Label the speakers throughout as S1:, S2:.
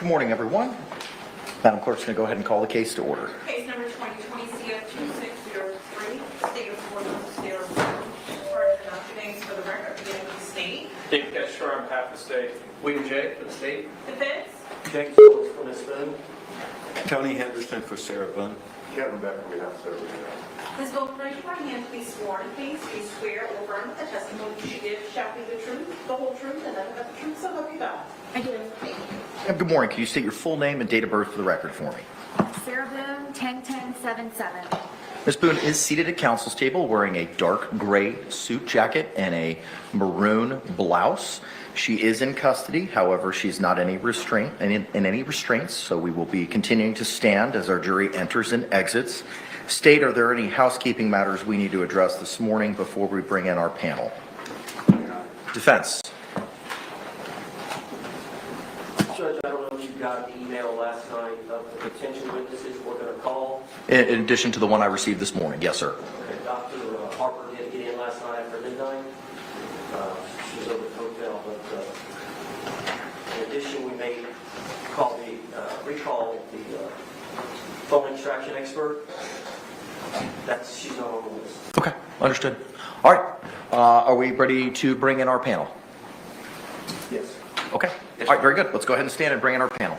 S1: Good morning, everyone. Madam Clerk's going to go ahead and call the case to order.
S2: Case number 2020 CF 2603, State of Florida, Sarah Boone. Part of the documents for the record beginning with the state.
S3: David Ketchner on behalf of the state.
S4: Waden J. for the state.
S2: Defense.
S4: James Phillips for Ms. Boone.
S5: Tony Henderson for Sarah Boone.
S6: Kevin Becker, we have Sarah Boone.
S2: Ms. Boone, raise your right hand, please sworn, please. Do you swear or affirm that the testimony you give shall be the truth, the whole truth, and nothing but the truth, so help you God? I do. Thank you.
S1: And good morning. Can you state your full name and date of birth for the record for me?
S7: Sarah Boone, 10-10-7-7.
S1: Ms. Boone is seated at counsel's table wearing a dark gray suit jacket and a maroon blouse. She is in custody. However, she's not in any restraints, so we will be continuing to stand as our jury enters and exits. State, are there any housekeeping matters we need to address this morning before we bring in our panel? Defense.
S4: Judge, I don't know if you got the email last night of the potential witnesses we're going to call.
S1: In addition to the one I received this morning, yes, sir.
S4: Okay, Dr. Harper did get in last night after midnight. She was over at the hotel, but in addition, we may recall the phone extraction expert. She's not on the list.
S1: Okay, understood. All right, are we ready to bring in our panel?
S4: Yes.
S1: Okay, all right, very good. Let's go ahead and stand and bring in our panel.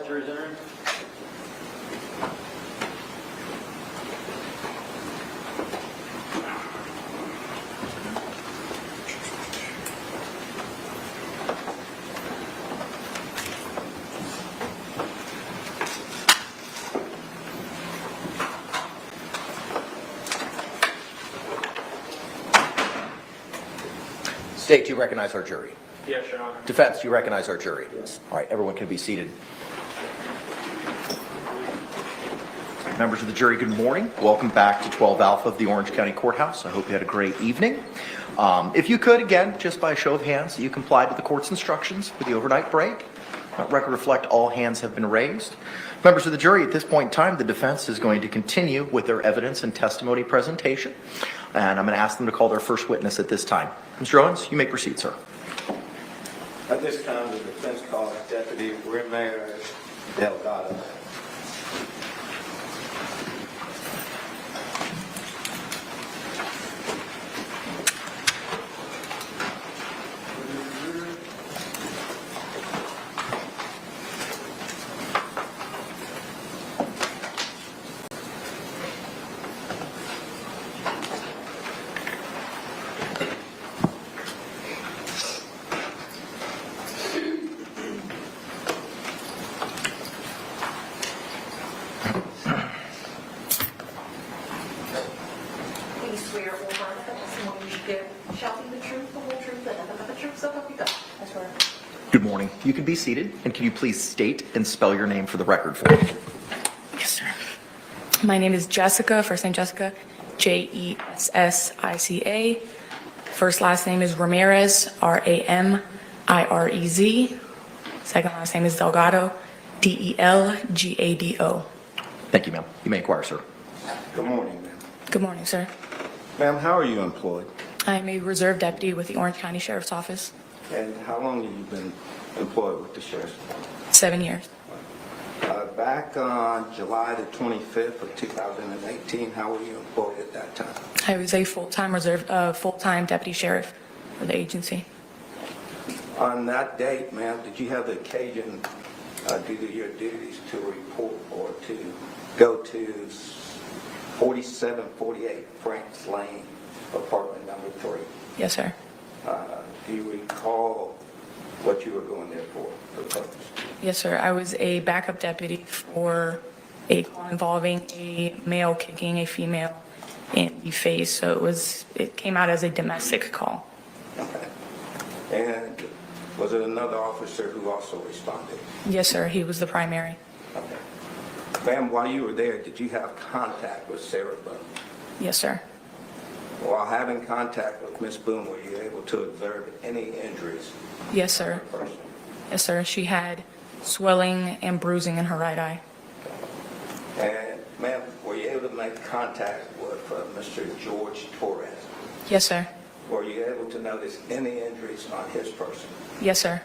S4: Jury's entering.
S1: State, do you recognize our jury?
S3: Yes, Your Honor.
S1: Defense, do you recognize our jury?
S4: Yes.
S1: All right, everyone can be seated. Members of the jury, good morning. Welcome back to 12 Alpha of the Orange County Courthouse. I hope you had a great evening. If you could, again, just by a show of hands, you complied with the court's instructions for the overnight break. Record reflect all hands have been raised. Members of the jury, at this point in time, the defense is going to continue with their evidence and testimony presentation. And I'm going to ask them to call their first witness at this time. Mr. Owens, you may proceed, sir.
S5: At this time, the defense calls Deputy Ramirez Delgado.
S1: Good morning. You can be seated, and can you please state and spell your name for the record for me?
S8: Yes, sir. My name is Jessica, first name Jessica, Jessica. First last name is Ramirez, Ramirez. Second last name is Delgado, Delgado.
S1: Thank you, ma'am. You may inquire, sir.
S5: Good morning, ma'am.
S8: Good morning, sir.
S5: Ma'am, how are you employed?
S8: I am a reserve deputy with the Orange County Sheriff's Office,
S5: And how long have you been employed with the sheriff's department?
S8: 7 years.
S5: Back on July the 25th of 2018, how were you employed at that time?
S8: I was a full-time deputy sheriff for the agency.
S5: On that date, ma'am, did you have the occasion, due to your duties, to report or to go to 4748 Franks Lane, apartment number 3?
S8: Yes, sir.
S5: Do you recall what you were going there for, the purpose?
S8: Yes, sir. I was a backup deputy for a call involving a male kicking a female in the face. So it came out as a domestic call.
S5: Okay. And was it another officer who also responded?
S8: Yes, sir. He was the primary.
S5: Okay. Ma'am, while you were there, did you have contact with Sarah Boone?
S8: Yes, sir.
S5: While having contact with Ms. Boone, were you able to observe any injuries
S8: Yes, sir.
S5: to her person?
S8: Yes, sir. She had swelling and bruising in her right eye.
S5: And ma'am, were you able to make contact with Mr. George Torres?
S8: Yes, sir.
S5: Were you able to notice any injuries on his person?
S8: Yes, sir.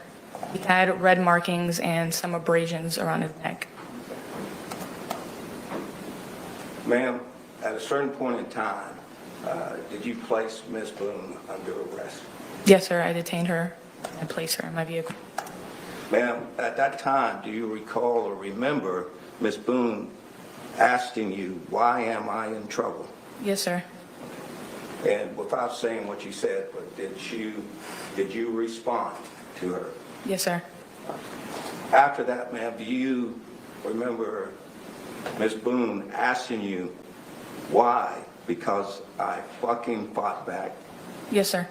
S8: He had red markings and some abrasions around his neck.
S5: Ma'am, at a certain point in time, did you place Ms. Boone under arrest?
S8: Yes, sir. I detained her and placed her in my vehicle.
S5: Ma'am, at that time, do you recall or remember Ms. Boone asking you, "Why am I in trouble?"
S8: Yes, sir.
S5: And without saying what you said, but did you respond to her?
S8: Yes, sir.
S5: After that, ma'am, do you remember Ms. Boone asking you, "Why?" "Because I fucking fought back."
S8: Yes, sir.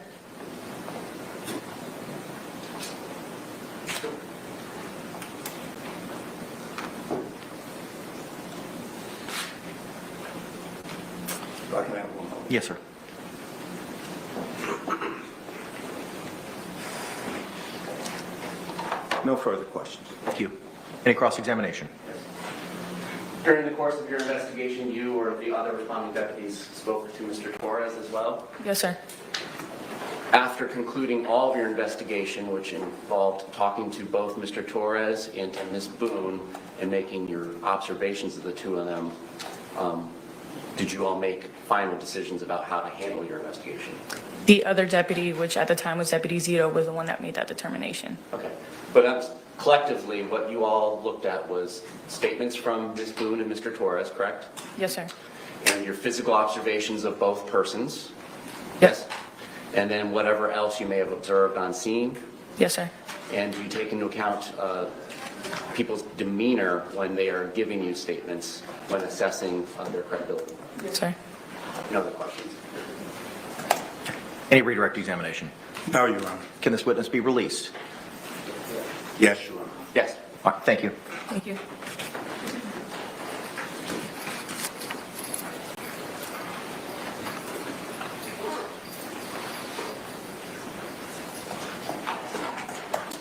S5: If I can have one moment.
S1: Yes, sir.
S5: No further questions.
S1: Thank you. Any cross-examination?
S9: During the course of your investigation, you or the other responding deputies spoke to Mr. Torres as well.
S8: Yes, sir.
S9: After concluding all of your investigation, which involved talking to both Mr. Torres and to Ms. Boone and making your observations of the two of them, did you all make final decisions about how to handle your investigation?
S8: The other deputy, which at the time was Deputy Zito, was the one that made that determination.
S9: Okay. But collectively, what you all looked at was statements from Ms. Boone and Mr. Torres, correct?
S8: Yes, sir.
S9: And your physical observations of both persons?
S8: Yes.
S9: And then whatever else you may have observed on scene?
S8: Yes, sir.
S9: And do you take into account people's demeanor when they are giving you statements when assessing their credibility?
S8: Yes, sir.
S9: No other questions?
S1: Any redirect examination?
S5: No, Your Honor.
S1: Can this witness be released?
S5: Yes, Your Honor.
S9: Yes.
S1: All right, thank you.
S8: Thank you.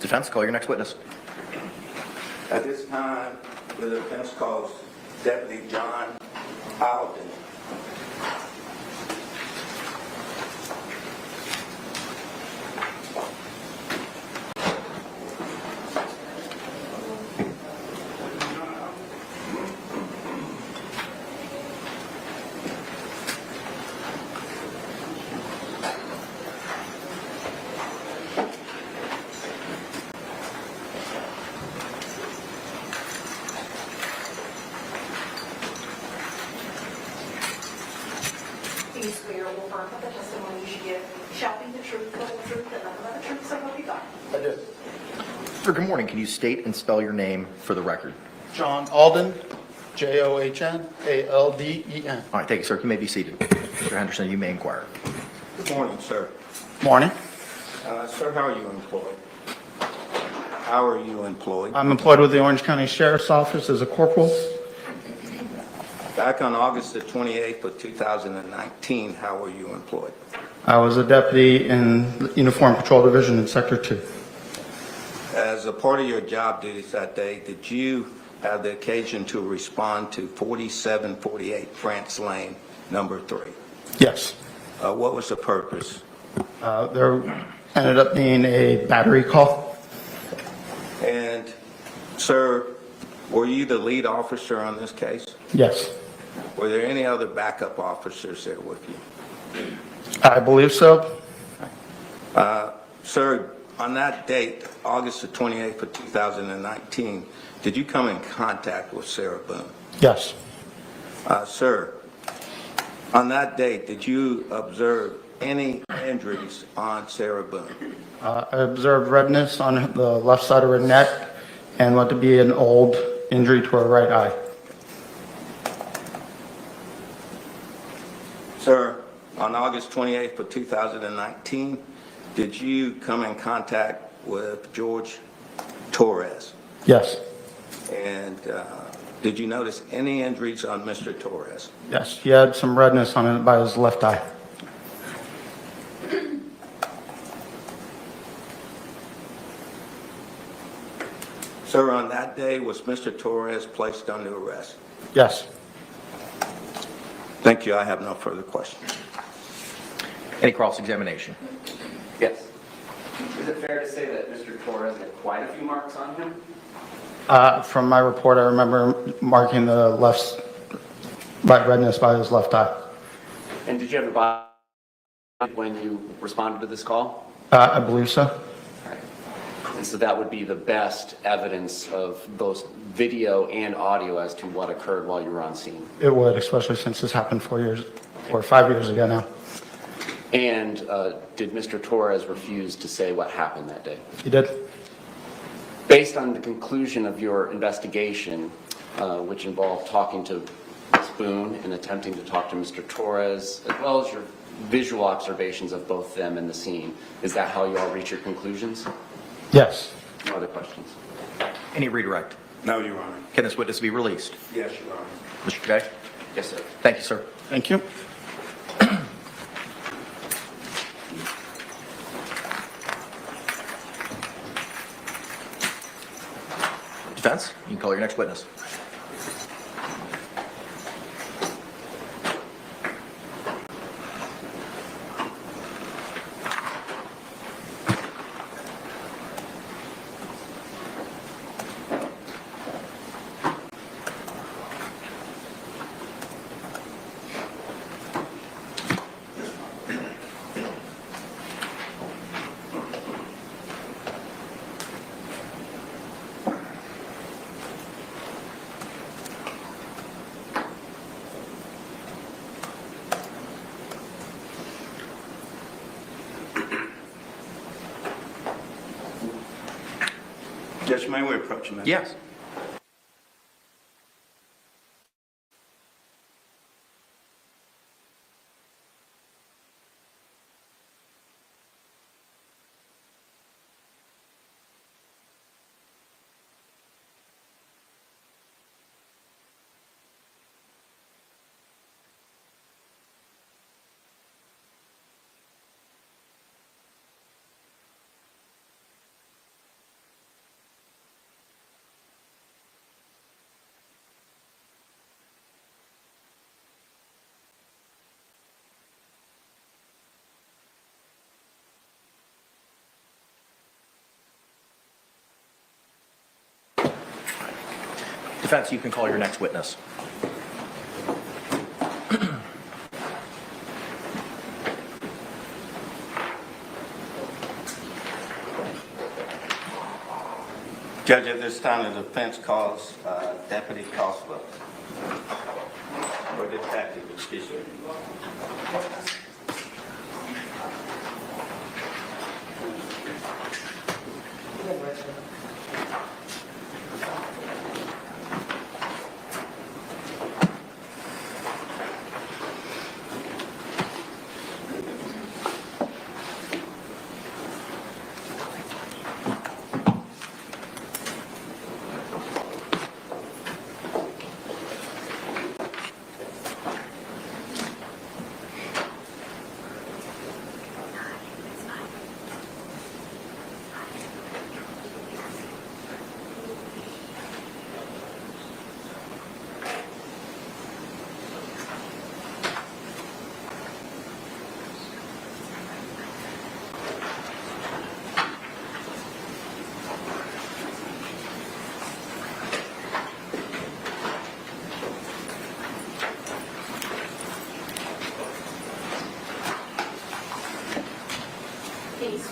S1: Defense, call your next witness.
S5: At this time, the defense calls Deputy John Alden.
S2: Do you swear or affirm that the testimony you should give shall be the truth, the whole truth, and nothing but the truth, so help you God?
S5: I do.
S1: Sir, good morning. Can you state and spell your name for the record?
S10: John Alden, John, Alden.
S1: All right, thank you, sir. You may be seated. Mr. Henderson, you may inquire.
S5: Good morning, sir.
S10: Morning.
S5: Sir, how are you employed? how are you employed?
S10: I'm employed with the Orange County Sheriff's Office as a corporal.
S5: Back on August the 28th of 2019, how were you employed?
S10: I was a deputy in the Uniform Patrol Division in Sector 2.
S5: As a part of your job duties that day, did you have the occasion to respond to 4748 France Lane, number 3?
S10: Yes.
S5: What was the purpose?
S10: There ended up being a battery call.
S5: And, sir, were you the lead officer on this case?
S10: Yes.
S5: Were there any other backup officers there with you?
S10: I believe so.
S5: Sir, on that date, August the 28th of 2019, did you come in contact with Sarah Boone?
S10: Yes.
S5: Sir, on that date, did you observe any injuries on Sarah Boone?
S10: I observed redness on the left side of her neck and what to be an old injury to her right eye.
S5: Sir, on August 28th of 2019, did you come in contact with George Torres?
S10: Yes.
S5: And did you notice any injuries on Mr. Torres?
S10: Yes. He had some redness on it by his left eye.
S5: Sir, on that day, was Mr. Torres placed under arrest?
S10: Yes.
S5: Thank you. I have no further questions.
S1: Any cross-examination?
S9: Yes. Is it fair to say that Mr. Torres had quite a few marks on him?
S10: From my report, I remember marking the left redness by his left eye.
S9: And did you have a body when you responded to this call?
S10: I believe so.
S9: All right. And so that would be the best evidence of both video and audio as to what occurred while you were on scene.
S10: It would, especially since this happened 4 years or 5 years ago now.
S9: And did Mr. Torres refuse to say what happened that day?
S10: He did.
S9: Based on the conclusion of your investigation, which involved talking to Ms. Boone and attempting to talk to Mr. Torres, as well as your visual observations of both them and the scene, is that how you all reach your conclusions?
S10: Yes.
S9: No other questions?
S1: Any redirect?
S5: No, Your Honor.
S1: Can this witness be released?
S5: Yes, Your Honor.
S1: Mr. Jay?
S9: Yes, sir.
S1: Thank you, sir.
S10: Thank you.
S1: Defense, you can call your next witness.
S5: Judge, may we approach him?
S1: Yes. Defense, you can call your next witness.
S5: Judge, at this time, the defense calls Deputy Constable, or Detective, excuse me.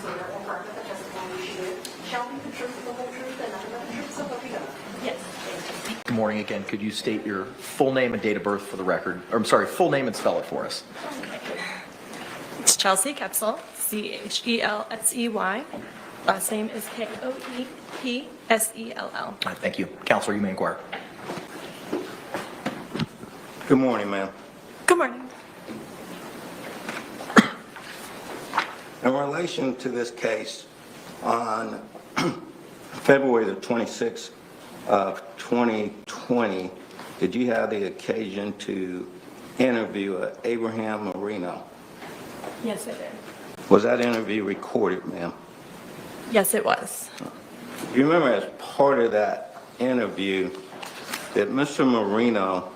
S2: swear or affirm that the testimony you give shall be the truth, the whole truth, and nothing but the truth, so help you God? Yes. Thank you.
S1: Good morning again. Could you state your full name and date of birth for the record? Or, I'm sorry, full name and spell it for us.
S11: It's Chelsea Capsil, Chelsey. Last name is Koepsell.
S1: All right, thank you. Counselor, you may inquire.
S5: Good morning, ma'am.
S11: Good morning.
S5: In relation to this case, on February the 26th of 2020, did you have the occasion to interview Abraham Marino?
S11: Yes, I did.
S5: Was that interview recorded, ma'am?
S11: Yes, it was.
S5: You remember as part of that interview that Mr. Marino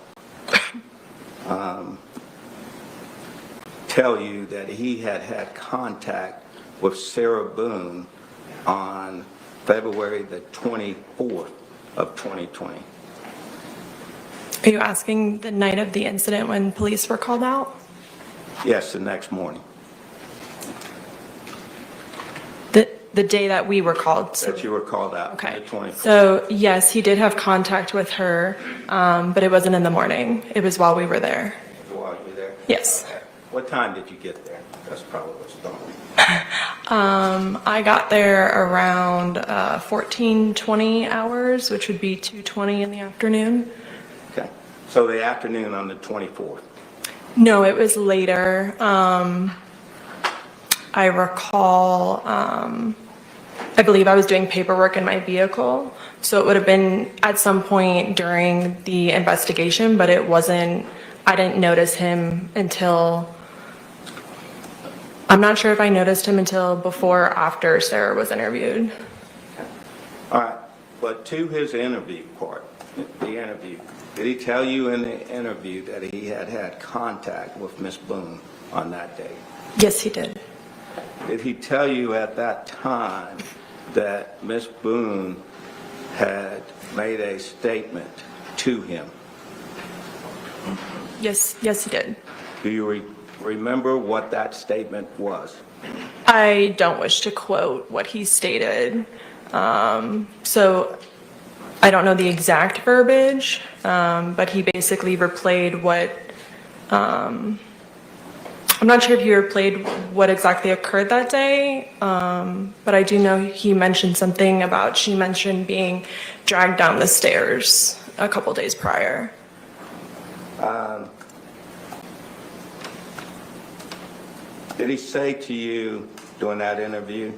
S5: tell you that he had had contact with Sarah Boone on February the 24th of 2020?
S11: Are you asking the night of the incident when police were called out?
S5: Yes, the next morning.
S11: The day that we were called?
S5: That you were called out,
S11: Okay.
S5: the 24th.
S11: So, yes, he did have contact with her, but it wasn't in the morning. It was while we were there.
S5: While you were there?
S11: Yes.
S5: Okay. What time did you get there? That's probably what's going on.
S11: I got there around 14:20 hours, which would be 2:20 in the afternoon.
S5: Okay. So the afternoon on the 24th.
S11: No, it was later. I recall, I believe I was doing paperwork in my vehicle, so it would have been at some point during the investigation, but it wasn't, I didn't notice him until, I'm not sure if I noticed him until before or after Sarah was interviewed.
S5: All right, but to his interview part, the interview, did he tell you in the interview that he had had contact with Miss Boone on that day?
S11: Yes, he did.
S5: Did he tell you at that time that Miss Boone had made a statement to him?
S11: Yes, he did.
S5: Do you remember what that statement was?
S11: I don't wish to quote what he stated. So I don't know the exact verbiage, but he basically replayed what, I'm not sure if he replayed what exactly occurred that day, but I do know he mentioned something about, she mentioned being dragged down the stairs a couple days prior.
S5: Did he say to you during that interview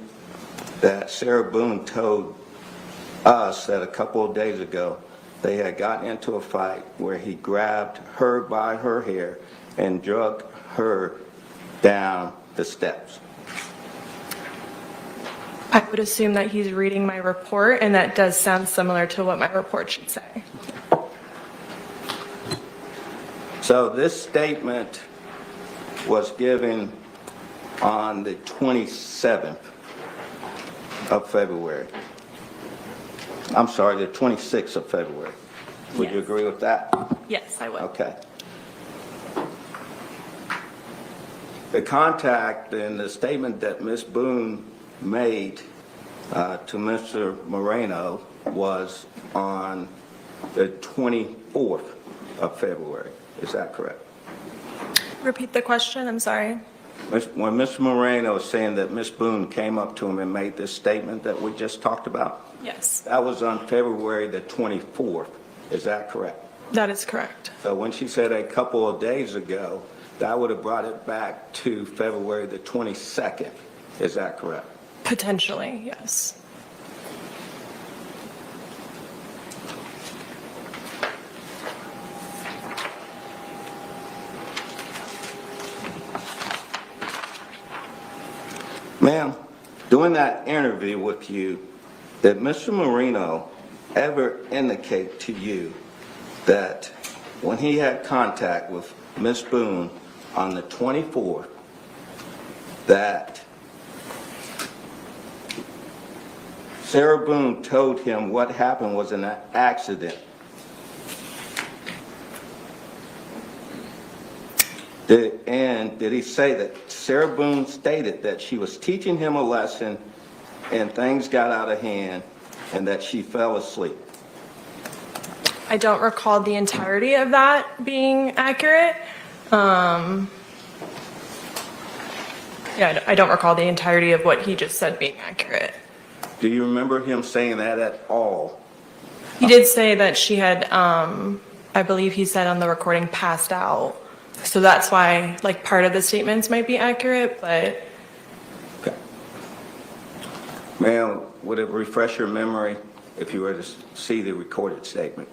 S5: that Sarah Boone told us that a couple of days ago they had gotten into a fight where he grabbed her by her hair and dragged her down the steps?
S11: I would assume that he's reading my report, and that does sound similar to what my report should say.
S5: So this statement was given on the 27th of February. I'm sorry, the 26th of February. Would you
S11: Yes.
S5: agree with that?
S11: Yes, I would.
S5: Okay. The contact and the statement that Ms. Boone made to Mr. Moreno was on the 24th of February. Is that correct?
S11: Repeat the question, I'm sorry.
S5: When Mr. Moreno is saying that Ms. Boone came up to him and made this statement that we just talked about,
S11: Yes,
S5: that was on February the 24th. Is that correct?
S11: that is correct.
S5: So when she said a couple of days ago, that would have brought it back to February the 22nd. Is that correct?
S11: Potentially, yes.
S5: Ma'am, during that interview with you, did Mr. Marino ever indicate to you that when he had contact with Ms. Boone on the 24th, that Sarah Boone told him what happened was an accident? And did he say that Sarah Boone stated that she was teaching him a lesson and things got out of hand and that she fell asleep?
S11: I don't recall the entirety of that being accurate. Yeah, I don't recall the entirety of what he just said being accurate.
S5: Do you remember him saying that at all?
S11: He did say that she had, I believe he said on the recording, passed out. So that's why, like, part of the statements might be accurate, but
S5: Okay. Ma'am, would it refresh your memory if you were to see the recorded statement?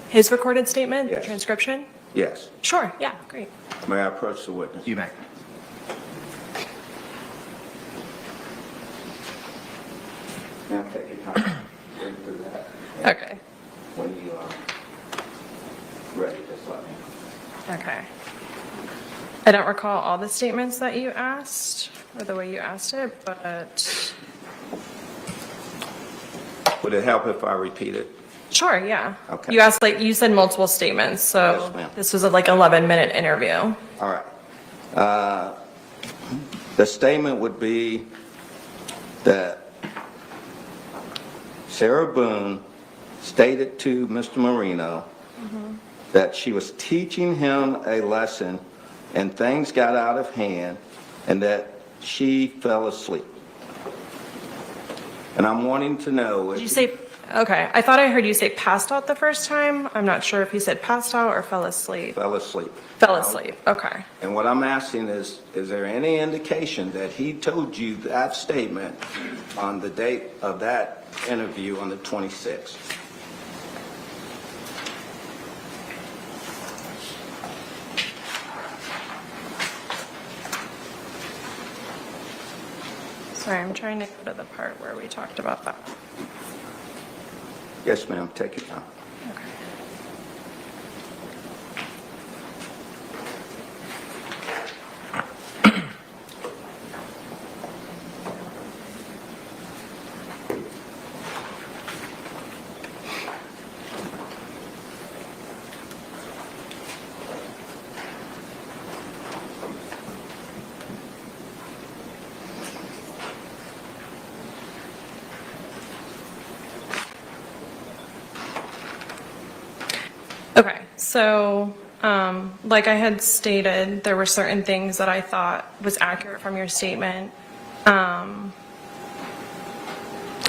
S11: his recorded statement, the
S5: Yes.
S11: transcription?
S5: Yes.
S11: Sure, yeah, great.
S5: May I approach the witness?
S1: You may.
S5: Ma'am, take your time. Read through that.
S11: Okay,
S5: When you are ready, just let me know.
S11: okay. I don't recall all the statements that you asked, or the way you asked it, but
S5: Would it help if I repeat it?
S11: sure, yeah.
S5: Okay.
S11: You asked, like, you said multiple statements, so
S5: Yes, ma'am.
S11: this was a, like, 11-minute interview.
S5: All right. The statement would be that Sarah Boone stated to Mr. Marino that she was teaching him a lesson and things got out of hand and that she fell asleep. And I'm wanting to know
S11: Did you
S5: if
S11: say, okay, I thought I heard you say passed out the first time. I'm not sure if you said passed out or fell asleep.
S5: fell asleep.
S11: Fell asleep, okay.
S5: And what I'm asking is there any indication that he told you that statement on the date of that interview on the 26th?
S11: Sorry, I'm trying to go to the part where we talked about that.
S5: Yes, ma'am, take your time.
S11: Okay. Okay, so, like I had stated, there were certain things that I thought was accurate from your statement.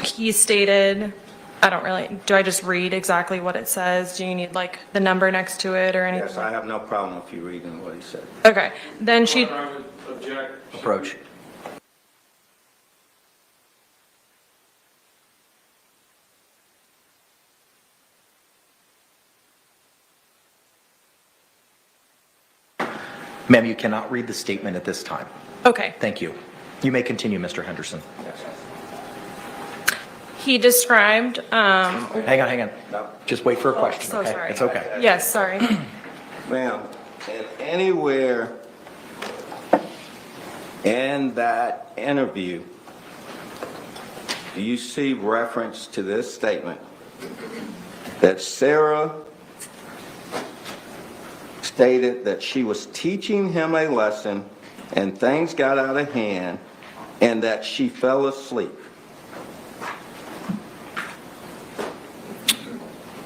S11: He stated, I don't really, do I just read exactly what it says? Do you need, like, the number next to it or anything?
S5: Yes, I have no problem with you reading what he said.
S11: Okay, then she,
S3: I would object.
S1: Approach. Ma'am, you cannot read the statement at this time.
S11: okay.
S1: Thank you. You may continue, Mr. Henderson.
S11: He described,
S1: Hang on.
S5: No.
S1: Just wait for a question,
S11: so
S1: okay?
S11: sorry.
S1: It's okay.
S11: Yes, sorry.
S5: Ma'am, and anywhere in that interview, do you see reference to this statement that Sarah stated that she was teaching him a lesson and things got out of hand and that she fell asleep?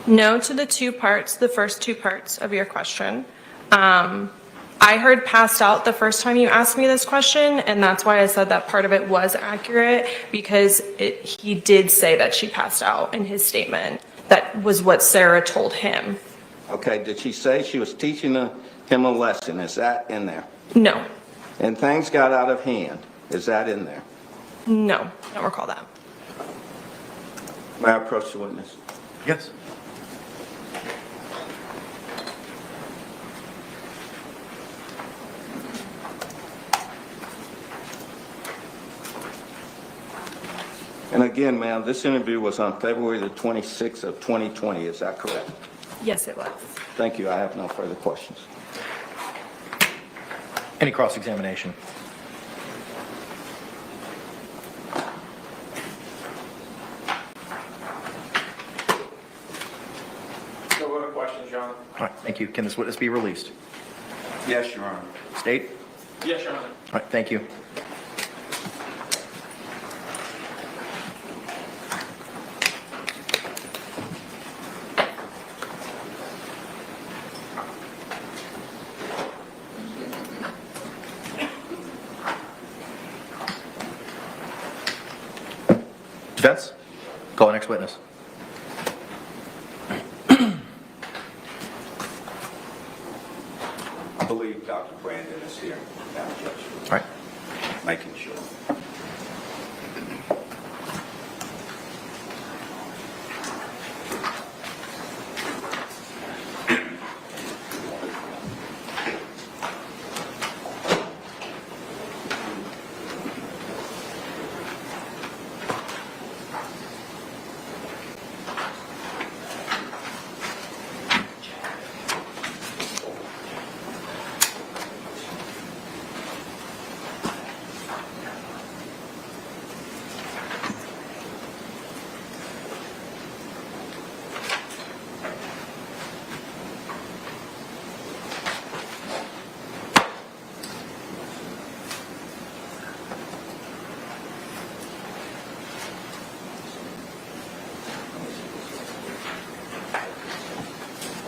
S11: No to the two parts, the first two parts of your question. I heard passed out the first time you asked me this question, and that's why I said that part of it was accurate, because he did say that she passed out in his statement. That was what Sarah told him.
S5: Okay, did she say she was teaching him a lesson? Is that in there?
S11: No,
S5: And things got out of hand. Is that in there?
S11: no, I don't recall that.
S5: May I approach the witness?
S1: Yes.
S5: And again, ma'am, this interview was on February the 26th of 2020. Is that correct?
S11: Yes, it was.
S5: Thank you. I have no further questions.
S1: Any cross-examination?
S3: No other questions, John?
S1: All right, thank you. Can this witness be released?
S5: Yes, Your Honor.
S1: State?
S3: Yes, Your Honor.
S1: All right, thank you. Defense? Call the next witness.
S5: I believe Dr. Brandon is here now, Judge.
S1: All right.
S5: Making sure.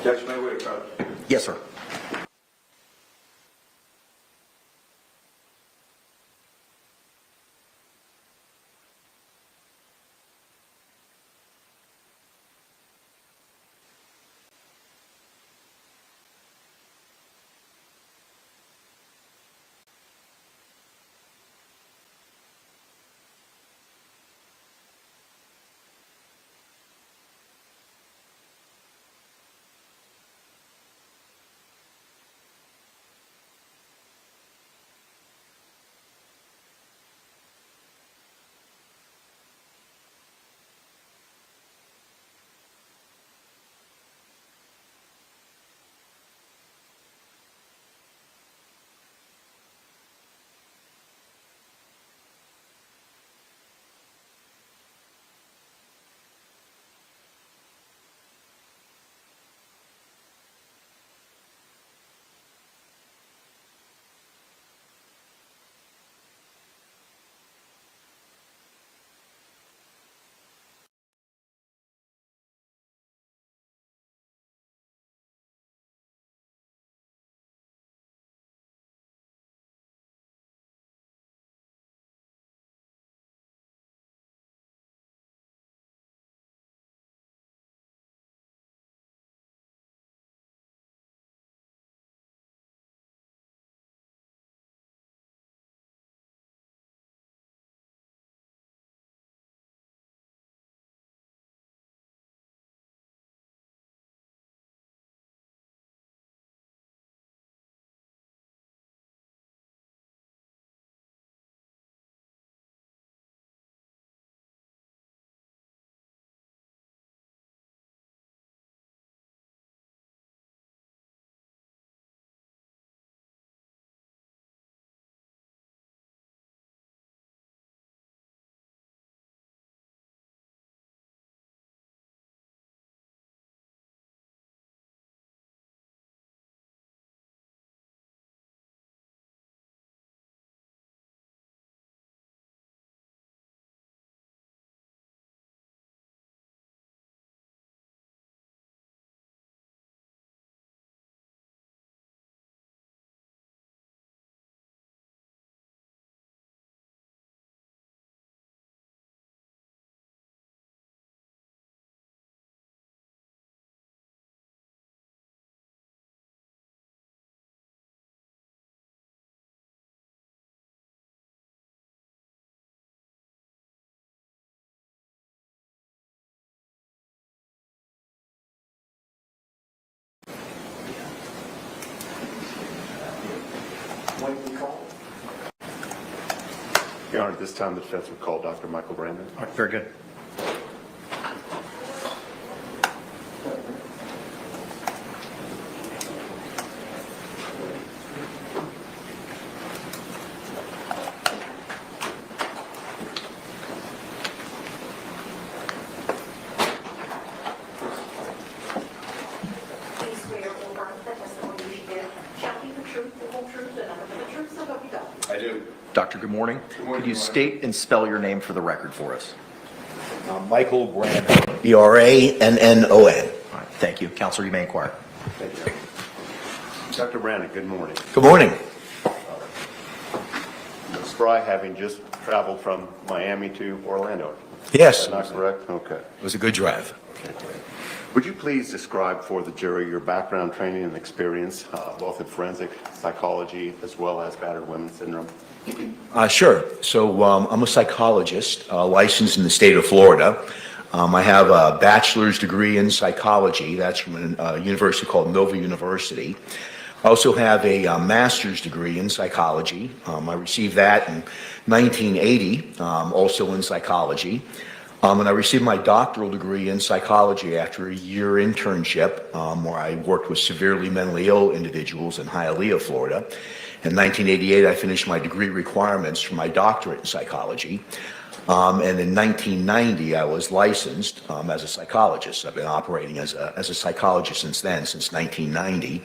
S5: Judge, may we approach?
S1: Yes, sir.
S6: Your Honor, at this time, the defense would call Dr. Michael Brandon.
S1: All right, very good.
S2: Please swear or affirm that the testimony you give shall be the truth,
S1: Doctor, good morning. Could you state and spell your name for the record for us?
S12: Michael Brandon, B-R-A-N-N-O-N.
S1: All right, thank you. Counselor, you may inquire.
S6: Thank you. Dr. Brandon, good morning.
S12: Good morning.
S6: Ms. Fry, having just traveled from Miami to Orlando.
S12: Yes,
S6: Is that correct? Okay.
S12: it was a good drive.
S6: Would you please describe for the jury your background, training, and experience, both in forensic psychology as well as battered women syndrome?
S12: Sure. So I'm a psychologist licensed in the state of Florida. I have a bachelor's degree in psychology. That's from a university called Nova University. I also have a master's degree in psychology. I received that in 1980, also in psychology. And I received my doctoral degree in psychology after a year internship where I worked with severely mentally ill individuals in Hialeah, Florida. In 1988, I finished my degree requirements for my doctorate in psychology. And in 1990, I was licensed as a psychologist. I've been operating as a psychologist since then, since 1990.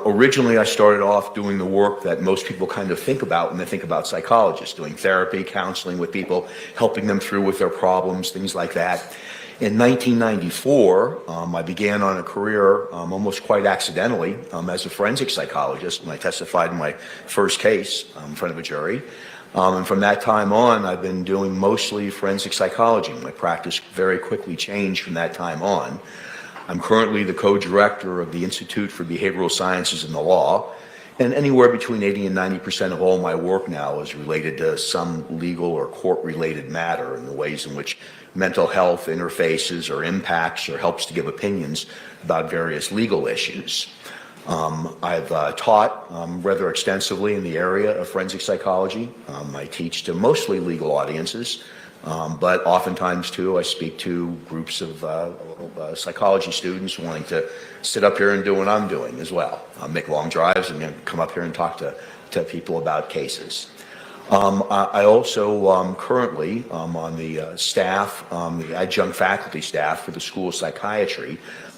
S12: Originally, I started off doing the work that most people kind of think about when they think about psychologists, doing therapy, counseling with people, helping them through with their problems, things like that. In 1994, I began on a career almost quite accidentally as a forensic psychologist when I testified in my first case in front of a jury. And from that time on, I've been doing mostly forensic psychology. My practice very quickly changed from that time on. I'm currently the co-director of the Institute for Behavioral Sciences and the Law, and anywhere between 80 and 90% of all my work now is related to some legal or court-related matter in the ways in which mental health interfaces or impacts or helps to give opinions about various legal issues. I've taught rather extensively in the area of forensic psychology. I teach to mostly legal audiences, but oftentimes too I speak to groups of psychology students wanting to sit up here and do what I'm doing as well. Make long drives and come up here and talk to people about cases. I also currently on the staff, the adjunct faculty staff for the School of Psychiatry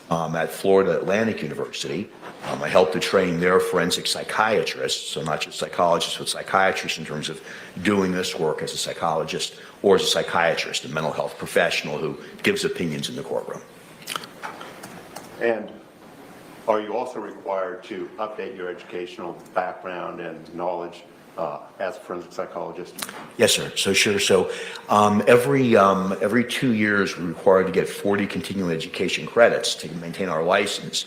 S12: at Florida Atlantic University. I help to train their forensic psychiatrists, so not just psychologists, but psychiatrists in terms of doing this work as a psychologist or as a psychiatrist, a mental health professional who gives opinions in the courtroom.
S6: And are you also required to update your educational background and knowledge as a forensic psychologist?
S12: Yes, sir. So sure. So every 2 years, we're required to get 40 continuing education credits to maintain our license.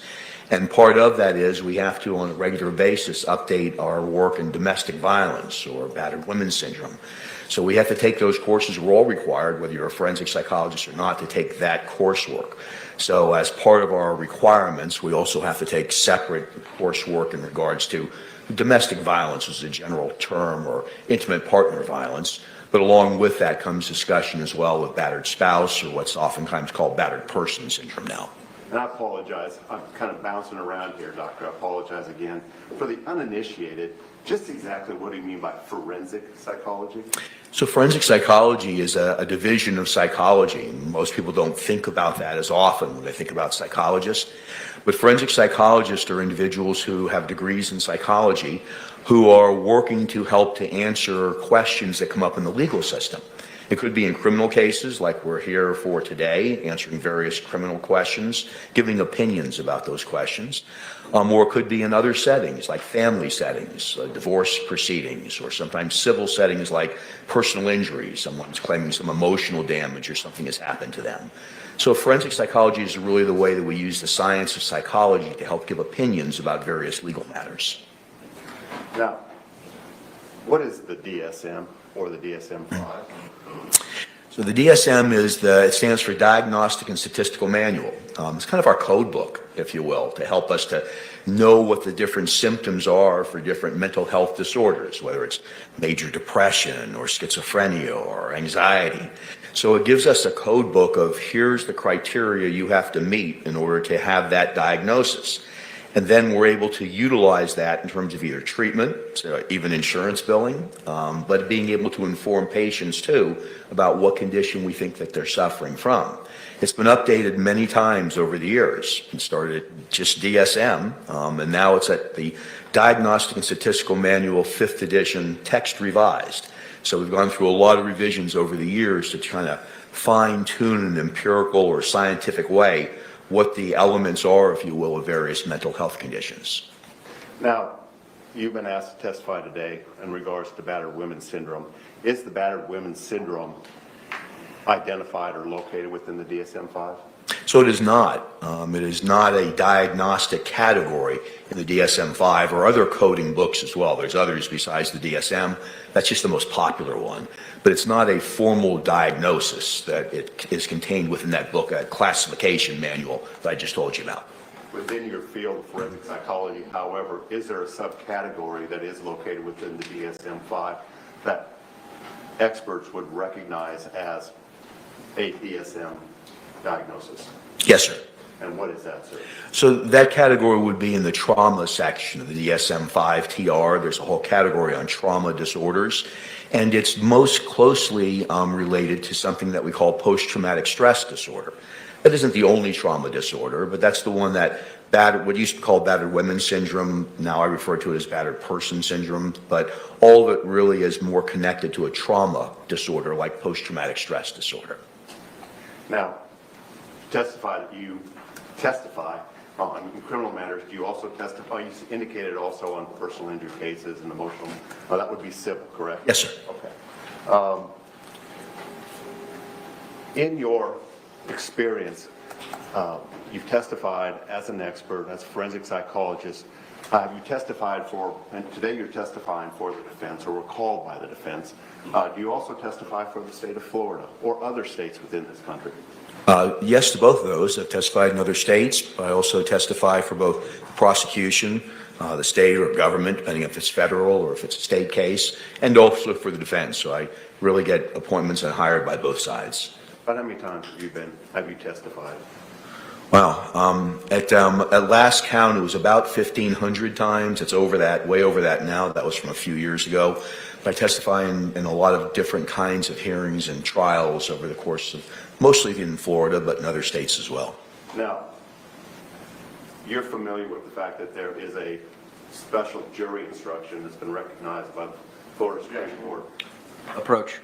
S12: And part of that is we have to, on a regular basis, update our work in domestic violence or battered women syndrome. So we have to take those courses. We're all required, whether you're a forensic psychologist or not, to take that coursework. So as part of our requirements, we also have to take separate coursework in regards to domestic violence as a general term, or intimate partner violence. But along with that comes discussion as well with battered spouse, or what's oftentimes called battered person syndrome now.
S6: And I apologize, I'm kind of bouncing around here, Doctor. I apologize again. For the uninitiated, just exactly what do you mean by forensic psychology?
S12: So forensic psychology is a division of psychology. Most people don't think about that as often when they think about psychologists. But forensic psychologists are individuals who have degrees in psychology who are working to help to answer questions that come up in the legal system. It could be in criminal cases like we're here for today, answering various criminal questions, giving opinions about those questions. Or it could be in other settings like family settings, divorce proceedings, or sometimes civil settings like personal injury. Someone's claiming some emotional damage or something has happened to them. So forensic psychology is really the way that we use the science of psychology to help give opinions about various legal matters.
S6: Now, what is the DSM or the DSM-5?
S12: So the DSM it stands for Diagnostic and Statistical Manual. It's kind of our code book, if you will, to help us to know what the different symptoms are for different mental health disorders, whether it's major depression or schizophrenia or anxiety. So it gives us a code book of here's the criteria you have to meet in order to have that diagnosis. And then we're able to utilize that in terms of either treatment, so even insurance billing, but being able to inform patients too about what condition we think that they're suffering from. It's been updated many times over the years. It started at just DSM, and now it's at the Diagnostic and Statistical Manual 5th edition, text revised. So we've gone through a lot of revisions over the years to try to fine tune in an empirical or scientific way what the elements are, if you will, of various mental health conditions.
S6: Now, you've been asked to testify today in regards to battered women's syndrome. Is the battered women's syndrome identified or located within the DSM-5?
S12: So it is not. It is not a diagnostic category in the DSM-5 or other coding books as well. There's others besides the DSM. That's just the most popular one. But it's not a formal diagnosis that it is contained within that book, a classification manual that I just told you about.
S6: Within your field of forensic psychology, however, is there a subcategory that is located within the DSM-5 that experts would recognize as a DSM diagnosis?
S12: Yes, sir.
S6: And what is that, sir?
S12: So that category would be in the trauma section of the DSM-5 TR. There's a whole category on trauma disorders, and it's most closely related to something that we call post-traumatic stress disorder. That isn't the only trauma disorder, but that's the one that what used to be called battered women's syndrome, now I refer to it as battered person syndrome, but all of it really is more connected to a trauma disorder like post-traumatic stress disorder.
S6: Now, testify that you testify on criminal matters. Do you also testify? You indicated also on personal injury cases and emotional. That would be civil, correct?
S12: Yes, sir.
S6: Okay. In your experience, you've testified as an expert, as a forensic psychologist. You testified for, and today you're testifying for the defense or were called by the defense. Do you also testify for the state of Florida or other states within this country?
S12: Yes to both of those. I've testified in other states. I also testify for both the prosecution, the state or government, depending if it's federal or if it's a state case, and also for the defense. So I really get appointments and hired by both sides.
S6: About how many times have you testified?
S12: Wow. At last count, it was about 1,500 times. It's over that, way over that now. That was from a few years ago. But I testify in a lot of different kinds of hearings and trials over the course of, mostly in Florida, but in other states as well.
S6: Now, you're familiar with the fact that there is a special jury instruction that's been recognized by the Florida Supreme Court.
S1: Approach.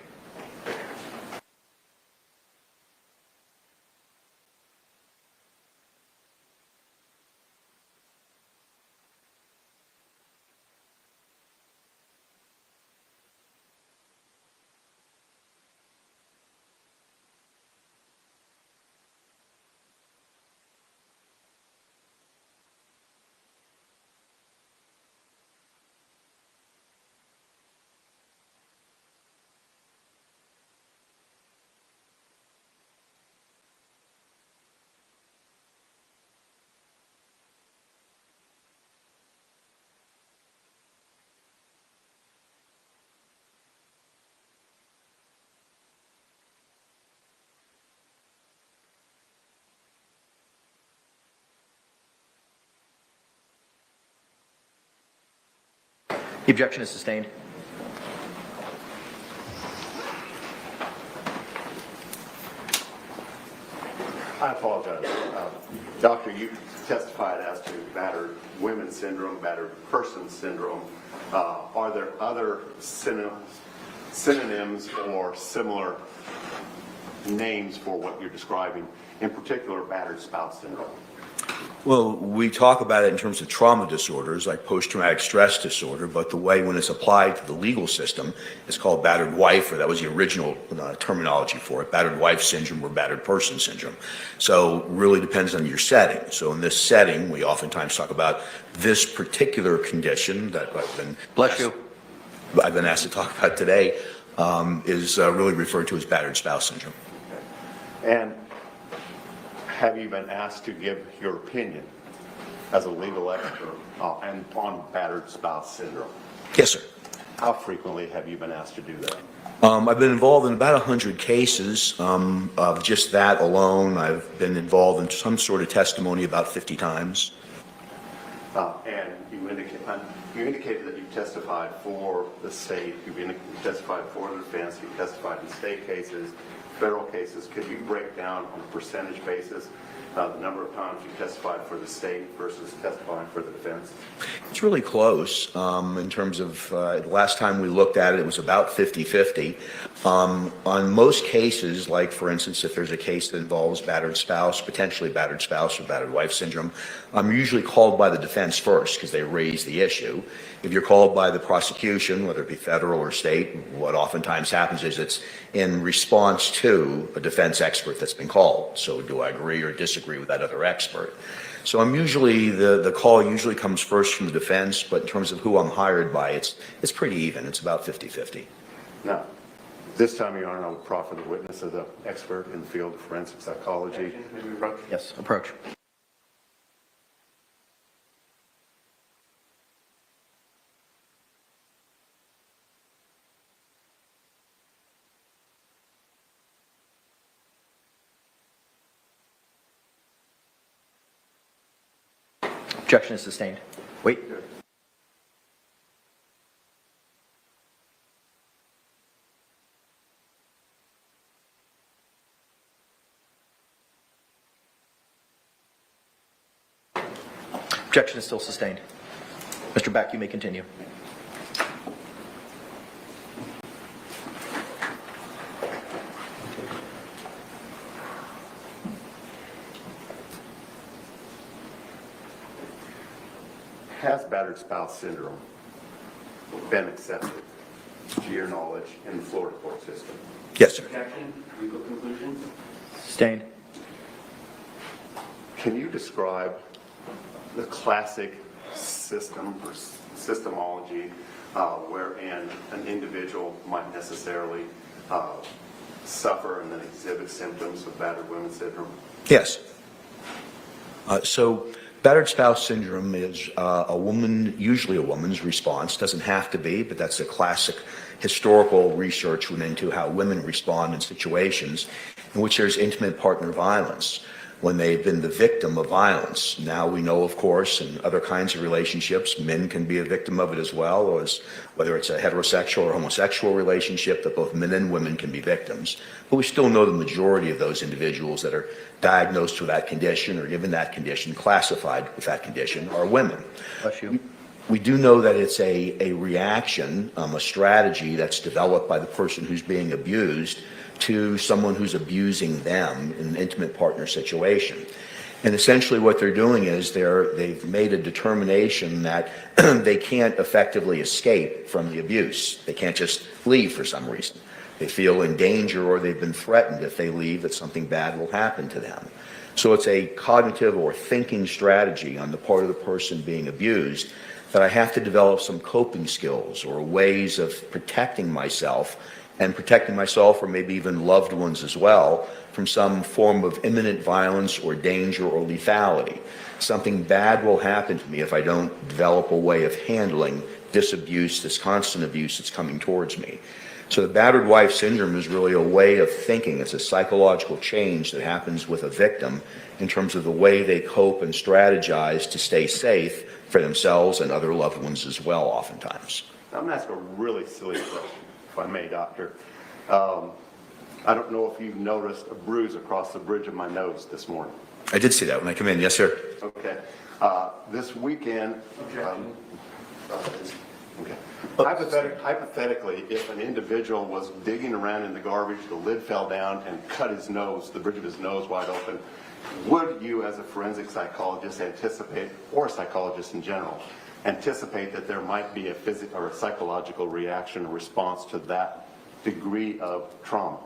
S1: The objection is sustained.
S6: I apologize. Doctor, you testified as to battered women's syndrome, battered person syndrome. Are there other synonyms or similar names for what you're describing, in particular battered spouse syndrome?
S12: Well, we talk about it in terms of trauma disorders like post-traumatic stress disorder, but the way when it's applied to the legal system, it's called battered wife, or that was the original terminology for it, battered wife syndrome or battered person syndrome. So it really depends on your setting. So in this setting, we oftentimes talk about this particular condition that I've been asked to talk about today, is really referred to as battered spouse syndrome.
S6: And have you been asked to give your opinion as a legal expert and on battered spouse syndrome?
S12: Yes, sir.
S6: How frequently have you been asked to do that?
S12: I've been involved in about 100 cases of just that alone. I've been involved in some sort of testimony about 50 times.
S6: And you indicated that you testified for the state, you testified for the defense, you testified in state cases, federal cases. Could you break down on a percentage basis the number of times you testified for the state versus testifying for the defense?
S12: It's really close in terms of the last time we looked at it, it was about 50-50. On most cases, like for instance, if there's a case that involves battered spouse, potentially battered spouse or battered wife syndrome, I'm usually called by the defense first because they raise the issue. If you're called by the prosecution, whether it be federal or state, what oftentimes happens is it's in response to a defense expert that's been called. So do I agree or disagree with that other expert? So I'm usually, the call usually comes first from the defense, but in terms of who I'm hired by, it's pretty even. It's about 50-50.
S6: Now, this time, Your Honor, I would proffer the witness as an expert in the field of forensic psychology. May we approach?
S1: Yes, approach. Objection is sustained. Wait. Objection is still sustained. Mr. Beck, you may continue.
S6: Has battered spouse syndrome been accepted, to your knowledge, in the Florida court system?
S12: Yes, sir.
S9: Objection, legal conclusion?
S1: Sustained.
S6: Can you describe the classic system or systemology wherein an individual might necessarily suffer and then exhibit symptoms of battered women syndrome?
S12: Yes. So battered spouse syndrome is a woman, usually a woman's response. Doesn't have to be, but that's a classic historical research went into how women respond in situations in which there's intimate partner violence, when they've been the victim of violence. Now we know, of course, in other kinds of relationships, men can be a victim of it as well, or whether it's a heterosexual or homosexual relationship, that both men and women can be victims. But we still know the majority of those individuals that are diagnosed with that condition or given that condition, classified with that condition, are women.
S1: Bless you.
S12: We do know that it's a reaction, a strategy that's developed by the person who's being abused to someone who's abusing them in an intimate partner situation. And essentially what they're doing is they've made a determination that they can't effectively escape from the abuse. They can't just leave for some reason. They feel in danger or they've been threatened if they leave that something bad will happen to them. So it's a cognitive or thinking strategy on the part of the person being abused that I have to develop some coping skills or ways of protecting myself or maybe even loved ones as well from some form of imminent violence or danger or lethality. Something bad will happen to me if I don't develop a way of handling this abuse, this constant abuse that's coming towards me. So the battered wife syndrome is really a way of thinking. It's a psychological change that happens with a victim in terms of the way they cope and strategize to stay safe for themselves and other loved ones as well, oftentimes.
S6: I'm going to ask a really silly question, if I may, Doctor. I don't know if you've noticed a bruise across the bridge of my nose this morning.
S12: I did see that when I come in. Yes, sir.
S6: Okay. This weekend, hypothetically, if an individual was digging around in the garbage, the lid fell down and cut his nose, the bridge of his nose wide open, would you as a forensic psychologist anticipate, or a psychologist in general, anticipate that there might be a physical or a psychological reaction or response to that degree of trauma?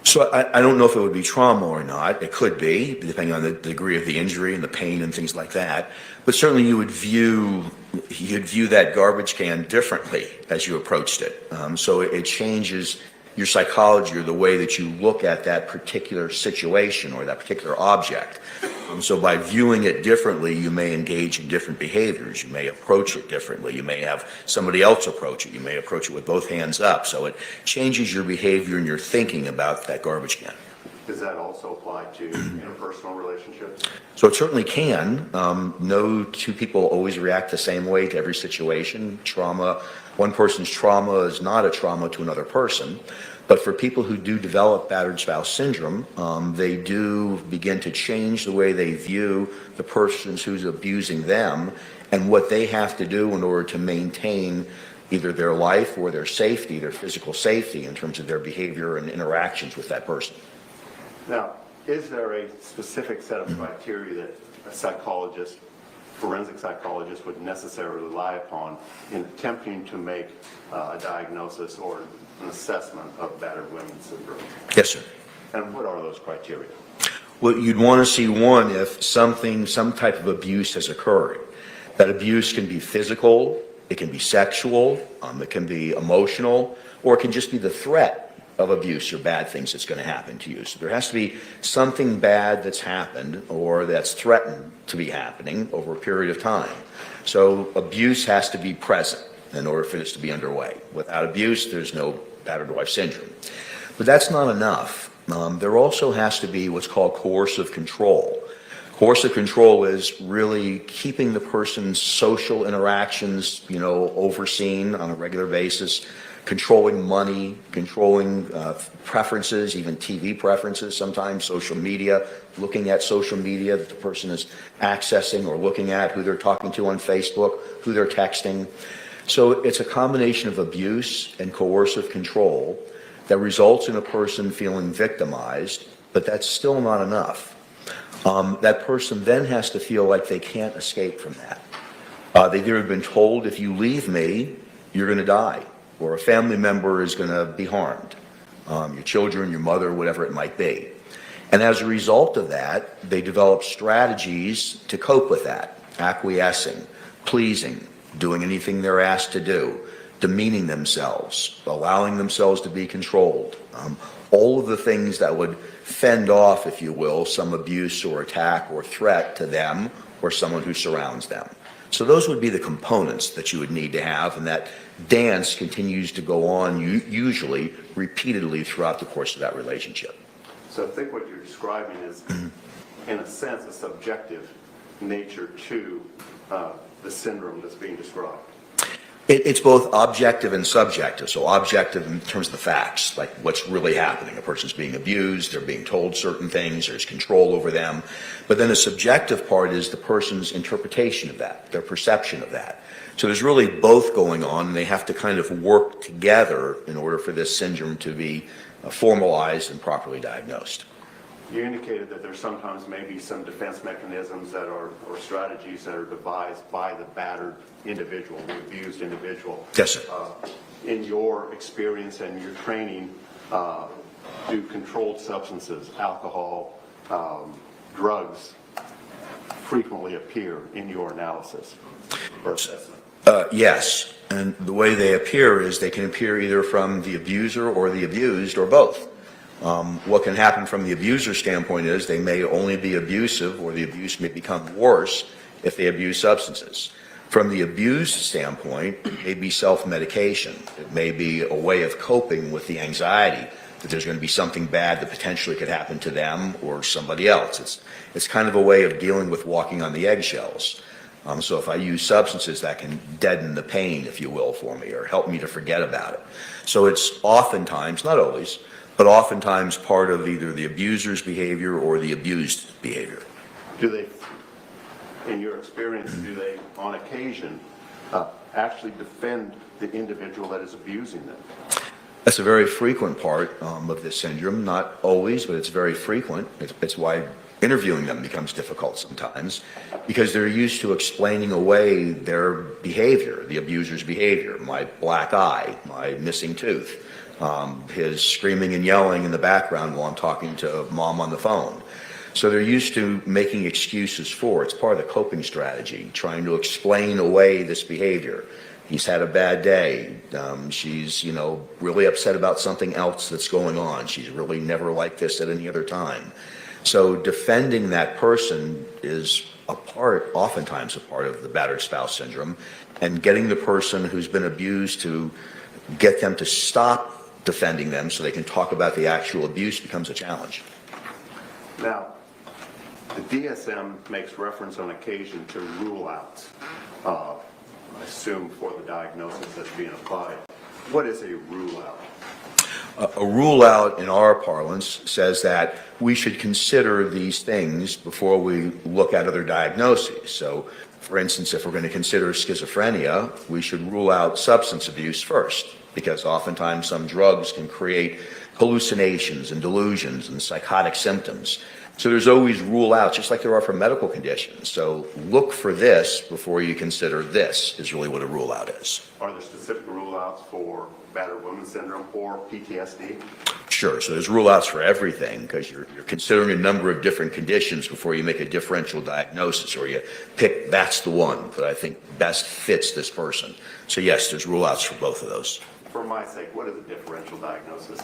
S12: So I don't know if it would be trauma or not. It could be, depending on the degree of the injury and the pain and things like that. But certainly you'd view that garbage can differently as you approached it. So it changes your psychology or the way that you look at that particular situation or that particular object. So by viewing it differently, you may engage in different behaviors. You may approach it differently. You may have somebody else approach it. You may approach it with both hands up. So it changes your behavior and your thinking about that garbage can.
S6: Does that also apply to interpersonal relationships?
S12: So it certainly can. No two people always react the same way to every situation. Trauma, one person's trauma is not a trauma to another person. But for people who do develop battered spouse syndrome, they do begin to change the way they view the person who's abusing them and what they have to do in order to maintain either their life or their safety, their physical safety in terms of their behavior and interactions with that person.
S6: Now, is there a specific set of criteria that a psychologist, forensic psychologist, would necessarily rely upon in attempting to make a diagnosis or an assessment of battered women's syndrome?
S12: Yes, sir.
S6: And what are those criteria?
S12: Well, you'd want to see one if some type of abuse has occurred. That abuse can be physical, it can be sexual, it can be emotional, or it can just be the threat of abuse or bad things that's going to happen to you. So there has to be something bad that's happened or that's threatened to be happening over a period of time. So abuse has to be present in order for this to be underway. Without abuse, there's no battered wife syndrome. But that's not enough. There also has to be what's called coercive control. Coercive control is really keeping the person's social interactions, overseen on a regular basis, controlling money, controlling preferences, even TV preferences sometimes, social media, looking at social media that the person is accessing or looking at, who they're talking to on Facebook, who they're texting. So it's a combination of abuse and coercive control that results in a person feeling victimized, but that's still not enough. That person then has to feel like they can't escape from that. They've either been told, if you leave me, you're going to die, or a family member is going to be harmed, your children, your mother, whatever it might be. And as a result of that, they develop strategies to cope with that, acquiescing, pleasing, doing anything they're asked to do, demeaning themselves, allowing themselves to be controlled. All of the things that would fend off, if you will, some abuse or attack or threat to them or someone who surrounds them. So those would be the components that you would need to have, and that dance continues to go on usually repeatedly throughout the course of that relationship.
S6: So I think what you're describing is, in a sense, a subjective nature to the syndrome that's being described.
S12: It's both objective and subjective. So objective in terms of the facts, like what's really happening. A person's being abused, they're being told certain things, there's control over them. But then the subjective part is the person's interpretation of that, their perception of that. So there's really both going on, and they have to kind of work together in order for this syndrome to be formalized and properly diagnosed.
S6: You indicated that there sometimes may be some defense mechanisms that are, or strategies that are devised by the battered individual, the abused individual.
S12: Yes, sir.
S6: In your experience and your training, do controlled substances, alcohol, drugs, frequently appear in your analysis or assessment?
S12: Yes, and the way they appear is they can appear either from the abuser or the abused or both. What can happen from the abuser standpoint is they may only be abusive, or the abuse may become worse if they abuse substances. From the abused standpoint, it may be self-medication. It may be a way of coping with the anxiety that there's going to be something bad that potentially could happen to them or somebody else. It's kind of a way of dealing with walking on the eggshells. So if I use substances, that can deaden the pain, if you will, for me, or help me to forget about it. So it's oftentimes, not always, but oftentimes part of either the abuser's behavior or the abused behavior.
S6: Do they, in your experience, do they, on occasion, actually defend the individual that is abusing them?
S12: That's a very frequent part of this syndrome. Not always, but it's very frequent. It's why interviewing them becomes difficult sometimes, because they're used to explaining away their behavior, the abuser's behavior, my black eye, my missing tooth, his screaming and yelling in the background while I'm talking to mom on the phone. So they're used to making excuses for it. It's part of the coping strategy, trying to explain away this behavior. He's had a bad day. She's, really upset about something else that's going on. She's really never like this at any other time. So defending that person is oftentimes a part of the battered spouse syndrome, and getting the person who's been abused to get them to stop defending them so they can talk about the actual abuse becomes a challenge.
S6: Now, the DSM makes reference on occasion to rule-outs, I assume for the diagnosis that's being applied. What is a rule-out?
S12: A rule-out in our parlance says that we should consider these things before we look at other diagnoses. So, for instance, if we're going to consider schizophrenia, we should rule out substance abuse first, because oftentimes some drugs can create hallucinations and delusions and psychotic symptoms. So there's always rule-outs, just like there are for medical conditions. So look for this before you consider this, is really what a rule-out is.
S6: Are there specific rule-outs for battered women syndrome or PTSD?
S12: Sure, so there's rule-outs for everything, because you're considering a number of different conditions before you make a differential diagnosis, or you pick, that's the one that I think best fits this person. So yes, there's rule-outs for both of those.
S6: For my sake, what is a differential diagnosis?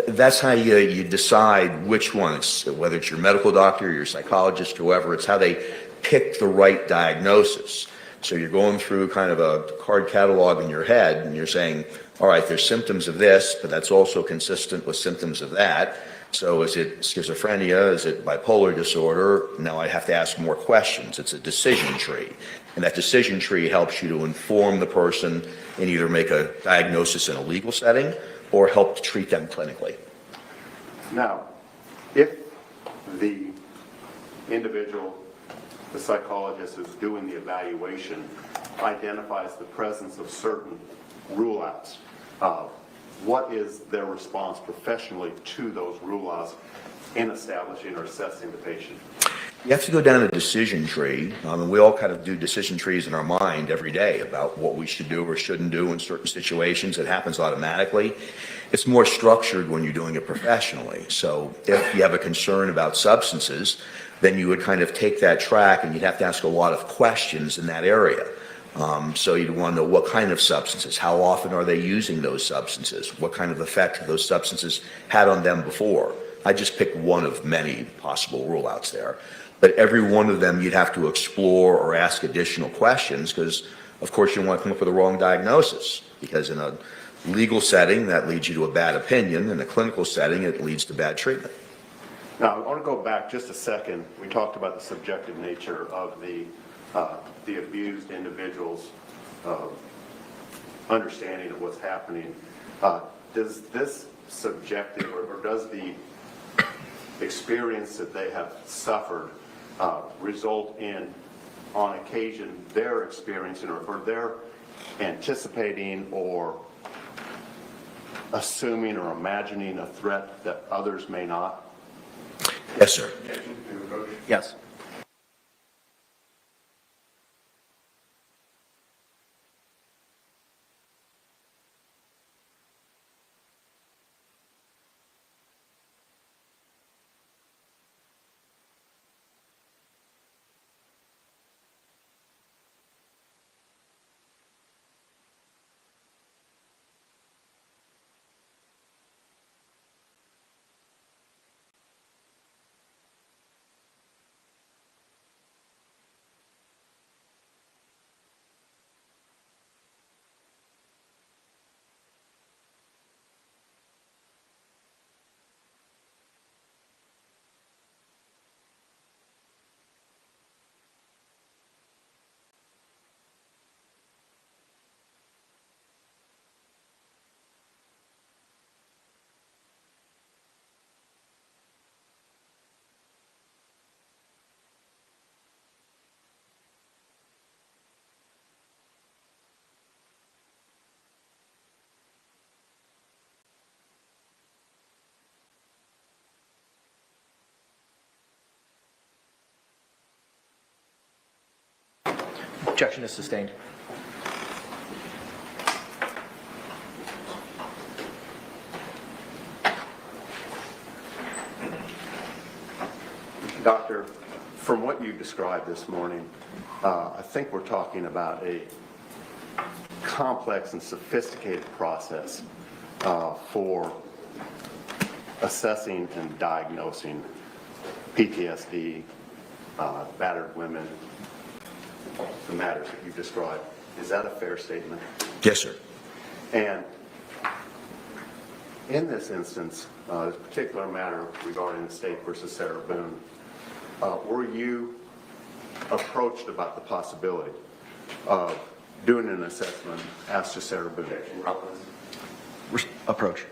S12: That's how you decide which one. It's whether it's your medical doctor, your psychologist, whoever. It's how they pick the right diagnosis. So you're going through kind of a card catalog in your head, and you're saying, all right, there's symptoms of this, but that's also consistent with symptoms of that. So is it schizophrenia? Is it bipolar disorder? Now I have to ask more questions. It's a decision tree. And that decision tree helps you to inform the person and either make a diagnosis in a legal setting or help to treat them clinically.
S6: Now, if the individual, the psychologist who's doing the evaluation, identifies the presence of certain rule-outs, what is their response professionally to those rule-outs in establishing or assessing the patient?
S12: You have to go down a decision tree. And we all kind of do decision trees in our mind every day about what we should do or shouldn't do in certain situations. It happens automatically. It's more structured when you're doing it professionally. So if you have a concern about substances, then you would kind of take that track and you'd have to ask a lot of questions in that area. So you'd want to know what kind of substances, how often are they using those substances, what kind of effect have those substances had on them before. I just picked one of many possible rule-outs there. But every one of them you'd have to explore or ask additional questions because, of course, you don't want to come up with a wrong diagnosis because in a legal setting, that leads you to a bad opinion. In a clinical setting, it leads to bad treatment.
S6: Now, I want to go back just a second. We talked about the subjective nature of the abused individual's understanding of what's happening. Does this subjective or does the experience that they have suffered result in, on occasion, their experiencing or their anticipating or assuming or imagining a threat that others may not?
S12: Yes, sir.
S1: Yes. Objection is sustained.
S6: Doctor, from what you described this morning, I think we're talking about a complex and sophisticated process for assessing and diagnosing PTSD, battered women, the matters that you described. Is that a fair statement?
S12: Yes, sir.
S6: And In this instance, this particular matter regarding the state versus Sarah Boone, were you approached about the possibility of doing an assessment as to Sarah Boone?
S1: Approach.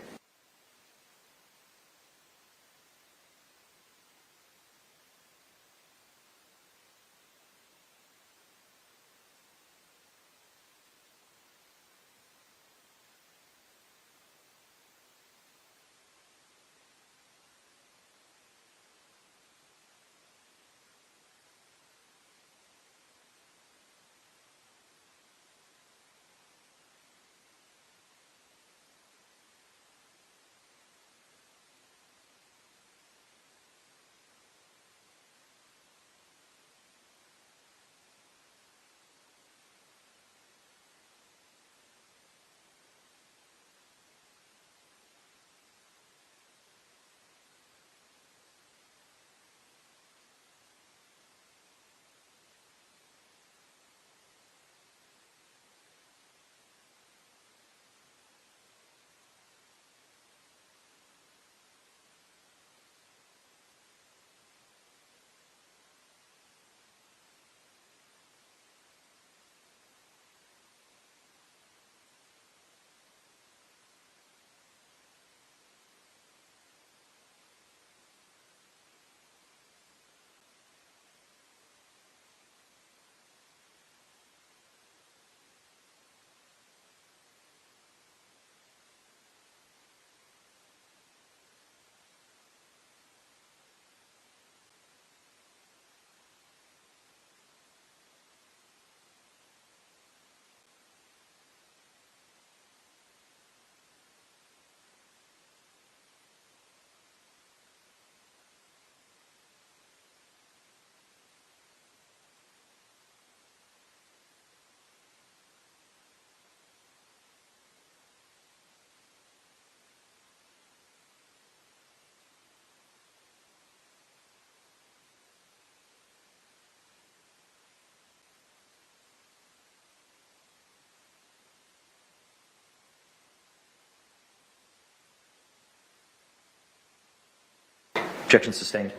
S1: Objection sustained.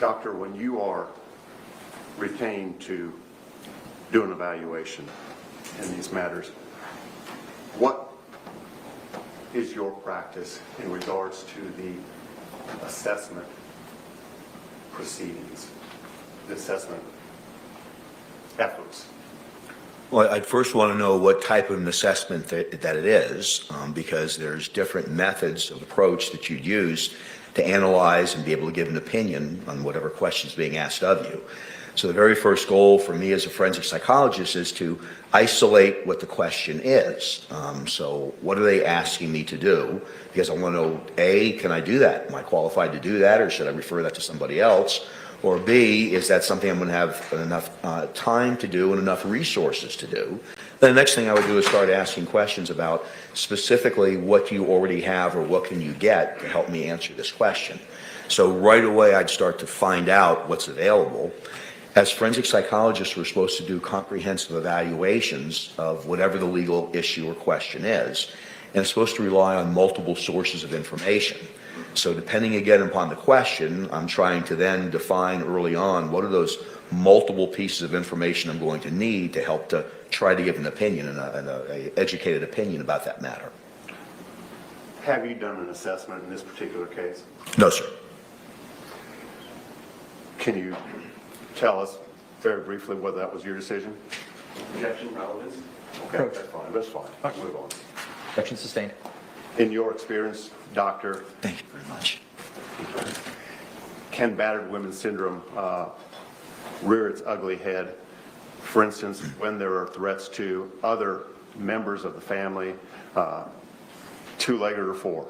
S6: Doctor, when you are retained to do an evaluation in these matters, what is your practice in regards to the assessment proceedings, the assessment efforts?
S12: Well, I'd first want to know what type of an assessment that it is, because there's different methods of approach that you'd use to analyze and be able to give an opinion on whatever question is being asked of you. So the very first goal for me as a forensic psychologist is to isolate what the question is. So what are they asking me to do? Because I want to know, A, can I do that? Am I qualified to do that, or should I refer that to somebody else? Or B, is that something I'm going to have enough time to do and enough resources to do? Then the next thing I would do is start asking questions about specifically what do you already have or what can you get to help me answer this question. So right away I'd start to find out what's available. As forensic psychologists, we're supposed to do comprehensive evaluations of whatever the legal issue or question is, and it's supposed to rely on multiple sources of information. So depending again upon the question, I'm trying to then define early on what are those multiple pieces of information I'm going to need to help to try to give an opinion and an educated opinion about that matter.
S6: Have you done an assessment in this particular case?
S12: No, sir.
S6: Can you tell us very briefly whether that was your decision?
S3: Objection, relevance.
S6: Okay, that's fine. Move on.
S1: Objection sustained.
S6: In your experience, doctor,
S12: Thank you very much.
S6: can battered women syndrome rear its ugly head. For instance, when there are threats to other members of the family, two-legged or four.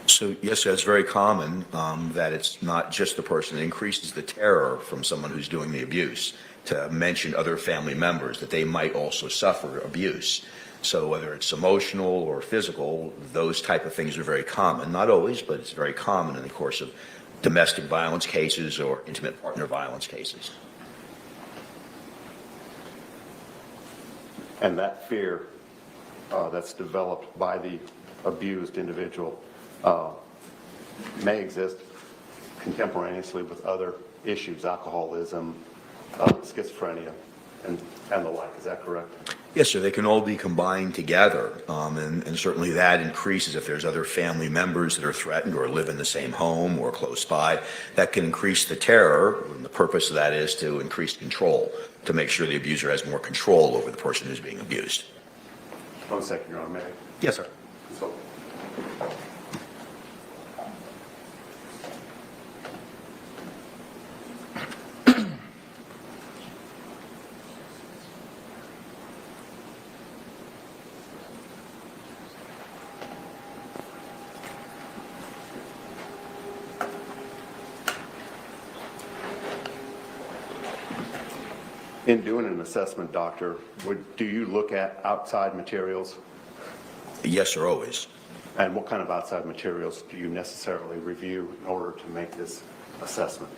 S12: So yes, that's very common, that it's not just the person. It increases the terror from someone who's doing the abuse to mention other family members that they might also suffer abuse. So whether it's emotional or physical, those type of things are very common. Not always, but it's very common in the course of domestic violence cases or intimate partner violence cases.
S6: And that fear that's developed by the abused individual may exist contemporaneously with other issues, alcoholism, schizophrenia, and the like. Is that correct?
S12: Yes, sir. They can all be combined together, and certainly that increases if there's other family members that are threatened or live in the same home or close by. That can increase the terror, and the purpose of that is to increase control, to make sure the abuser has more control over the person who's being abused.
S6: 1 second, Your Honor. May I?
S12: Yes, sir.
S6: So, in doing an assessment, doctor, do you look at outside materials?
S12: Yes, sir, always.
S6: And what kind of outside materials do you necessarily review in order to make this assessment?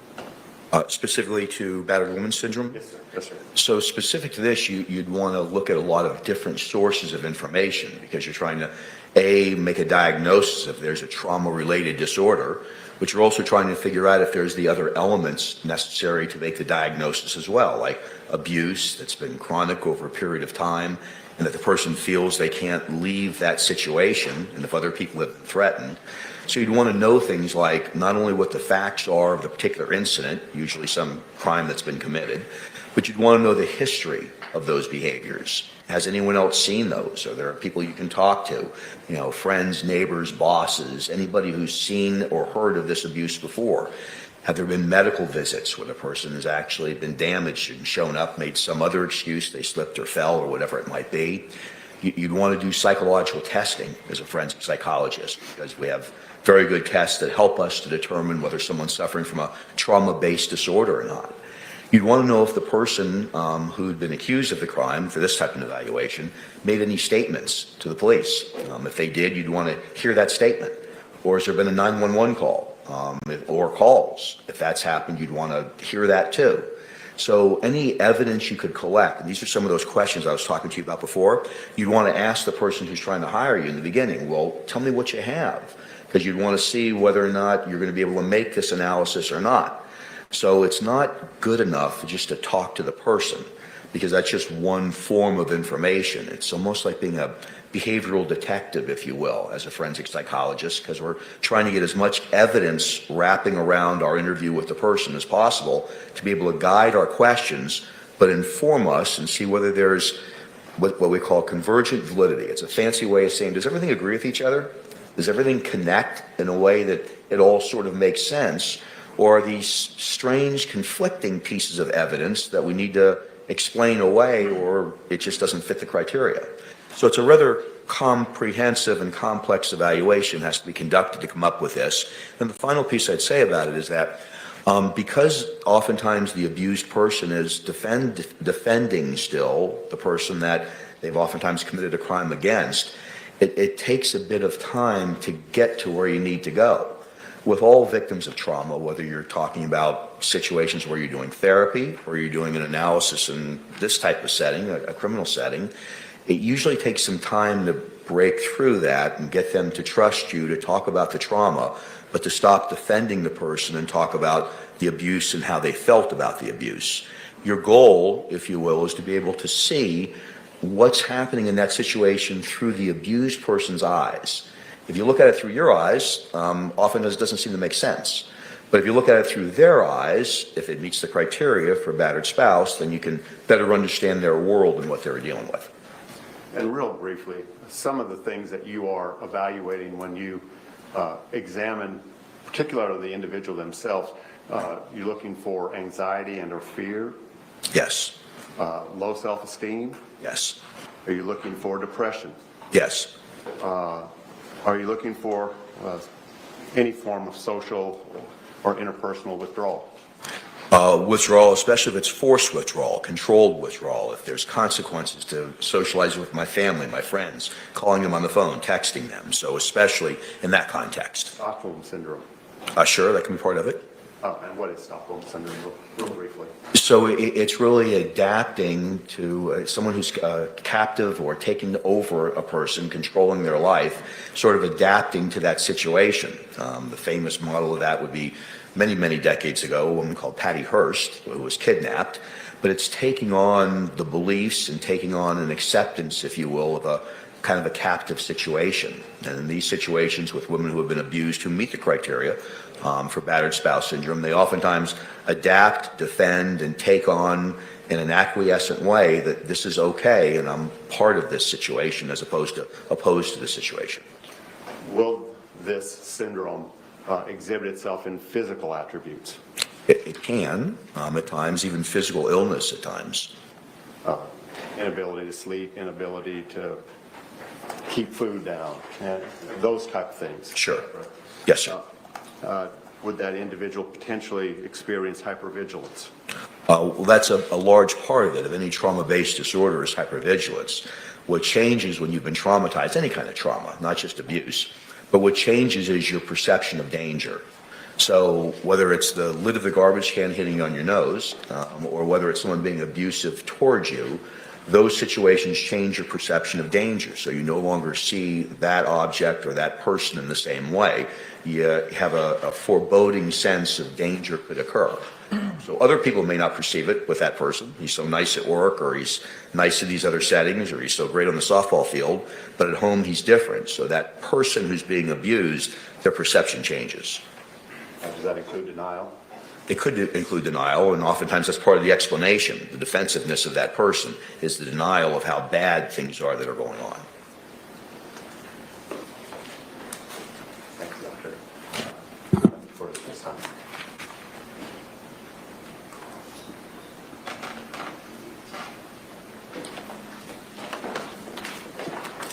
S12: Specifically to battered woman syndrome?
S6: Yes, sir. Yes, sir.
S12: So specific to this, you'd want to look at a lot of different sources of information because you're trying to, A, make a diagnosis if there's a trauma-related disorder, but you're also trying to figure out if there's the other elements necessary to make the diagnosis as well, like abuse that's been chronic over a period of time, and that the person feels they can't leave that situation, and if other people have been threatened. So you'd want to know things like not only what the facts are of the particular incident, usually some crime that's been committed, but you'd want to know the history of those behaviors. Has anyone else seen those? Are there people you can talk to? You know, friends, neighbors, bosses, anybody who's seen or heard of this abuse before? Have there been medical visits where the person has actually been damaged and shown up, made some other excuse, they slipped or fell or whatever it might be? You'd want to do psychological testing as a forensic psychologist because we have very good tests that help us to determine whether someone's suffering from a trauma-based disorder or not. You'd want to know if the person who'd been accused of the crime for this type of evaluation made any statements to the police. If they did, you'd want to hear that statement. Or has there been a 911 call or calls? If that's happened, you'd want to hear that too. So any evidence you could collect, and these are some of those questions I was talking to you about before, you'd want to ask the person who's trying to hire you in the beginning, well, tell me what you have, because you'd want to see whether or not you're going to be able to make this analysis or not. So it's not good enough just to talk to the person, because that's just one form of information. It's almost like being a behavioral detective, if you will, as a forensic psychologist, because we're trying to get as much evidence wrapping around our interview with the person as possible to be able to guide our questions, but inform us and see whether there's what we call convergent validity. It's a fancy way of saying, does everything agree with each other? Does everything connect in a way that it all sort of makes sense? Or are these strange conflicting pieces of evidence that we need to explain away, or it just doesn't fit the criteria? So it's a rather comprehensive and complex evaluation that has to be conducted to come up with this. And the final piece I'd say about it is that because oftentimes the abused person is defending still the person that they've oftentimes committed a crime against, it takes a bit of time to get to where you need to go. With all victims of trauma, whether you're talking about situations where you're doing therapy or you're doing an analysis in this type of setting, a criminal setting, it usually takes some time to break through that and get them to trust you to talk about the trauma, but to stop defending the person and talk about the abuse and how they felt about the abuse. Your goal, if you will, is to be able to see what's happening in that situation through the abused person's eyes. If you look at it through your eyes, often it doesn't seem to make sense. But if you look at it through their eyes, if it meets the criteria for a battered spouse, then you can better understand their world and what they're dealing with.
S6: And real briefly, some of the things that you are evaluating when you examine particularly the individual themselves, you're looking for anxiety and or fear,
S12: Yes,
S6: low self-esteem?
S12: yes,
S6: Are you looking for depression?
S12: yes.
S6: Are you looking for any form of social or interpersonal withdrawal?
S12: Withdrawal, especially if it's forced withdrawal, controlled withdrawal, if there's consequences to socializing with my family, my friends, calling them on the phone, texting them. So especially in that context.
S6: Stockholm Syndrome.
S12: Sure, that can be part of it.
S6: And what is Stockholm Syndrome, real briefly?
S12: So it's really adapting to someone who's captive or taking over a person, controlling their life, sort of adapting to that situation. The famous model of that would be many, many decades ago, a woman called Patty Hearst, who was kidnapped. But it's taking on the beliefs and taking on an acceptance, if you will, of a kind of a captive situation. And in these situations with women who have been abused, who meet the criteria for battered spouse syndrome, they oftentimes adapt, defend, and take on in an acquiescent way that this is okay and I'm part of this situation as opposed to opposed to the situation.
S6: Will this syndrome exhibit itself in physical attributes?
S12: It can, at times, even physical illness at times.
S6: Inability to sleep, inability to keep food down, and those type of things.
S12: Sure. Yes, sir.
S6: Would that individual potentially experience hypervigilance?
S12: Well, that's a large part of it, of any trauma-based disorder is hypervigilance. What changes when you've been traumatized, any kind of trauma, not just abuse, but what changes is your perception of danger. So whether it's the lid of the garbage can hitting you on your nose, or whether it's someone being abusive towards you, those situations change your perception of danger. So you no longer see that object or that person in the same way. You have a foreboding sense of danger could occur. So other people may not perceive it with that person. He's so nice at work, or he's nice in these other settings, or he's so great on the softball field, but at home he's different. So that person who's being abused, their perception changes.
S6: Does that include denial?
S12: It could include denial, and oftentimes that's part of the explanation. The defensiveness of that person is the denial of how bad things are that are going on.
S6: Thank you, Doctor. For this time.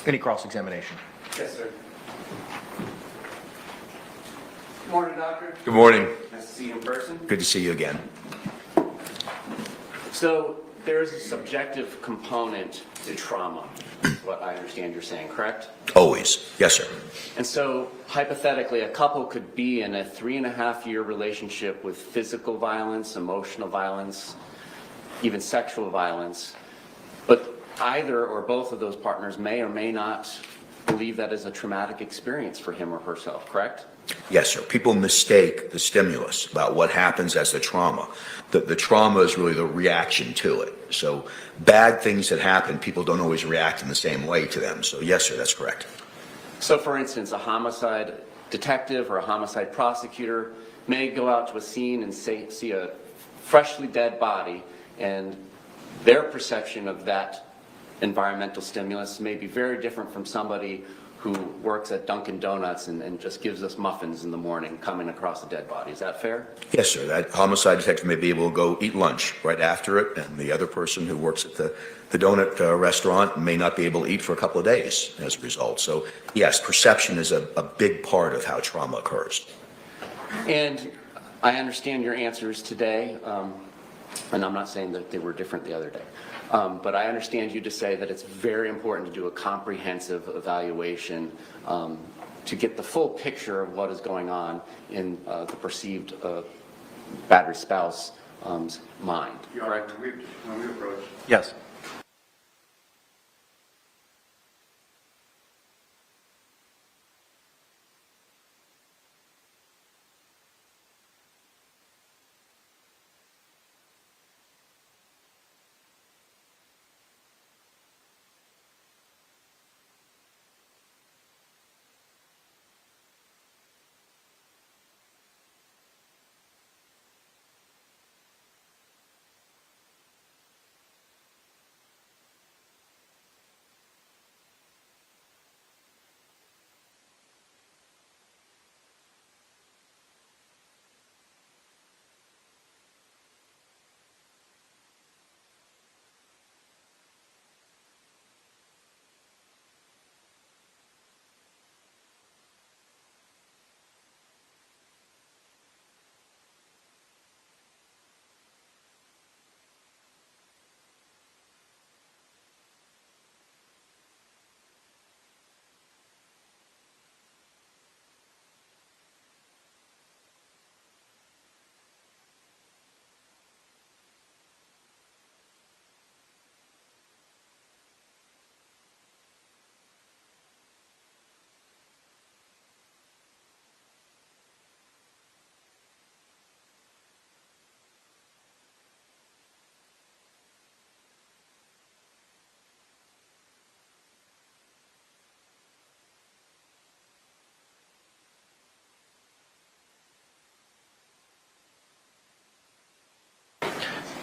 S1: Any cross-examination?
S3: Yes, sir. Good morning, Doctor.
S12: Good morning.
S3: Nice to see you in person.
S12: Good to see you again.
S9: So there's a subjective component to trauma, is what I understand you're saying, correct?
S12: Always. Yes, sir.
S9: And so hypothetically, a couple could be in a 3.5-year relationship with physical violence, emotional violence, even sexual violence, but either or both of those partners may or may not believe that is a traumatic experience for him or herself, correct?
S12: Yes, sir. People mistake the stimulus about what happens as the trauma. The trauma is really the reaction to it. So bad things that happen, people don't always react in the same way to them. So yes, sir, that's correct.
S9: So for instance, a homicide detective or a homicide prosecutor may go out to a scene and see a freshly dead body, and their perception of that environmental stimulus may be very different from somebody who works at Dunkin' Donuts and just gives us muffins in the morning coming across a dead body. Is that fair?
S12: Yes, sir. That homicide detective may be able to go eat lunch right after it, and the other person who works at the donut restaurant may not be able to eat for a couple of days as a result. So yes, perception is a big part of how trauma occurs.
S9: And I understand your answers today, and I'm not saying that they were different the other day. But I understand you to say that it's very important to do a comprehensive evaluation to get the full picture of what is going on in the perceived battered spouse's mind, correct?
S3: When we approach,
S1: Yes.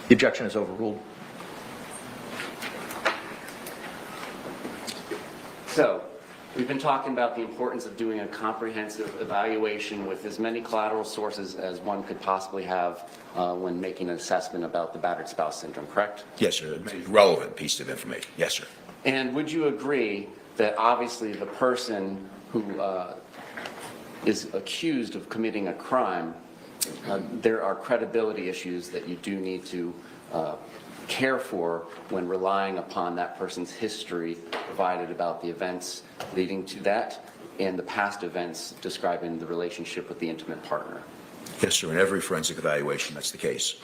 S1: The objection is overruled.
S9: So, we've been talking about the importance of doing a comprehensive evaluation with as many collateral sources as one could possibly have when making an assessment about the battered spouse syndrome, correct?
S12: Yes, sir. It's a relevant piece of information. Yes, sir.
S9: And would you agree that obviously the person who is accused of committing a crime, there are credibility issues that you do need to care for when relying upon that person's history provided about the events leading to that and the past events describing the relationship with the intimate partner?
S12: Yes, sir. In every forensic evaluation, that's the case.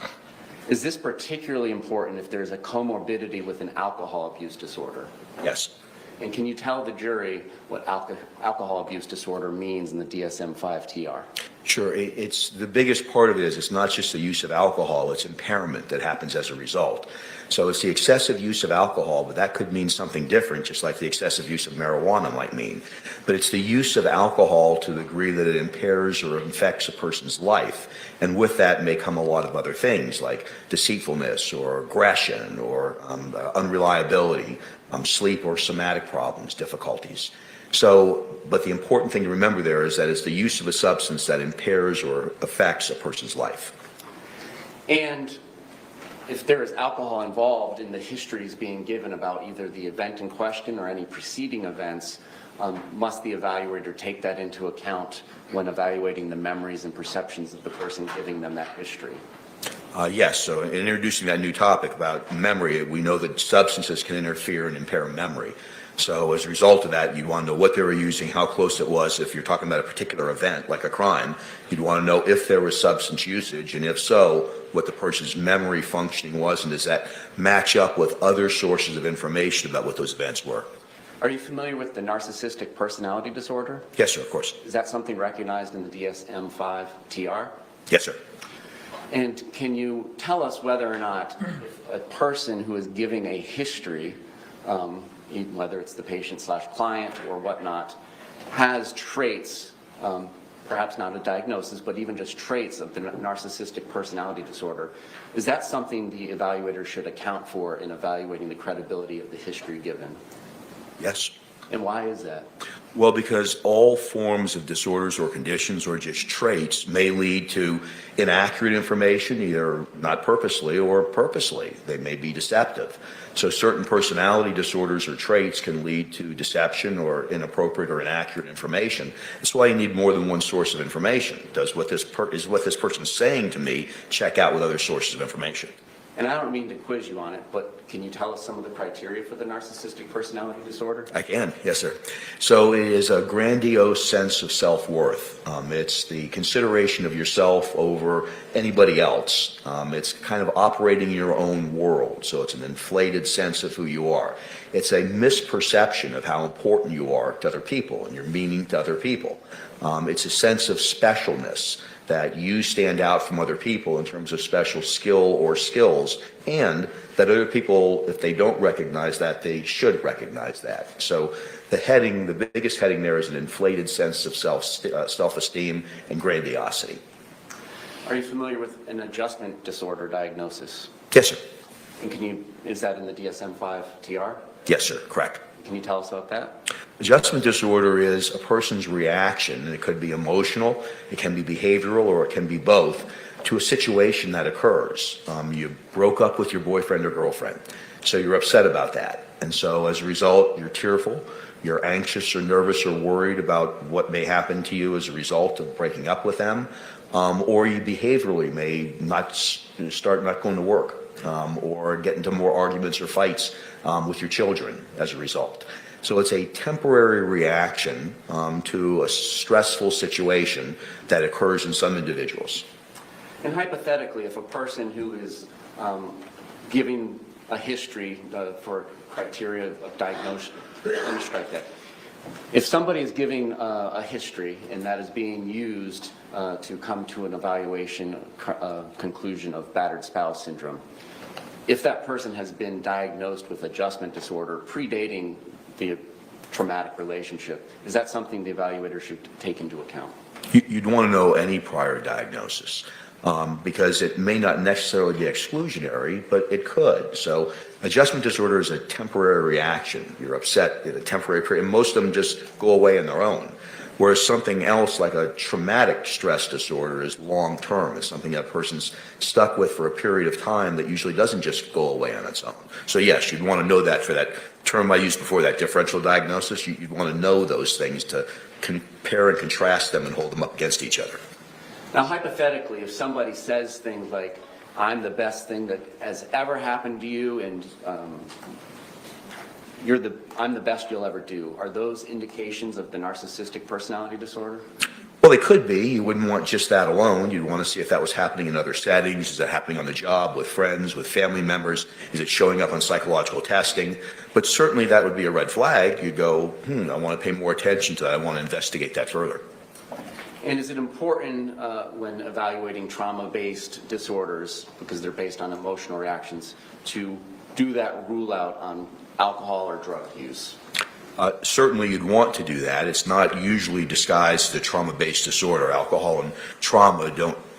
S9: Is this particularly important if there's a comorbidity with an alcohol abuse disorder?
S12: Yes.
S9: And can you tell the jury what alcohol abuse disorder means in the DSM-5 TR?
S12: Sure. It's the biggest part of it is it's not just the use of alcohol, it's impairment that happens as a result. So it's the excessive use of alcohol, but that could mean something different, just like the excessive use of marijuana might mean. But it's the use of alcohol to the degree that it impairs or infects a person's life. And with that may come a lot of other things like deceitfulness or aggression or unreliability, sleep or somatic problems, difficulties. So, but the important thing to remember there is that it's the use of a substance that impairs or affects a person's life.
S9: And if there is alcohol involved in the histories being given about either the event in question or any preceding events, must the evaluator take that into account when evaluating the memories and perceptions of the person giving them that history?
S12: Yes, so in introducing that new topic about memory, we know that substances can interfere and impair memory. So as a result of that, you'd want to know what they were using, how close it was. If you're talking about a particular event, like a crime, you'd want to know if there was substance usage, and if so, what the person's memory functioning was, and does that match up with other sources of information about what those events were.
S9: Are you familiar with the narcissistic personality disorder?
S12: Yes, sir, of course.
S9: Is that something recognized in the DSM-5 TR?
S12: Yes, sir.
S9: And can you tell us whether or not a person who is giving a history, whether it's the patient/client or whatnot, has traits, perhaps not a diagnosis, but even just traits of the narcissistic personality disorder, is that something the evaluator should account for in evaluating the credibility of the history given?
S12: Yes.
S9: And why is that?
S12: Well, because all forms of disorders or conditions or just traits may lead to inaccurate information, either not purposely or purposely. They may be deceptive. So certain personality disorders or traits can lead to deception or inappropriate or inaccurate information. That's why you need more than one source of information. Does what this person is saying to me check out with other sources of information?
S9: And I don't mean to quiz you on it, but can you tell us some of the criteria for the narcissistic personality disorder?
S12: I can, yes, sir. So it is a grandiose sense of self-worth. It's the consideration of yourself over anybody else. It's kind of operating in your own world. So it's an inflated sense of who you are. It's a misperception of how important you are to other people and your meaning to other people. It's a sense of specialness, that you stand out from other people in terms of special skill or skills, and that other people, if they don't recognize that, they should recognize that. So the biggest heading there is an inflated sense of self-esteem and grandiosity.
S9: Are you familiar with an adjustment disorder diagnosis?
S12: Yes, sir.
S9: And is that in the DSM-5 TR?
S12: Yes, sir, correct.
S9: Can you tell us about that?
S12: Adjustment disorder is a person's reaction, and it could be emotional, it can be behavioral, or it can be both, to a situation that occurs. You broke up with your boyfriend or girlfriend, so you're upset about that. And so as a result, you're tearful, you're anxious or nervous or worried about what may happen to you as a result of breaking up with them, or you behaviorally may start not going to work, or get into more arguments or fights with your children as a result. So it's a temporary reaction to a stressful situation that occurs in some individuals.
S9: And hypothetically, if a person who is giving a history for criteria of diagnosis, let me strike that. If somebody is giving a history and that is being used to come to an evaluation conclusion of battered spouse syndrome, if that person has been diagnosed with adjustment disorder predating the traumatic relationship, is that something the evaluator should take into account?
S12: You'd want to know any prior diagnosis. because it may not necessarily be exclusionary, but it could. So adjustment disorder is a temporary reaction. You're upset in a temporary period, and most of them just go away on their own. Whereas something else like a traumatic stress disorder is long-term. It's something that a person's stuck with for a period of time that usually doesn't just go away on its own. So yes, you'd want to know that for that term I used before, that differential diagnosis. You'd want to know those things to compare and contrast them and hold them up against each other.
S9: Now, hypothetically, if somebody says things like, I'm the best thing that has ever happened to you, and I'm the best you'll ever do, are those indications of the narcissistic personality disorder?
S12: Well, they could be. You wouldn't want just that alone. You'd want to see if that was happening in other settings. Is it happening on the job, with friends, with family members? Is it showing up on psychological testing? But certainly that would be a red flag. You'd go, I want to pay more attention to that. I want to investigate that further.
S9: And is it important when evaluating trauma-based disorders, because they're based on emotional reactions, to do that rule out on alcohol or drug use?
S12: Certainly you'd want to do that. It's not usually disguised as a trauma-based disorder. Alcohol and trauma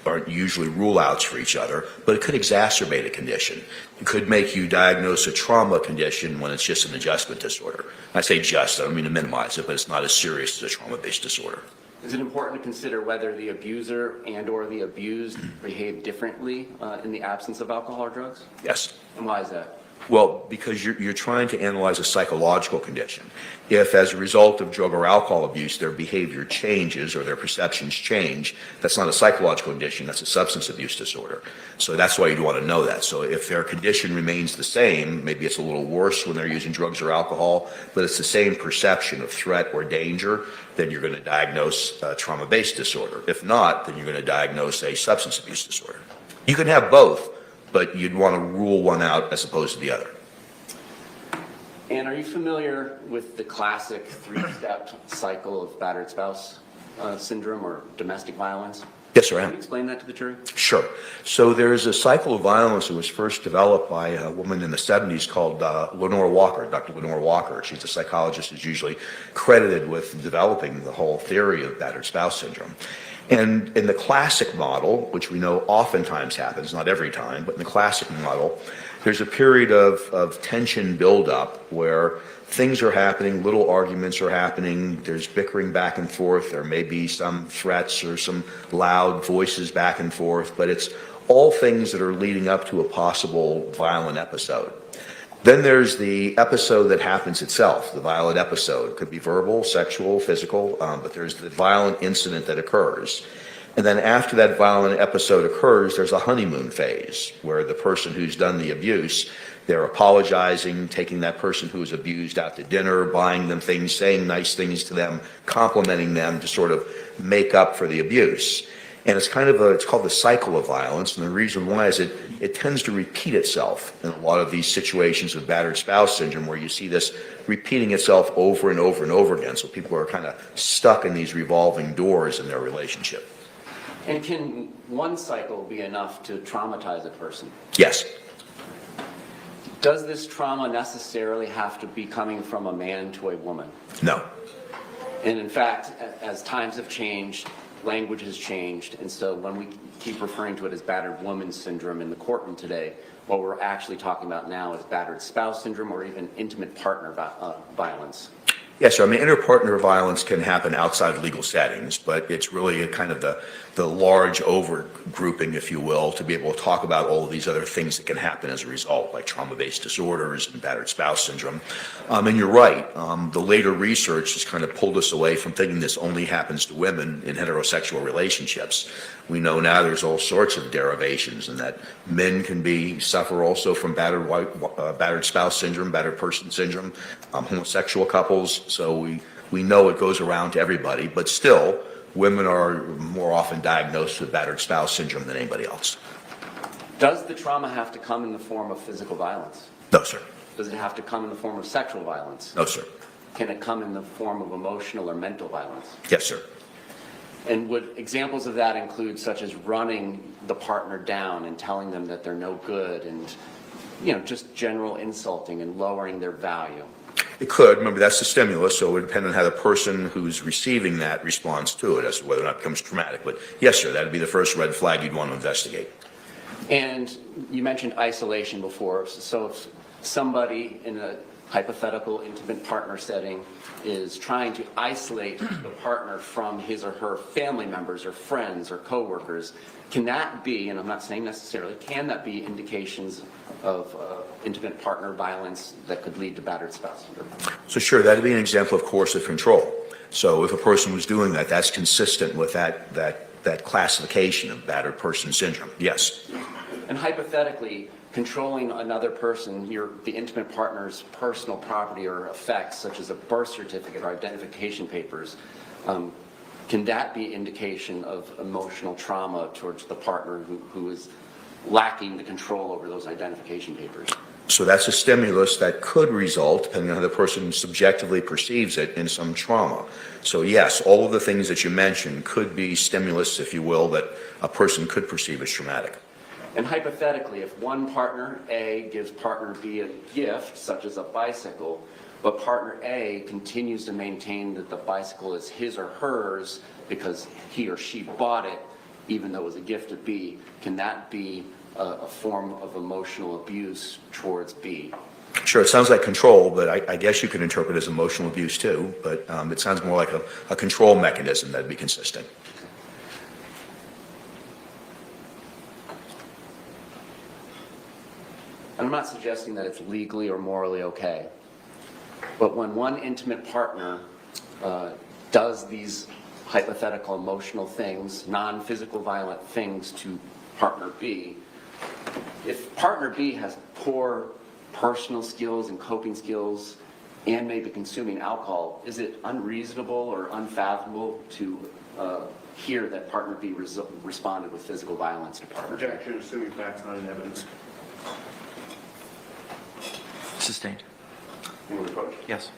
S12: aren't usually rule-outs for each other, but it could exacerbate a condition. It could make you diagnose a trauma condition when it's just an adjustment disorder. I say just, I don't mean to minimize it, but it's not as serious as a trauma-based disorder.
S9: Is it important to consider whether the abuser and or the abused behave differently in the absence of alcohol or drugs?
S12: Yes.
S9: And why is that?
S12: Well, because you're trying to analyze a psychological condition. If as a result of drug or alcohol abuse, their behavior changes or their perceptions change, that's not a psychological condition, that's a substance abuse disorder. So that's why you'd want to know that. So if their condition remains the same, maybe it's a little worse when they're using drugs or alcohol, but it's the same perception of threat or danger, then you're going to diagnose a trauma-based disorder. If not, then you're going to diagnose a substance abuse disorder. You can have both, but you'd want to rule one out as opposed to the other.
S9: And are you familiar with the classic three-step cycle of battered spouse syndrome or domestic violence?
S12: Yes, sir, I
S9: Can
S12: am.
S9: you explain that to the jury?
S12: Sure. So there's a cycle of violence that was first developed by a woman in the 70s called Lenore Walker, Dr. Lenore Walker. She's a psychologist who's usually credited with developing the whole theory of battered spouse syndrome. And in the classic model, which we know oftentimes happens, not every time, but in the classic model, there's a period of tension buildup where things are happening, little arguments are happening, there's bickering back and forth, there may be some threats or some loud voices back and forth, but it's all things that are leading up to a possible violent episode. Then there's the episode that happens itself, the violent episode. It could be verbal, sexual, physical, but there's the violent incident that occurs. And then after that violent episode occurs, there's a honeymoon phase where the person who's done the abuse, they're apologizing, taking that person who was abused out to dinner, buying them things, saying nice things to them, complimenting them to sort of make up for the abuse. And it's it's called the cycle of violence. And the reason why is it tends to repeat itself in a lot of these situations of battered spouse syndrome where you see this repeating itself over and over and over again. So people are kind of stuck in these revolving doors in their relationship.
S9: And can one cycle be enough to traumatize a person?
S12: Yes.
S9: Does this trauma necessarily have to be coming from a man to a woman?
S12: No.
S9: And in fact, as times have changed, language has changed, and so when we keep referring to it as battered woman syndrome in the courtroom today, what we're actually talking about now is battered spouse syndrome or even intimate partner violence.
S12: Yes, sir. I mean, interpartner violence can happen outside legal settings, but it's really a kind of the large overgrouping, if you will, to be able to talk about all of these other things that can happen as a result, like trauma-based disorders and battered spouse syndrome. And you're right. The later research has kind of pulled us away from thinking this only happens to women in heterosexual relationships. We know now there's all sorts of derivations, and that men can suffer also from battered spouse syndrome, battered person syndrome, homosexual couples. So we know it goes around to everybody, but still, women are more often diagnosed with battered spouse syndrome than anybody else.
S9: Does the trauma have to come in the form of physical violence?
S12: No, sir.
S9: Does it have to come in the form of sexual violence?
S12: No, sir.
S9: Can it come in the form of emotional or mental violence?
S12: Yes, sir.
S9: And would examples of that include such as running the partner down and telling them that they're no good and, just general insulting and lowering their value?
S12: It could. Remember, that's the stimulus, so it would depend on how the person who's receiving that responds to it as to whether or not it becomes traumatic. But yes, sir, that would be the first red flag you'd want to investigate.
S9: And you mentioned isolation before. So if somebody in a hypothetical intimate partner setting is trying to isolate the partner from his or her family members or friends or coworkers, can that be, and I'm not saying necessarily, can that be indications of intimate partner violence that could lead to battered spouse syndrome?
S12: So sure, that'd be an example of coercive control. So if a person was doing that, that's consistent with that classification of battered person syndrome. Yes.
S9: And hypothetically, controlling another person, the intimate partner's personal property or effects, such as a birth certificate or identification papers, can that be indication of emotional trauma towards the partner who is lacking the control over those identification papers?
S12: So that's a stimulus that could result, depending on how the person subjectively perceives it, in some trauma. So yes, all of the things that you mentioned could be stimulus, if you will, that a person could perceive as traumatic.
S9: And hypothetically, if one partner A gives partner B a gift, such as a bicycle, but partner A continues to maintain that the bicycle is his or hers because he or she bought it, even though it was a gift to B, can that be a form of emotional abuse towards B?
S12: Sure, it sounds like control, but I guess you could interpret it as emotional abuse too, but it sounds more like a control mechanism that'd be consistent.
S9: I'm not suggesting that it's legally or morally okay, but when one intimate partner does these hypothetical emotional things, non-physical violent things to partner B, if partner B has poor personal skills and coping skills and may be consuming alcohol, is it unreasonable or unfathomable to hear that partner B responded with physical violence to partner B?
S3: Objection, assuming facts not in evidence.
S1: Sustained.
S3: You would approach.
S1: Yes.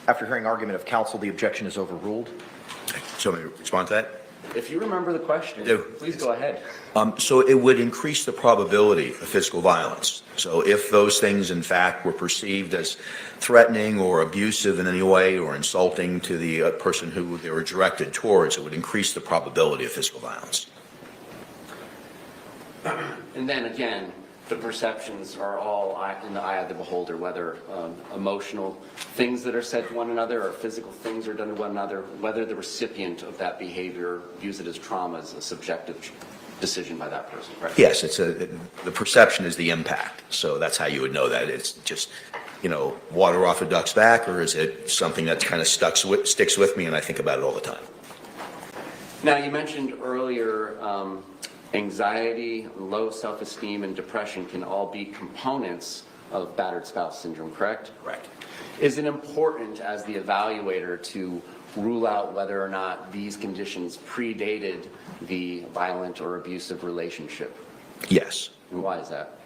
S1: After hearing argument of counsel, the objection is overruled.
S12: So may I respond to that?
S9: If you remember the question, please go ahead.
S12: So it would increase the probability of physical violence. So if those things in fact were perceived as threatening or abusive in any way or insulting to the person who they were directed towards, it would increase the probability of physical violence.
S9: And then again, the perceptions are all in the eye of the beholder, whether emotional things that are said to one another or physical things are done to one another, whether the recipient of that behavior views it as trauma is a subjective decision by that person, right?
S12: Yes, the perception is the impact. So that's how you would know that. It's just, water off a duck's back, or is it something that kind of sticks with me and I think about it all the time?
S9: Now, you mentioned earlier anxiety, low self-esteem, and depression can all be components of battered spouse syndrome, correct?
S12: Correct.
S9: Is it important as the evaluator to rule out whether or not these conditions predated the violent or abusive relationship?
S12: Yes.
S9: And why is that?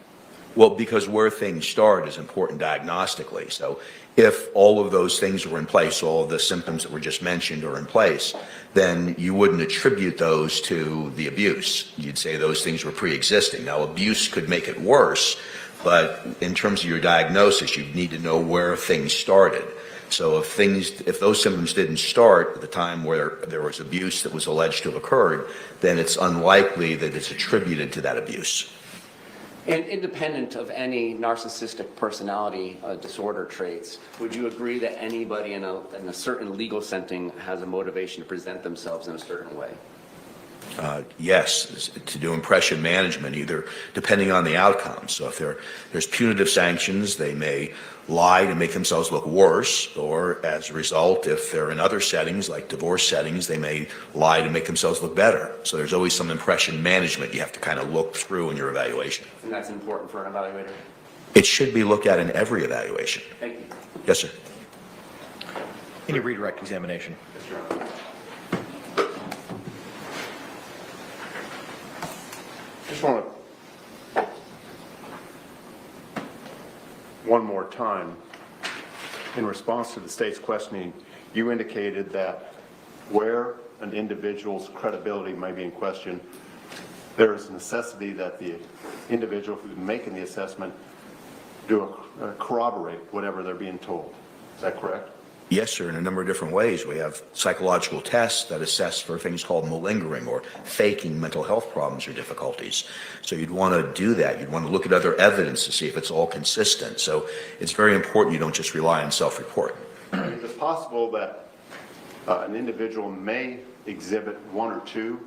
S12: Well, because where things start is important diagnostically. So if all of those things were in place, all of the symptoms that were just mentioned are in place, then you wouldn't attribute those to the abuse. You'd say those things were pre-existing. Now, abuse could make it worse, but in terms of your diagnosis, you need to know where things started. So if those symptoms didn't start at the time where there was abuse that was alleged to have occurred, then it's unlikely that it's attributed to that abuse.
S9: And independent of any narcissistic personality disorder traits, would you agree that anybody in a certain legal setting has a motivation to present themselves in a certain way?
S12: Yes, to do impression management, either depending on the outcome. So if there's punitive sanctions, they may lie to make themselves look worse, or as a result, if they're in other settings, like divorce settings, they may lie to make themselves look better. So there's always some impression management you have to kind of look through in your evaluation.
S9: And that's important for an evaluator?
S12: It should be looked at in every evaluation.
S9: Thank you.
S12: Yes, sir.
S1: Any redirect examination?
S3: Yes, Your Honor. Just want to, one more time, in response to the state's questioning, you indicated that where an individual's credibility may be in question, there is a necessity that the individual who's making the assessment corroborate whatever they're being told. Is that correct?
S12: Yes, sir, in a number of different ways. We have psychological tests that assess for things called malingering or faking mental health problems or difficulties. So you'd want to do that. You'd want to look at other evidence to see if it's all consistent. So it's very important you don't just rely on self-report.
S3: Is it possible that an individual may exhibit one or two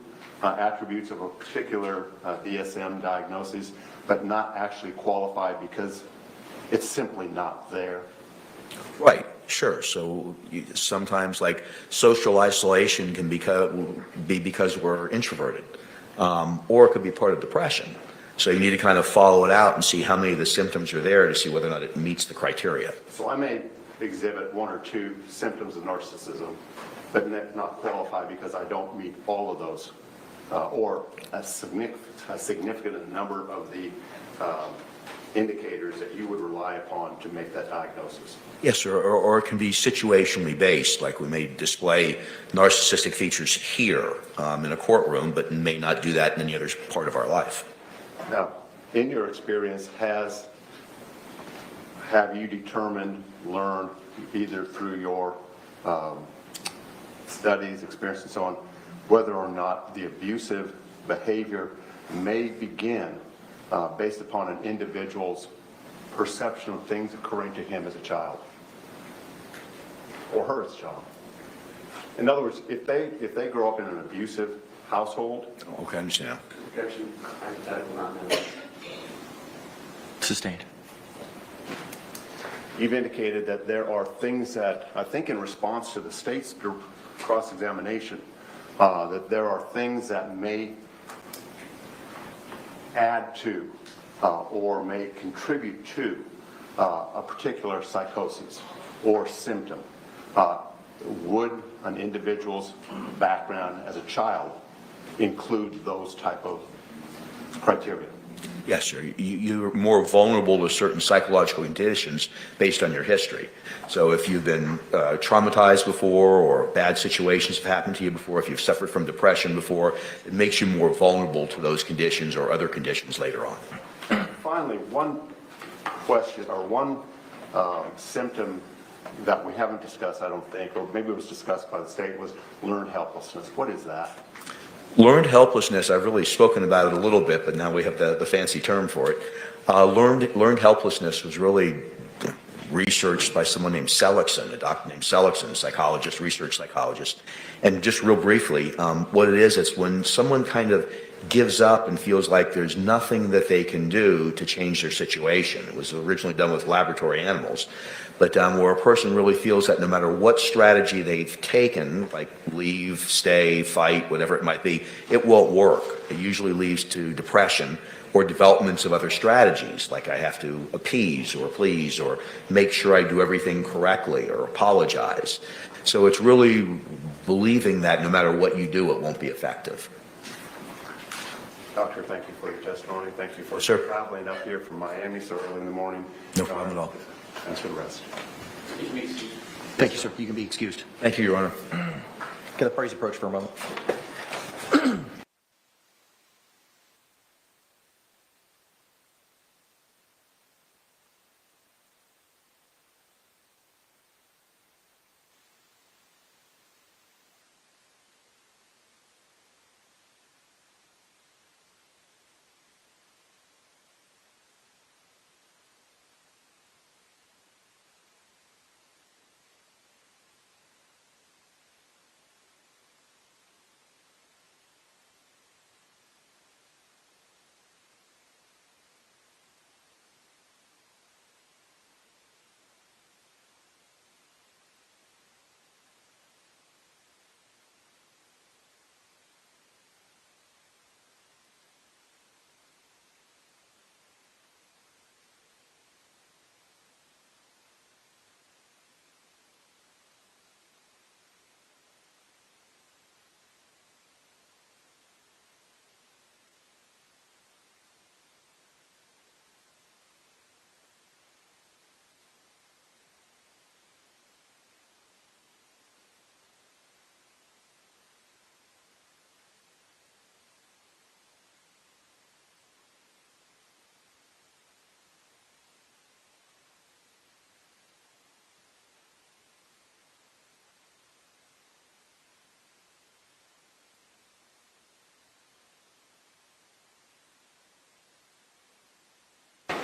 S3: attributes of a particular DSM diagnosis, but not actually qualify because it's simply not there?
S12: Right, sure. So sometimes like social isolation can be because we're introverted, or it could be part of depression. So you need to kind of follow it out and see how many of the symptoms are there to see whether or not it meets the criteria.
S3: So I may exhibit one or two symptoms of narcissism, but not qualify because I don't meet all of those, or a significant number of the indicators that you would rely upon to make that diagnosis.
S12: Yes, sir, or it can be situationally based, like we may display narcissistic features here in a courtroom, but may not do that in any other part of our life.
S3: Now, in your experience, have you determined, learned, either through your studies, experience, and so on, whether or not the abusive behavior may begin based upon an individual's perception of things occurring to him as a child or her as a child? In other words, if they grow up in an abusive household.
S12: Okay, I understand.
S3: Objection. Hypothetical, not known.
S1: Sustained.
S3: You've indicated that there are things that, I think in response to the state's cross-examination, that there are things that may add to or may contribute to a particular psychosis or symptom. Would an individual's background as a child include those type of criteria?
S12: Yes, sir. You're more vulnerable to certain psychological conditions based on your history. So if you've been traumatized before, or bad situations have happened to you before, if you've suffered from depression before, it makes you more vulnerable to those conditions or other conditions later on.
S3: Finally, one question or one symptom that we haven't discussed, I don't think, or maybe it was discussed by the state, was learned helplessness. What is that?
S12: Learned helplessness, I've really spoken about it a little bit, but now we have the fancy term for it. Learned helplessness was really researched by someone named Seligson, a doctor named Seligson, psychologist, research psychologist. And just real briefly, what it is, it's when someone kind of gives up and feels like there's nothing that they can do to change their situation. It was originally done with laboratory animals, but where a person really feels that no matter what strategy they've taken, like leave, stay, fight, whatever it might be, it won't work. It usually leads to depression or developments of other strategies, like I have to appease or please or make sure I do everything correctly or apologize. So it's really believing that no matter what you do, it won't be effective.
S3: Doctor, thank you for your testimony. Thank you for
S12: Sir.
S3: traveling up here from Miami so early in the morning.
S12: No problem at all.
S3: Thanks for the rest.
S1: Thank you, sir. You can be excused.
S12: Thank you, Your Honor.
S1: Can the parties approach for a moment?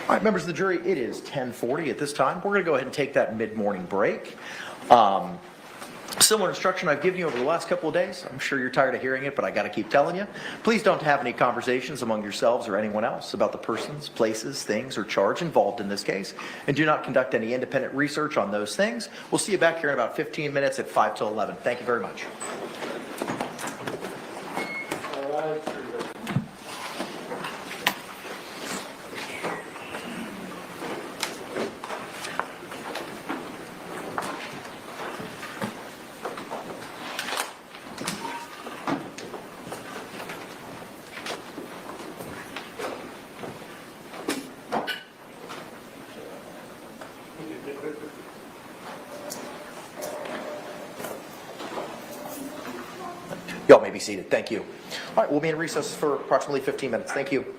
S1: All right, members of the jury, it is 10:40 at this time. We're going to go ahead and take that mid-morning break. Similar instruction I've given you over the last couple of days. I'm sure you're tired of hearing it, but I got to keep telling you. Please don't have any conversations among yourselves or anyone else about the persons, places, things, or charge involved in this case, and do not conduct any independent research on those things. We'll see you back here in about 15 minutes at 5 till 11. Thank you very much. Y'all may be seated. Thank you. All right, we'll be in recess for approximately 15 minutes. Thank you.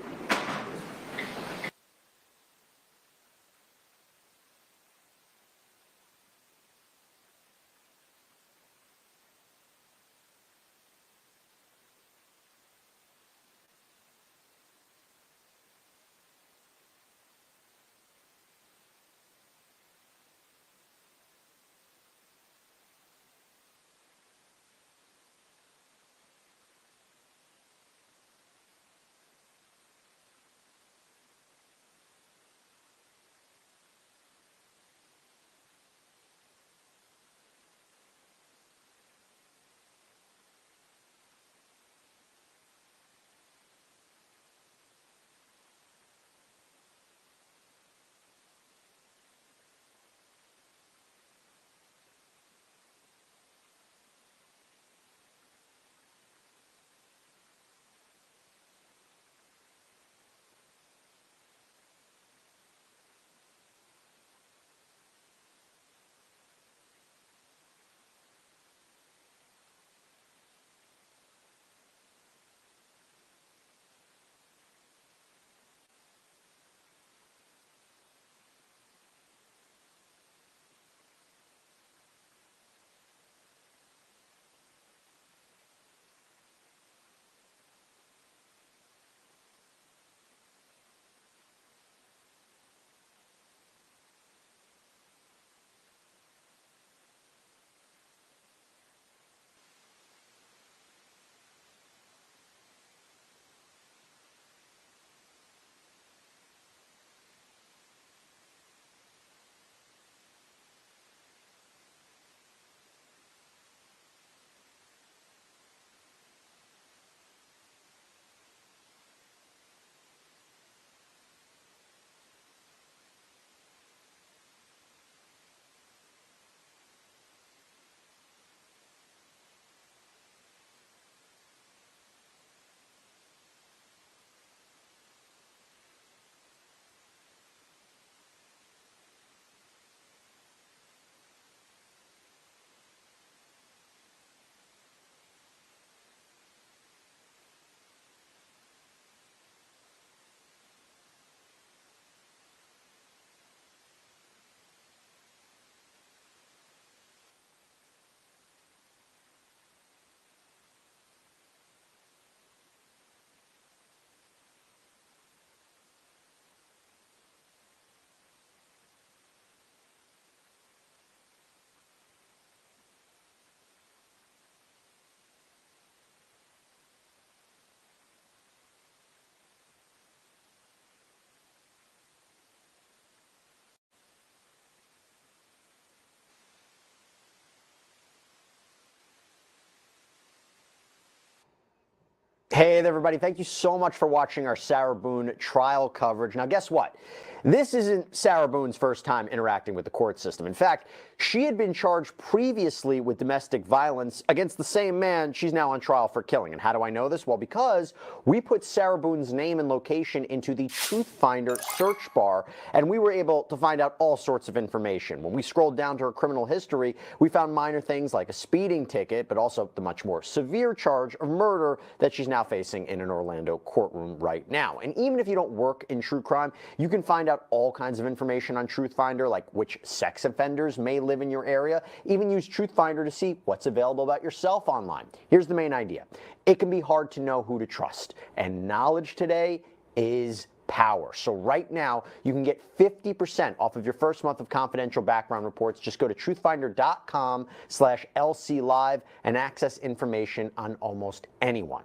S13: Hey there, everybody. Thank you so much for watching our Sarah Boone trial coverage. Now, guess what? This isn't Sarah Boone's first time interacting with the court system. In fact, she had been charged previously with domestic violence against the same man she's now on trial for killing. And how do I know this? Well, because we put Sarah Boone's name and location into the Truth Finder search bar, and we were able to find out all sorts of information. When we scrolled down to her criminal history, we found minor things like a speeding ticket, but also the much more severe charge of murder that she's now facing in an Orlando courtroom right now. And even if you don't work in true crime, you can find out all kinds of information on Truth Finder, like which sex offenders may live in your area. Even use Truth Finder to see what's available about yourself online. Here's the main idea. It can be hard to know who to trust, and knowledge today is power. So right now, you can get 50% off of your first month of confidential background reports. Just go to truthfinder.com/LCLive and access information on almost anyone.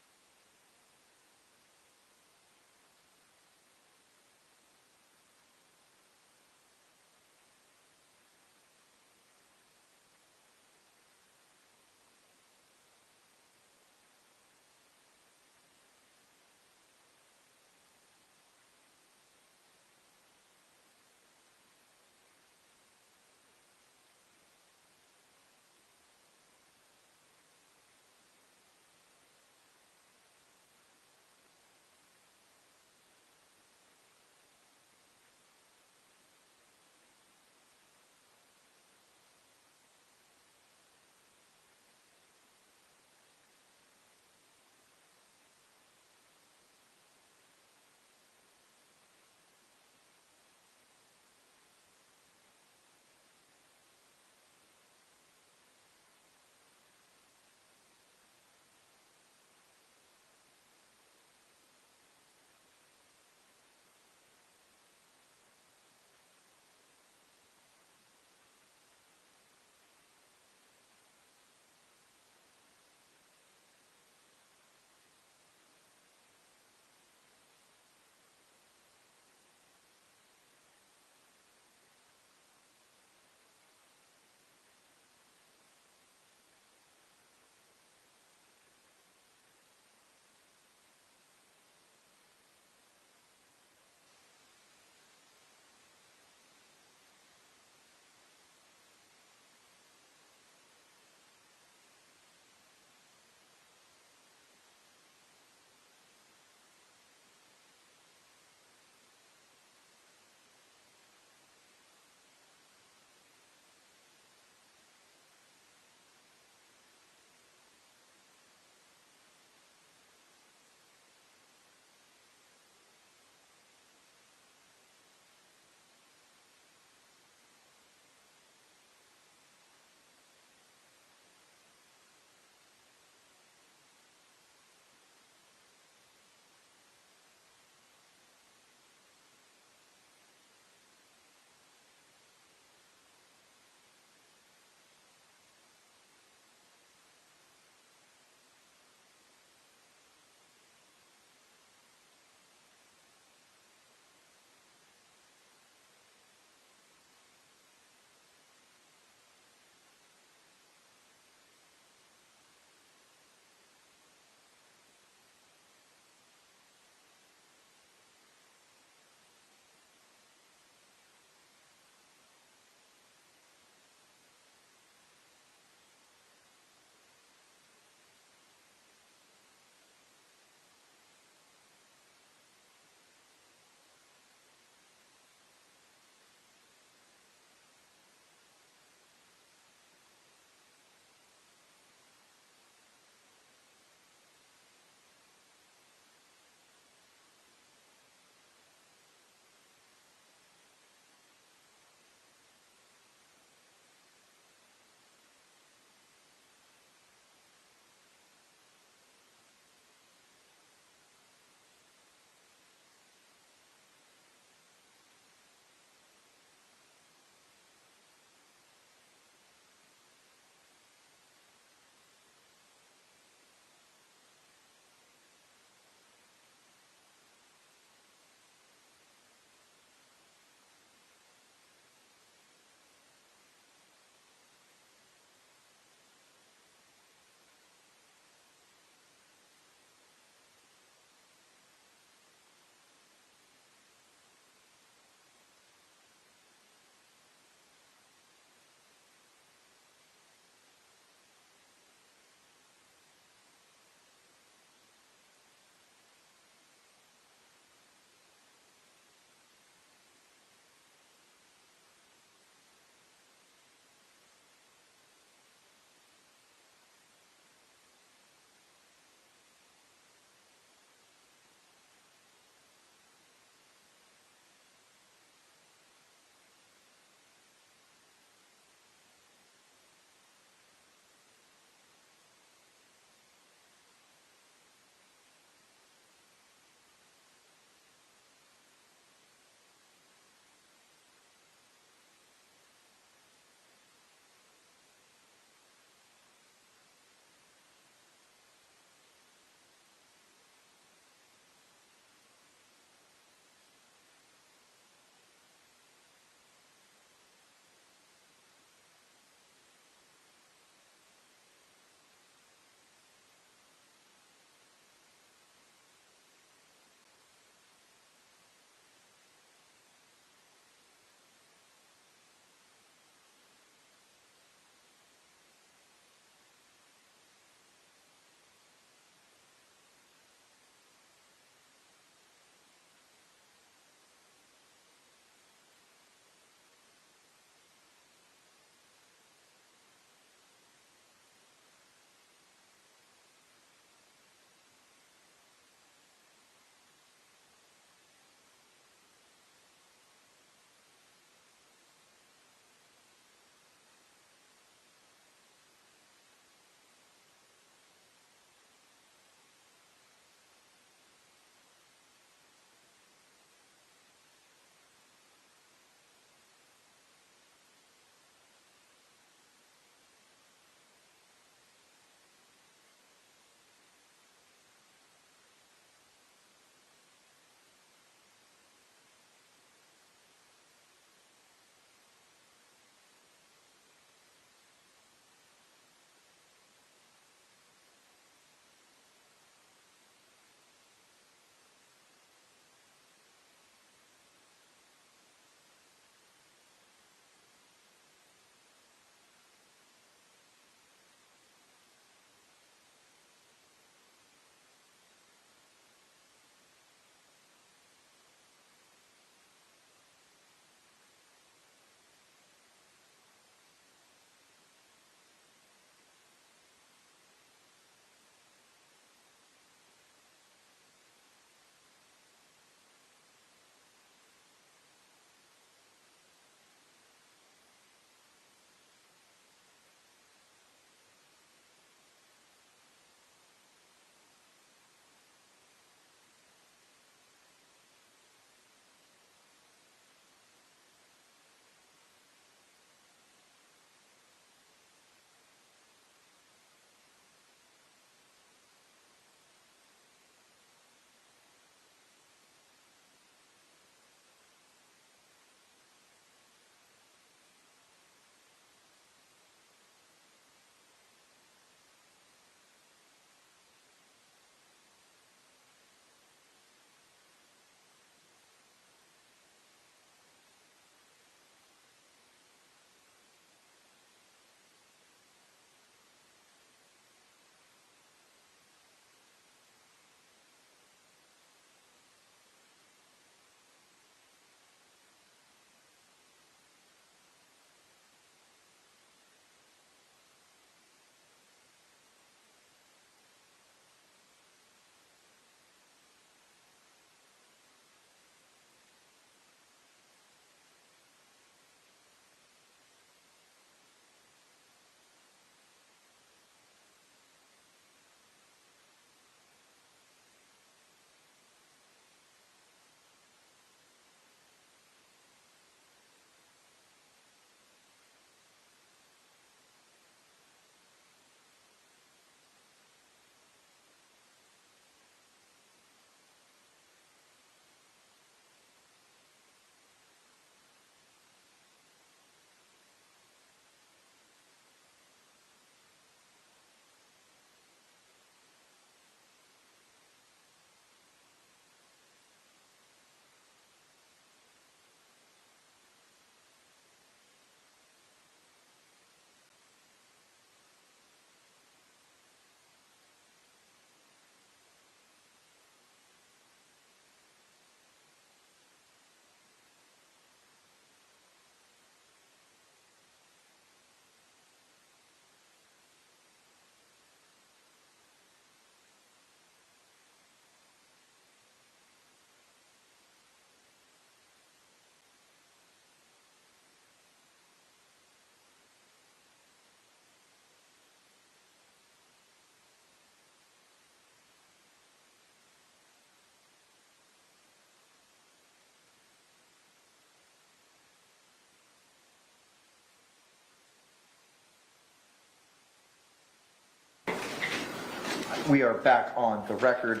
S1: We are back on the record.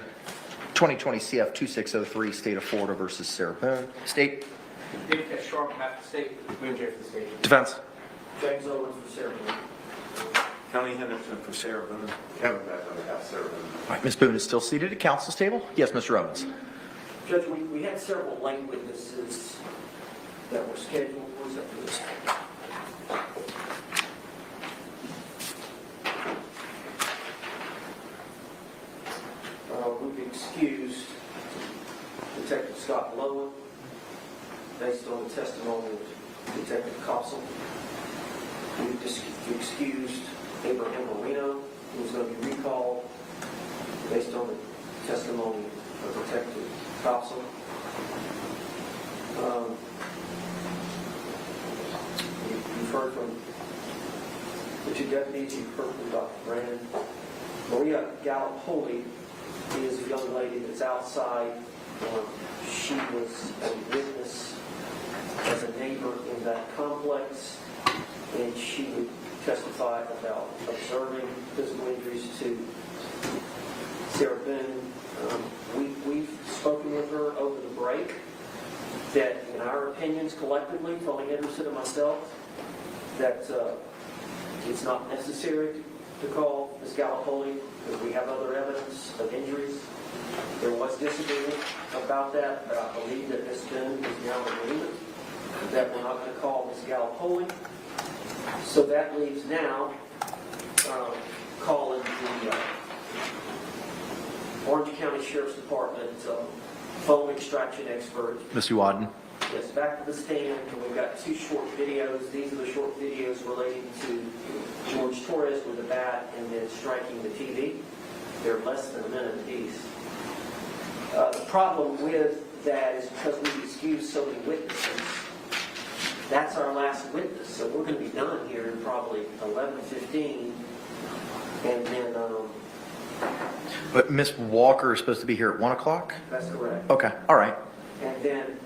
S1: 2020 CF 2603, State of Florida versus Sarah Boone. State.
S14: David Castro, on behalf of the state. Boone J for the state.
S1: Defense.
S4: James Owens for Sarah Boone.
S5: County Henderson for Sarah Boone.
S3: Kevin Beck on behalf of Sarah Boone.
S1: All right, Ms. Boone is still seated at counsel's table? Yes, Mr. Owens.
S4: Judge, we had several late witnesses that were scheduled. Where's that list? We've excused Detective Scott Lowen based on the testimony of Detective Capsil. We've excused Abraham Marino, who was going to be recalled based on the testimony of Detective Capsil. You've heard from the two deputies, you've heard from Dr. Brandon. Maria Gallup-Holy is a young lady that's outside. She was a witness as a neighbor in that complex, and she would testify about observing physical injuries to Sarah Boone. We've spoken with her over the break that, in our opinions collectively, Tony Henderson and myself, that it's not necessary to call Ms. Gallup-Holy because we have other evidence of injuries. There was disagreement about that, but I believe that Ms. Boone is now in agreement that we're not going to call Ms. Gallup-Holy. So that leaves now calling the Orange County Sheriff's Department phone extraction expert.
S1: Ms. Waden.
S4: Yes, back to the stand, and we've got two short videos. These are the short videos relating to George Torres with a bat and then striking the TV. They're less than a minute apiece. The problem with that is because we've excused so many witnesses, that's our last witness. So we're going to be done here in probably 11:15, and then...
S1: But Ms. Walker is supposed to be here at 1 o'clock?
S4: That's correct.
S1: Okay, all right.
S4: And then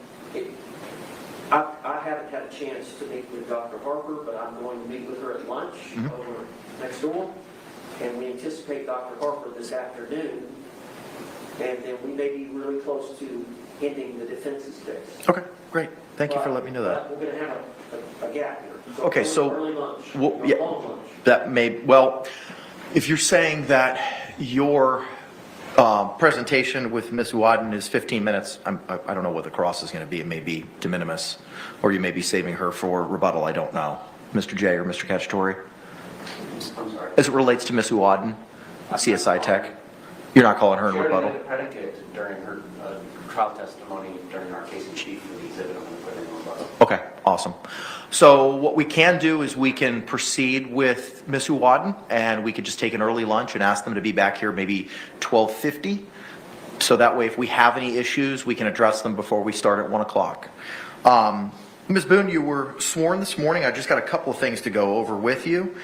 S4: I haven't had a chance to meet with Dr. Harper, but I'm going to meet with her at lunch over next door. And we anticipate Dr. Harper this afternoon. And then we may be really close to ending the defense's case.
S1: Okay, great. Thank you for letting me know that.
S4: But we're going to have a gap here.
S1: Okay, so
S4: early lunch,
S1: yeah,
S4: long lunch.
S1: that may, well, if you're saying that your presentation with Ms. Waden is 15 minutes, I don't know what the cross is going to be. It may be de minimis, or you may be saving her for rebuttal. I don't know. Mr. J or Mr. Cacciatore?
S9: I'm sorry.
S1: As it relates to Ms. Waden, CSI Tech, you're not calling her in
S9: She already
S1: rebuttal?
S9: made a predicate during her trial testimony during our case in chief for the exhibit. I'm going to put in rebuttal.
S1: Okay, awesome. So what we can do is we can proceed with Ms. Waden, and we could just take an early lunch and ask them to be back here maybe 12:50. So that way, if we have any issues, we can address them before we start at 1 o'clock. Ms. Boone, you were sworn this morning. I just got a couple of things to go over with you.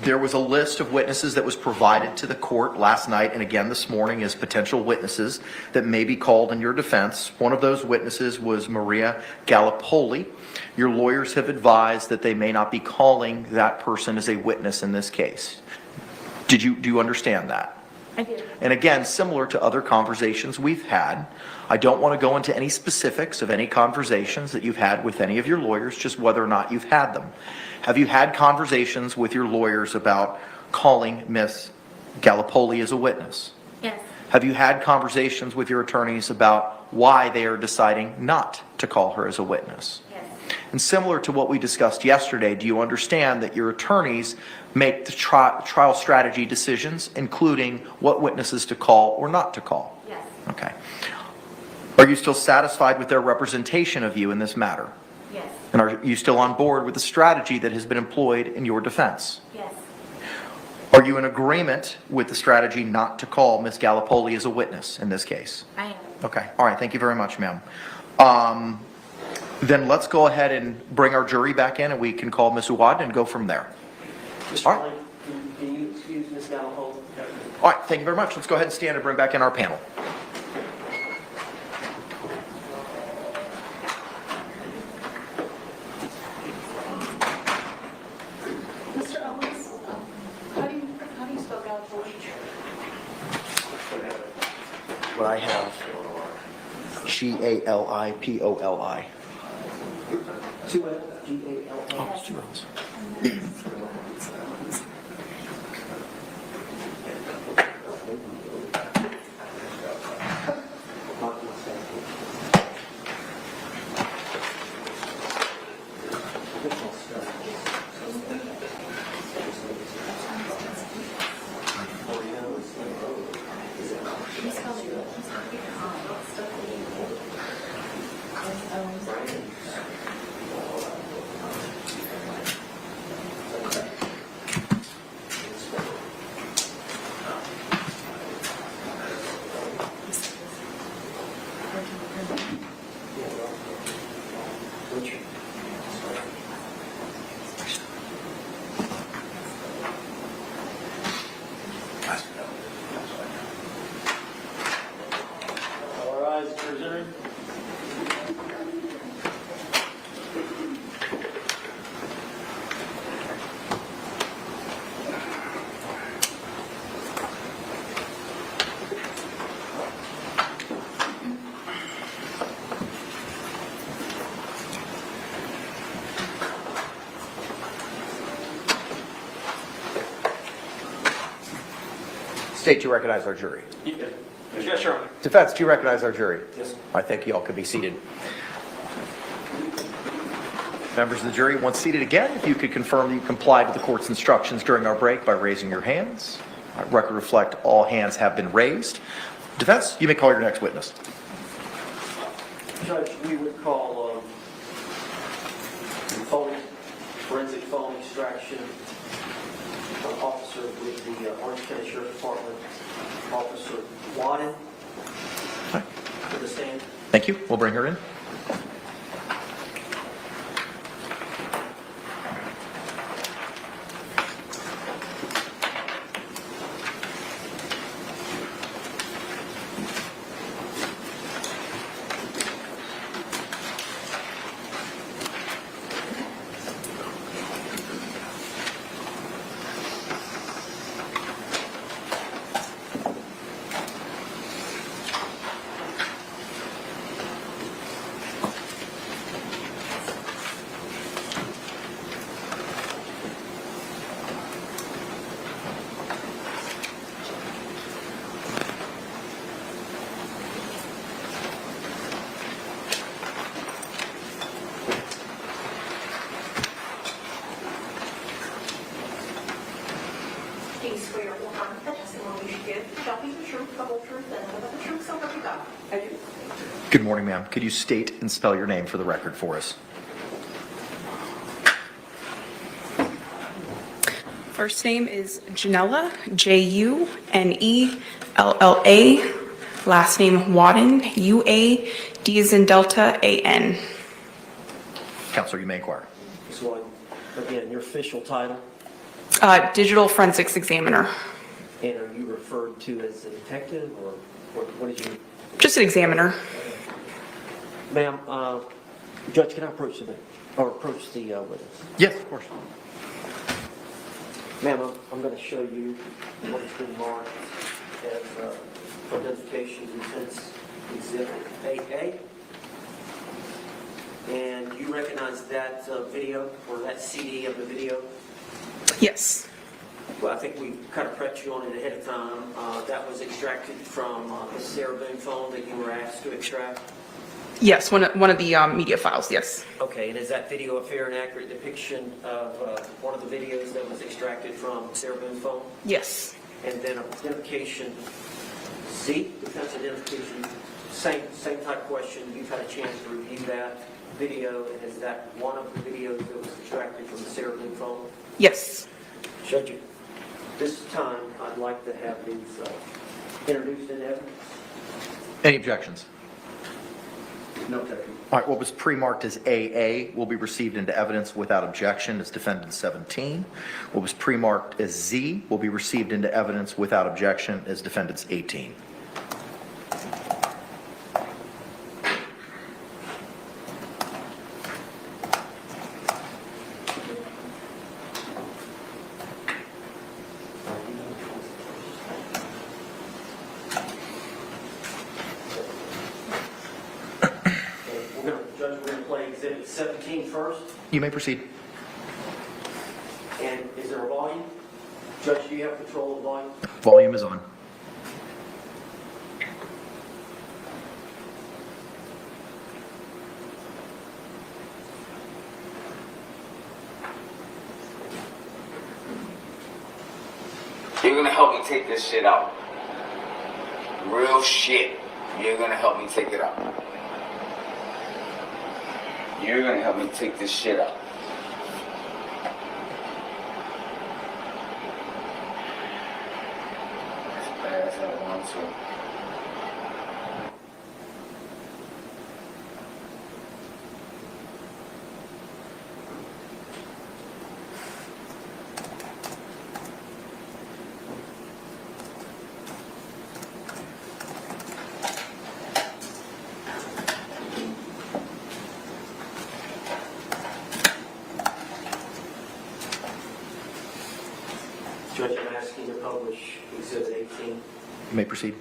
S1: There was a list of witnesses that was provided to the court last night and again this morning as potential witnesses that may be called in your defense. One of those witnesses was Maria Gallup-Holy. Your lawyers have advised that they may not be calling that person as a witness in this case. Do you understand that?
S7: I do.
S1: And again, similar to other conversations we've had, I don't want to go into any specifics of any conversations that you've had with any of your lawyers, just whether or not you've had them. Have you had conversations with your lawyers about calling Ms. Gallup-Holy as a witness?
S7: Yes.
S1: Have you had conversations with your attorneys about why they are deciding not to call her as a witness?
S7: Yes.
S1: And similar to what we discussed yesterday, do you understand that your attorneys make the trial strategy decisions, including what witnesses to call or not to call?
S7: Yes.
S1: Okay. Are you still satisfied with their representation of you in this matter?
S7: Yes.
S1: And are you still on board with the strategy that has been employed in your defense?
S7: Yes.
S1: Are you in agreement with the strategy not to call Ms. Gallup-Holy as a witness in this case?
S7: I am.
S1: Okay. All right. Thank you very much, ma'am. Then let's go ahead and bring our jury back in, and we can call Ms. Waden and go from there.
S4: Mr.
S1: All right.
S4: Lane, can you excuse Ms. Gallup-Holy?
S1: All right. Thank you very much. Let's go ahead and stand and bring back in our panel.
S2: Mr. Owens, how do you spell Gallup-Holy?
S1: but I have Galipoli.
S4: Two L, G-A-L-L.
S1: Oh, it's 2 L's.
S4: All rise, prisoner.
S1: State, do you recognize our jury?
S14: Yes, Your Honor.
S1: Defense, do you recognize our jury?
S14: Yes.
S1: I think you all could be seated. Members of the jury, once seated again, if you could confirm that you complied with the court's instructions during our break by raising your hands. Record reflect all hands have been raised. Defense, you may call your next witness.
S4: Judge, we would call forensic phone extraction officer with the Orange County Sheriff's Department, Officer Waden, to the stand.
S1: Thank you. We'll bring her in.
S2: Do you swear or affirm that the testimony you give shall be the truth, the whole truth, and nothing but the truth, so help you God? I do.
S1: Good morning, ma'am. Could you state and spell your name for the record for us?
S15: First name is Janelle, Junella. Last name Waden, UAD as in Delta, AN.
S1: Counselor, you may inquire.
S4: Ms. Waden, again, your official title,
S15: Digital Forensics Examiner.
S4: and are you referred to as a detective, or what did you?
S15: Just an examiner.
S4: Ma'am, Judge, can I approach the witness?
S1: Yes, of course.
S4: Ma'am, I'm going to show you what has been marked as identification defense exhibit 8A. And you recognize that video, or that CD of the video?
S15: Yes.
S4: Well, I think we kind of prepped you on it ahead of time. That was extracted from the Sarah Boone phone that you were asked to extract?
S15: Yes, one of the media files, yes.
S4: Okay, and is that video a fair and accurate depiction of one of the videos that was extracted from Sarah Boone's phone?
S15: Yes.
S4: And then identification C, defense identification, same type question. You've had a chance to review that video, and is that one of the videos that was extracted from the Sarah Boone phone?
S15: Yes.
S4: Judge, this time I'd like to have these introduced in evidence.
S1: Any objections?
S4: No objection.
S1: All right, what was pre-marked as AA will be received into evidence without objection as defendant 17. What was pre-marked as Z will be received into evidence without objection as defendants 18.
S4: 17 first.
S1: You may proceed.
S4: And is there a volume? Judge, do you have control of the volume?
S1: Volume is on.
S16: You're gonna help me take this shit out. Real shit. You're gonna help me take it out. You're gonna help me take this shit out. As bad as I want to.
S4: Judge, I'm asking to publish Exhibit 18.
S1: You may proceed.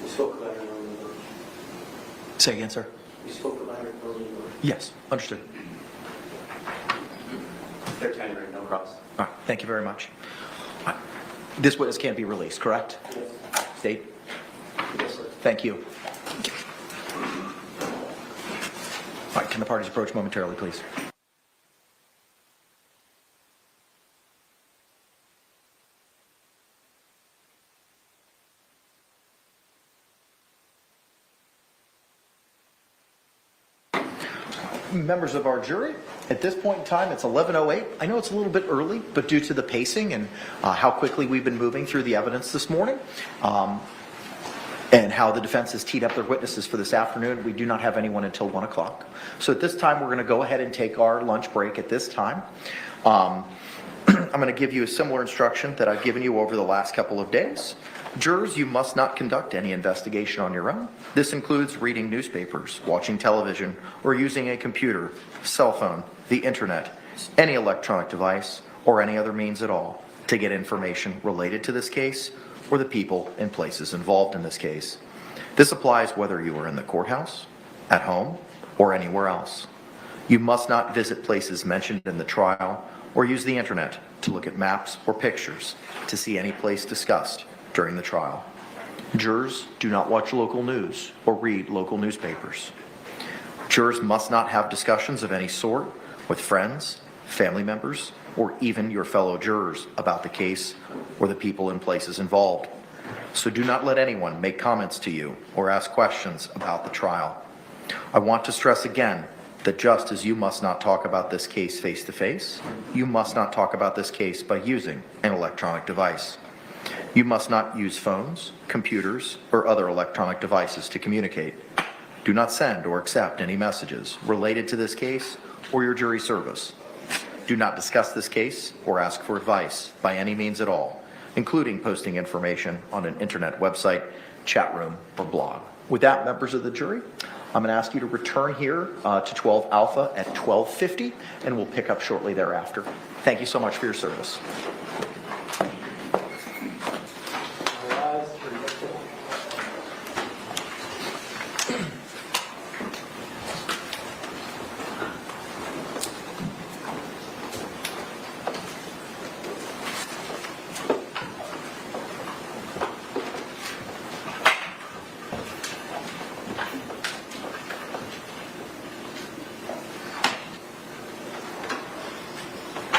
S4: You spoke about it earlier.
S1: Say again, sir.
S4: You spoke about it earlier.
S1: Yes, understood.
S9: They're tendering, no cross.
S1: All right, thank you very much. This witness can't be released, correct?
S4: Yes.
S1: State?
S4: Yes, sir.
S1: Thank you. All right, can the parties approach momentarily, please? Members of our jury, at this point in time, it's 11:08. I know it's a little bit early, but due to the pacing and how quickly we've been moving through the evidence this morning, and how the defense has teed up their witnesses for this afternoon, we do not have anyone until 1 o'clock. So at this time, we're going to go ahead and take our lunch break at this time. I'm going to give you a similar instruction that I've given you over the last couple of days. Jurors, you must not conduct any investigation on your own. This includes reading newspapers, watching television, or using a computer, cell phone, the internet, any electronic device, or any other means at all to get information related to this case or the people and places involved in this case. This applies whether you are in the courthouse, at home, or anywhere else. You must not visit places mentioned in the trial or use the internet to look at maps or pictures to see any place discussed during the trial. Jurors do not watch local news or read local newspapers. Jurors must not have discussions of any sort with friends, family members, or even your fellow jurors about the case or the people and places involved. So do not let anyone make comments to you or ask questions about the trial. I want to stress again that just as you must not talk about this case face-to-face, you must not talk about this case by using an electronic device. You must not use phones, computers, or other electronic devices to communicate. Do not send or accept any messages related to this case or your jury service. Do not discuss this case or ask for advice by any means at all, including posting information on an internet website, chat room, or blog. With that, members of the jury, I'm going to ask you to return here to 12 Alpha at 12:50, and we'll pick up shortly thereafter. Thank you so much for your service.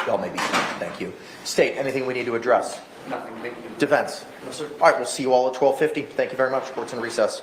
S1: Y'all may be seated. Thank you. State, anything we need to address?
S14: Nothing, thank you.
S1: Defense?
S14: No, sir.
S1: All right, we'll see you all at 12:50. Thank you very much. Court's in recess.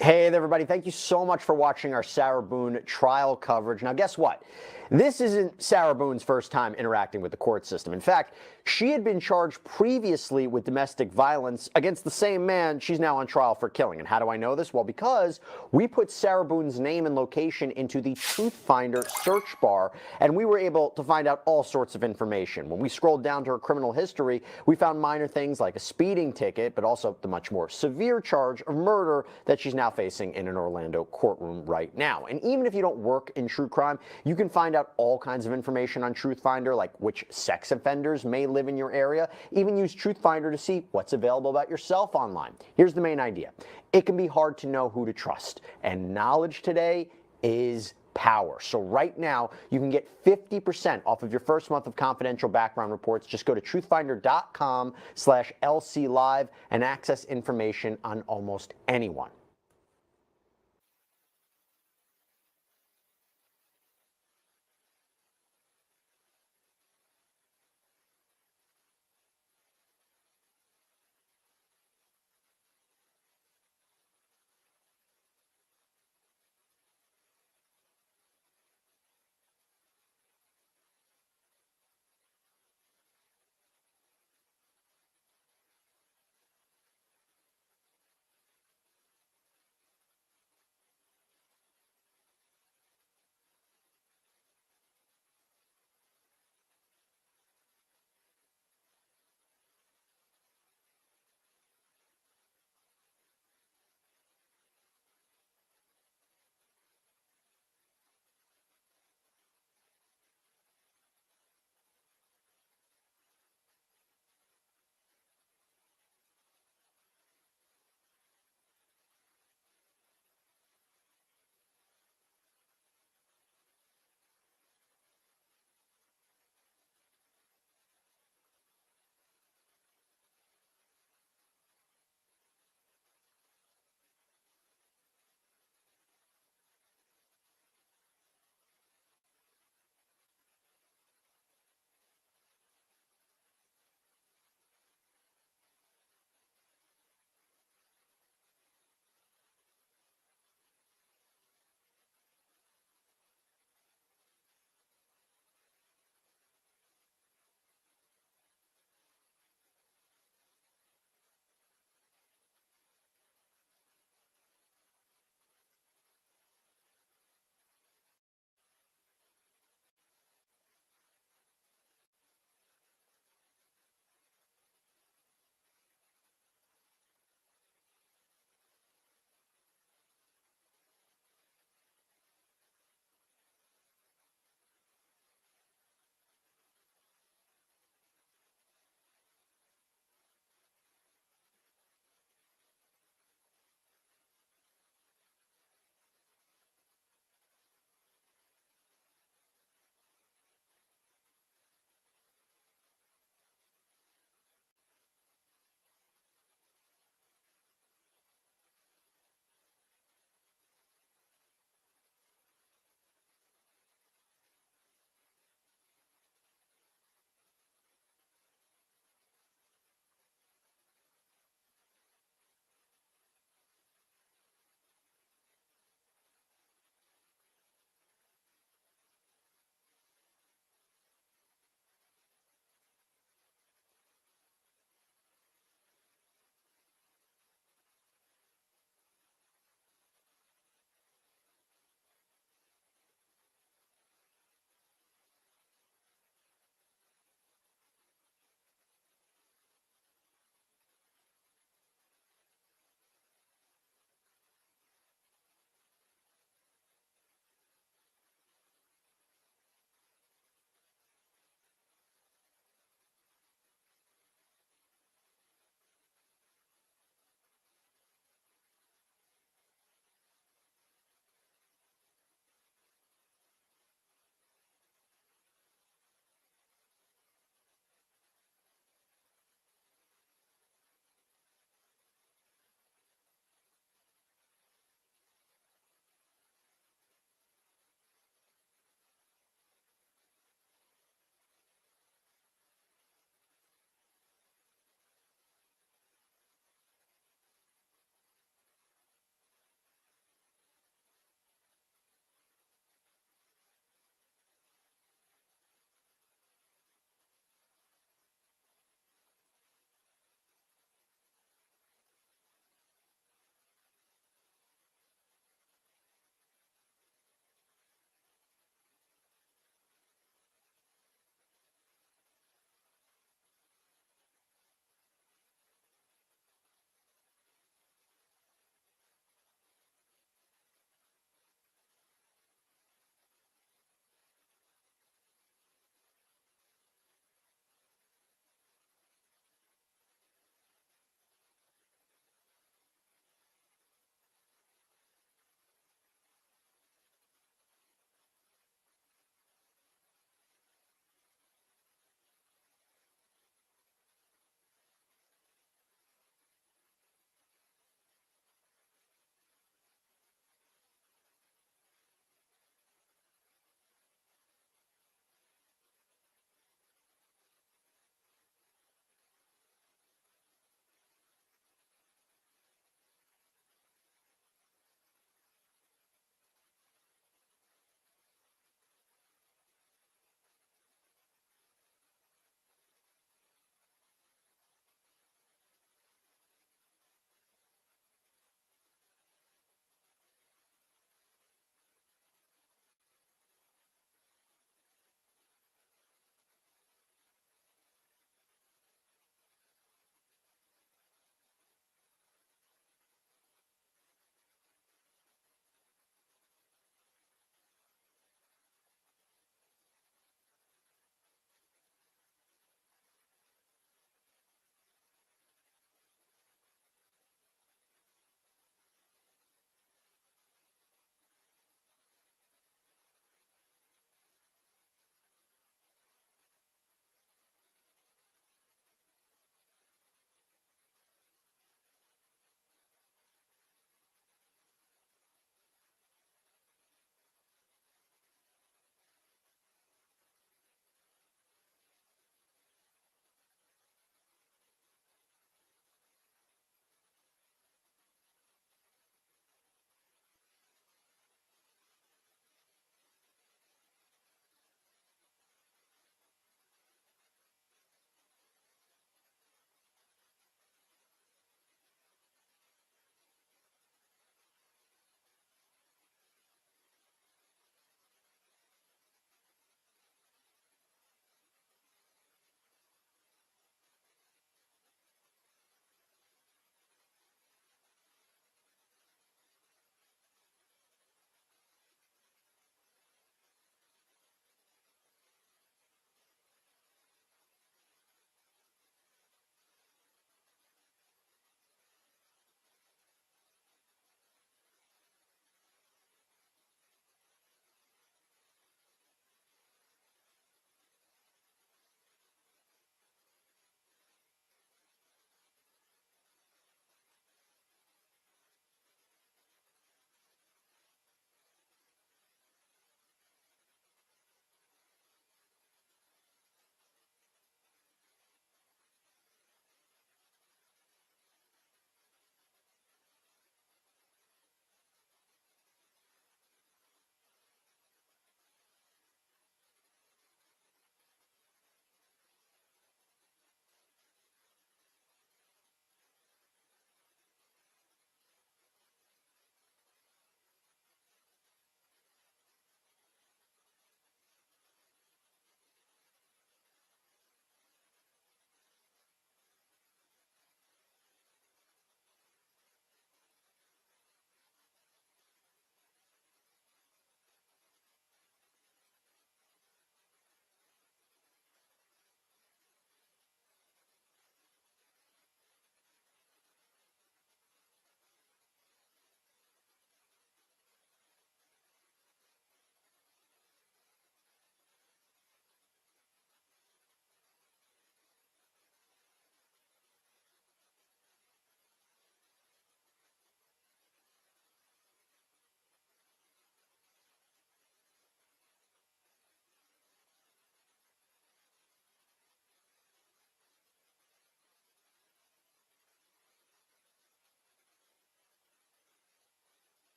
S13: Hey there, everybody. Thank you so much for watching our Sarah Boone trial coverage. Now, guess what? This isn't Sarah Boone's first time interacting with the court system. In fact, she had been charged previously with domestic violence against the same man she's now on trial for killing. And how do I know this? Well, because we put Sarah Boone's name and location into the Truth Finder search bar, and we were able to find out all sorts of information. When we scrolled down to her criminal history, we found minor things like a speeding ticket, but also the much more severe charge of murder that she's now facing in an Orlando courtroom right now. And even if you don't work in true crime, you can find out all kinds of information on Truth Finder, like which sex offenders may live in your area. Even use Truth Finder to see what's available about yourself online. Here's the main idea. It can be hard to know who to trust, and knowledge today is power. So right now, you can get 50% off of your first month of confidential background reports. Just go to truthfinder.com/LCLive and access information on almost anyone.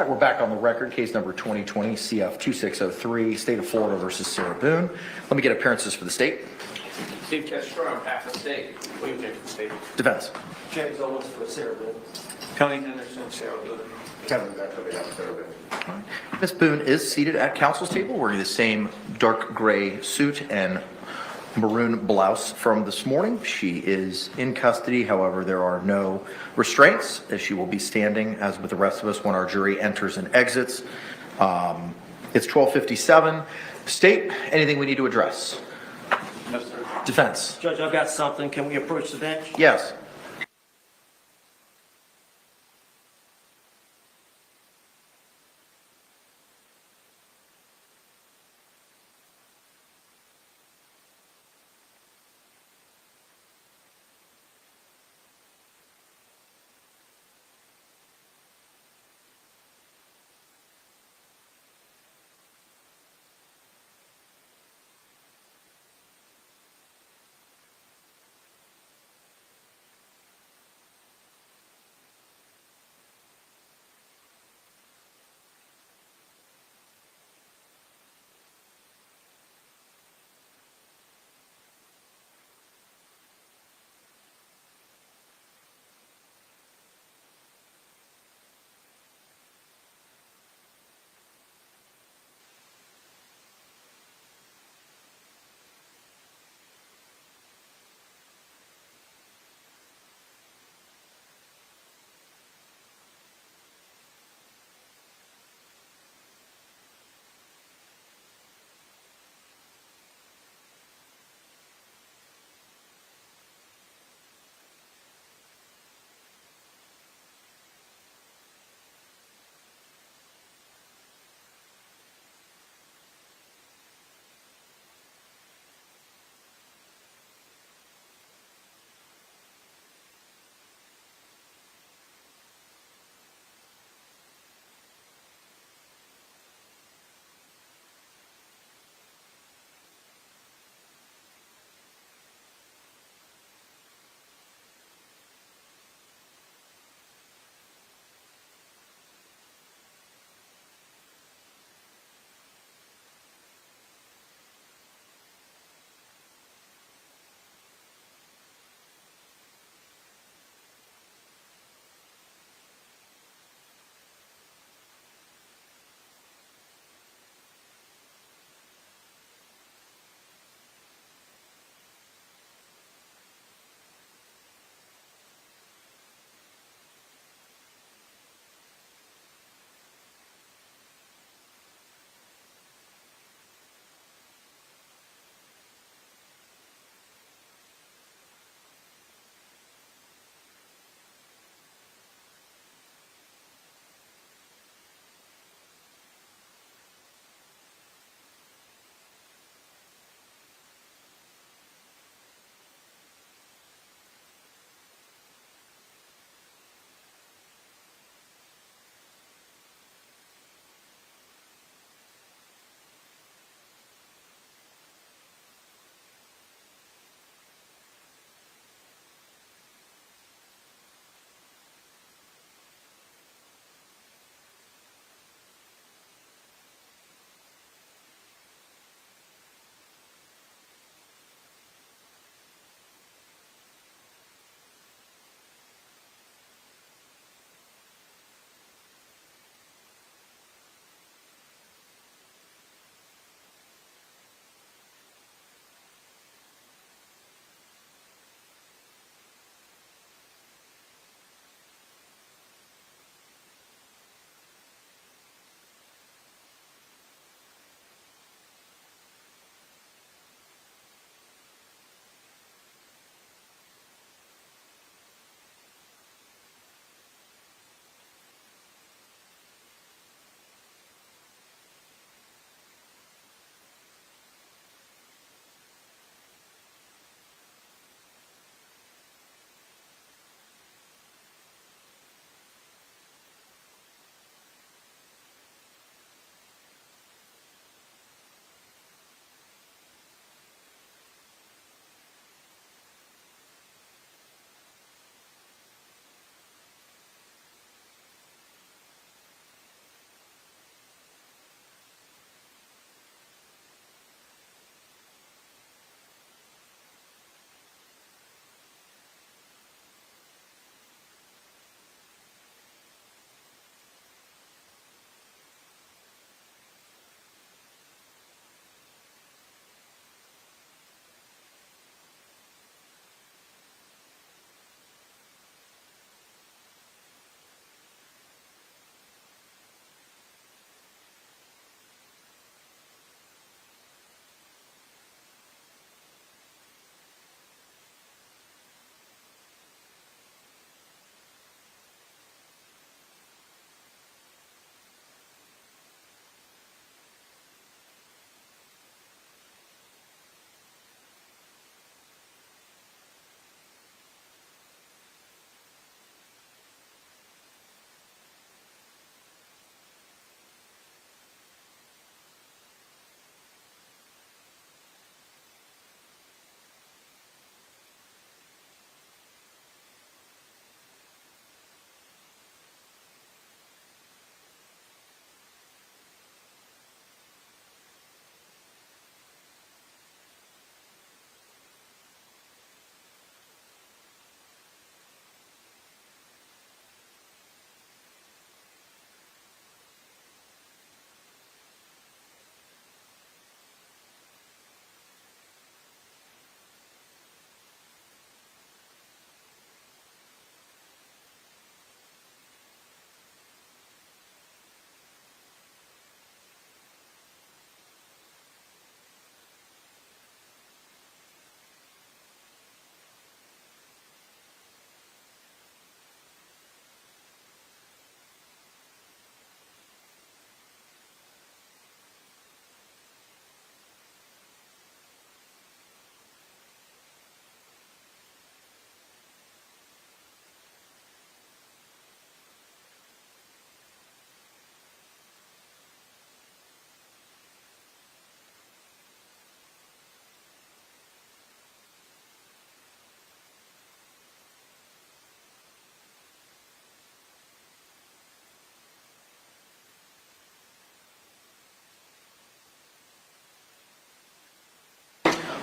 S1: right, we're back on the record. Case number 2020 CF 2603, State of Florida versus Sarah Boone. Let me get appearances for the state.
S14: Steve Castro on behalf of the state. William J. for the state.
S1: Defense.
S4: James Owens for Sarah Boone.
S14: Tony Henderson, Sarah Boone.
S6: Kevin Beck on behalf of Sarah Boone.
S1: Ms. Boone is seated at counsel's table wearing the same dark gray suit and maroon blouse from this morning. She is in custody. However, there are no restraints as she will be standing as with the rest of us when our jury enters and exits. It's 12:57. State, anything we need to address?
S14: No, sir.
S1: Defense.
S4: Judge, I've got something. Can we approach the bench?
S1: Yes.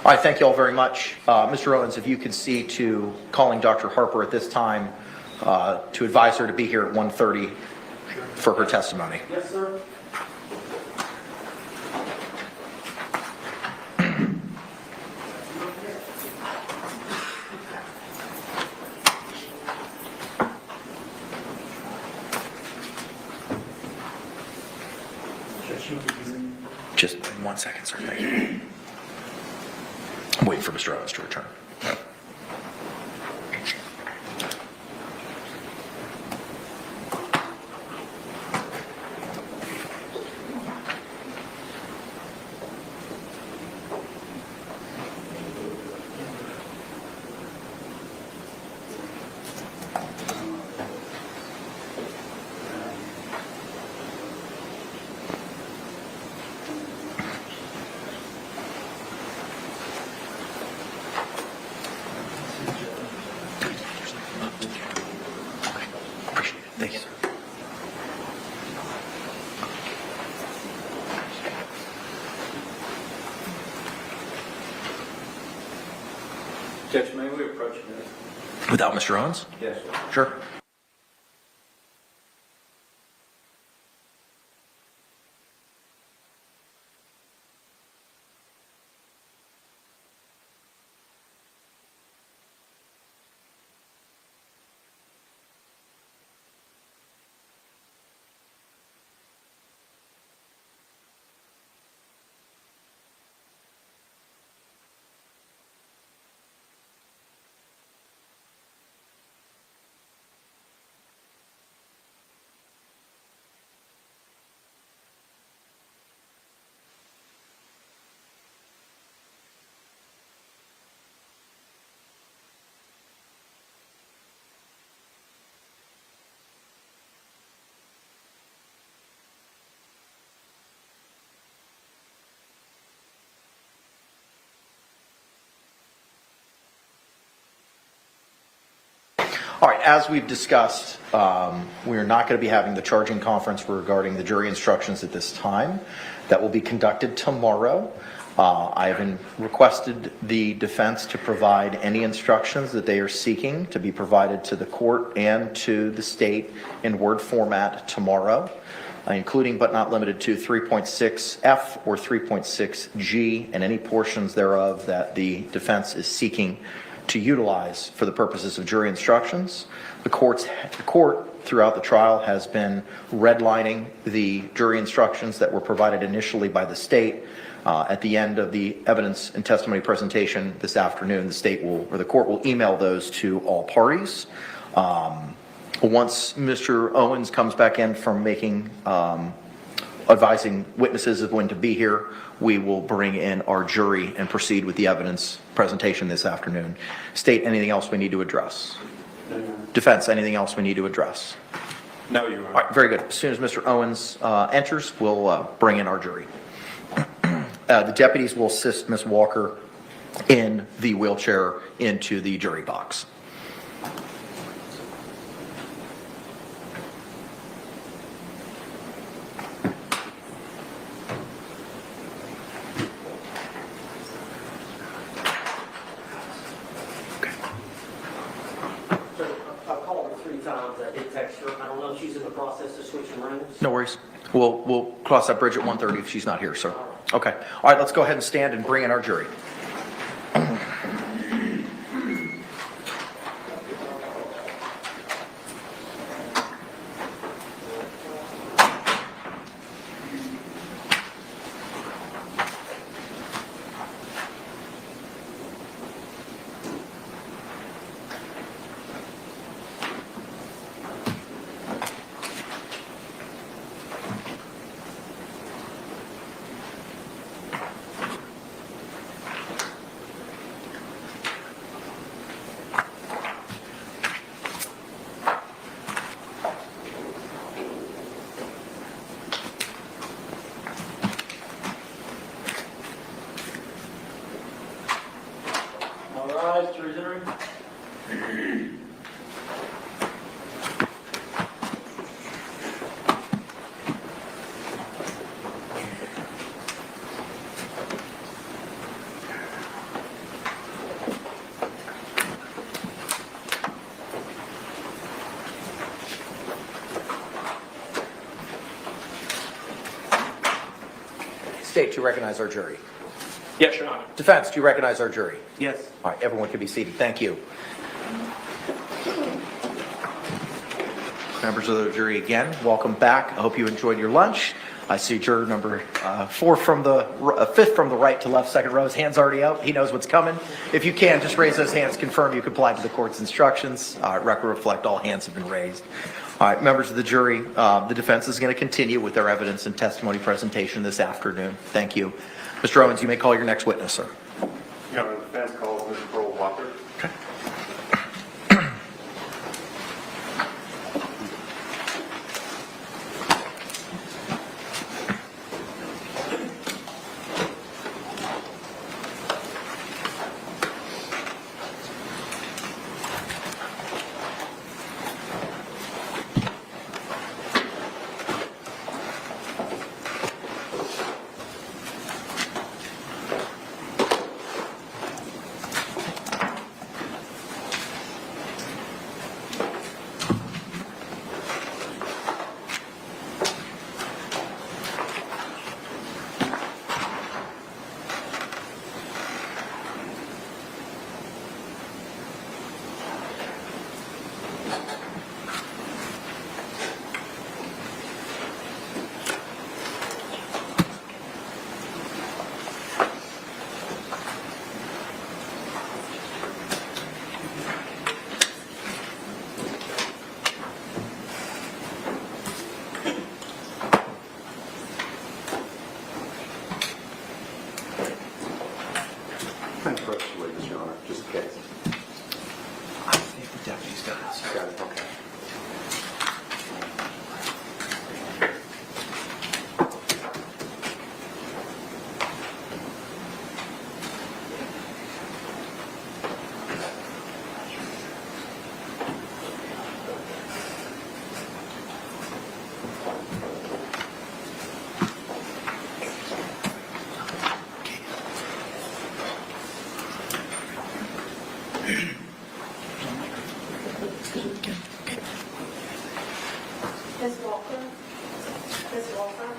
S1: All right, thank you all very much. Mr. Owens, if you could see to calling Dr. Harper at this time to advise her to be here at 1:30 for her testimony.
S4: Yes, sir.
S1: Just 1 second, sir. Thank you. I'm waiting for Mr. Owens to return. Appreciate it. Thank you, sir.
S14: Judge, may we approach this?
S1: Without Mr. Owens?
S14: Yes, sir.
S1: Sure. All right, as we've discussed, we are not going to be having the charging conference regarding the jury instructions at this time. That will be conducted tomorrow. I have requested the defense to provide any instructions that they are seeking to be provided to the court and to the state in Word format tomorrow, including but not limited to 3.6F or 3.6G and any portions thereof that the defense is seeking to utilize for the purposes of jury instructions. The court throughout the trial has been redlining the jury instructions that were provided initially by the state. At the end of the evidence and testimony presentation this afternoon, the court will email those to all parties. Once Mr. Owens comes back in from advising witnesses of when to be here, we will bring in our jury and proceed with the evidence presentation this afternoon. State, anything else we need to address?
S14: No.
S1: Defense, anything else we need to address?
S14: No, Your Honor.
S1: All right, very good. As soon as Mr. Owens enters, we'll bring in our jury. The deputies will assist Ms. Walker in the wheelchair into the jury box.
S4: I've called her 3 times. I did text her. I don't know if she's in the process of switching rooms.
S1: No worries. We'll cross that bridge at 1:30 if she's not here, sir. Okay. All right, let's go ahead and stand and bring in our jury. State, do you recognize our jury?
S14: Yes, Your Honor.
S1: Defense, do you recognize our jury?
S14: Yes.
S1: All right, everyone can be seated. Thank you. Members of the jury, again, welcome back. I hope you enjoyed your lunch. I see juror number 4 from the 5th from the right to left, second row. His hand's already out. He knows what's coming. If you can, just raise those hands, confirm you complied to the court's instructions. Record reflect all hands have been raised. All right, members of the jury, the defense is going to continue with their evidence and testimony presentation this afternoon. Thank you. Mr. Owens, you may call your next witness, sir.
S3: Your Honor, the defense calls Mr. Corporal Walker. And approach the witness, Your Honor, just in case.
S1: I think the deputy's got it.
S3: Got it, okay.
S2: Ms. Walker? Ms. Walker?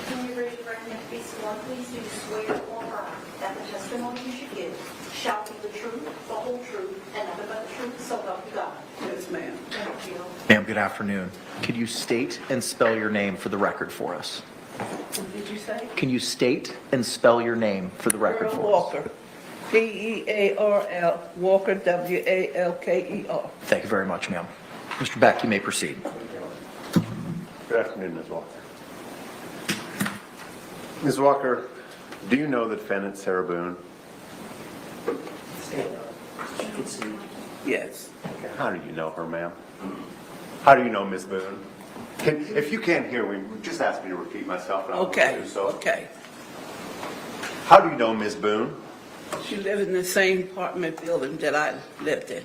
S2: Can you raise your right hand and be sworn, please? Do you swear or affirm that the testimony you should give shall be the truth, the whole truth, and nothing but the truth, so help you God? Yes, ma'am. Thank you.
S1: Ma'am, good afternoon. Could you state and spell your name for the record for us?
S2: What did you say?
S1: Can you state and spell your name for the record for us?
S17: Walker, Pearl, Walker, Walker.
S1: Thank you very much, ma'am. Mr. Beck, you may proceed.
S3: Good afternoon, Ms. Walker. Ms. Walker, do you know the defendant, Sarah Boone?
S17: Yes.
S3: Okay, how do you know her, ma'am? How do you know Ms. Boone? If you can't hear me, just ask me to repeat myself. And I will
S17: Okay,
S3: do so.
S17: okay.
S3: How do you know Ms. Boone?
S17: She lived in the same apartment building that I lived in.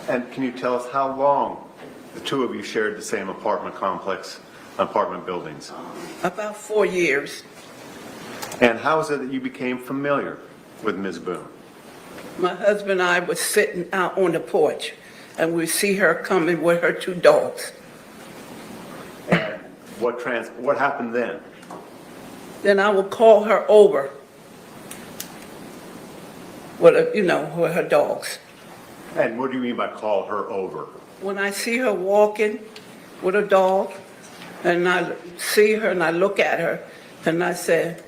S3: And can you tell us how long the two of you shared the same apartment complex, apartment buildings?
S17: About 4 years.
S3: And how is it that you became familiar with Ms. Boone?
S17: My husband and I was sitting out on the porch, and we see her coming with her 2 dogs.
S3: And what happened then?
S17: Then I would call her over with, with her dogs.
S3: And what do you mean by call her over?
S17: When I see her walking with a dog, and I see her and I look at her, and I said,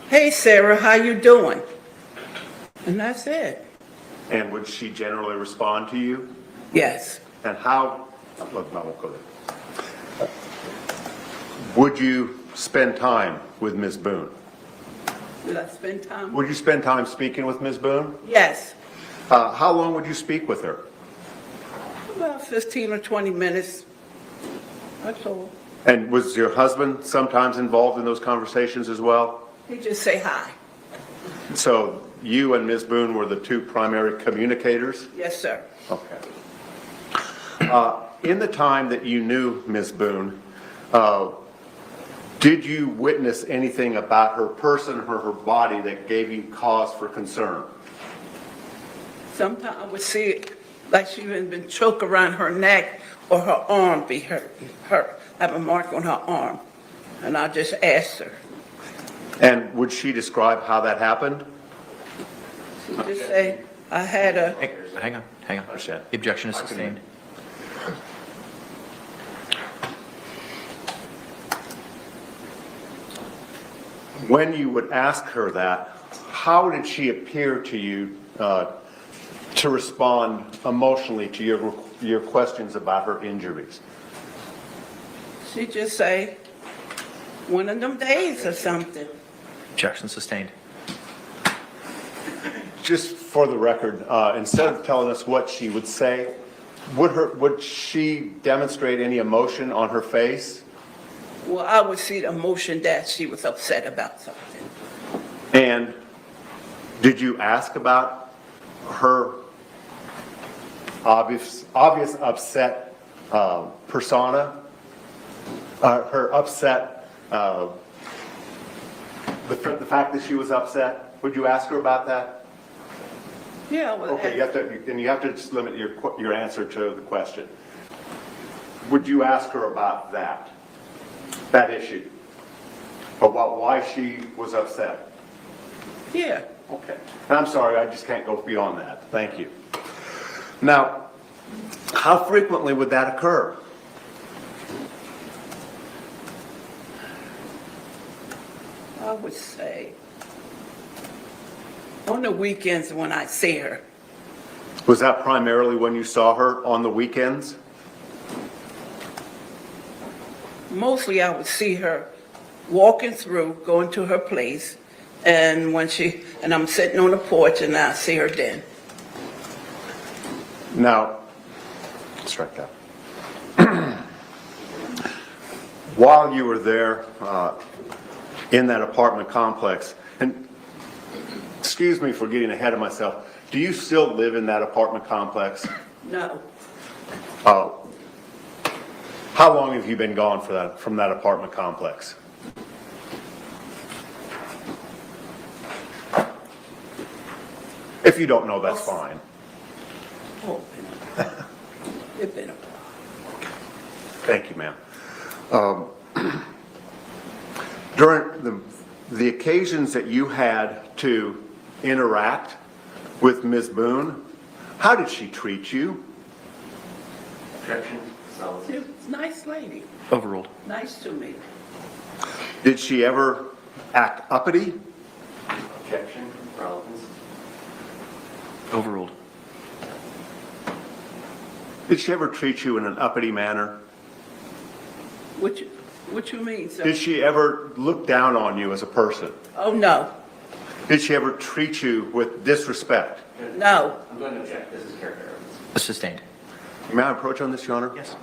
S17: "Hey, Sarah, how you doing?" And that's it.
S3: And would she generally respond to you?
S17: Yes.
S3: And how, look, I won't go there. Would you spend time with Ms. Boone?
S17: Did I spend time?
S3: Would you spend time speaking with Ms. Boone?
S17: Yes.
S3: How long would you speak with her?
S17: About 15 or 20 minutes. That's all.
S3: And was your husband sometimes involved in those conversations as well?
S17: He just say hi.
S3: So you and Ms. Boone were the 2 primary communicators?
S17: Yes, sir.
S3: Okay. In the time that you knew Ms. Boone, did you witness anything about her person or her body that gave you cause for concern?
S17: Sometimes I would see it like she had been choked around her neck or her arm be hurt, have a mark on her arm. And I just asked her.
S6: And would she describe how that happened?
S17: She just say, I had a,
S1: Hang on. The objection is sustained.
S6: When you would ask her that, how did she appear to you to respond emotionally to your questions about her injuries?
S17: she just say, one of them days or something.
S1: Objection sustained.
S6: Just for the record, instead of telling us what she would say, would she demonstrate any emotion on her face?
S17: Well, I would see the emotion that she was upset about something.
S6: And did you ask about her obvious upset persona? Her upset, the fact that she was upset? Would you ask her about that?
S17: Yeah, well,
S6: Okay, you have to just limit your answer to the question. Would you ask her about that issue? About why she was upset?
S17: yeah.
S6: Okay. And I'm sorry, I just can't go beyond that. Thank you. Now, how frequently would that occur?
S17: I would say, on the weekends when I see her.
S6: Was that primarily when you saw her on the weekends?
S17: Mostly I would see her walking through, going to her place, and and I'm sitting on the porch and I see her then.
S6: Now, strike that. While you were there in that apartment complex, and excuse me for getting ahead of myself, do you still live in that apartment complex?
S17: No,
S6: How long have you been gone from that apartment complex? If you don't know, that's fine.
S17: oh, it's been a while.
S6: Thank you, ma'am. During the occasions that you had to interact with Ms. Boone, how did she treat you?
S9: Objection.
S17: She was a nice lady,
S1: Overruled.
S17: nice to me.
S6: Did she ever act uppity?
S9: Objection. Relevance.
S1: Overruled.
S6: Did she ever treat you in an uppity manner?
S17: What you mean, sir?
S6: Did she ever look down on you as a person?
S17: Oh, no,
S6: Did she ever treat you with disrespect?
S17: no.
S9: I'm going to object. This is character evidence.
S1: Sustained.
S6: May I approach on this, Your Honor?
S1: Yes.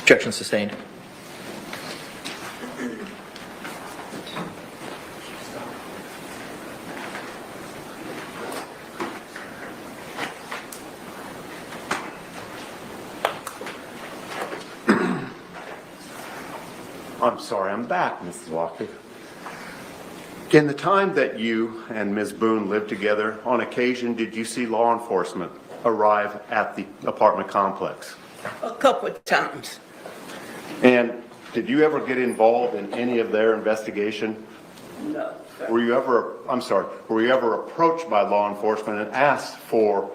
S1: Objection sustained.
S6: I'm sorry, I'm back, Mrs. Walker. In the time that you and Ms. Boone lived together, on occasion, did you see law enforcement arrive at the apartment complex?
S17: A couple of times.
S6: And did you ever get involved in any of their investigation?
S17: No, sir.
S6: Were you ever approached by law enforcement and asked for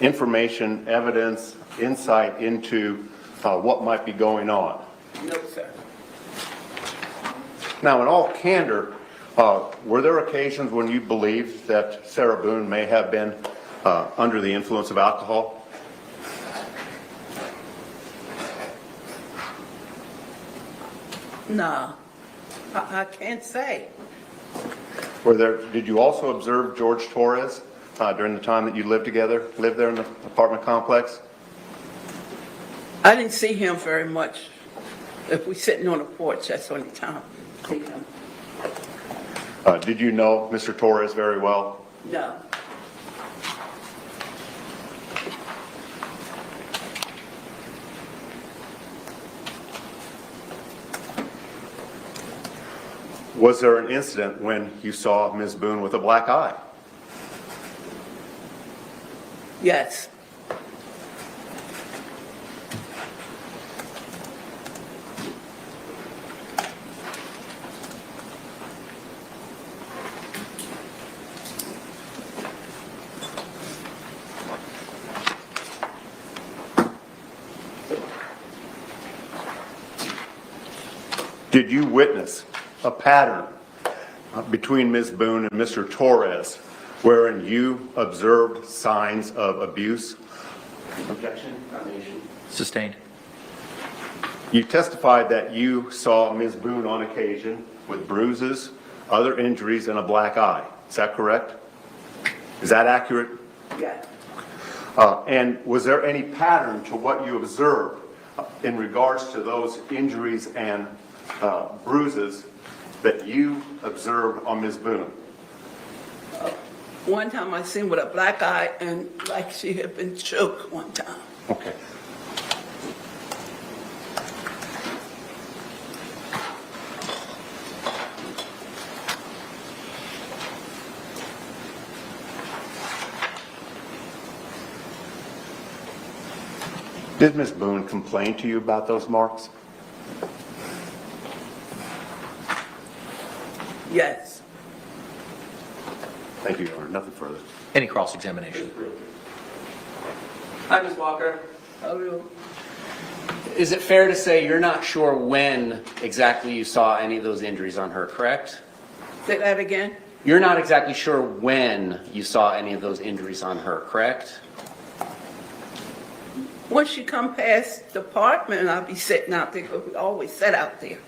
S6: information, evidence, insight into what might be going on?
S17: No, sir.
S6: Now, in all candor, were there occasions when you believed that Sarah Boone may have been under the influence of alcohol?
S17: No, I can't say.
S6: Did you also observe George Torres during the time that you lived there in the apartment complex?
S17: I didn't see him very much. If we're sitting on the porch, that's the only time I see him.
S6: Did you know Mr. Torres very well?
S17: No.
S6: Was there an incident when you saw Ms. Boone with a black eye?
S17: Yes.
S6: Did you witness a pattern between Ms. Boone and Mr. Torres wherein you observed signs of abuse?
S9: Objection, nomination.
S1: Sustained.
S6: You testified that you saw Ms. Boone on occasion with bruises, other injuries, and a black eye. Is that correct? Is that accurate?
S17: Yeah.
S6: And was there any pattern to what you observed in regards to those injuries and bruises that you observed on Ms. Boone?
S17: One time I seen with a black eye and like she had been choked one time.
S6: Okay. Did Ms. Boone complain to you about those marks?
S17: Yes.
S6: Thank you, Your Honor. Nothing further.
S1: Any cross-examination?
S9: Hi, Ms. Walker.
S17: Hello.
S9: Is it fair to say you're not sure when exactly you saw any of those injuries on her, correct?
S17: Say that again?
S9: You're not exactly sure when you saw any of those injuries on her, correct?
S17: Once she come past the apartment, I'll be sitting out there, because we always sit out there.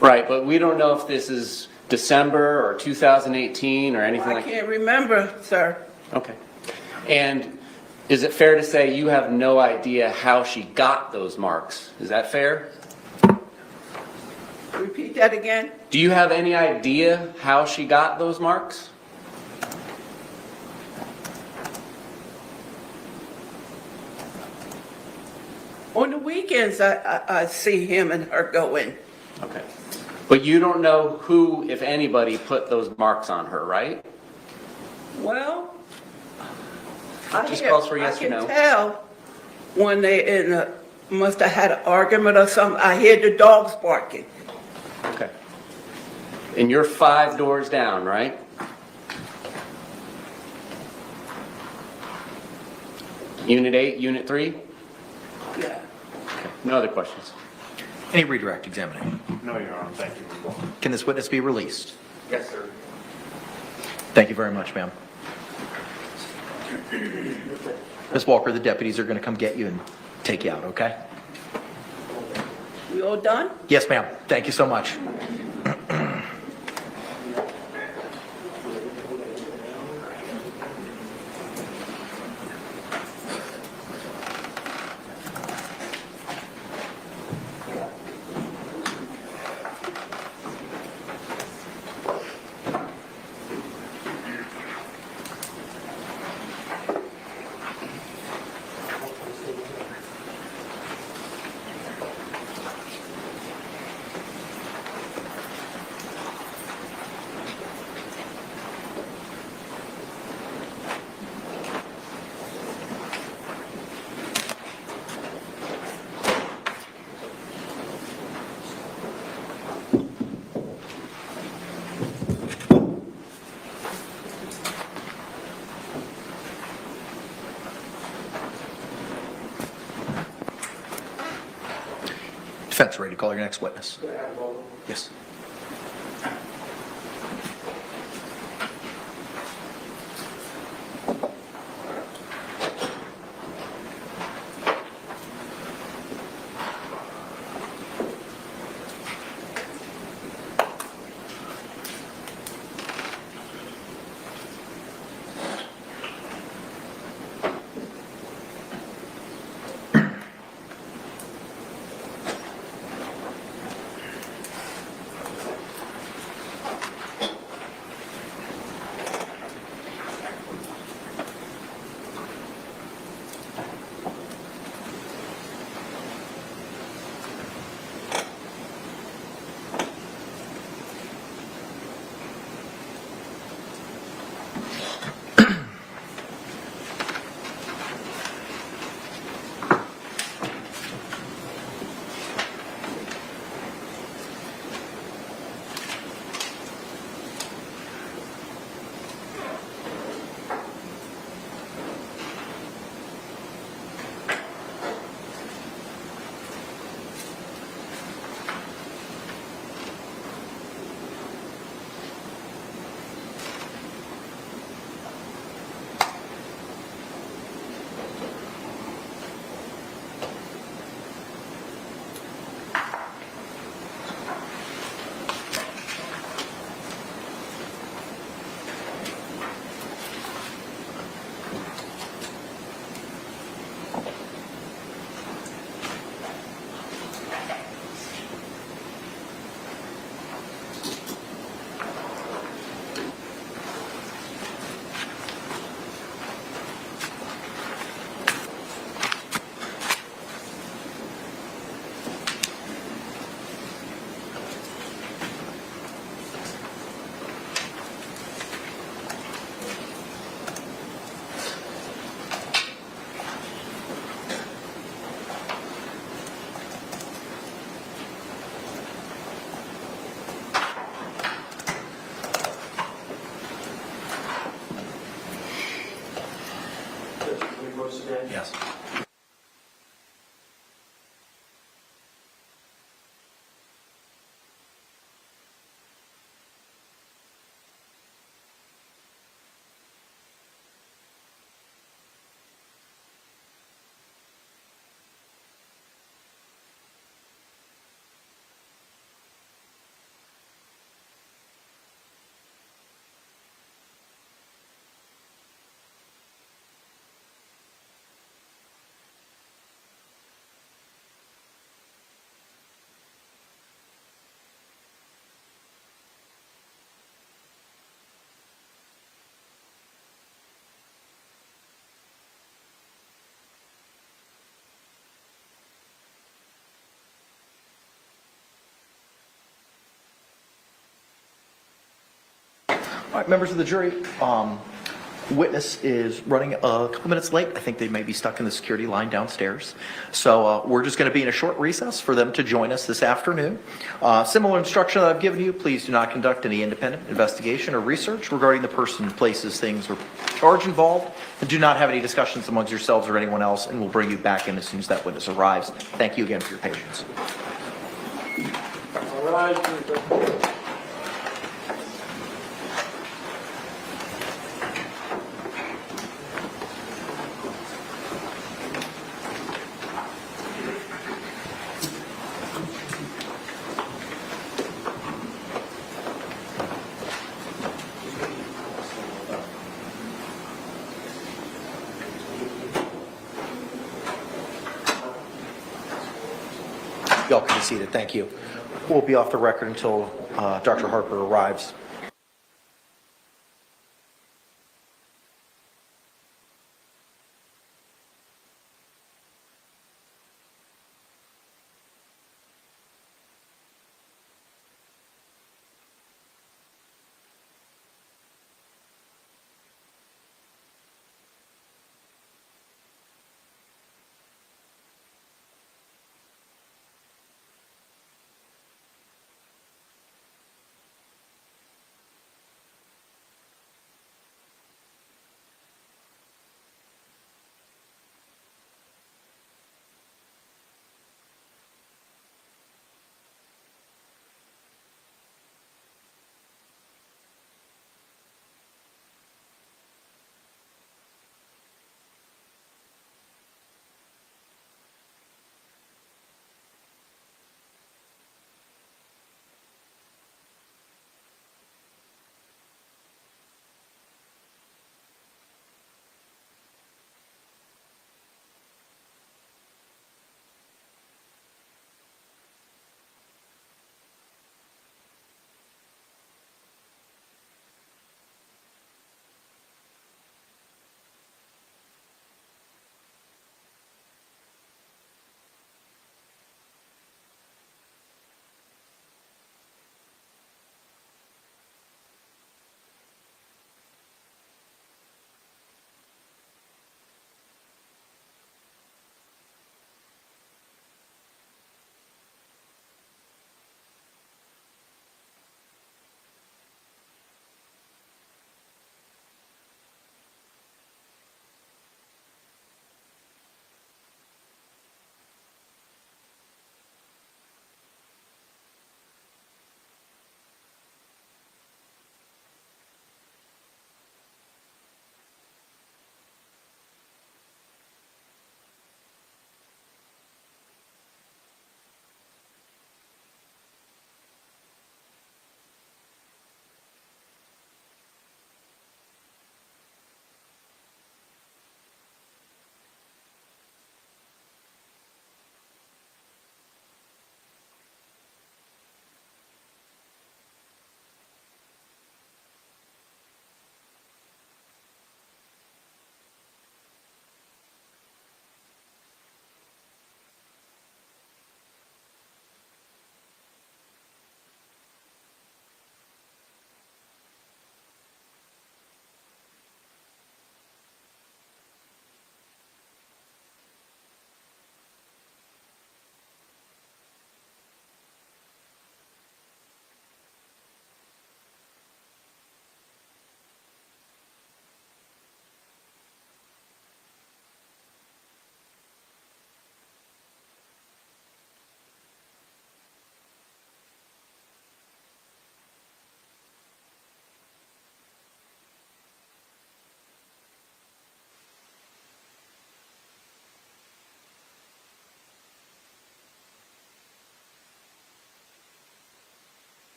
S9: Right, but we don't know if this is December or 2018 or anything
S17: I
S9: like that.
S17: can't remember, sir.
S9: Okay. And is it fair to say you have no idea how she got those marks? Is that fair?
S17: Repeat that again?
S9: Do you have any idea how she got those marks?
S17: On the weekends, I see him and her go in.
S9: Okay. But you don't know who, if anybody, put those marks on her, right?
S17: Well,
S9: Just calls for yes
S17: I
S9: or no.
S17: can tell when they must have had an argument or something. I hear the dogs barking.
S9: Okay. And you're 5 doors down, right? Unit 8, Unit 3?
S17: Yeah.
S9: No other questions?
S1: Any redirect examination?
S6: No, Your Honor. Thank you.
S1: Can this witness be released?
S9: Yes, sir.
S1: Thank you very much, ma'am. Ms. Walker, the deputies are going to come get you and take you out, okay?
S17: We all done?
S1: Yes, ma'am. Thank you so much. Defense, ready to call your next witness.
S4: Could I have a moment?
S1: Yes. Yes. All right, members of the jury, witness is running a couple minutes late. I think they may be stuck in the security line downstairs. So we're just going to be in a short recess for them to join us this afternoon. Similar instruction that I've given you, please do not conduct any independent investigation or research regarding the person, places, things, or charge involved, and do not have any discussions amongst yourselves or anyone else, and we'll bring you back in as soon as that witness arrives. Thank you again for your patience.
S4: All right.
S1: Y'all can be seated. Thank you. We'll be off the record until Dr. Harper arrives.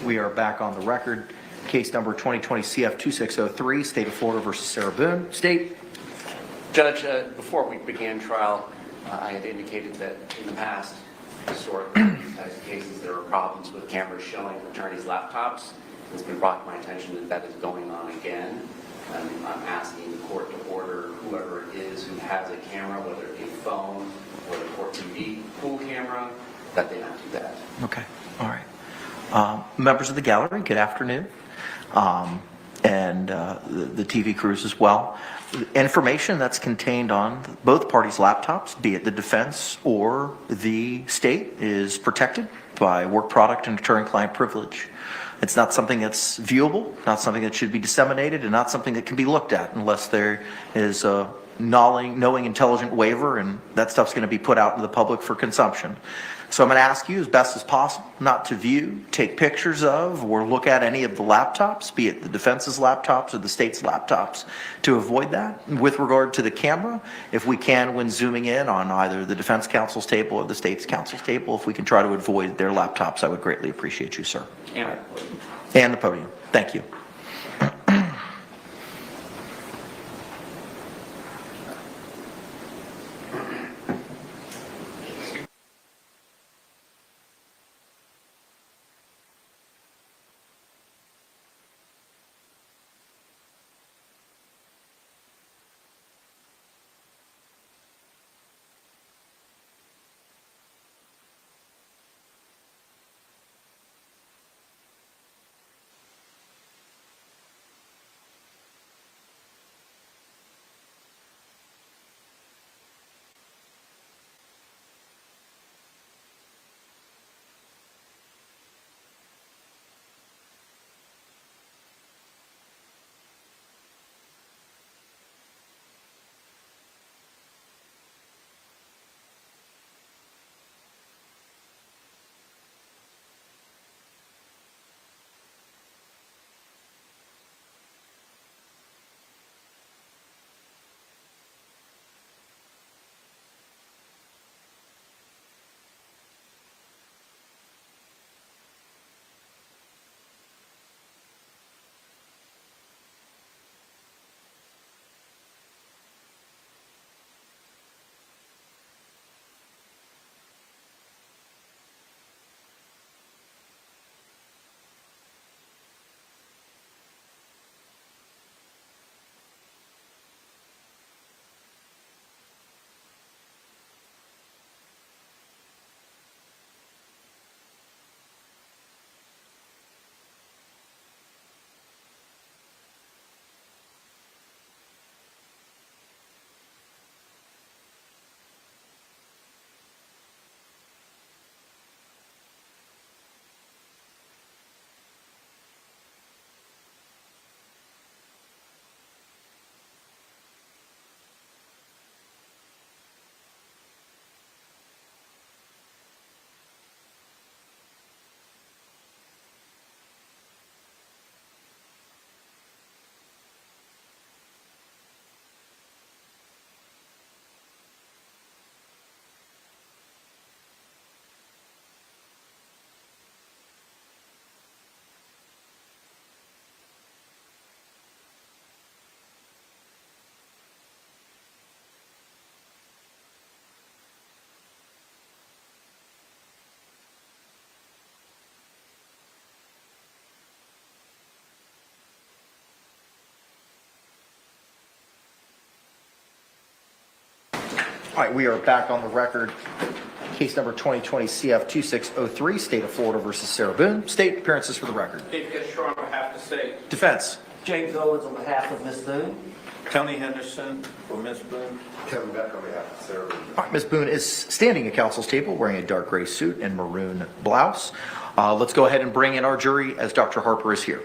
S1: We are back on the record. Case number 2020 CF 2603, State of Florida versus Sarah Boone. State.
S9: Judge, before we began trial, I had indicated that in the past, historically, in these types of cases, there are problems with cameras showing attorneys' laptops. It's been brought to my attention that that is going on again. I'm asking the court to order whoever it is who has a camera, whether it be a phone or the court TV pool camera, that they not do that.
S1: Okay, all right. Members of the gallery, good afternoon. And the TV crews as well. Information that's contained on both parties' laptops, be it the defense or the state, is protected by work product and attorney-client privilege. It's not something that's viewable, not something that should be disseminated, and not something that can be looked at unless there is a knowing, intelligent waiver, and that stuff's going to be put out into the public for consumption. So I'm going to ask you as best as possible not to view, take pictures of, or look at any of the laptops, be it the defense's laptops or the state's laptops, to avoid that. With regard to the camera, if we can, when zooming in on either the defense counsel's table or the state's counsel's table, if we can try to avoid their laptops, I would greatly appreciate you, sir. And the podium. Thank you. All right, we are back on the record. Case number 2020 CF 2603, State of Florida versus Sarah Boone. State appearances for the record.
S14: Chief Justice on behalf of the state.
S1: Defense.
S4: James Owens on behalf of Ms. Boone.
S5: Tony Henderson for Ms. Boone.
S3: Kevin Beck on behalf of Sarah Boone.
S1: All right, Ms. Boone is standing at counsel's table wearing a dark gray suit and maroon blouse. Let's go ahead and bring in our jury as Dr. Harper is here.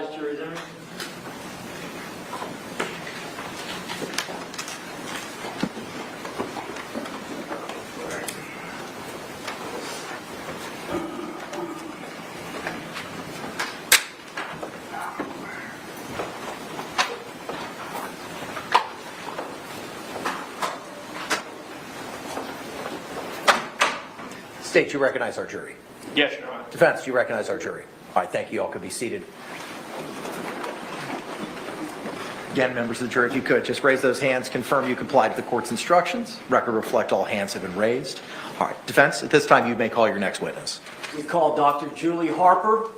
S4: recognized jury there.
S1: State, you recognize our jury.
S14: Yes, Your Honor.
S1: Defense, you recognize our jury. All right, thank you. All could be seated. Again, members of the jury, if you could, just raise those hands, confirm you complied with the court's instructions. Record reflect all hands have been raised. All right, defense, at this time you may call your next witness.
S4: We call Dr. Julie Harper.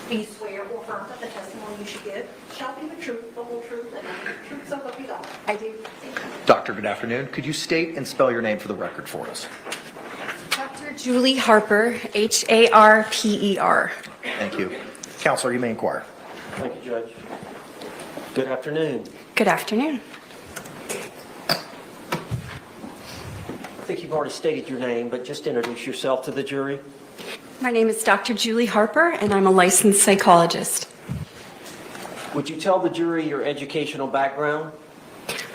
S2: Do you swear or affirm that the testimony you should give shall be the truth, the whole truth, and nothing but the truth, so help you God?
S7: I do.
S1: Doctor, good afternoon. Could you state and spell your name for the record for us?
S7: Dr. Julie Harper, Harper.
S1: Thank you. Counselor, you may inquire.
S4: Thank you, Judge. Good afternoon.
S7: Good afternoon.
S4: I think you've already stated your name, but just introduce yourself to the jury.
S7: My name is Dr. Julie Harper, and I'm a licensed psychologist.
S4: Would you tell the jury your educational background?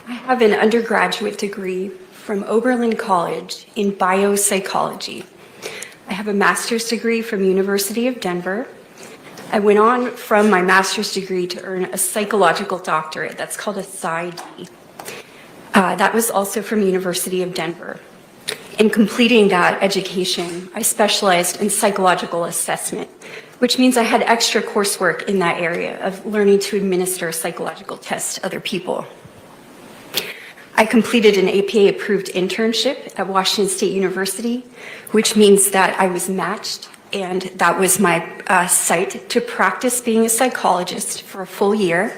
S7: I have an undergraduate degree from Oberlin College in biopsychology. I have a master's degree from University of Denver. I went on from my master's degree to earn a psychological doctorate. That's called a PsyD. That was also from University of Denver. In completing that education, I specialized in psychological assessment, which means I had extra coursework in that area of learning to administer psychological tests to other people. I completed an APA-approved internship at Washington State University, which means that I was matched, and that was my site to practice being a psychologist for a full year,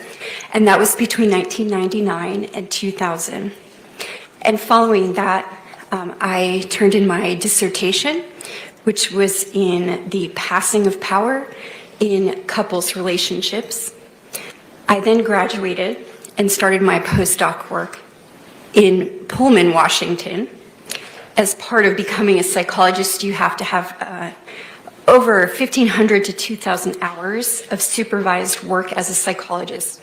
S7: and that was between 1999 and 2000. And following that, I turned in my dissertation, which was in the passing of power in couples relationships. I then graduated and started my postdoc work in Pullman, Washington. As part of becoming a psychologist, you have to have over 1,500 to 2,000 hours of supervised work as a psychologist.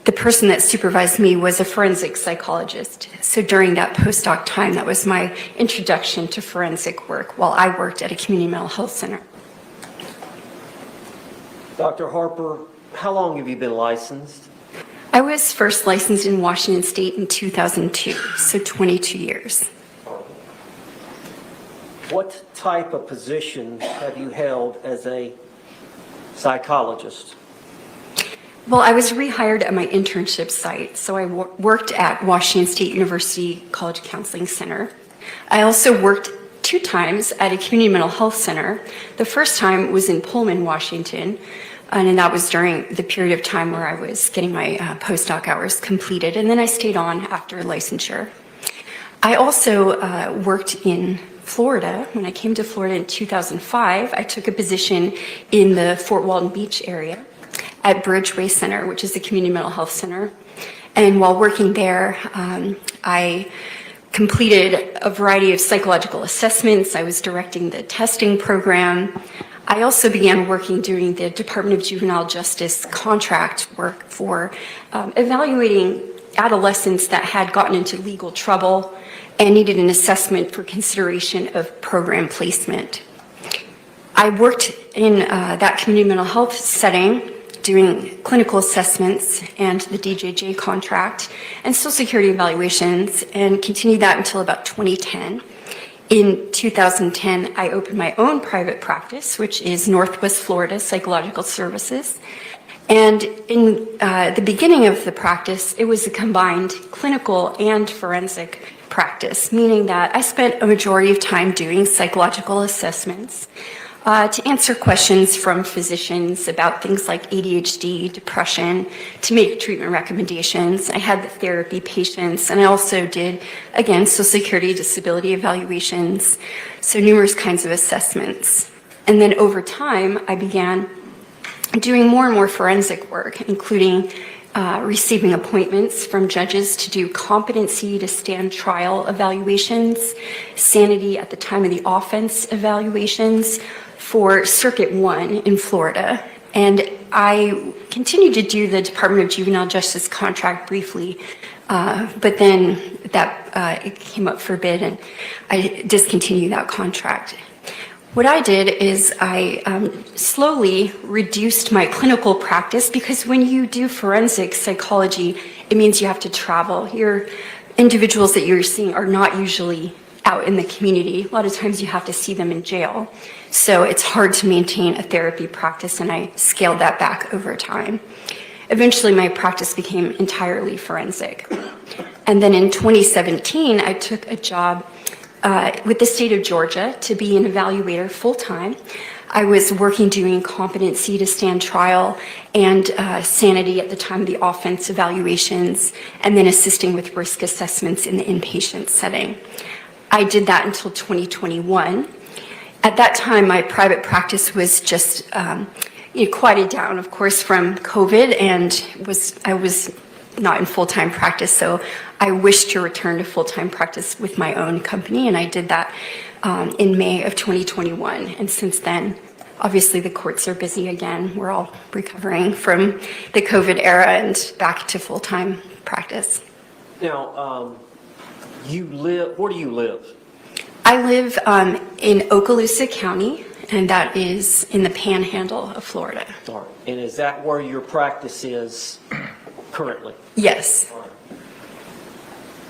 S7: The person that supervised me was a forensic psychologist. So during that postdoc time, that was my introduction to forensic work while I worked at a community mental health center.
S4: Dr. Harper, how long have you been licensed?
S7: I was first licensed in Washington State in 2002, so 22 years.
S4: What type of position have you held as a psychologist?
S7: Well, I was rehired at my internship site, so I worked at Washington State University College Counseling Center. I also worked 2 times at a community mental health center. The first time was in Pullman, Washington, and that was during the period of time where I was getting my postdoc hours completed, and then I stayed on after licensure. I also worked in Florida. When I came to Florida in 2005, I took a position in the Fort Walton Beach area at Bridgeway Center, which is a community mental health center. And while working there, I completed a variety of psychological assessments. I was directing the testing program. I also began working during the Department of Juvenile Justice contract work for evaluating adolescents that had gotten into legal trouble and needed an assessment for consideration of program placement. I worked in that community mental health setting doing clinical assessments and the DJJ contract and Social Security evaluations, and continued that until about 2010. In 2010, I opened my own private practice, which is Northwest Florida Psychological Services. And in the beginning of the practice, it was a combined clinical and forensic practice, meaning that I spent a majority of time doing psychological assessments. To answer questions from physicians about things like ADHD, depression, to make treatment recommendations. I had the therapy patients, and I also did, again, Social Security disability evaluations, so numerous kinds of assessments. And then over time, I began doing more and more forensic work, including receiving appointments from judges to do competency to stand trial evaluations, sanity at the time of the offense evaluations for Circuit 1 in Florida. And I continued to do the Department of Juvenile Justice contract briefly, but then that it came up for bid and I discontinued that contract. What I did is I slowly reduced my clinical practice because when you do forensic psychology, it means you have to travel. Your individuals that you're seeing are not usually out in the community. A lot of times you have to see them in jail. So it's hard to maintain a therapy practice, and I scaled that back over time. Eventually, my practice became entirely forensic. And then in 2017, I took a job with the state of Georgia to be an evaluator full-time. I was working doing competency to stand trial and sanity at the time of the offense evaluations, and then assisting with risk assessments in the inpatient setting. I did that until 2021. At that time, my private practice was just quieted down, of course, from COVID, and I was not in full-time practice, so I wished to return to full-time practice with my own company, and I did that in May of 2021. And since then, obviously the courts are busy again. We're all recovering from the COVID era and back to full-time practice.
S4: Now, where do you live?
S7: I live in Okaloosa County, and that is in the panhandle of Florida.
S4: All right. And is that where your practice is currently?
S7: Yes.
S4: All right.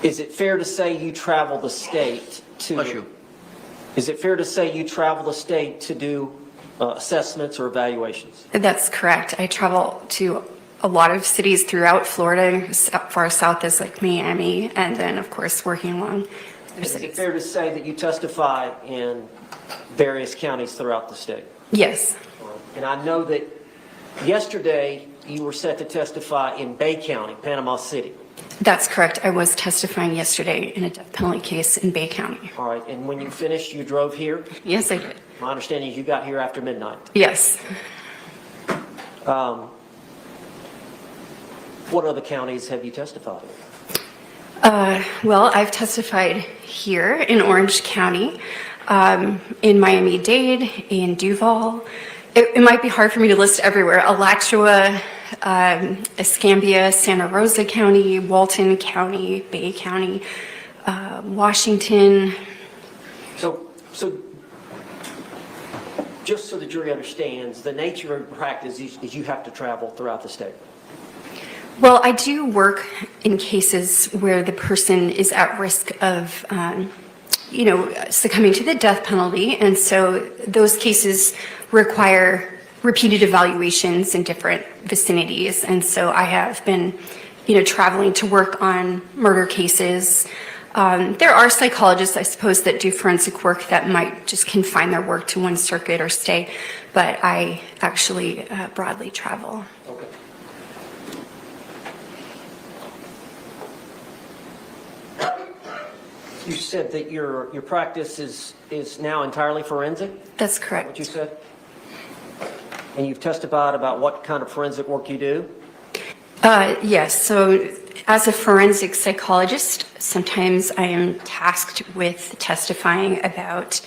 S4: Is it fair to say you travel the state to?
S1: Bless you.
S4: Is it fair to say you travel the state to do assessments or evaluations?
S7: That's correct. I travel to a lot of cities throughout Florida, as far south as like Miami, and then of course working along other
S4: Is it
S7: cities.
S4: fair to say that you testify in various counties throughout the state?
S7: Yes.
S4: And I know that yesterday you were set to testify in Bay County, Panama City.
S7: That's correct. I was testifying yesterday in a death penalty case in Bay County.
S4: All right, and when you finished, you drove here?
S7: Yes, I did.
S4: My understanding is you got here after midnight.
S7: Yes.
S4: What other counties have you testified in?
S7: Well, I've testified here in Orange County, in Miami-Dade, in Duval. It might be hard for me to list everywhere. Alachua, Escambia, Santa Rosa County, Walton County, Bay County, Washington.
S4: So just so the jury understands, the nature of your practice is you have to travel throughout the state.
S7: Well, I do work in cases where the person is at risk of, succumbing to the death penalty. And so those cases require repeated evaluations in different vicinities. And so I have been, traveling to work on murder cases. There are psychologists, I suppose, that do forensic work that might just confine their work to one circuit or stay, but I actually broadly travel.
S4: Okay. You said that your practice is now entirely forensic?
S7: That's correct.
S4: What you said? And you've testified about what kind of forensic work you do?
S7: Yes. So as a forensic psychologist, sometimes I am tasked with testifying about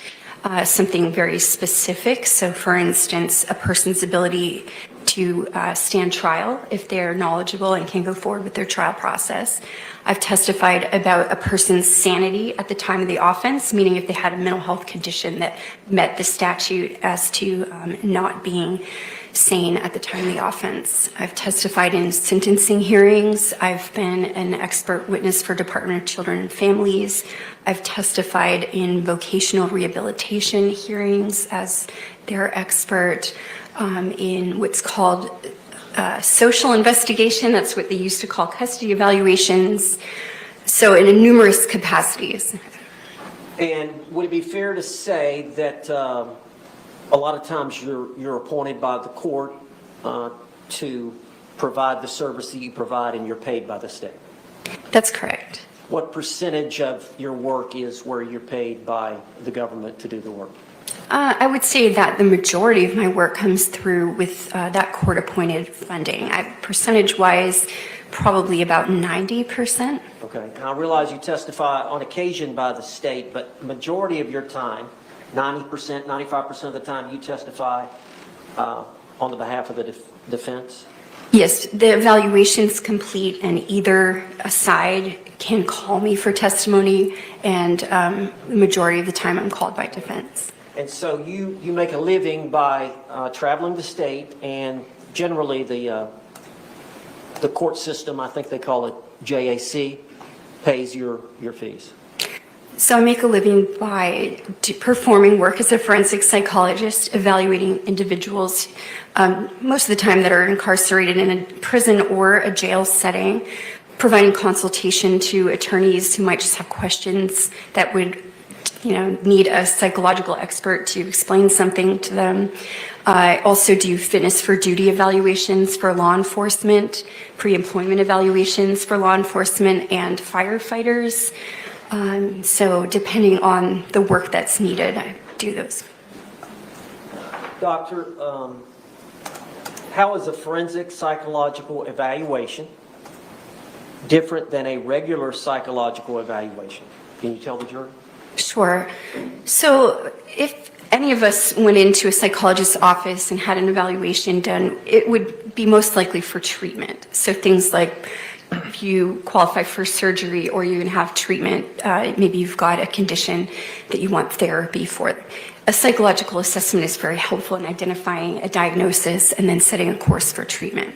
S7: something very specific. So for instance, a person's ability to stand trial if they're knowledgeable and can go forward with their trial process. I've testified about a person's sanity at the time of the offense, meaning if they had a mental health condition that met the statute as to not being sane at the time of the offense. I've testified in sentencing hearings. I've been an expert witness for Department of Children and Families. I've testified in vocational rehabilitation hearings as their expert, in what's called social investigation. That's what they used to call custody evaluations. So in numerous capacities.
S4: And would it be fair to say that A lot of times you're appointed by the court to provide the service that you provide, and you're paid by the state.
S7: That's correct.
S4: What percentage of your work is where you're paid by the government to do the work?
S7: I would say that the majority of my work comes through with that court-appointed funding. Percentage-wise, probably about 90%.
S4: Okay. Now, I realize you testify on occasion by the state, but majority of your time, 90%, 95% of the time, you testify on the behalf of the defense?
S7: Yes, the evaluation's complete, and either side can call me for testimony, and the majority of the time I'm called by defense.
S4: And so you make a living by traveling the state, and generally the court system, I think they call it JAC, pays your fees.
S7: So I make a living by performing work as a forensic psychologist, evaluating individuals, most of the time that are incarcerated in a prison or a jail setting, providing consultation to attorneys who might just have questions that would need a psychological expert to explain something to them. I also do fitness for duty evaluations for law enforcement, pre-employment evaluations for law enforcement and firefighters. So depending on the work that's needed, I do those.
S4: Doctor, how is a forensic psychological evaluation different than a regular psychological evaluation? Can you tell the jury?
S7: Sure. So if any of us went into a psychologist's office and had an evaluation done, it would be most likely for treatment. So things like if you qualify for surgery or you have treatment, maybe you've got a condition that you want therapy for. A psychological assessment is very helpful in identifying a diagnosis and then setting a course for treatment.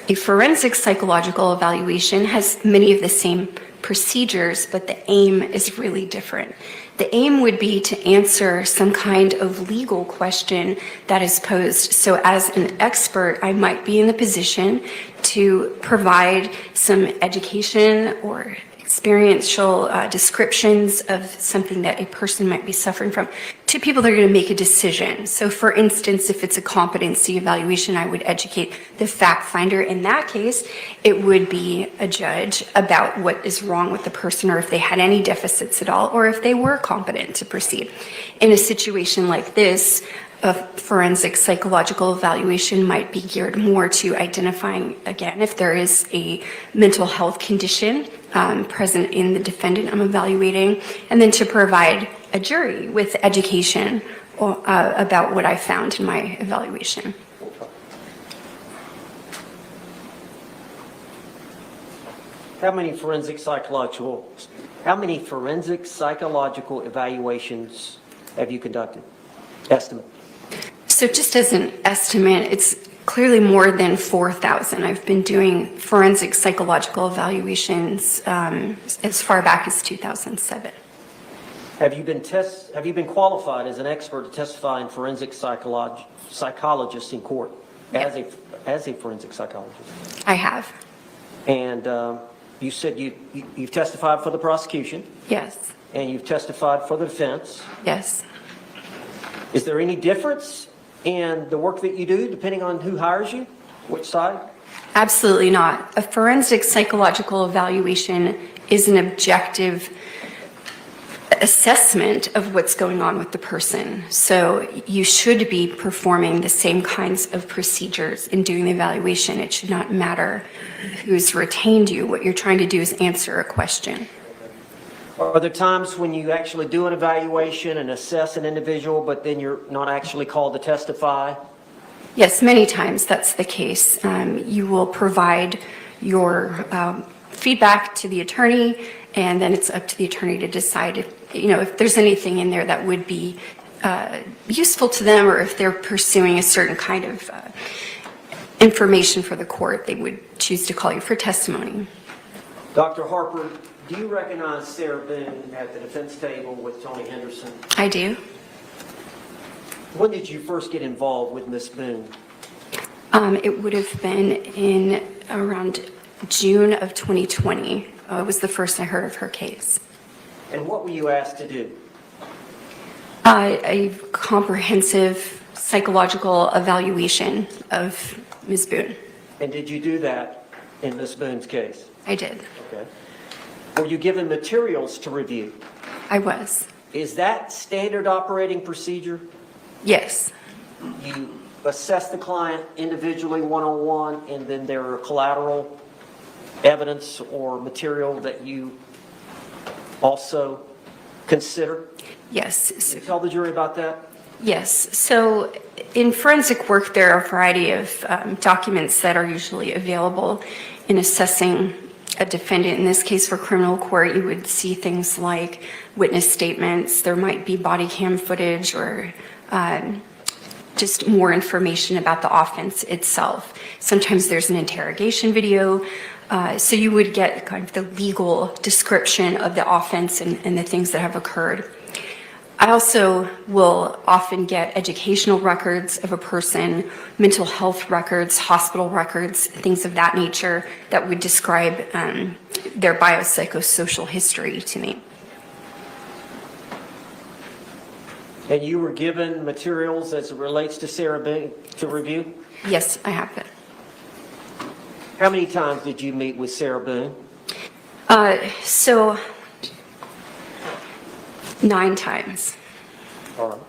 S7: A forensic psychological evaluation has many of the same procedures, but the aim is really different. The aim would be to answer some kind of legal question that is posed. So as an expert, I might be in the position to provide some education or experiential descriptions of something that a person might be suffering from to people that are going to make a decision. So for instance, if it's a competency evaluation, I would educate the fact finder. In that case, it would be a judge about what is wrong with the person, or if they had any deficits at all, or if they were competent to proceed. In a situation like this, a forensic psychological evaluation might be geared more to identifying, again, if there is a mental health condition present in the defendant I'm evaluating, and then to provide a jury with education about what I found in my evaluation.
S4: How many forensic psychological evaluations have you conducted? Estimate.
S7: So just as an estimate, it's clearly more than 4,000. I've been doing forensic psychological evaluations as far back as 2007.
S4: Have you been qualified as an expert to testify in forensic psychologist in court as a forensic psychologist?
S7: I have.
S4: And you said you've testified for the prosecution?
S7: Yes.
S4: And you've testified for the defense?
S7: Yes.
S4: Is there any difference in the work that you do depending on who hires you? Which side?
S7: Absolutely not. A forensic psychological evaluation is an objective assessment of what's going on with the person. So you should be performing the same kinds of procedures in doing the evaluation. It should not matter who's retained you. What you're trying to do is answer a question.
S4: Are there times when you actually do an evaluation and assess an individual, but then you're not actually called to testify?
S7: Yes, many times that's the case. You will provide your feedback to the attorney, and then it's up to the attorney to decide if there's anything in there that would be useful to them, or if they're pursuing a certain kind of information for the court, they would choose to call you for testimony.
S4: Dr. Harper, do you recognize Sarah Boone at the defense table with Tony Henderson?
S7: I do.
S4: When did you first get involved with Miss Boone?
S7: It would have been in around June of 2020. It was the first I heard of her case.
S4: And what were you asked to do?
S7: A comprehensive psychological evaluation of Ms. Boone.
S4: And did you do that in Ms. Boone's case?
S7: I did.
S4: Okay. Were you given materials to review?
S7: I was.
S4: Is that standard operating procedure?
S7: Yes.
S4: You assess the client individually, one-on-one, and then there are collateral evidence or material that you also consider?
S7: Yes.
S4: Can you tell the jury about that?
S7: Yes. So in forensic work, there are a variety of documents that are usually available in assessing a defendant. In this case, for criminal court, you would see things like witness statements. There might be body cam footage or just more information about the offense itself. Sometimes there's an interrogation video. So you would get kind of the legal description of the offense and the things that have occurred. I also will often get educational records of a person, mental health records, hospital records, things of that nature that would describe their biopsychosocial history to me.
S4: And you were given materials as it relates to Sarah Boone to review?
S7: Yes, I have that.
S4: How many times did you meet with Sarah Boone?
S7: So 9 times.
S4: All right.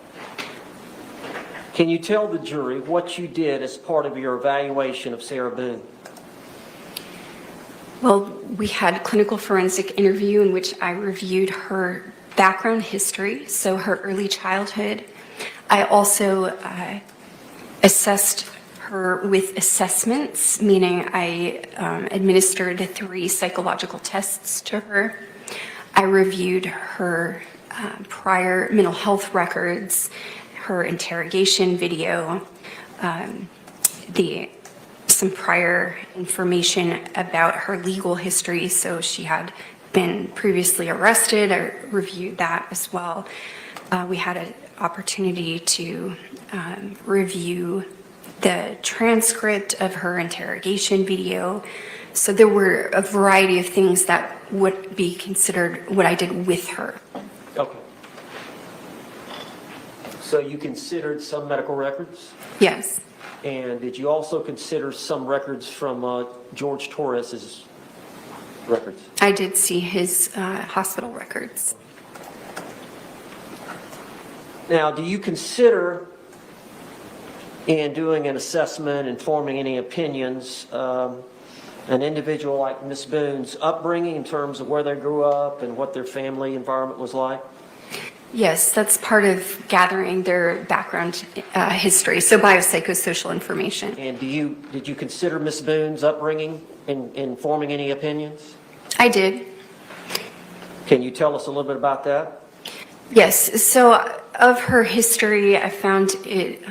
S4: Can you tell the jury what you did as part of your evaluation of Sarah Boone?
S7: Well, we had clinical forensic interview in which I reviewed her background history, so her early childhood. I also assessed her with assessments, meaning I administered 3 psychological tests to her. I reviewed her prior mental health records, her interrogation video, some prior information about her legal history. So she had been previously arrested. I reviewed that as well. We had an opportunity to review the transcript of her interrogation video. So there were a variety of things that would be considered what I did with her.
S4: Okay. So you considered some medical records?
S7: Yes.
S4: And did you also consider some records from George Torres's records?
S7: I did see his hospital records.
S4: Now, do you consider in doing an assessment and forming any opinions an individual like Ms. Boone's upbringing in terms of where they grew up and what their family environment was like?
S7: Yes, that's part of gathering their background history, so biopsychosocial information.
S4: And did you consider Ms. Boone's upbringing in forming any opinions?
S7: I did.
S4: Can you tell us a little bit about that?
S7: Yes, so of her history, I found it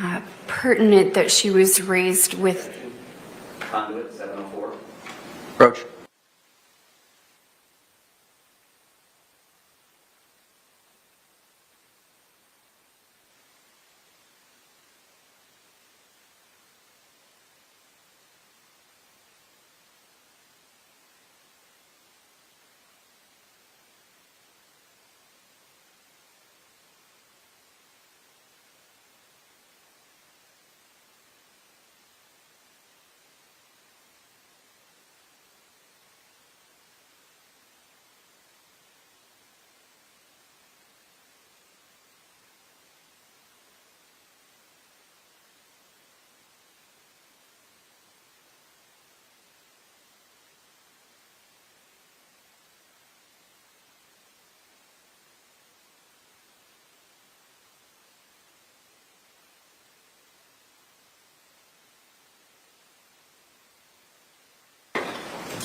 S7: pertinent that she was raised with...
S9: Conduit 704.
S1: Roach.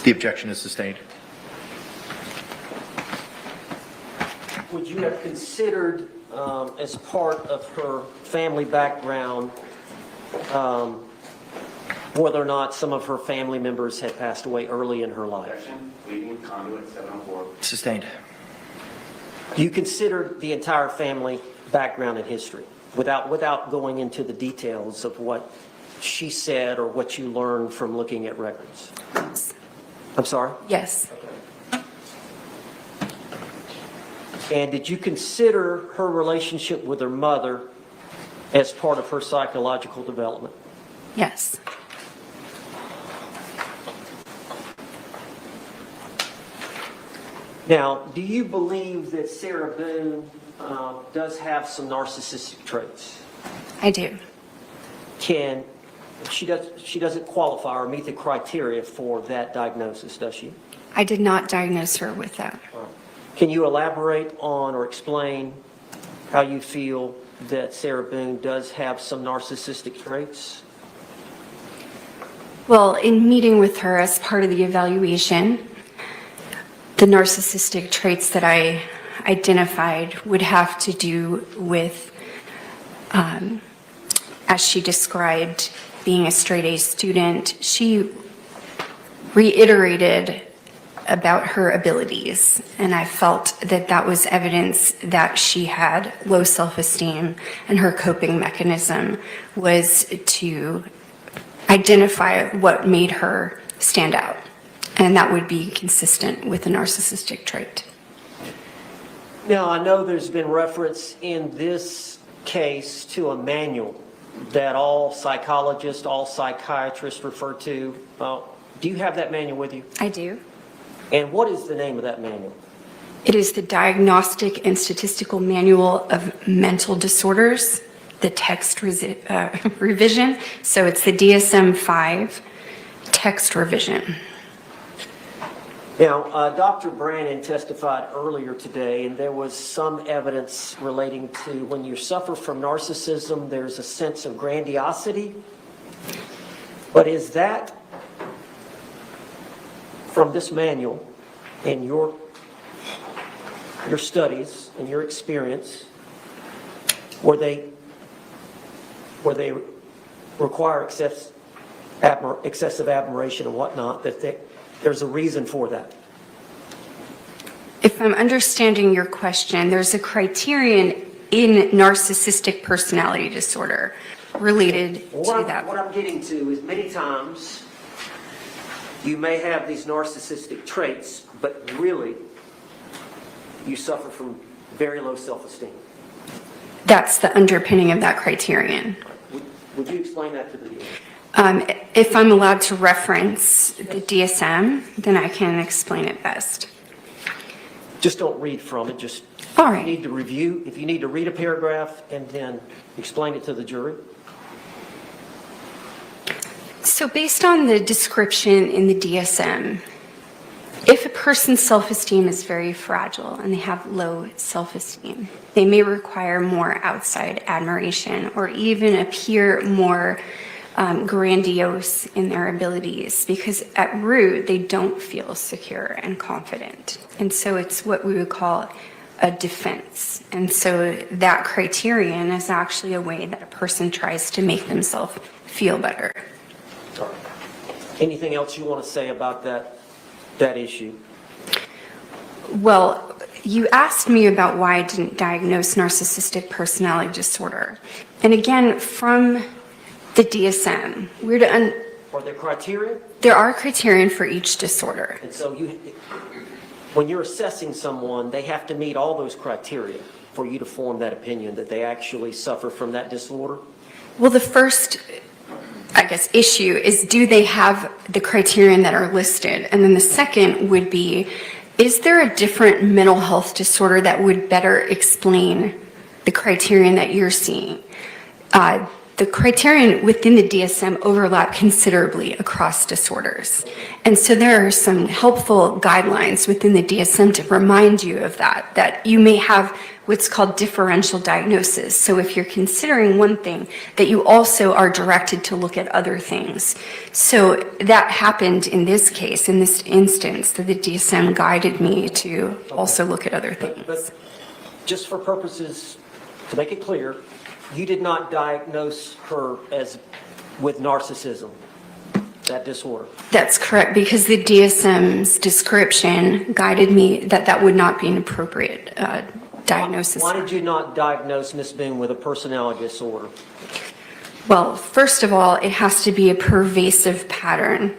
S1: The objection is sustained.
S4: Would you have considered, as part of her family background, whether or not some of her family members had passed away early in her life?
S9: Objection. Waden, Conduit 704.
S1: Sustained.
S4: You considered the entire family background and history without going into the details of what she said or what you learned from looking at records?
S7: Yes.
S4: I'm sorry?
S7: Yes.
S4: And did you consider her relationship with her mother as part of her psychological development?
S7: Yes.
S4: Now, do you believe that Sarah Boone does have some narcissistic traits?
S7: I do.
S4: She doesn't qualify or meet the criteria for that diagnosis, does she?
S7: I did not diagnose her with that.
S4: Can you elaborate on or explain how you feel that Sarah Boone does have some narcissistic traits?
S7: Well, in meeting with her as part of the evaluation, the narcissistic traits that I identified would have to do with, as she described, being a straight A student. She reiterated about her abilities, and I felt that that was evidence that she had low self-esteem, and her coping mechanism was to identify what made her stand out, and that would be consistent with a narcissistic trait.
S4: Now, I know there's been reference in this case to a manual that all psychologists, all psychiatrists refer to. Do you have that manual with you?
S7: I do.
S4: And what is the name of that manual?
S7: It is the Diagnostic and Statistical Manual of Mental Disorders, the text revision. So it's the DSM-5 text revision.
S4: Now, Dr. Brannon testified earlier today, and there was some evidence relating to when you suffer from narcissism, there's a sense of grandiosity. But is that from this manual and your studies and your experience, where they require excessive admiration and whatnot, that there's a reason for that?
S7: If I'm understanding your question, there's a criterion in narcissistic personality disorder related to that.
S4: What I'm getting to is many times you may have these narcissistic traits, but really you suffer from very low self-esteem.
S7: That's the underpinning of that criterion.
S4: Would you explain that to the viewers?
S7: If I'm allowed to reference the DSM, then I can explain it best.
S4: Just don't read from it, just
S7: All right.
S4: if you need to review, if you need to read a paragraph and then explain it to the jury.
S7: So based on the description in the DSM, if a person's self-esteem is very fragile and they have low self-esteem, they may require more outside admiration or even appear more grandiose in their abilities, because at root they don't feel secure and confident. And so it's what we would call a defense. And so that criterion is actually a way that a person tries to make themselves feel better.
S4: Anything else you want to say about that issue?
S7: Well, you asked me about why I didn't diagnose narcissistic personality disorder. And again, from the DSM,
S4: Are there criteria?
S7: there are criterion for each disorder.
S4: And so when you're assessing someone, they have to meet all those criteria for you to form that opinion that they actually suffer from that disorder?
S7: Well, the first, I guess, issue is, do they have the criterion that are listed? And then the second would be, is there a different mental health disorder that would better explain the criterion that you're seeing? The criterion within the DSM overlap considerably across disorders. And so there are some helpful guidelines within the DSM to remind you of that you may have what's called differential diagnosis. So if you're considering one thing, that you also are directed to look at other things. So that happened in this case, in this instance, that the DSM guided me to also look at other things.
S4: But just for purposes, to make it clear, you did not diagnose her with narcissism, that disorder.
S7: That's correct, because the DSM's description guided me that that would not be an appropriate diagnosis.
S4: Why did you not diagnose Ms. Boone with a personality disorder?
S7: Well, first of all, it has to be a pervasive pattern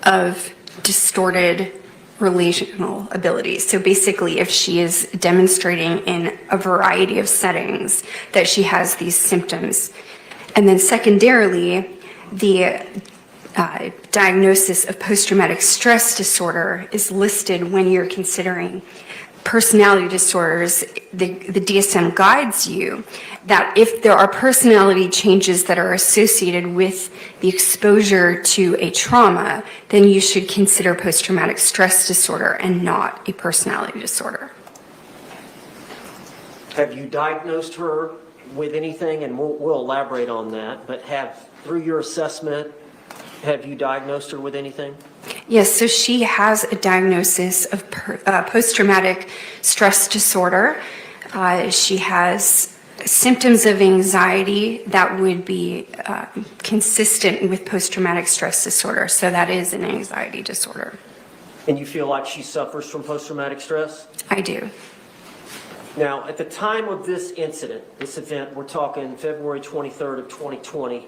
S7: of distorted relational abilities. So basically, if she is demonstrating in a variety of settings that she has these symptoms. And then secondarily, the diagnosis of post-traumatic stress disorder is listed when you're considering personality disorders. The DSM guides you that if there are personality changes that are associated with the exposure to a trauma, then you should consider post-traumatic stress disorder and not a personality disorder.
S4: Have you diagnosed her with anything? And we'll elaborate on that, but through your assessment, have you diagnosed her with anything?
S7: Yes, so she has a diagnosis of post-traumatic stress disorder. She has symptoms of anxiety that would be consistent with post-traumatic stress disorder. So that is an anxiety disorder.
S4: And you feel like she suffers from post-traumatic stress?
S7: I do.
S4: Now, at the time of this incident, this event, we're talking February 23rd of 2020,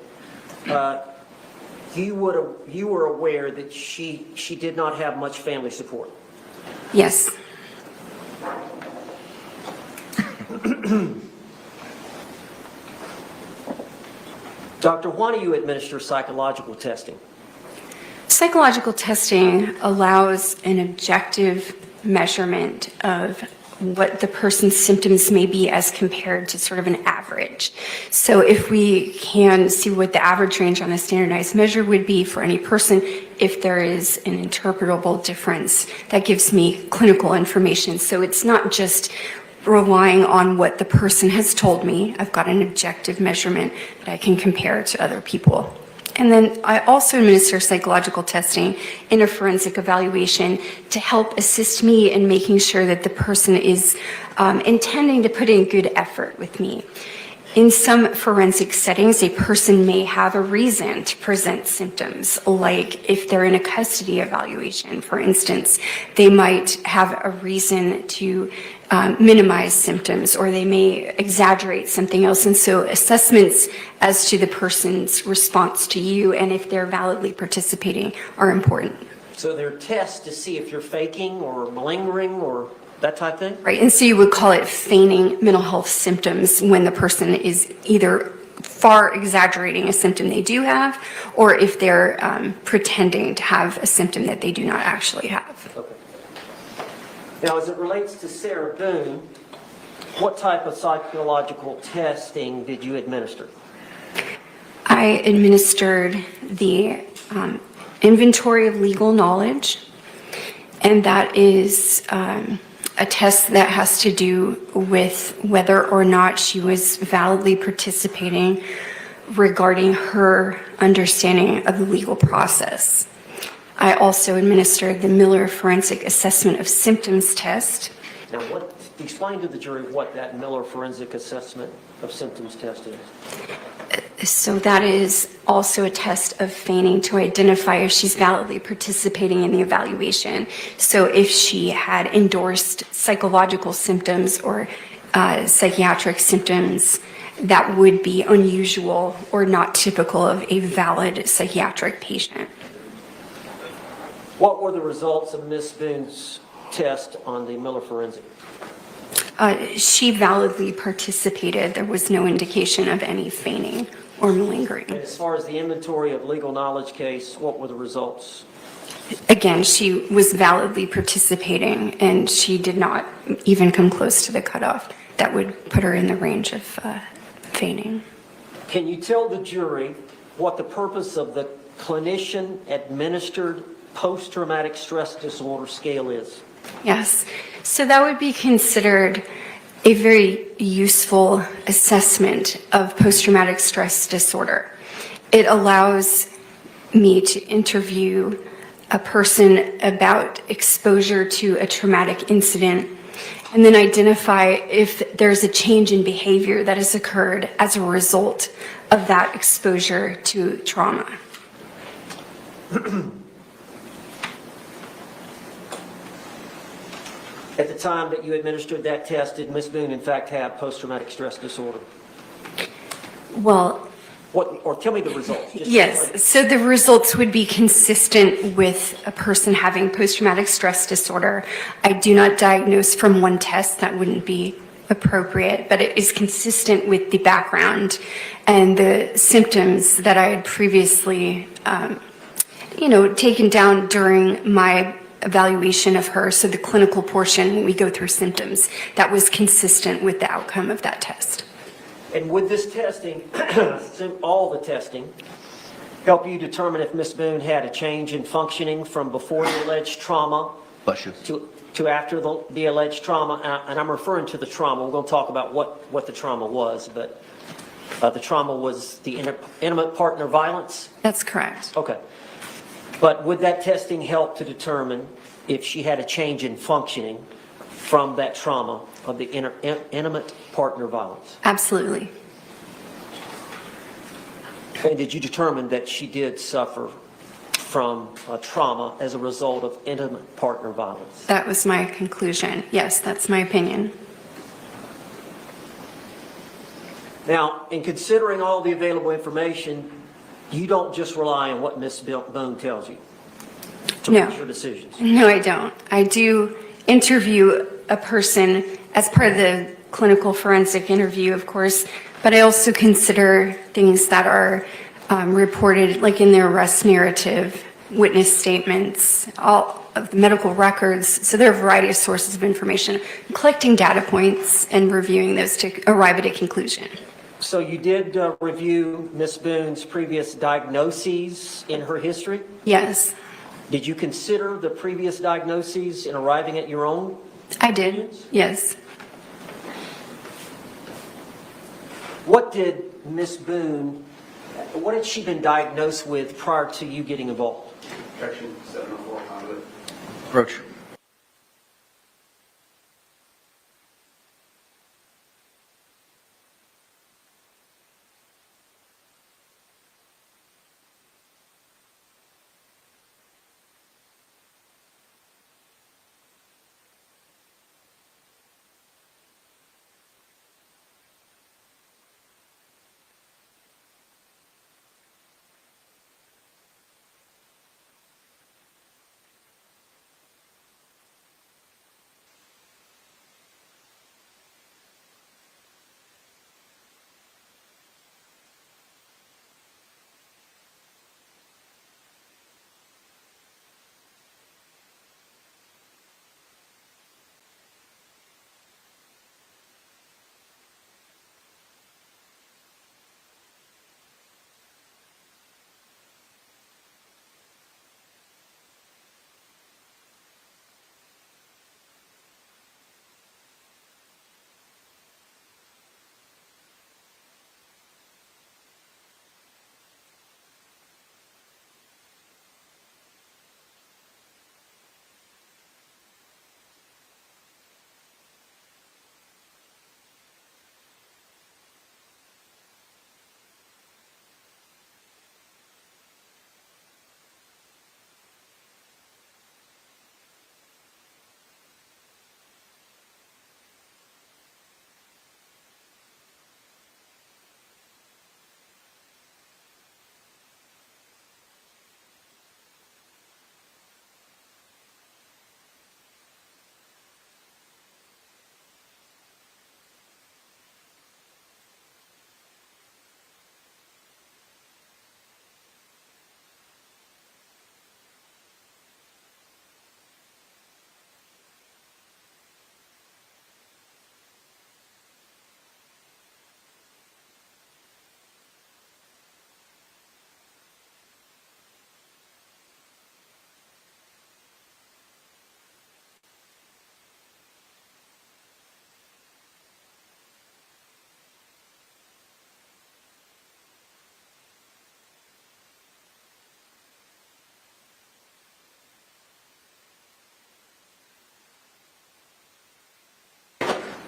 S4: you were aware that she did not have much family support?
S7: Yes.
S4: Doctor, why do you administer psychological testing?
S7: Psychological testing allows an objective measurement of what the person's symptoms may be as compared to sort of an average. So if we can see what the average range on a standardized measure would be for any person, if there is an interpretable difference, that gives me clinical information. So it's not just relying on what the person has told me. I've got an objective measurement that I can compare to other people. And then I also administer psychological testing in a forensic evaluation to help assist me in making sure that the person is intending to put in good effort with me. In some forensic settings, a person may have a reason to present symptoms, like if they're in a custody evaluation, for instance, they might have a reason to minimize symptoms, or they may exaggerate something else. And so assessments as to the person's response to you and if they're validly participating are important.
S4: So there are tests to see if you're faking or malingering or that type thing?
S7: Right, and so you would call it feigning mental health symptoms when the person is either far exaggerating a symptom they do have, or if they're pretending to have a symptom that they do not actually have.
S4: Okay. Now, as it relates to Sarah Boone, what type of psychological testing did you administer?
S7: I administered the inventory of legal knowledge, and that is a test that has to do with whether or not she was validly participating regarding her understanding of the legal process. I also administered the Miller Forensic Assessment of Symptoms test.
S4: Now, explain to the jury what that Miller Forensic Assessment of Symptoms test is.
S7: So that is also a test of feigning to identify if she's validly participating in the evaluation. So if she had endorsed psychological symptoms or psychiatric symptoms that would be unusual or not typical of a valid psychiatric patient.
S4: What were the results of Ms. Boone's test on the Miller Forensic?
S7: She validly participated. There was no indication of any feigning or malingering.
S4: And as far as the inventory of legal knowledge case, what were the results?
S7: Again, she was validly participating, and she did not even come close to the cutoff that would put her in the range of feigning.
S4: Can you tell the jury what the purpose of the clinician-administered post-traumatic stress disorder scale is?
S7: Yes. So that would be considered a very useful assessment of post-traumatic stress disorder. It allows me to interview a person about exposure to a traumatic incident and then identify if there's a change in behavior that has occurred as a result of that exposure to trauma.
S4: At the time that you administered that test, did Ms. Boone in fact have post-traumatic stress disorder?
S7: Well,
S4: Or tell me the results. Just
S7: Yes, so the results would be consistent with a person having post-traumatic stress disorder. I do not diagnose from one test, that wouldn't be appropriate, but it is consistent with the background and the symptoms that I had previously, taken down during my evaluation of her. So the clinical portion, when we go through symptoms, that was consistent with the outcome of that test.
S4: And would this testing, all the testing, help you determine if Ms. Boone had a change in functioning from before the alleged trauma
S1: Bless you.
S4: to after the alleged trauma? And I'm referring to the trauma. We're going to talk about what the trauma was, but the trauma was the intimate partner violence?
S7: That's correct.
S4: Okay. But would that testing help to determine if she had a change in functioning from that trauma of the intimate partner violence?
S7: Absolutely.
S4: And did you determine that she did suffer from trauma as a result of intimate partner violence?
S7: That was my conclusion. Yes, that's my opinion.
S4: Now, in considering all the available information, you don't just rely on what Ms. Boone tells you to
S7: No.
S4: make your decisions.
S7: No, I don't. I do interview a person as part of the clinical forensic interview, of course, but I also consider things that are reported, like in the arrest narrative, witness statements, all of the medical records. So there are a variety of sources of information, collecting data points and reviewing those to arrive at a conclusion.
S4: So you did review Ms. Boone's previous diagnoses in her history?
S7: Yes,
S4: Did you consider the previous diagnoses in arriving at your own?
S7: I did. Yes.
S4: What did Ms. Boone, what had she been diagnosed with prior to you getting involved?
S14: Section 704 conduit.
S1: Approach.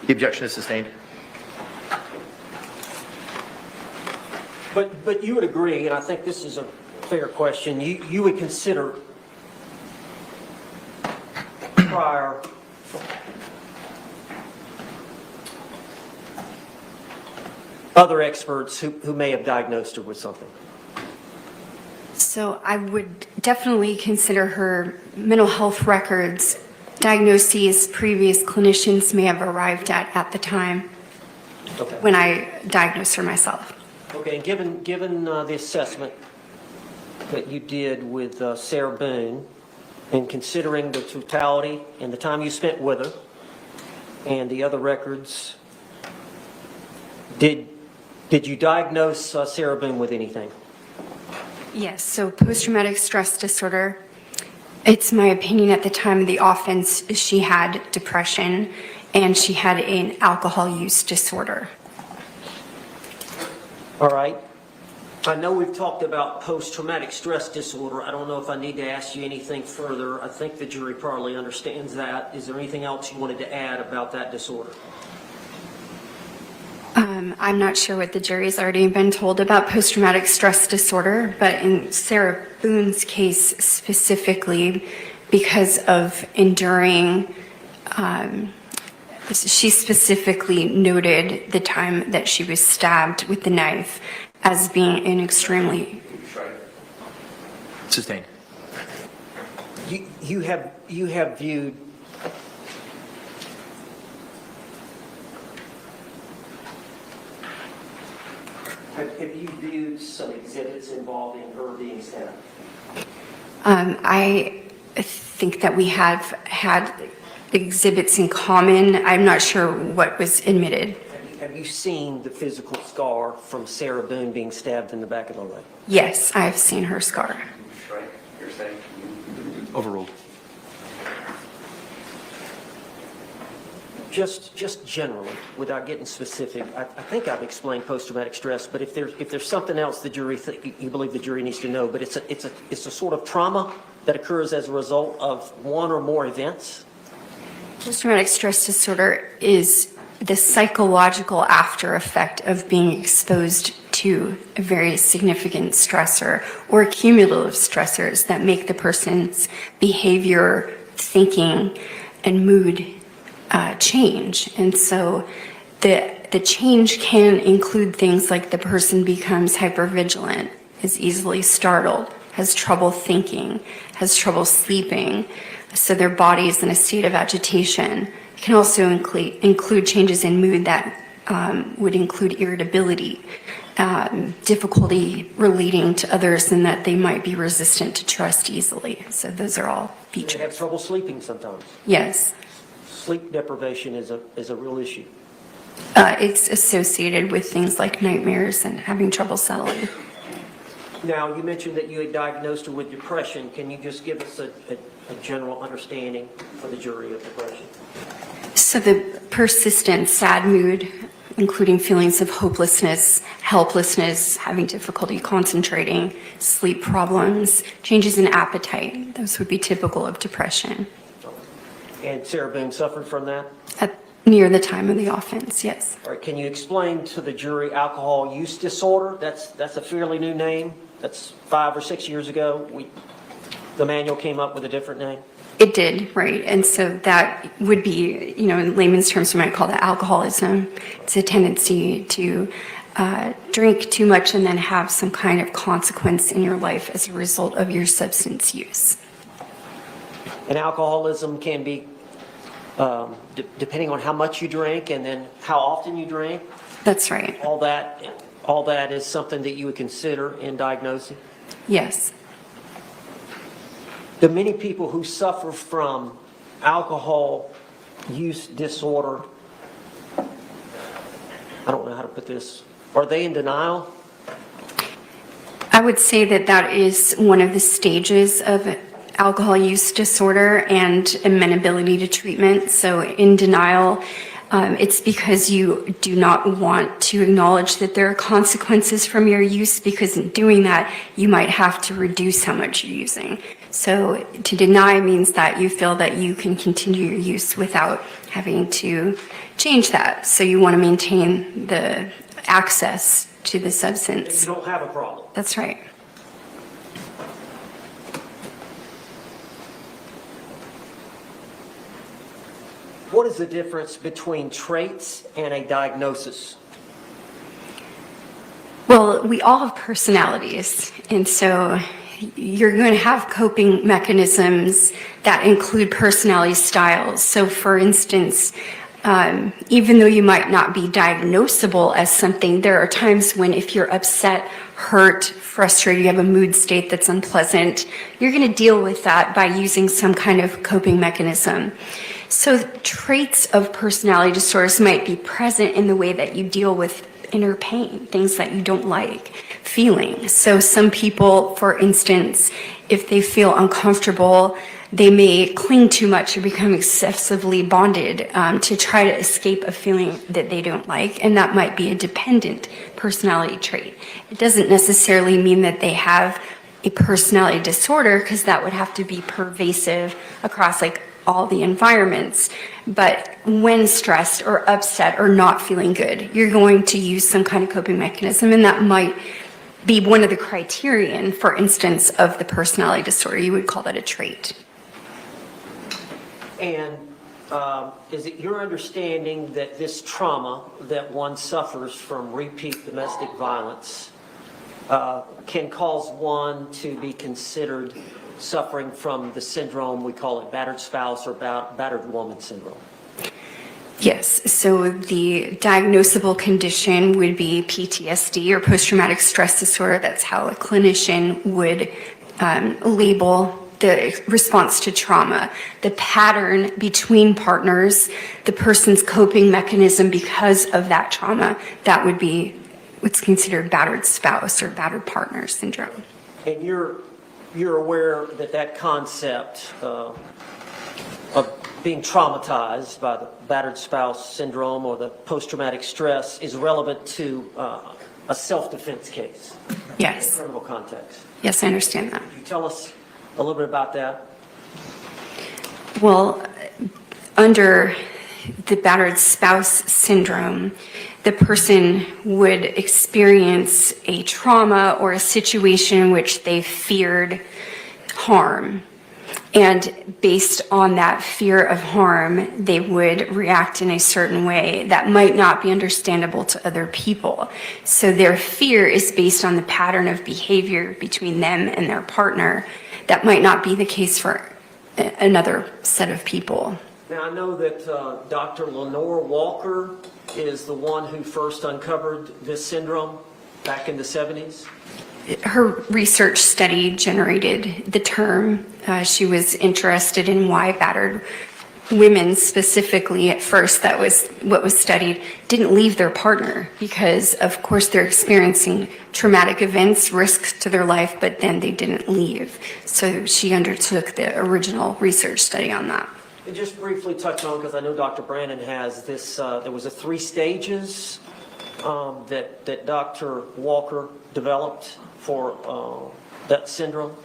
S1: The objection is sustained.
S4: But you would agree, and I think this is a fair question, you would consider prior other experts who may have diagnosed her with something?
S7: So I would definitely consider her mental health records, diagnoses previous clinicians may have arrived at the time
S4: Okay.
S7: when I diagnosed her myself.
S4: Okay, and given the assessment that you did with Sarah Boone, and considering the totality and the time you spent with her and the other records, did you diagnose Sarah Boone with anything?
S7: Yes, so post-traumatic stress disorder, it's my opinion at the time of the offense, she had depression and she had an alcohol use disorder.
S4: All right. I know we've talked about post-traumatic stress disorder. I don't know if I need to ask you anything further. I think the jury probably understands that. Is there anything else you wanted to add about that disorder?
S7: I'm not sure what the jury's already been told about post-traumatic stress disorder, but in Sarah Boone's case specifically, because of enduring, she specifically noted the time that she was stabbed with the knife as being an extremely...
S1: Sustained.
S4: You have viewed Have you viewed some exhibits involving her being stabbed?
S7: I think that we have had exhibits in common. I'm not sure what was admitted.
S4: Have you seen the physical scar from Sarah Boone being stabbed in the back of the leg?
S7: Yes, I've seen her scar.
S9: Right, you're saying?
S1: Overruled.
S4: Just generally, without getting specific, I think I've explained post-traumatic stress, but if there's something else the jury you believe the jury needs to know, but it's a sort of trauma that occurs as a result of one or more events.
S7: Post-traumatic stress disorder is the psychological after effect of being exposed to a very significant stressor or cumulative stressors that make the person's behavior, thinking, and mood change. And so the change can include things like the person becomes hypervigilant, is easily startled, has trouble thinking, has trouble sleeping, so their body is in a state of agitation. It can also include changes in mood that would include irritability, difficulty relating to others, and that they might be resistant to trust easily. So those are all
S4: They
S7: features.
S4: have trouble sleeping sometimes.
S7: Yes.
S4: Sleep deprivation is a real issue.
S7: It's associated with things like nightmares and having trouble settling.
S4: Now, you mentioned that you had diagnosed her with depression. Can you just give us a general understanding for the jury of depression?
S7: So the persistent sad mood, including feelings of hopelessness, helplessness, having difficulty concentrating, sleep problems, changes in appetite, those would be typical of depression.
S4: And Sarah Boone suffered from that?
S7: Near the time of the offense, yes.
S4: All right, can you explain to the jury alcohol use disorder? That's a fairly new name. That's 5 or 6 years ago. The manual came up with a different name.
S7: It did, right. And so that would be, in layman's terms, we might call that alcoholism. It's a tendency to drink too much and then have some kind of consequence in your life as a result of your substance use.
S4: And alcoholism can be depending on how much you drink and then how often you drink.
S7: That's right.
S4: All that is something that you would consider in diagnosing.
S7: Yes.
S4: The many people who suffer from alcohol use disorder, I don't know how to put this, are they in denial?
S7: I would say that is one of the stages of alcohol use disorder and amenability to treatment. So in denial, it's because you do not want to acknowledge that there are consequences from your use, because in doing that, you might have to reduce how much you're using. So to deny means that you feel that you can continue your use without having to change that. So you want to maintain the access to the substance.
S4: You don't have a problem.
S7: That's right.
S4: What is the difference between traits and a diagnosis?
S7: Well, we all have personalities, and so you're going to have coping mechanisms that include personality styles. So for instance, even though you might not be diagnosable as something, there are times when if you're upset, hurt, frustrated, you have a mood state that's unpleasant, you're going to deal with that by using some kind of coping mechanism. So traits of personality disorders might be present in the way that you deal with inner pain, things that you don't like, feeling. So some people, for instance, if they feel uncomfortable, they may cling too much or become excessively bonded to try to escape a feeling that they don't like, and that might be a dependent personality trait. It doesn't necessarily mean that they have a personality disorder, because that would have to be pervasive across like all the environments. But when stressed or upset or not feeling good, you're going to use some kind of coping mechanism, and that might be one of the criterion, for instance, of the personality disorder. You would call that a trait.
S4: And is it your understanding that this trauma that one suffers from repeat domestic violence can cause one to be considered suffering from the syndrome, we call it battered spouse or battered woman syndrome?
S7: Yes, so the diagnosable condition would be PTSD or post-traumatic stress disorder. That's how a clinician would label the response to trauma. The pattern between partners, the person's coping mechanism because of that trauma, that would be what's considered battered spouse or battered partner syndrome.
S4: And you're aware that that concept of being traumatized by the battered spouse syndrome or the post-traumatic stress is relevant to a self-defense case?
S7: Yes.
S4: In a criminal context?
S7: Yes, I understand that.
S4: Could you tell us a little bit about that?
S7: Well, under the battered spouse syndrome, the person would experience a trauma or a situation in which they feared harm. And based on that fear of harm, they would react in a certain way that might not be understandable to other people. So their fear is based on the pattern of behavior between them and their partner. That might not be the case for another set of people.
S4: Now, I know that Dr. Lenore Walker is the one who first uncovered this syndrome back in the 70s.
S7: Her research study generated the term. She was interested in why battered women specifically at first, that was what was studied, didn't leave their partner because, of course, they're experiencing traumatic events, risks to their life, but then they didn't leave. So she undertook the original research study on that.
S4: And just briefly touch on, because I know Dr. Brandon has this, there was a 3 stages that Dr. Walker developed for that syndrome.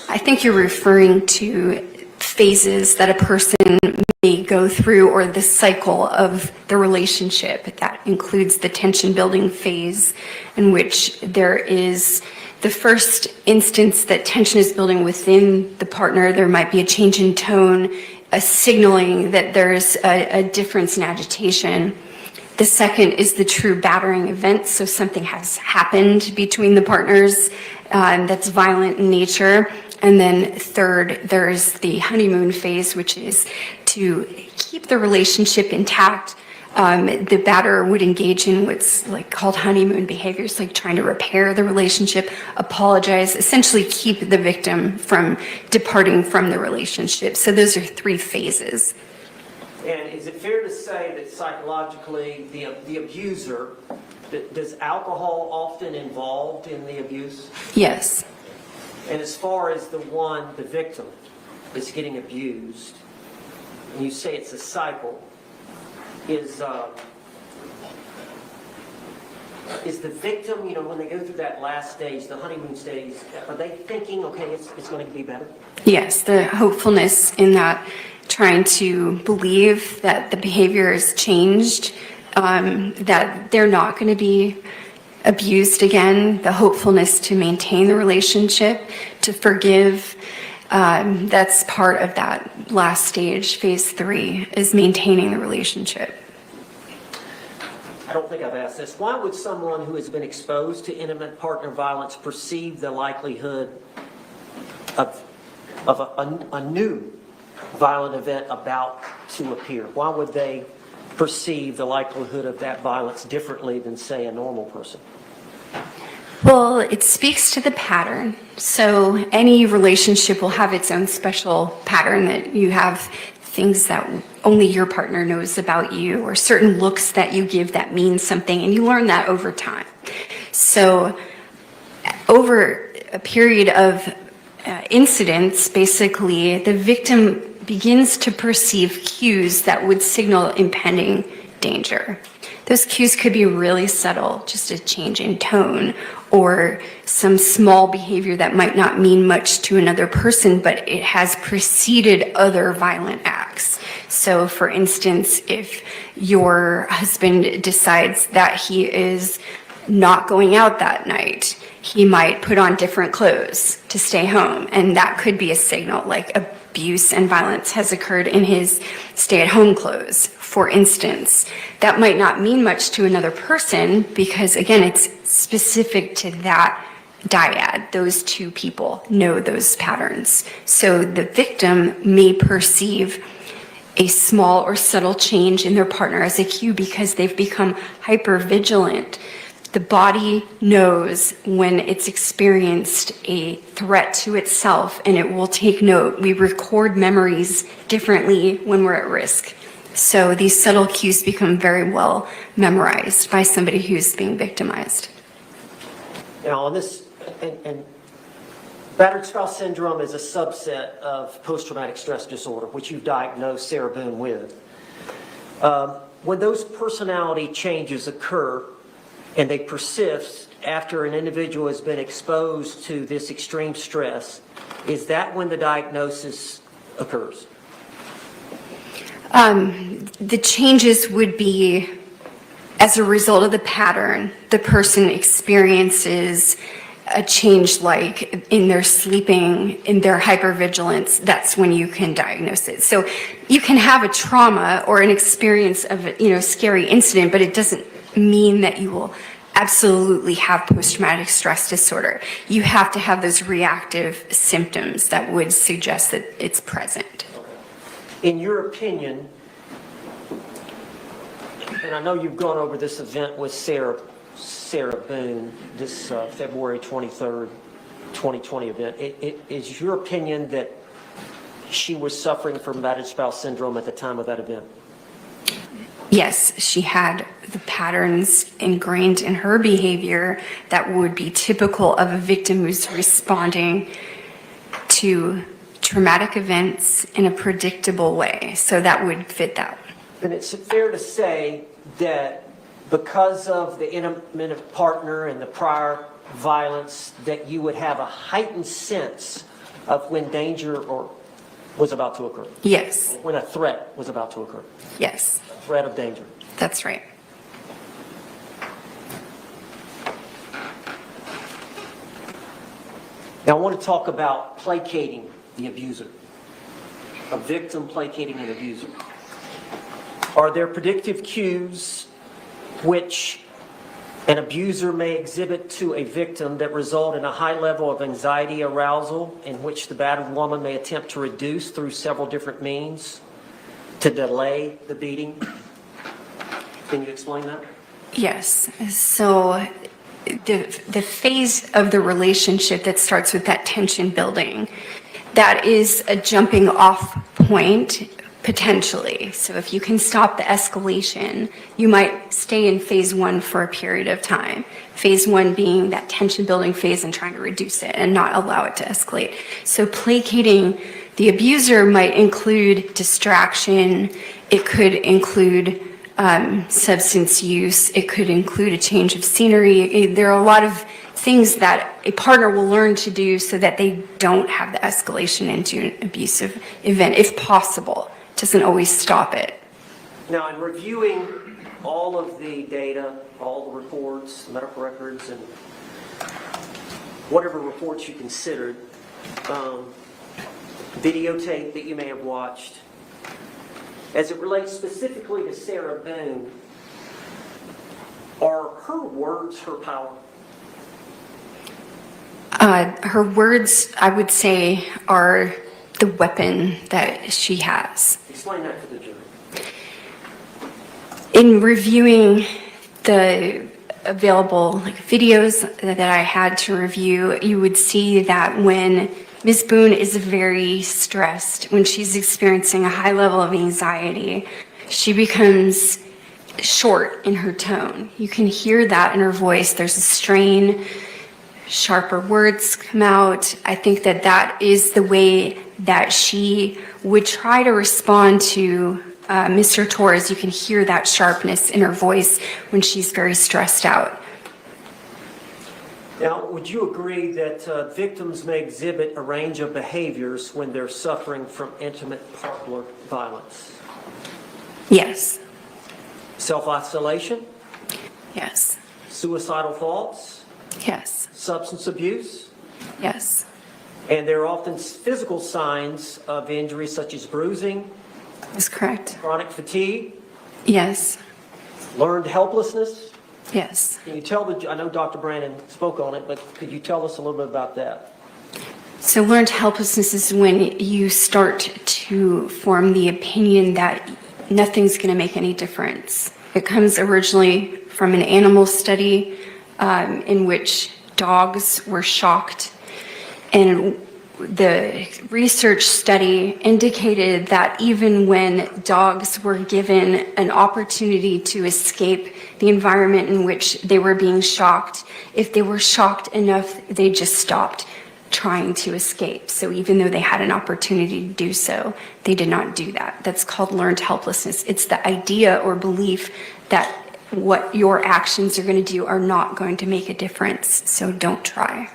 S7: I think you're referring to phases that a person may go through, or the cycle of the relationship. That includes the tension building phase, in which there is the first instance that tension is building within the partner. There might be a change in tone, a signaling that there's a difference in agitation. The second is the true battering event, so something has happened between the partners that's violent in nature. And then third, there's the honeymoon phase, which is to keep the relationship intact. The batterer would engage in what's like called honeymoon behaviors, like trying to repair the relationship, apologize, essentially keep the victim from departing from the relationship. So those are 3 phases.
S4: And is it fair to say that psychologically the abuser, does alcohol often involved in the abuse?
S7: Yes.
S4: And as far as the victim is getting abused, and you say it's a cycle, is the victim, when they go through that last stage, the honeymoon stage, are they thinking, okay, it's going to be better?
S7: Yes, the hopefulness in that, trying to believe that the behavior has changed, that they're not going to be abused again, the hopefulness to maintain the relationship, to forgive. That's part of that last stage, phase 3, is maintaining the relationship.
S4: I don't think I've asked this. Why would someone who has been exposed to intimate partner violence perceive the likelihood of a new violent event about to appear? Why would they perceive the likelihood of that violence differently than, say, a normal person?
S7: Well, it speaks to the pattern. So any relationship will have its own special pattern, that you have things that only your partner knows about you, or certain looks that you give that mean something, and you learn that over time. So over a period of incidents, basically, the victim begins to perceive cues that would signal impending danger. Those cues could be really subtle, just a change in tone, or some small behavior that might not mean much to another person, but it has preceded other violent acts. So, for instance, if your husband decides that he is not going out that night, he might put on different clothes to stay home, and that could be a signal, like abuse and violence has occurred in his stay-at-home clothes, for instance. That might not mean much to another person because, again, it's specific to that dyad. Those two people know those patterns. So the victim may perceive a small or subtle change in their partner as a cue because they've become hyper-vigilant. The body knows when it's experienced a threat to itself, and it will take note. We record memories differently when we're at risk. So these subtle cues become very well memorized by somebody who's being victimized.
S4: Now, on this, and battered spouse syndrome is a subset of post-traumatic stress disorder, which you've diagnosed Sarah Boone with. When those personality changes occur, and they persist after an individual has been exposed to this extreme stress, is that when the diagnosis occurs?
S7: The changes would be as a result of the pattern. The person experiences a change, like in their sleeping, in their hypervigilance. That's when you can diagnose it. So you can have a trauma or an experience of a scary incident, but it doesn't mean that you will absolutely have post-traumatic stress disorder. You have to have those reactive symptoms that would suggest that it's present.
S4: In your opinion, and I know you've gone over this event with Sarah Boone, this February 23rd, 2020 event, is your opinion that she was suffering from battered spouse syndrome at the time of that event?
S7: Yes, she had the patterns ingrained in her behavior that would be typical of a victim who's responding to traumatic events in a predictable way. So that would fit that.
S4: And it's fair to say that because of the intimate partner and the prior violence, that you would have a heightened sense of when danger was about to occur?
S7: Yes.
S4: When a threat was about to occur?
S7: Yes.
S4: A threat of danger?
S7: That's right.
S4: Now I want to talk about placating the abuser. A victim placating an abuser. Are there predictive cues which an abuser may exhibit to a victim that result in a high level of anxiety arousal, in which the battered woman may attempt to reduce through several different means to delay the beating? Can you explain that?
S7: Yes. So the phase of the relationship that starts with that tension building, that is a jumping off point potentially. So if you can stop the escalation, you might stay in phase one for a period of time. Phase one being that tension building phase and trying to reduce it and not allow it to escalate. So placating the abuser might include distraction. It could include substance use. It could include a change of scenery. There are a lot of things that a partner will learn to do so that they don't have the escalation into an abusive event, if possible. It doesn't always stop it.
S4: Now, in reviewing all of the data, all the reports, medical records, and whatever reports you considered, videotape that you may have watched, as it relates specifically to Sarah Boone, Are her words her power?
S7: Her words, I would say, are the weapon that she has.
S4: Explain that to the jury.
S7: In reviewing the available videos that I had to review, you would see that when Ms. Boone is very stressed, when she's experiencing a high level of anxiety, she becomes short in her tone. You can hear that in her voice. There's a strain, sharper words come out. I think that that is the way that she would try to respond to Mr. Torres. You can hear that sharpness in her voice when she's very stressed out.
S4: Now, would you agree that victims may exhibit a range of behaviors when they're suffering from intimate partner violence?
S7: Yes.
S4: Self-isolation?
S7: Yes.
S4: Suicidal thoughts?
S7: Yes.
S4: Substance abuse?
S7: Yes.
S4: And there are often physical signs of injury such as bruising?
S7: That's correct.
S4: Chronic fatigue?
S7: Yes.
S4: Learned helplessness?
S7: Yes.
S4: Can you tell I know Dr. Brandon spoke on it, but could you tell us a little bit about that?
S7: So learned helplessness is when you start to form the opinion that nothing's going to make any difference. It comes originally from an animal study in which dogs were shocked, and the research study indicated that even when dogs were given an opportunity to escape the environment in which they were being shocked, if they were shocked enough, they just stopped trying to escape. So even though they had an opportunity to do so, they did not do that. That's called learned helplessness. It's the idea or belief that what your actions are going to do are not going to make a difference, so don't try.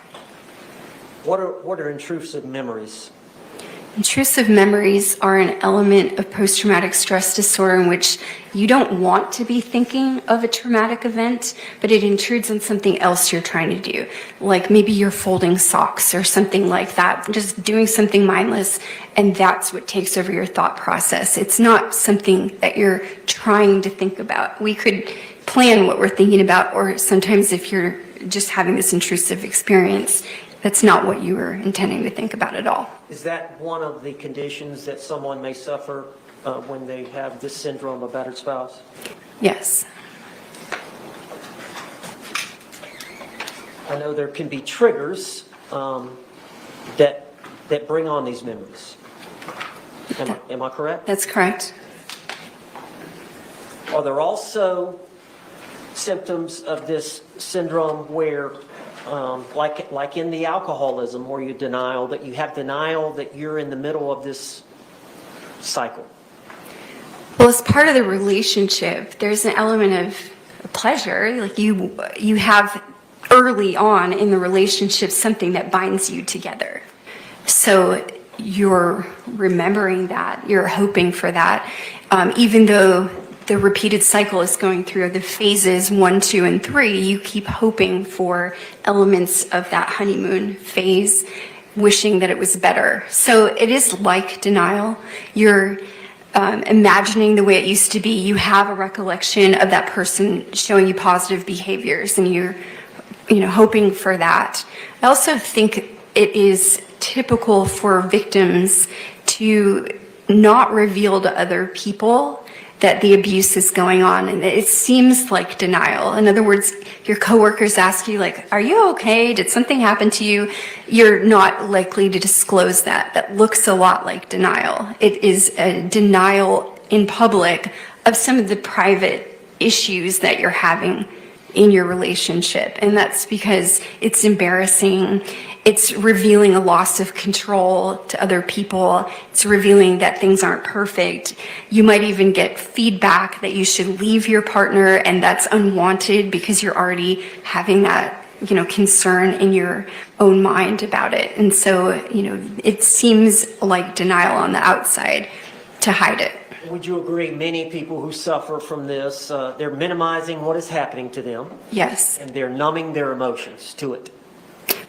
S4: What are intrusive memories?
S7: Intrusive memories are an element of post-traumatic stress disorder in which you don't want to be thinking of a traumatic event, but it intrudes on something else you're trying to do. Like maybe you're folding socks or something like that, just doing something mindless, and that's what takes over your thought process. It's not something that you're trying to think about. We could plan what we're thinking about, or sometimes if you're just having this intrusive experience, that's not what you were intending to think about at all.
S4: Is that one of the conditions that someone may suffer when they have this syndrome of battered spouse?
S7: Yes.
S4: I know there can be triggers that bring on these memories. Am I correct?
S7: That's correct.
S4: Are there also symptoms of this syndrome where like in the alcoholism, where you have denial that you're in the middle of this cycle?
S7: Well, as part of the relationship, there's an element of pleasure. Like you have early on in the relationship something that binds you together. So you're remembering that, you're hoping for that, even though the repeated cycle is going through the phases 1, 2, and 3, you keep hoping for elements of that honeymoon phase, wishing that it was better. So it is like denial. You're imagining the way it used to be. You have a recollection of that person showing you positive behaviors, and you're hoping for that. I also think it is typical for victims to not reveal to other people that the abuse is going on, and it seems like denial. In other words, your coworkers ask you, like, are you okay? Did something happen to you? You're not likely to disclose that. That looks a lot like denial. It is a denial in public of some of the private issues that you're having in your relationship. And that's because it's embarrassing. It's revealing a loss of control to other people. It's revealing that things aren't perfect. You might even get feedback that you should leave your partner, and that's unwanted because you're already having that, concern in your own mind about it. And so, it seems like denial on the outside to hide it.
S4: Would you agree many people who suffer from this, they're minimizing what is happening to them?
S7: Yes.
S4: And they're numbing their emotions to it?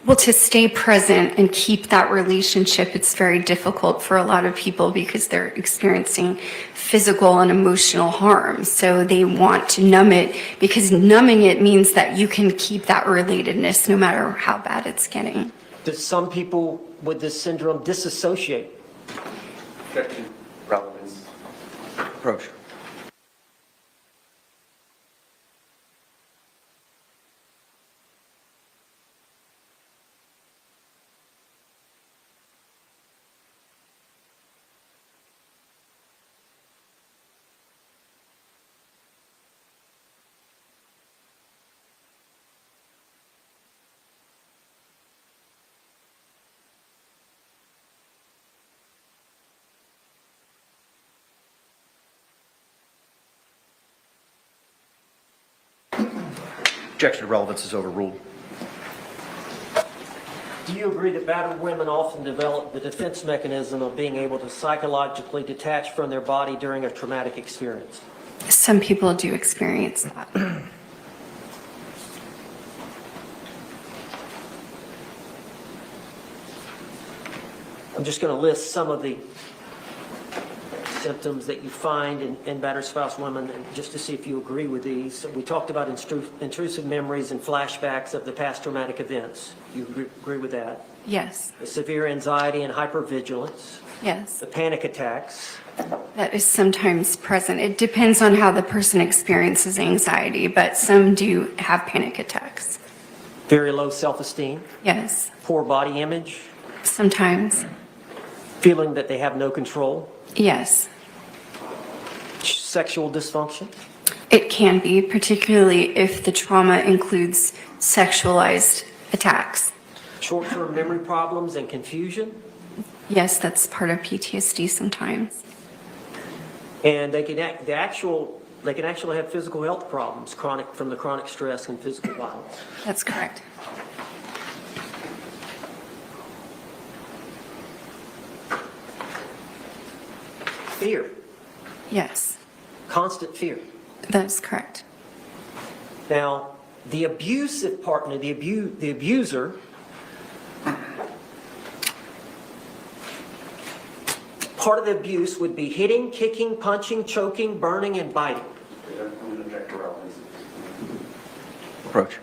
S7: Well, to stay present and keep that relationship, it's very difficult for a lot of people because they're experiencing physical and emotional harm. So they want to numb it because numbing it means that you can keep that relatedness no matter how bad it's getting.
S4: Does some people with this syndrome disassociate?
S9: Objection. Relevance.
S1: Approach. Objection to relevance is overruled.
S4: Do you agree that battered women often develop the defense mechanism of being able to psychologically detach from their body during a traumatic experience?
S7: Some people do experience that.
S4: I'm just going to list some of the symptoms that you find in battered spouse women, and just to see if you agree with these. We talked about intrusive memories and flashbacks of the past traumatic events. You agree with that?
S7: Yes.
S4: The severe anxiety and hypervigilance.
S7: Yes.
S4: The panic attacks.
S7: That is sometimes present. It depends on how the person experiences anxiety, but some do have panic attacks.
S4: Very low self-esteem.
S7: Yes.
S4: Poor body image.
S7: Sometimes.
S4: Feeling that they have no control.
S7: Yes.
S4: Sexual dysfunction.
S7: It can be, particularly if the trauma includes sexualized attacks.
S4: Short-term memory problems and confusion.
S7: Yes, that's part of PTSD sometimes.
S4: And they can actually have physical health problems from the chronic stress and physical violence.
S7: That's correct.
S4: Fear.
S7: Yes,
S4: Constant fear.
S7: that's correct.
S4: Now, the abusive partner, the abuser, part of the abuse would be hitting, kicking, punching, choking, burning, and biting.
S9: I'm going to object to relevance.
S1: Approach.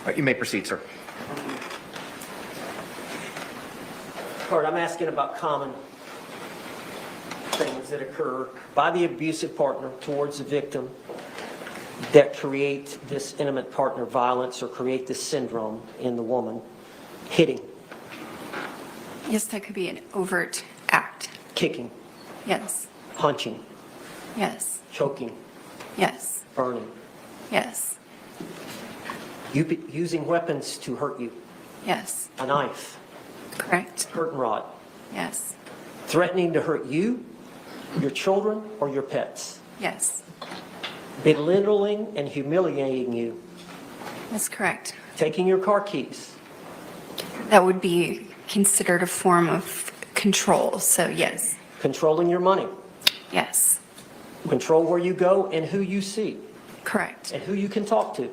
S1: All right, you may proceed, sir.
S4: Kurt, I'm asking about common things actions that occur by the abusive partner towards the victim that create this intimate partner violence or create this syndrome in the woman. Hitting,
S7: Yes, that could be an overt act.
S4: kicking,
S7: Yes.
S4: punching,
S7: Yes.
S4: choking,
S7: Yes.
S4: burning,
S7: Yes.
S4: using weapons to hurt you,
S7: Yes.
S4: a knife,
S7: Correct.
S4: curtain rod,
S7: Yes.
S4: threatening to hurt you, your children, or your pets,
S7: Yes.
S4: belittling and humiliating you,
S7: That's correct.
S4: taking your car keys,
S7: That would be considered a form of control, so yes.
S4: controlling your money,
S7: Yes.
S4: control where you go and who you see,
S7: Correct.
S4: and who you can talk to,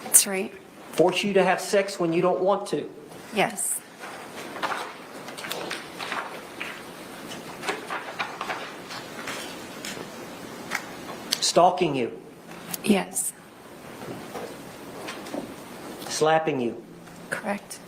S7: That's right.
S4: force you to have sex when you don't want to,
S7: Yes.
S4: stalking you,
S7: Yes.
S4: slapping you,
S7: Correct.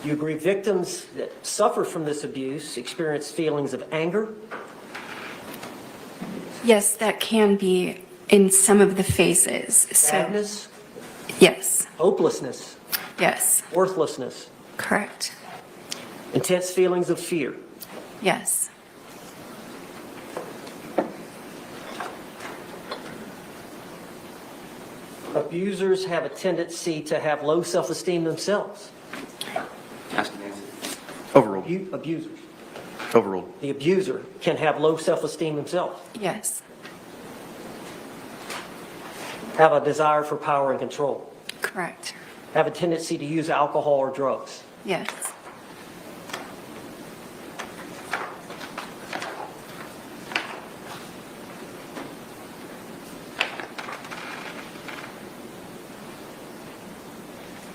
S4: Do you agree victims that suffer from this abuse experience feelings of anger,
S7: Yes, that can be in some of the phases. So,
S4: sadness,
S7: yes.
S4: hopelessness,
S7: Yes.
S4: worthlessness,
S7: Correct.
S4: intense feelings of fear?
S7: Yes.
S4: Abusers have a tendency to have low self-esteem themselves.
S14: Ask Nancy.
S1: Overruled.
S4: Abusers.
S1: Overruled.
S4: The abuser can have low self-esteem himself,
S7: Yes.
S4: have a desire for power and control,
S7: Correct.
S4: have a tendency to use alcohol or drugs.
S7: Yes.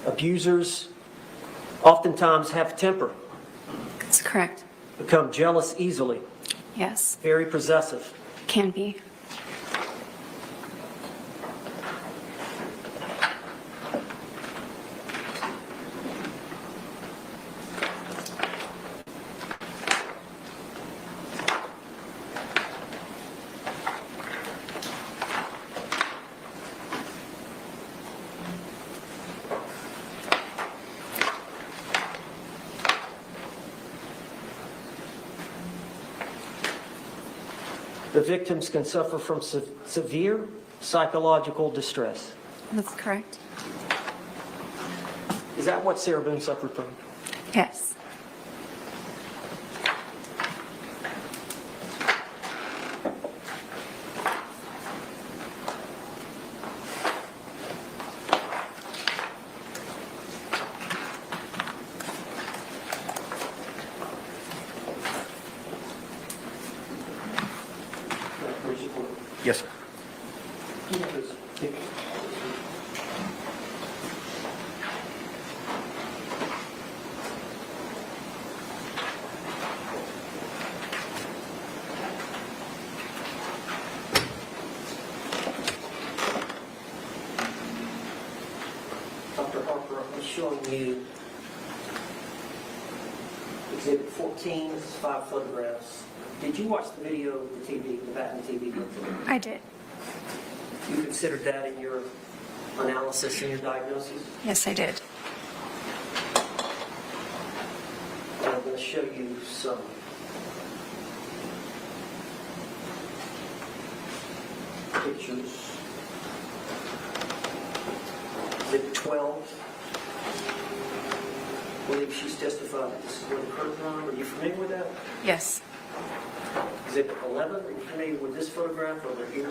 S4: Abusers oftentimes have temper,
S7: That's correct.
S4: become jealous easily,
S7: Yes.
S4: very possessive.
S7: Can be.
S4: The victims can suffer from severe psychological distress.
S7: That's correct.
S4: Is that what Sarah Boone suffered from?
S7: Yes.
S1: Yes, sir.
S4: Dr. Harper, I'm showing you Exhibit 14, this is 5 photographs. Did you watch the video of the TV, the Baton TV?
S7: I did.
S4: You considered that in your analysis and your diagnosis?
S7: Yes, I did.
S4: And I'm going to show you some pictures. Exhibit 12. I believe she's testified that this is where the curtain line. Are you familiar with that?
S7: Yes.
S4: Exhibit 11, are you familiar with this photograph over here?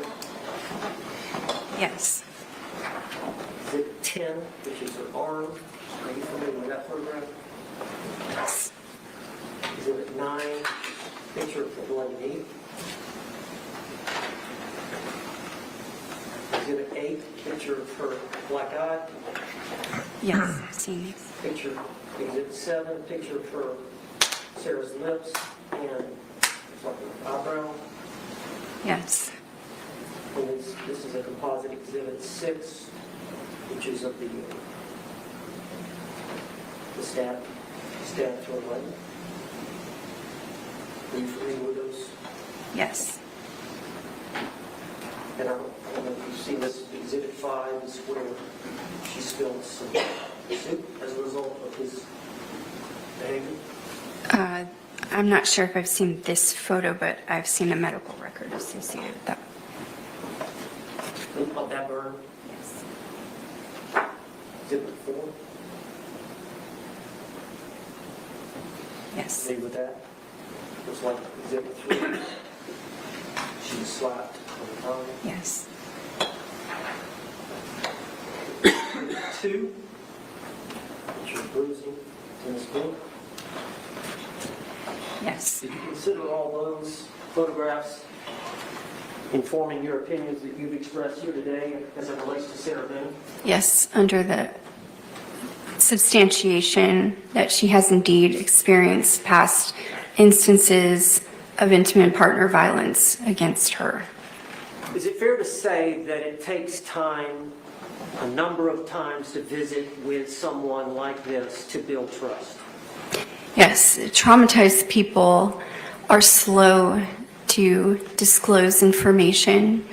S7: Yes.
S4: Exhibit 10, which is her arm. Are you familiar with that photograph?
S7: Yes.
S4: Exhibit 9, picture of the bloody knee. Exhibit 8, picture of her black eye.
S7: Yes. I've seen these.
S4: Picture, exhibit 7, picture of her, Sarah's lips and like an eyebrow.
S7: Yes.
S4: And this is a composite exhibit 6, which is of the stab to her leg. Are you familiar with those?
S7: Yes.
S4: And I don't know if you've seen this exhibit 5 is where she spilled some soup as a result of his behavior.
S7: I'm not sure if I've seen this photo, but I've seen a medical record associated with that.
S4: Of that burn?
S7: Yes.
S4: Exhibit 4?
S7: Yes.
S4: Agree with that? Looks like exhibit 3. She was slapped on the tongue.
S7: Yes.
S4: 2, which is bruising in his book.
S7: Yes.
S4: Did you consider all those photographs informing your opinions that you've expressed here today as it relates to Sarah Boone?
S7: Yes, under the substantiation that she has indeed experienced past instances of intimate partner violence against her.
S4: Is it fair to say that it takes time, a number of times, to visit with someone like this to build trust?
S7: Yes, traumatized people are slow to disclose information.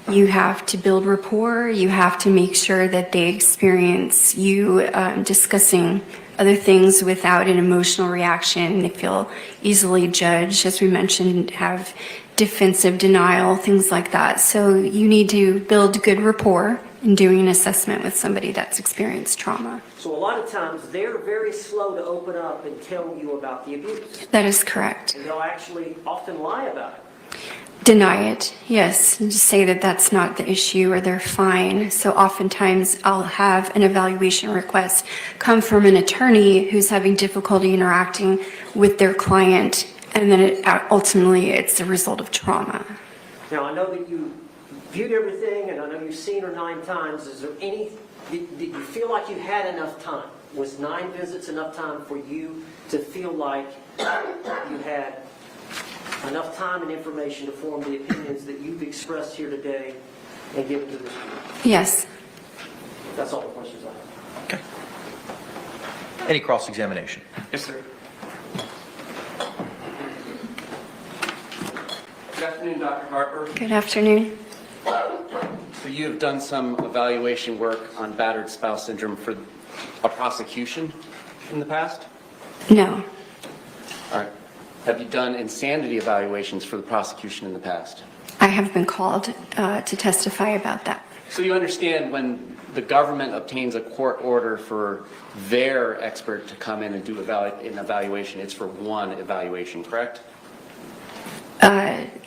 S7: You have to build rapport. You have to make sure that they experience you discussing other things without an emotional reaction. They feel easily judged, as we mentioned, have defensive denial, things like that. So you need to build good rapport in doing an assessment with somebody that's experienced trauma.
S4: So a lot of times they're very slow to open up and tell you about the abuse.
S7: That is correct.
S4: And they'll actually often lie about it.
S7: Deny it, yes, and just say that that's not the issue or they're fine. So oftentimes I'll have an evaluation request come from an attorney who's having difficulty interacting with their client, and then ultimately it's a result of trauma.
S4: Now, I know that you viewed everything, and I know you've seen her 9 times. Is there any, did you feel like you had enough time? Was 9 visits enough time for you to feel like you had enough time and information to form the opinions that you've expressed here today and given to this group?
S7: Yes.
S4: That's all the questions I have.
S1: Okay. Any cross-examination?
S9: Yes, sir. Good afternoon, Dr. Harper.
S7: Good afternoon.
S9: So you have done some evaluation work on battered spouse syndrome for a prosecution in the past?
S7: No.
S9: All right. Have you done insanity evaluations for the prosecution in the past?
S7: I have been called to testify about that.
S9: So you understand when the government obtains a court order for their expert to come in and do an evaluation, it's for one evaluation, correct?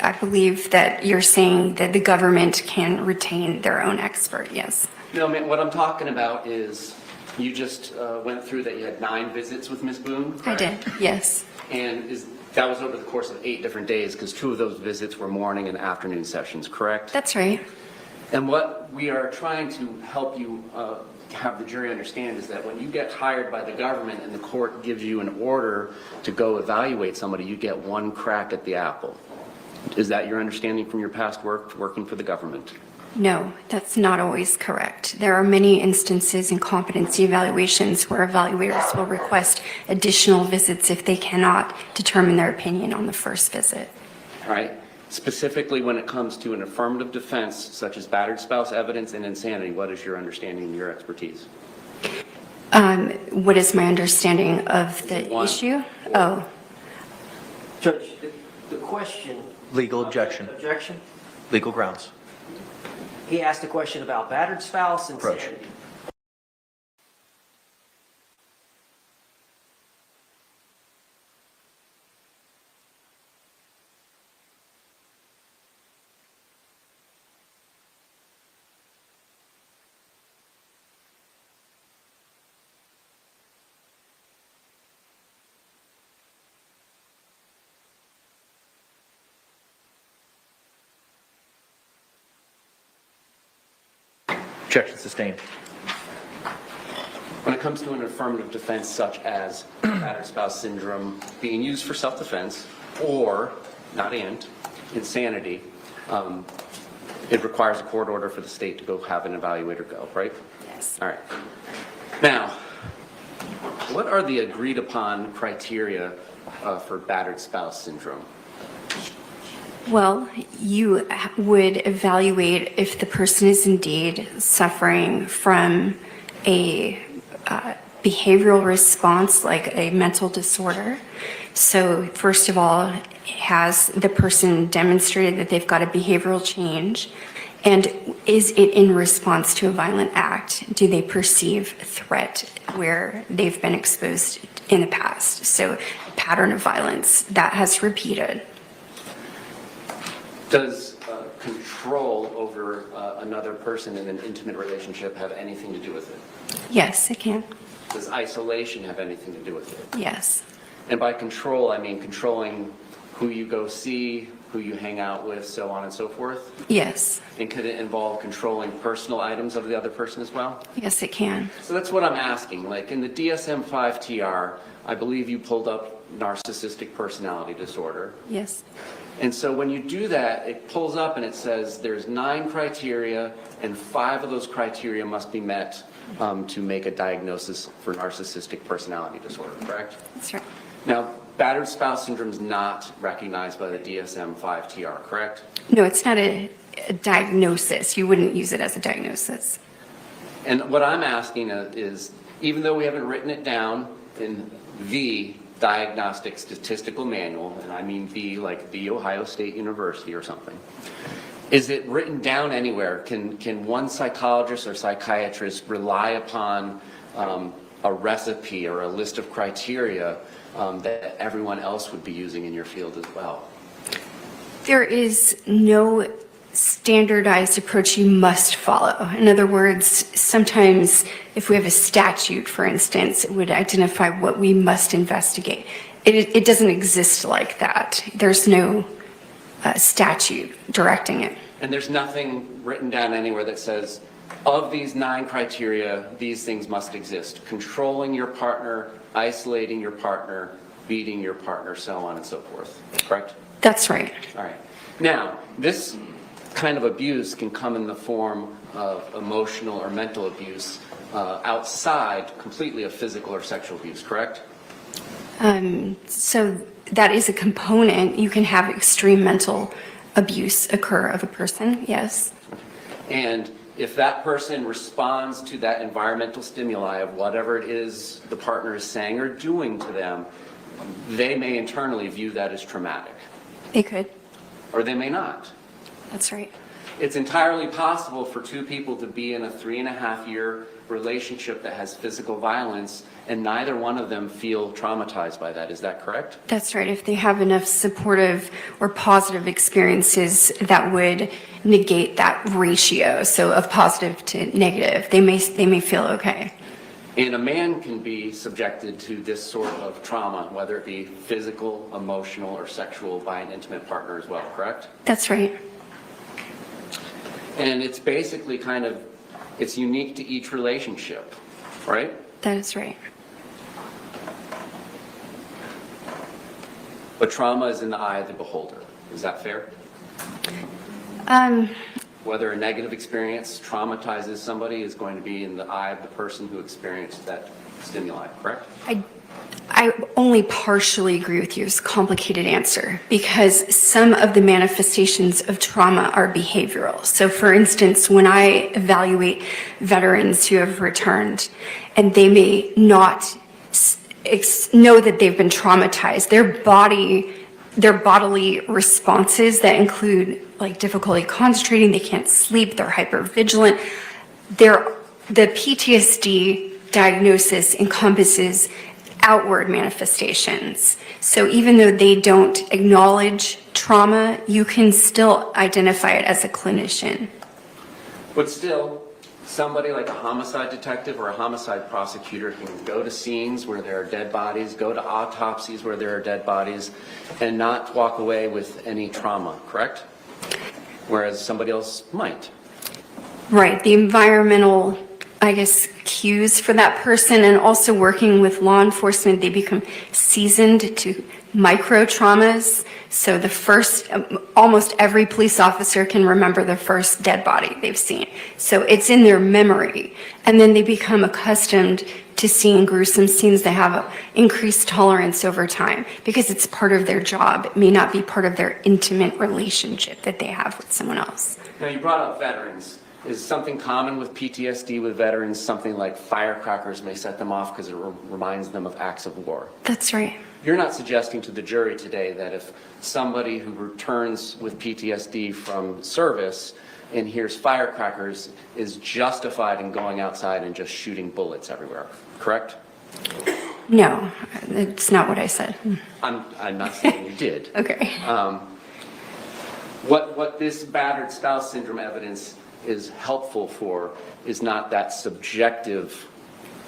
S7: I believe that you're saying that the government can retain their own expert, yes.
S9: No, man, what I'm talking about is you just went through that you had 9 visits with Ms. Boone, correct?
S7: I did, yes.
S9: And that was over the course of 8 different days because 2 of those visits were morning and afternoon sessions, correct?
S7: That's right.
S9: And what we are trying to help you have the jury understand is that when you get hired by the government and the court gives you an order to go evaluate somebody, you get one crack at the apple. Is that your understanding from your past work working for the government?
S7: No, that's not always correct. There are many instances in competency evaluations where evaluators will request additional visits if they cannot determine their opinion on the first visit.
S9: All right. Specifically when it comes to an affirmative defense, such as battered spouse evidence and insanity, what is your understanding and your expertise?
S7: What is my understanding of the issue? Oh.
S4: Judge, the question...
S1: Legal objection.
S4: Objection?
S1: Legal grounds.
S4: He asked a question about battered spouse and
S1: Approach.
S4: insanity.
S1: Objection sustained.
S9: When it comes to an affirmative defense such as battered spouse syndrome being used for self-defense or, not and, insanity, It requires a court order for the state to go have an evaluator go, right?
S7: Yes.
S9: All right. Now, what are the agreed upon criteria for battered spouse syndrome?
S7: Well, you would evaluate if the person is indeed suffering from a behavioral response like a mental disorder. So first of all, has the person demonstrated that they've got a behavioral change? And is it in response to a violent act? Do they perceive threat where they've been exposed in the past? So a pattern of violence that has repeated.
S9: Does control over another person in an intimate relationship have anything to do with it?
S7: Yes, it can.
S9: Does isolation have anything to do with it?
S7: Yes.
S9: And by control, I mean controlling who you go see, who you hang out with, so on and so forth?
S7: Yes.
S9: And could it involve controlling personal items of the other person as well?
S7: Yes, it can.
S9: So that's what I'm asking. Like in the DSM-5 TR, I believe you pulled up narcissistic personality disorder.
S7: Yes.
S9: And so when you do that, it pulls up and it says there's 9 criteria and 5 of those criteria must be met to make a diagnosis for narcissistic personality disorder, correct?
S7: That's right.
S9: Now, battered spouse syndrome is not recognized by the DSM-5 TR, correct?
S7: No, it's not a diagnosis. You wouldn't use it as a diagnosis.
S9: And what I'm asking is, even though we haven't written it down in the Diagnostic Statistical Manual, and I mean the like the Ohio State University or something, is it written down anywhere? Can one psychologist or psychiatrist rely upon a recipe or a list of criteria that everyone else would be using in your field as well?
S7: There is no standardized approach you must follow. In other words, sometimes if we have a statute, for instance, it would identify what we must investigate. It doesn't exist like that. There's no statute directing it.
S9: And there's nothing written down anywhere that says, of these 9 criteria, these things must exist. Controlling your partner, isolating your partner, beating your partner, so on and so forth, correct?
S7: That's right.
S9: All right. Now, this kind of abuse can come in the form of emotional or mental abuse outside completely of physical or sexual abuse, correct?
S7: So that is a component. You can have extreme mental abuse occur of a person, yes.
S9: And if that person responds to that environmental stimuli of whatever it is the partner is saying or doing to them, they may internally view that as traumatic.
S7: They could.
S9: Or they may not.
S7: That's right.
S9: It's entirely possible for 2 people to be in a 3.5-year relationship that has physical violence and neither one of them feel traumatized by that. Is that correct?
S7: That's right. If they have enough supportive or positive experiences that would negate that ratio, so of positive to negative, they may feel okay.
S9: And a man can be subjected to this sort of trauma, whether it be physical, emotional, or sexual by an intimate partner as well, correct?
S7: That's right.
S9: And it's basically it's unique to each relationship, right?
S7: That is right.
S9: But trauma is in the eye of the beholder. Is that fair? Whether a negative experience traumatizes somebody is going to be in the eye of the person who experienced that stimuli, correct?
S7: I only partially agree with you. It's a complicated answer because some of the manifestations of trauma are behavioral. So for instance, when I evaluate veterans who have returned and they may not know that they've been traumatized, their bodily responses that include like difficulty concentrating, they can't sleep, they're hypervigilant. The PTSD diagnosis encompasses outward manifestations. So even though they don't acknowledge trauma, you can still identify it as a clinician.
S9: But still, somebody like a homicide detective or a homicide prosecutor can go to scenes where there are dead bodies, go to autopsies where there are dead bodies, and not walk away with any trauma, correct? Whereas somebody else might.
S7: Right, the environmental I guess, cues for that person, and also working with law enforcement, they become seasoned to micro traumas. So the first, almost every police officer can remember the first dead body they've seen. So it's in their memory. And then they become accustomed to seeing gruesome scenes. They have an increased tolerance over time because it's part of their job. It may not be part of their intimate relationship that they have with someone else.
S9: Now, you brought up veterans. Is something common with PTSD with veterans, something like firecrackers may set them off because it reminds them of acts of war?
S7: That's right.
S9: You're not suggesting to the jury today that if somebody who returns with PTSD from service and hears firecrackers is justified in going outside and just shooting bullets everywhere, correct?
S7: No, it's not what I said.
S9: I'm not saying you did.
S7: Okay.
S9: What this battered spouse syndrome evidence is helpful for is not that subjective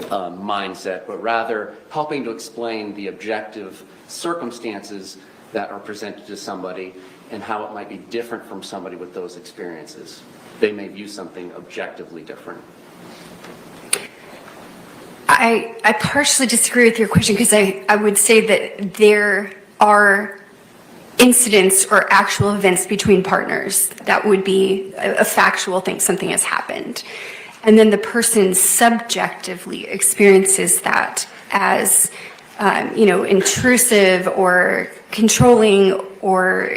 S9: mindset, but rather helping to explain the objective circumstances that are presented to somebody and how it might be different from somebody with those experiences. They may view something objectively different.
S7: I partially disagree with your question because I would say that there are incidents or actual events between partners that would be a factual thing, something has happened. And then the person subjectively experiences that as, intrusive or controlling or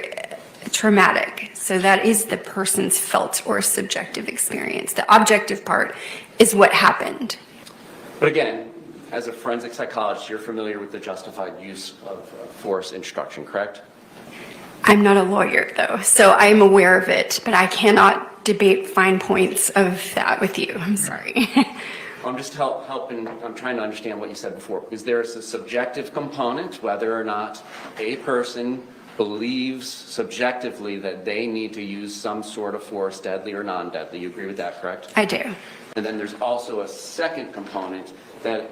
S7: traumatic. So that is the person's felt or subjective experience. The objective part is what happened.
S9: But again, as a forensic psychologist, you're familiar with the justified use of force instruction, correct?
S7: I'm not a lawyer, though, so I'm aware of it, but I cannot debate fine points of that with you. I'm sorry.
S9: I'm just helping, I'm trying to understand what you said before, because there's a subjective component, whether or not a person believes subjectively that they need to use some sort of force, deadly or non-deadly. You agree with that, correct?
S7: I do.
S9: And then there's also a second component that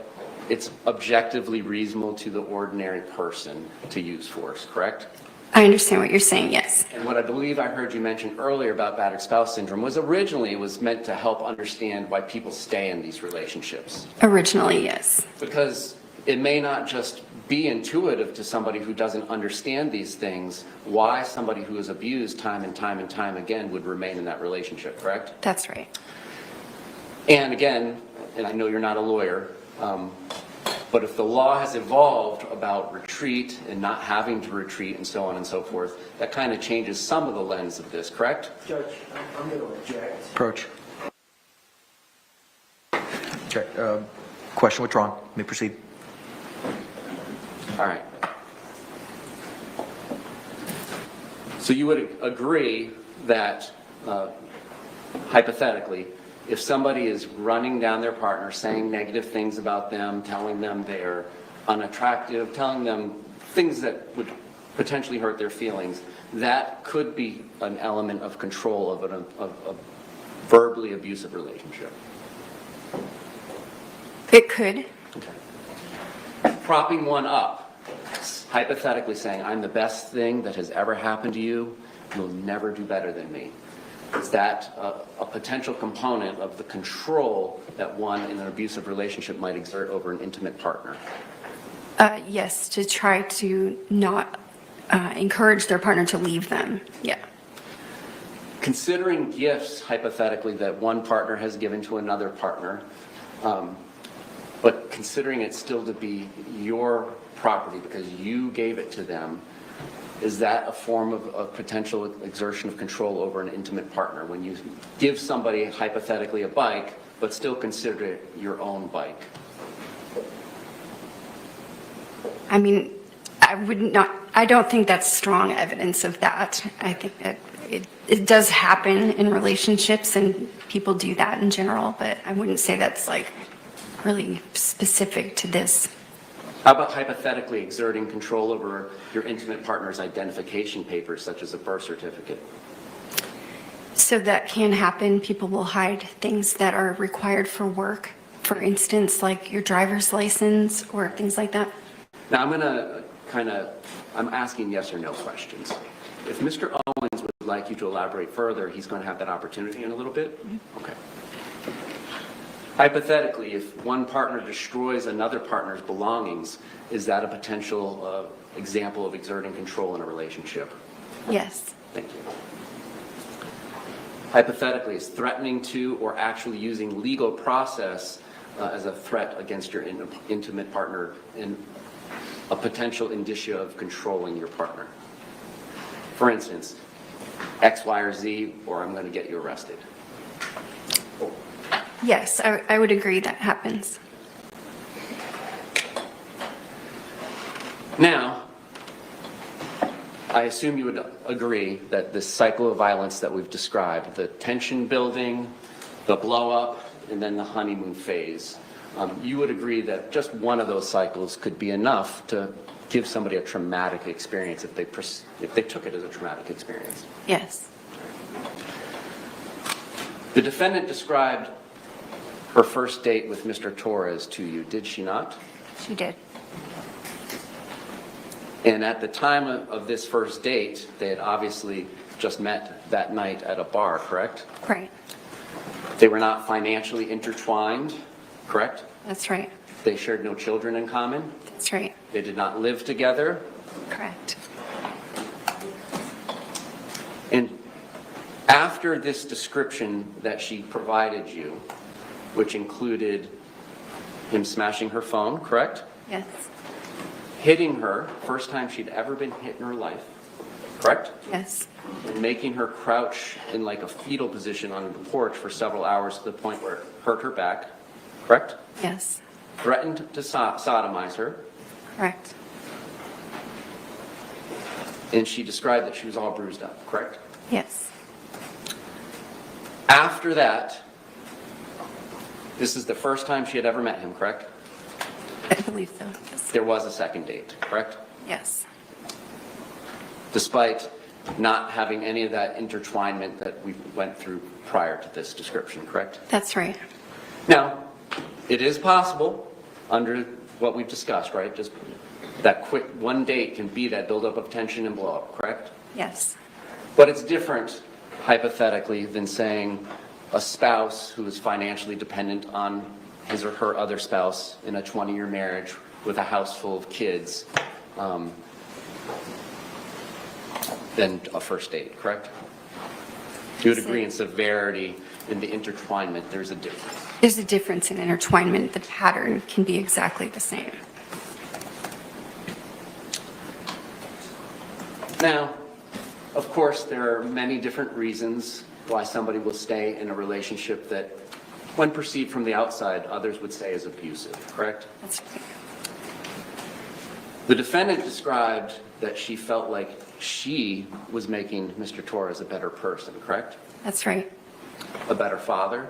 S9: it's objectively reasonable to the ordinary person to use force, correct?
S7: I understand what you're saying, yes.
S9: And what I believe I heard you mention earlier about battered spouse syndrome was originally it was meant to help understand why people stay in these relationships.
S7: Originally, yes.
S9: Because it may not just be intuitive to somebody who doesn't understand these things why somebody who is abused time and time and time again would remain in that relationship, correct?
S7: That's right.
S9: And again, and I know you're not a lawyer, but if the law has evolved about retreat and not having to retreat and so on and so forth, that kind of changes some of the lens of this, correct?
S4: Judge, I'm going to object.
S1: Approach. Okay, question withdrawn. You may proceed.
S9: All right. So you would agree that, hypothetically, if somebody is running down their partner, saying negative things about them, telling them they're unattractive, telling them things that would potentially hurt their feelings, that could be an element of control of a verbally abusive relationship.
S7: It could.
S9: Okay. Propping one up, hypothetically saying, I'm the best thing that has ever happened to you, you'll never do better than me. Is that a potential component of the control that one in an abusive relationship might exert over an intimate partner?
S7: Yes, to try to not encourage their partner to leave them. Yeah.
S9: Considering gifts, hypothetically, that one partner has given to another partner, but considering it still to be your property because you gave it to them, is that a form of potential exertion of control over an intimate partner when you give somebody hypothetically a bike but still consider it your own bike?
S7: I mean, I don't think that's strong evidence of that. I think that it does happen in relationships and people do that in general, but I wouldn't say that's like really specific to this.
S9: How about hypothetically exerting control over your intimate partner's identification papers, such as a birth certificate?
S7: So that can happen. People will hide things that are required for work. For instance, like your driver's license or things like that.
S9: Now I'm asking yes or no questions. If Mr. Owens would like you to elaborate further, he's going to have that opportunity in a little bit. Okay. Hypothetically, if one partner destroys another partner's belongings, is that a potential example of exerting control in a relationship?
S7: Yes.
S9: Thank you. Hypothetically, is threatening to or actually using legal process as a threat against your intimate partner in a potential indicia of controlling your partner? For instance, X, Y, or Z, or I'm going to get you arrested.
S7: Yes, I would agree that happens.
S9: Now, I assume you would agree that this cycle of violence that we've described, the tension building, the blow up, and then the honeymoon phase, you would agree that just one of those cycles could be enough to give somebody a traumatic experience if they took it as a traumatic experience.
S7: Yes.
S9: The defendant described her first date with Mr. Torres to you, did she not?
S7: She did.
S9: And at the time of this first date, they had obviously just met that night at a bar, correct?
S7: Right.
S9: They were not financially intertwined, correct?
S7: That's right.
S9: They shared no children in common?
S7: That's right.
S9: They did not live together?
S7: Correct.
S9: And after this description that she provided you, which included him smashing her phone, correct?
S7: Yes.
S9: Hitting her, first time she'd ever been hit in her life, correct?
S7: Yes.
S9: And making her crouch in like a fetal position on the porch for several hours to the point where it hurt her back, correct?
S7: Yes.
S9: Threatened to sodomize her.
S7: Correct.
S9: And she described that she was all bruised up, correct?
S7: Yes.
S9: After that, this is the first time she had ever met him, correct?
S7: I believe so. Yes.
S9: There was a second date, correct?
S7: Yes.
S9: Despite not having any of that intertwinement that we went through prior to this description, correct?
S7: That's right.
S9: Now, it is possible under what we've discussed, right? Just that quick one date can be that buildup of tension and blow up, correct?
S7: Yes.
S9: But it's different, hypothetically, than saying a spouse who is financially dependent on his or her other spouse in a 20-year marriage with a house full of kids than a first date, correct? You would agree in severity, in the intertwinement, there's a difference.
S7: There's a difference in intertwinement. The pattern can be exactly the same.
S9: Now, of course, there are many different reasons why somebody will stay in a relationship that, when perceived from the outside, others would say is abusive, correct?
S7: That's right.
S9: The defendant described that she felt like she was making Mr. Torres a better person, correct?
S7: That's right.
S9: A better father,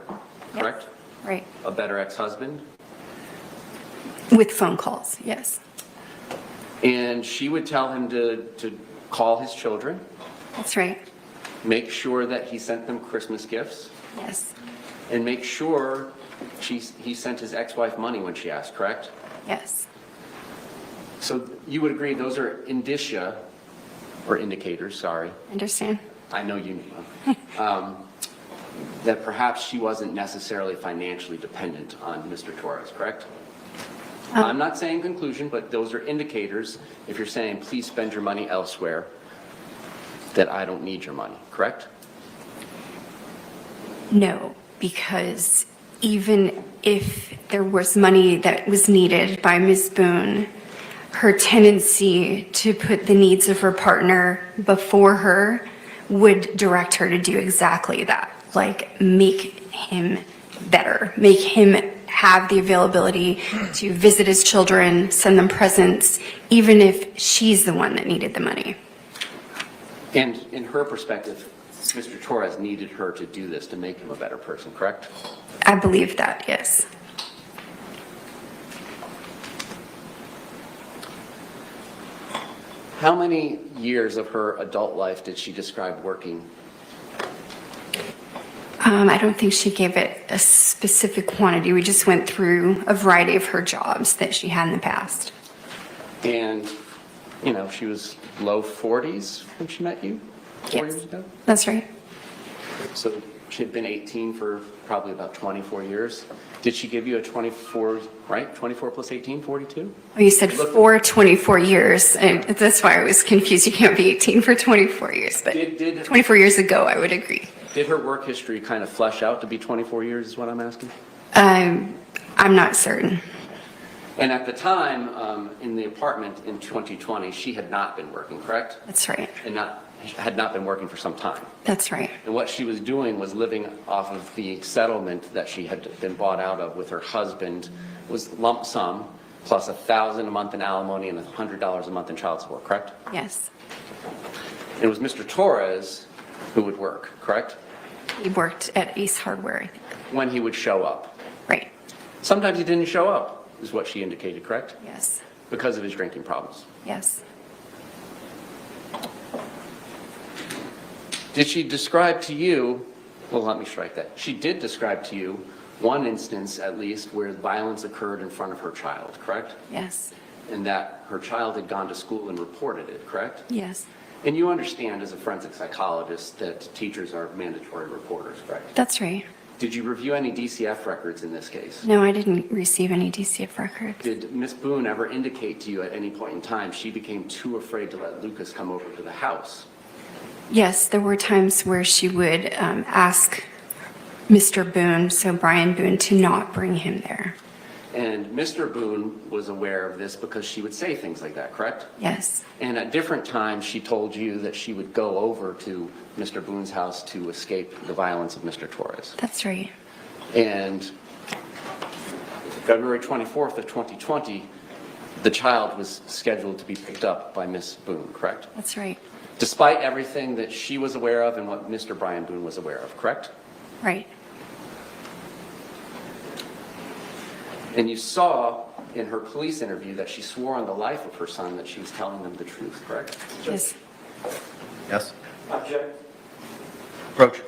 S9: correct?
S7: Right.
S9: A better ex-husband?
S7: With phone calls, yes.
S9: And she would tell him to call his children,
S7: That's right.
S9: make sure that he sent them Christmas gifts,
S7: Yes.
S9: and make sure he sent his ex-wife money when she asked, correct?
S7: Yes.
S9: So you would agree those are indicia, or indicators, sorry.
S7: Understand?
S9: I know you know. That perhaps she wasn't necessarily financially dependent on Mr. Torres, correct? I'm not saying conclusion, but those are indicators if you're saying, please spend your money elsewhere, that I don't need your money, correct?
S7: No, because even if there was money that was needed by Ms. Boone, her tendency to put the needs of her partner before her would direct her to do exactly that, like make him better, make him have the availability to visit his children, send them presents, even if she's the one that needed the money.
S9: And in her perspective, Mr. Torres needed her to do this to make him a better person, correct?
S7: I believe that, yes.
S9: How many years of her adult life did she describe working?
S7: I don't think she gave it a specific quantity. We just went through a variety of her jobs that she had in the past.
S9: And, you know, she was low 40s when she met you 4 years ago?
S7: That's right.
S9: So she had been 18 for probably about 24 years. Did she give you a 24, right? 24 plus 18, 42?
S7: Oh, you said for 24 years, and that's why I was confused. You can't be 18 for 24 years, but 24 years ago, I would agree.
S9: Did her work history kind of flesh out to be 24 years is what I'm asking?
S7: I'm not certain.
S9: And at the time, in the apartment in 2020, she had not been working, correct?
S7: That's right.
S9: And had not been working for some time.
S7: That's right.
S9: And what she was doing was living off of the settlement that she had been bought out of with her husband, was lump sum, plus $1,000 a month in alimony and $100 a month in child support, correct?
S7: Yes.
S9: It was Mr. Torres who would work, correct?
S7: He worked at Ace Hardware, I think.
S9: When he would show up.
S7: Right.
S9: Sometimes he didn't show up, is what she indicated, correct?
S7: Yes.
S9: Because of his drinking problems.
S7: Yes.
S9: Did she describe to you, well, let me strike that. She did describe to you one instance, at least, where violence occurred in front of her child, correct?
S7: Yes.
S9: And that her child had gone to school and reported it, correct?
S7: Yes.
S9: And you understand as a forensic psychologist that teachers are mandatory reporters, correct?
S7: That's right.
S9: Did you review any DCF records in this case?
S7: No, I didn't receive any DCF records.
S9: Did Ms. Boone ever indicate to you at any point in time she became too afraid to let Lucas come over to the house?
S7: Yes, there were times where she would ask Mr. Boone, so Brian Boone, to not bring him there.
S9: And Mr. Boone was aware of this because she would say things like that, correct?
S7: Yes.
S9: And at different times, she told you that she would go over to Mr. Boone's house to escape the violence of Mr. Torres.
S7: That's right.
S9: And February 24th of 2020, the child was scheduled to be picked up by Ms. Boone, correct?
S7: That's right.
S9: Despite everything that she was aware of and what Mr. Brian Boone was aware of, correct?
S7: Right.
S9: And you saw in her police interview that she swore on the life of her son that she was telling them the truth, correct?
S7: Yes.
S1: Yes?
S4: Object.
S1: Approach.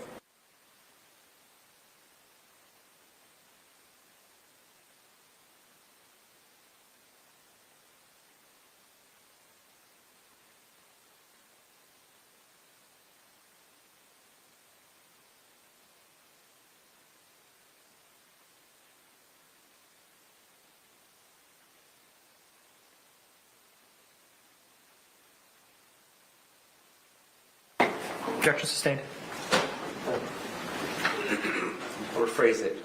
S1: Objection sustained.
S9: Or phrase it.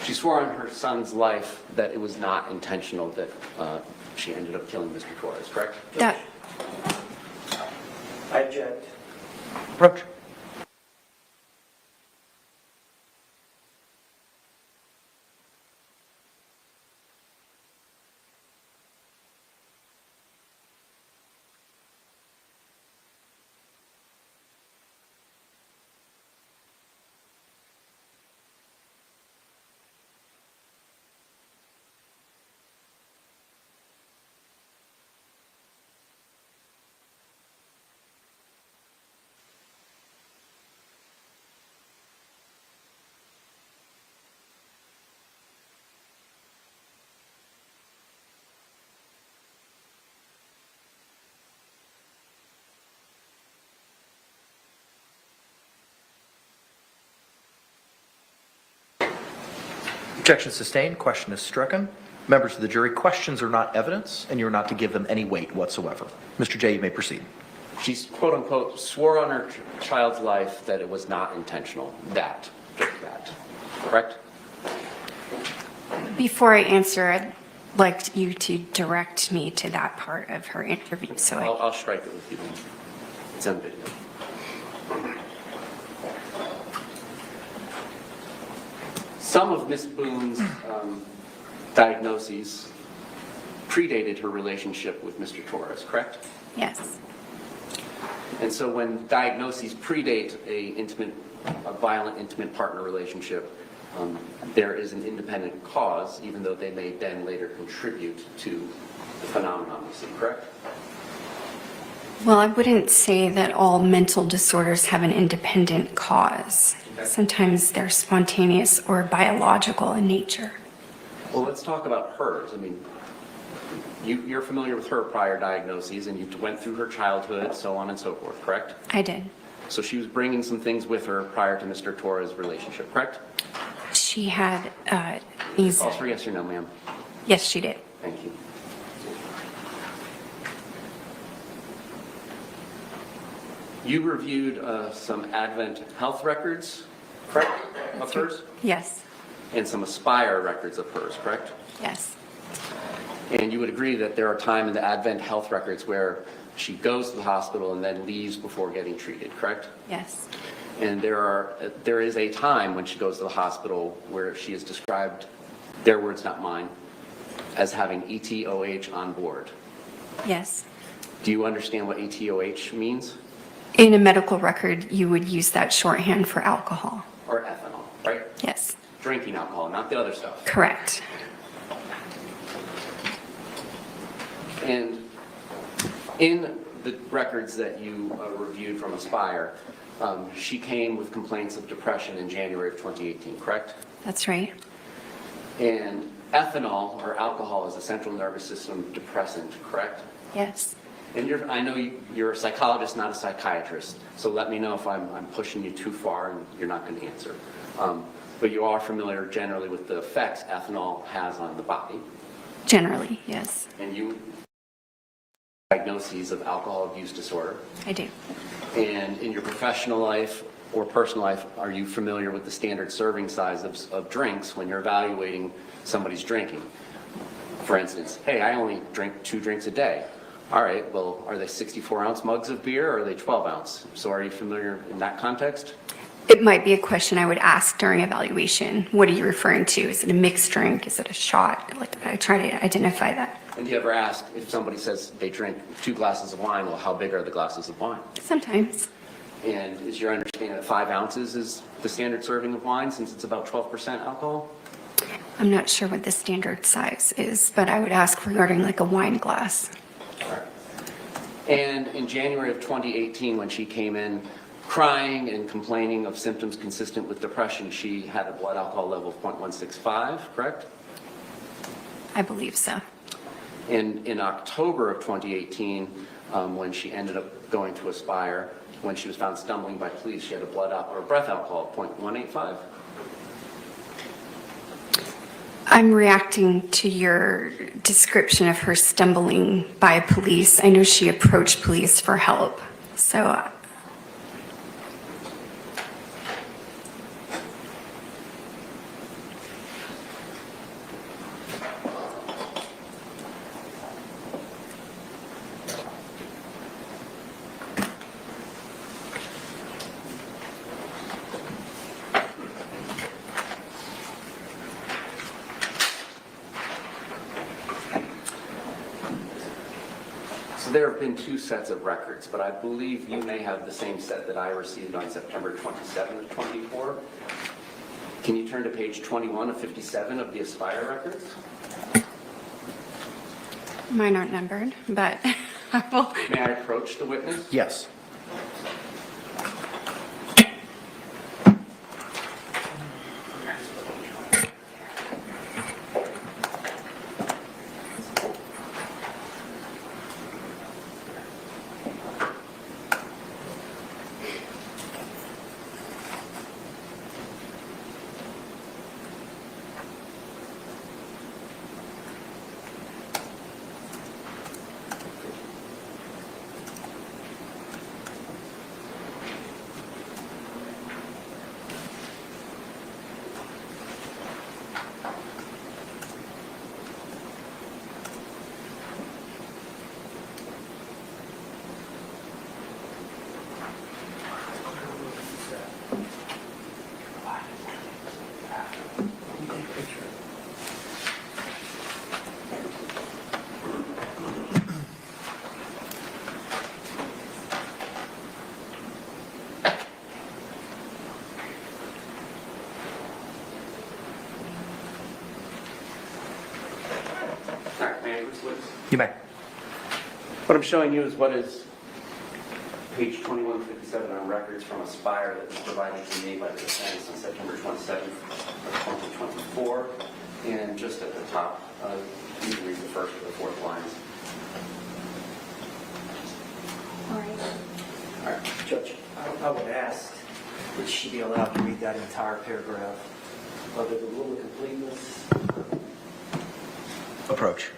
S9: She swore on her son's life that it was not intentional that she ended up killing Mr. Torres, correct?
S7: That.
S4: I object.
S1: Approach. Objection sustained. Question is stricken. Members of the jury, questions are not evidence, and you're not to give them any weight whatsoever. Mr. J, you may proceed.
S9: She, quote unquote, swore on her child's life that it was not intentional. That. Correct?
S7: Before I answer, I'd like you to direct me to that part of her interview. So
S9: I'll strike it with you. It's on video. Some of Ms. Boone's diagnoses predated her relationship with Mr. Torres, correct?
S7: Yes.
S9: And so when diagnoses predate a violent intimate partner relationship, there is an independent cause, even though they may then later contribute to the phenomenon you see, correct?
S7: Well, I wouldn't say that all mental disorders have an independent cause. Sometimes they're spontaneous or biological in nature.
S9: Well, let's talk about hers. I mean, you're familiar with her prior diagnoses, and you went through her childhood, so on and so forth, correct?
S7: I did.
S9: So she was bringing some things with her prior to Mr. Torres' relationship, correct?
S7: She had these.
S9: Calls for yes or no, ma'am.
S7: Yes, she did.
S9: Thank you. You reviewed some Advent health records, correct, of hers?
S7: Yes.
S9: And some Aspire records of hers, correct?
S7: Yes.
S9: And you would agree that there are times in the Advent health records where she goes to the hospital and then leaves before getting treated, correct?
S7: Yes.
S9: And there is a time when she goes to the hospital where she is described, their words, not mine, as having ETOH on board.
S7: Yes.
S9: Do you understand what ETOH means?
S7: In a medical record, you would use that shorthand for alcohol.
S9: Or ethanol, right?
S7: Yes.
S9: Drinking alcohol, not the other stuff.
S7: Correct.
S9: And in the records that you reviewed from Aspire, she came with complaints of depression in January of 2018, correct?
S7: That's right.
S9: And ethanol or alcohol is a central nervous system depressant, correct?
S7: Yes.
S9: And I know you're a psychologist, not a psychiatrist, so let me know if I'm pushing you too far and you're not going to answer. But you are familiar generally with the effects ethanol has on the body.
S7: Generally, yes.
S9: And you diagnoses of alcohol abuse disorder.
S7: I do.
S9: And in your professional life or personal life, are you familiar with the standard serving size of drinks when you're evaluating somebody's drinking? For instance, hey, I only drink 2 drinks a day. All right, well, are they 64-ounce mugs of beer or are they 12-ounce? So are you familiar in that context?
S7: It might be a question I would ask during evaluation. What are you referring to? Is it a mixed drink? Is it a shot? Like, I try to identify that.
S9: And do you ever ask if somebody says they drink 2 glasses of wine, well, how big are the glasses of wine?
S7: Sometimes.
S9: And is your understanding that 5 ounces is the standard serving of wine since it's about 12% alcohol?
S7: I'm not sure what the standard size is, but I would ask regarding like a wine glass.
S9: And in January of 2018, when she came in crying and complaining of symptoms consistent with depression, she had a blood alcohol level of 0.165, correct?
S7: I believe so.
S9: And in October of 2018, when she ended up going to Aspire, when she was found stumbling by police, she had a breath alcohol of 0.185.
S7: I'm reacting to your description of her stumbling by police. I know she approached police for help. So
S9: there have been 2 sets of records, but I believe you may have the same set that I received on September 27 of 24. Can you turn to page 21 of 57 of the Aspire records?
S7: mine aren't numbered, but I will.
S9: May I approach the witness?
S1: Yes.
S9: All right, may I approach the witness?
S1: You may.
S9: What I'm showing you is what is page 2157 on records from Aspire that was provided to me by the defense on September 27th of 2024. And just at the top, you can read the first or the 4th lines.
S2: All right.
S9: All right, Judge,
S4: I would ask that she be allowed to read that entire paragraph under the rule of completeness.
S1: Approach.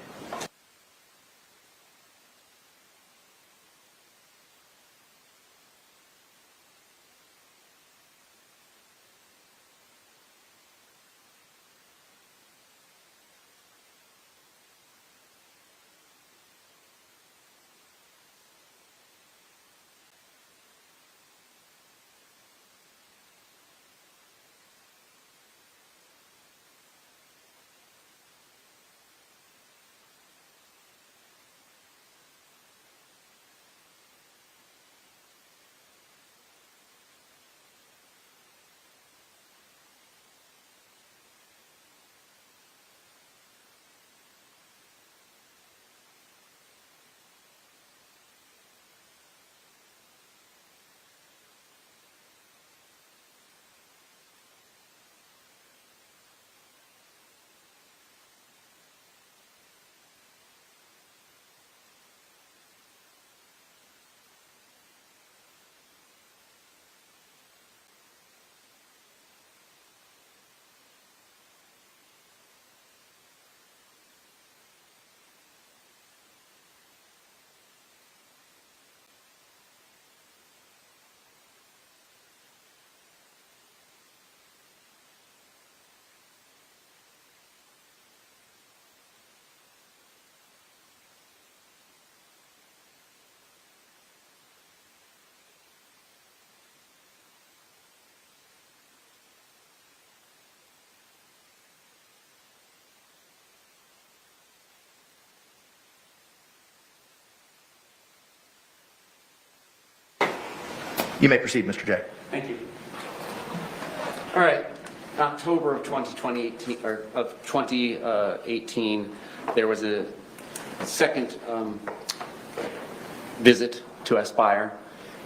S1: You may proceed, Mr. J.
S9: Thank you. All right. October of 2018, there was a second visit to Aspire,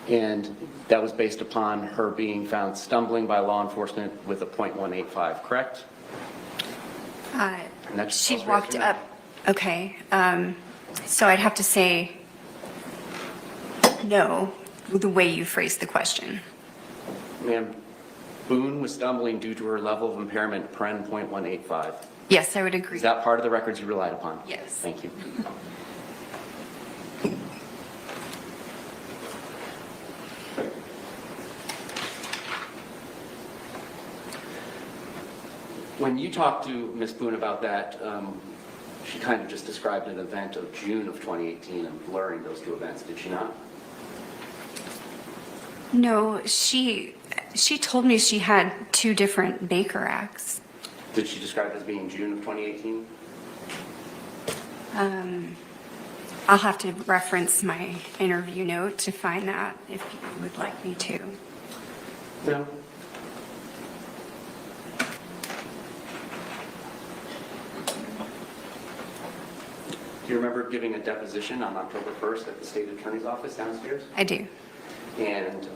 S9: and that was based upon her being found stumbling by law enforcement with a .185, correct?
S7: She walked up, okay. So I'd have to say no, the way you phrased the question.
S9: Ma'am, Boone was stumbling due to her level of impairment, paren .185.
S7: Yes, I would agree.
S9: Is that part of the records you relied upon?
S7: Yes.
S9: Thank you. When you talked to Ms. Boone about that, she kind of just described an event of June of 2018 and blurring those two events, did she not?
S7: No, she told me she had two different Baker Acts.
S9: Did she describe it as being June of 2018?
S7: I'll have to reference my interview note to find that if you would like me to.
S9: No. Do you remember giving a deposition on October 1st at the state attorney's office downstairs?
S7: I do.
S9: And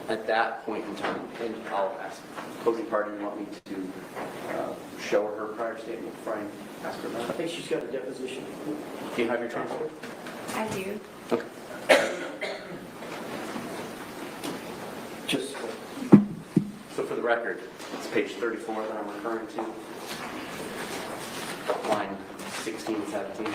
S9: at that point in time, and I'll ask opposing party, you want me to show her prior statement before I ask her about
S4: I
S9: it?
S4: think she's got a deposition.
S9: Do you have your transcript?
S7: I do.
S9: Okay.
S4: Just,
S9: So for the record, it's page 34 that I'm referring to, line 16 and 17.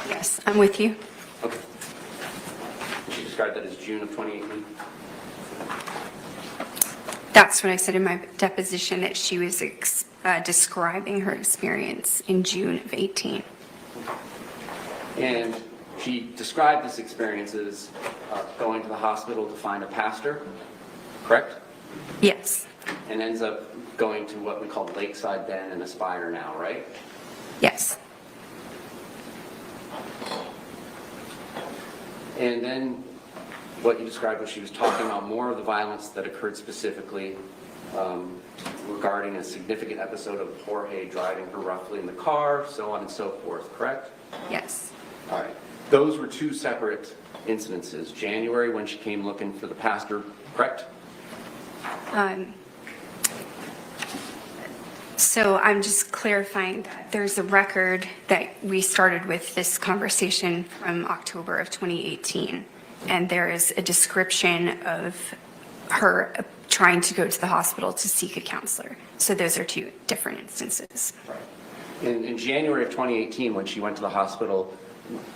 S7: Yes, I'm with you.
S9: Okay. She described that as June of 2018.
S7: That's what I said in my deposition, that she was describing her experience in June of 18.
S9: And she described this experience as going to the hospital to find a pastor, correct?
S7: Yes.
S9: And ends up going to what we call Lakeside Bend and Aspire now, right?
S7: Yes.
S9: And then what you described was she was talking about more of the violence that occurred specifically regarding a significant episode of Jorge driving her roughly in the car, so on and so forth, correct?
S7: Yes.
S9: All right. Those were two separate incidences. January, when she came looking for the pastor, correct?
S7: So I'm just clarifying that there's a record that we started with this conversation from October of 2018. And there is a description of her trying to go to the hospital to seek a counselor. So those are two different instances.
S9: In January of 2018, when she went to the hospital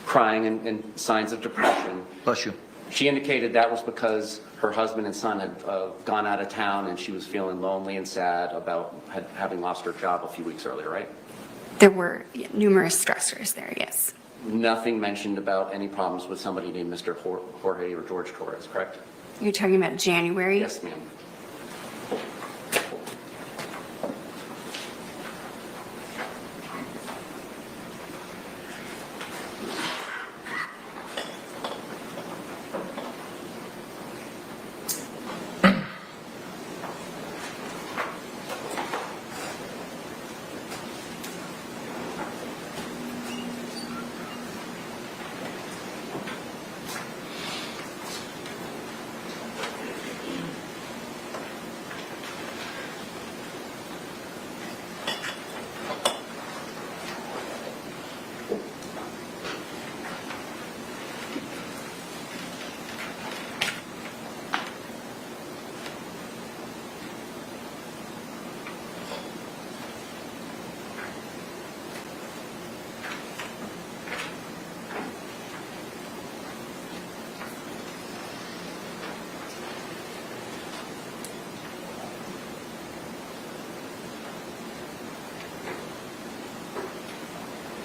S9: crying and signs of depression.
S1: Bless you.
S9: She indicated that was because her husband and son had gone out of town and she was feeling lonely and sad about having lost her job a few weeks earlier, right?
S7: There were numerous stressors there, yes.
S9: Nothing mentioned about any problems with somebody named Mr. Jorge or George Torres, correct?
S7: You're talking about January?
S9: Yes, ma'am.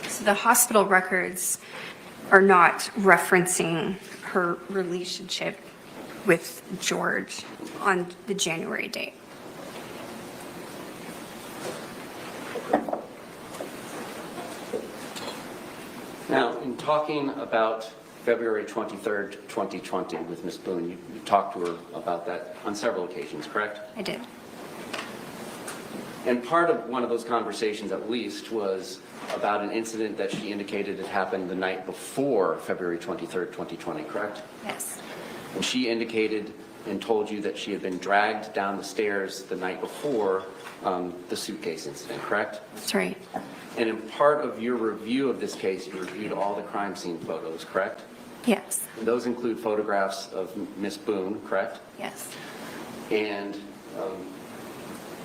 S7: So the hospital records are not referencing her relationship with George on the January date.
S9: Now, in talking about February 23rd, 2020 with Ms. Boone, you talked to her about that on several occasions, correct?
S7: I did.
S9: And part of one of those conversations, at least, was about an incident that she indicated had happened the night before February 23rd, 2020, correct?
S7: Yes.
S9: And she indicated and told you that she had been dragged down the stairs the night before the suitcase incident, correct?
S7: That's right.
S9: And in part of your review of this case, you reviewed all the crime scene photos, correct?
S7: Yes.
S9: And those include photographs of Ms. Boone, correct?
S7: Yes.
S9: And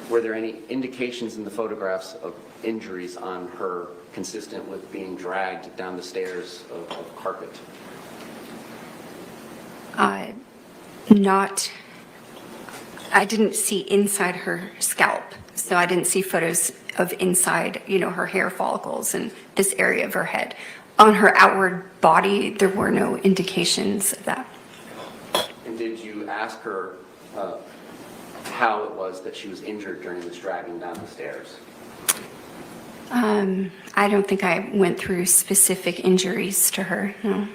S9: were there any indications in the photographs of injuries on her consistent with being dragged down the stairs of carpet?
S7: I didn't see inside her scalp, so I didn't see photos of inside, her hair follicles and this area of her head. On her outward body, there were no indications of that.
S9: And did you ask her how it was that she was injured during this dragging down the stairs?
S7: I don't think I went through specific injuries to her, no.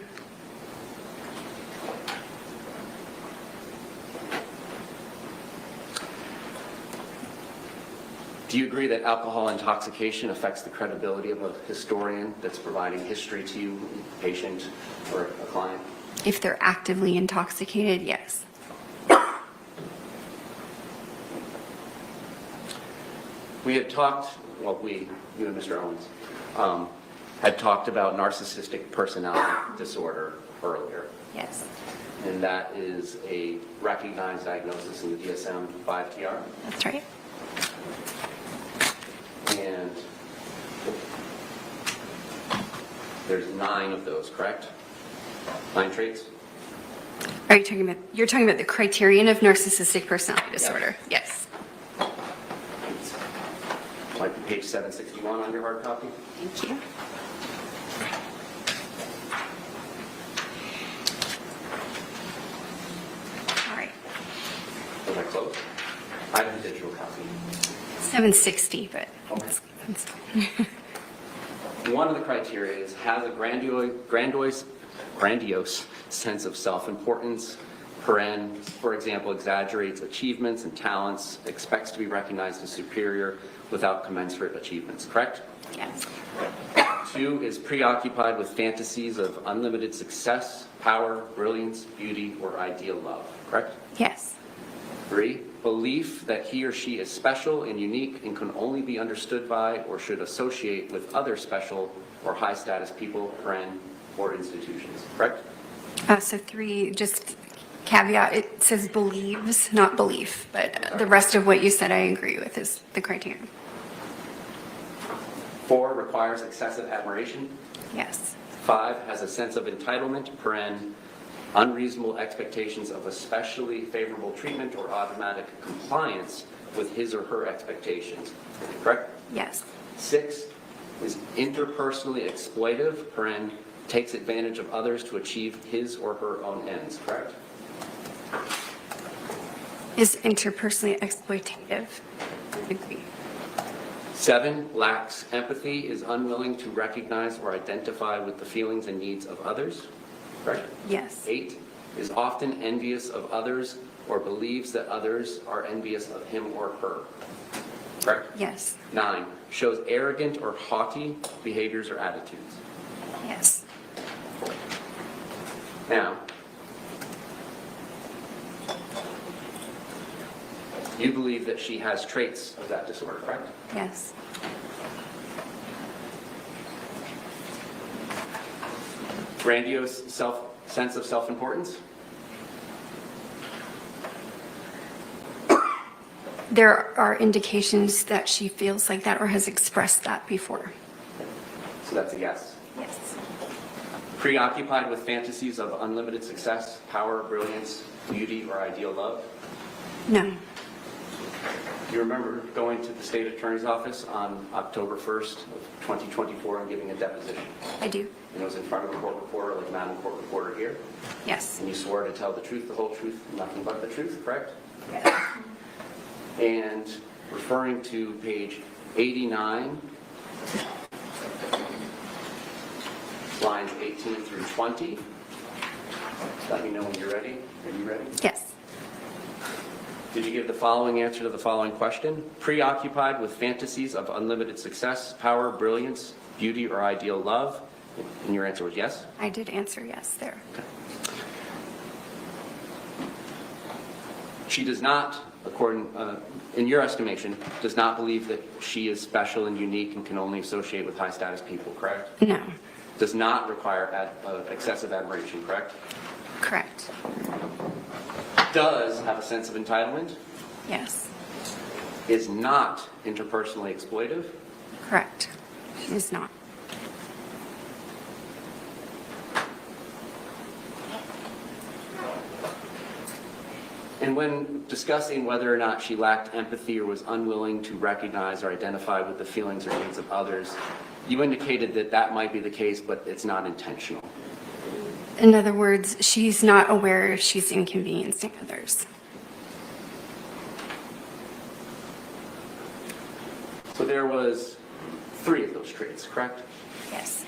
S9: Do you agree that alcohol intoxication affects the credibility of a historian that's providing history to you, a patient or a client?
S7: If they're actively intoxicated, yes.
S9: We had talked, you and Mr. Owens, had talked about narcissistic personality disorder earlier.
S7: Yes.
S9: And that is a recognized diagnosis in the DSM-5-TR.
S7: That's right.
S9: And there's 9 of those, correct? 9 traits?
S7: You're talking about the criterion of narcissistic personality disorder? Yes.
S9: Like page 761 on your hard copy?
S7: Thank you. All right.
S9: Was I close? I have a digital copy.
S7: 760, but.
S9: One of the criteria is has a grandiose sense of self-importance, for example, exaggerates achievements and talents, expects to be recognized as superior without commensurate achievements, correct?
S7: Yes.
S9: 2 is preoccupied with fantasies of unlimited success, power, brilliance, beauty, or ideal love, correct?
S7: Yes.
S9: 3, belief that he or she is special and unique and can only be understood by or should associate with other special or high-status people, friend, or institutions, correct?
S7: So 3, just caveat, it says believes, not belief, but the rest of what you said I agree with is the criterion.
S9: 4, requires excessive admiration.
S7: Yes.
S9: 5, has a sense of entitlement, unreasonable expectations of especially favorable treatment or automatic compliance with his or her expectations, correct?
S7: Yes.
S9: 6, is interpersonally exploitive, takes advantage of others to achieve his or her own ends, correct?
S7: Is interpersonally exploitative. I agree.
S9: 7, lacks empathy, is unwilling to recognize or identify with the feelings and needs of others, correct?
S7: Yes.
S9: 8, is often envious of others or believes that others are envious of him or her, correct?
S7: Yes.
S9: 9, shows arrogant or haughty behaviors or attitudes.
S7: Yes.
S9: Now, you believe that she has traits of that disorder, correct?
S7: Yes.
S9: Grandiose sense of self-importance?
S7: There are indications that she feels like that or has expressed that before.
S9: So that's a yes.
S7: Yes.
S9: Preoccupied with fantasies of unlimited success, power, brilliance, beauty, or ideal love?
S7: No.
S9: Do you remember going to the state attorney's office on October 1st of 2024 and giving a deposition?
S7: I do.
S9: And it was in front of a court reporter, like Madam Court Reporter here?
S7: Yes.
S9: And you swore to tell the truth, the whole truth, and nothing but the truth, correct?
S7: Yes.
S9: And referring to page 89, lines 18 through 20. Let me know when you're ready. Are you ready?
S7: Yes.
S9: Did you give the following answer to the following question? Preoccupied with fantasies of unlimited success, power, brilliance, beauty, or ideal love? And your answer was yes?
S7: I did answer yes there.
S9: She does not, according, in your estimation, does not believe that she is special and unique and can only associate with high-status people, correct?
S7: No.
S9: Does not require excessive admiration, correct?
S7: Correct.
S9: Does have a sense of entitlement?
S7: Yes.
S9: Is not interpersonally exploitive?
S7: Correct. She is not.
S9: And when discussing whether or not she lacked empathy or was unwilling to recognize or identify with the feelings or needs of others, you indicated that that might be the case, but it's not intentional.
S7: In other words, she's not aware she's inconveniencing others.
S9: So there was 3 of those traits, correct?
S7: Yes.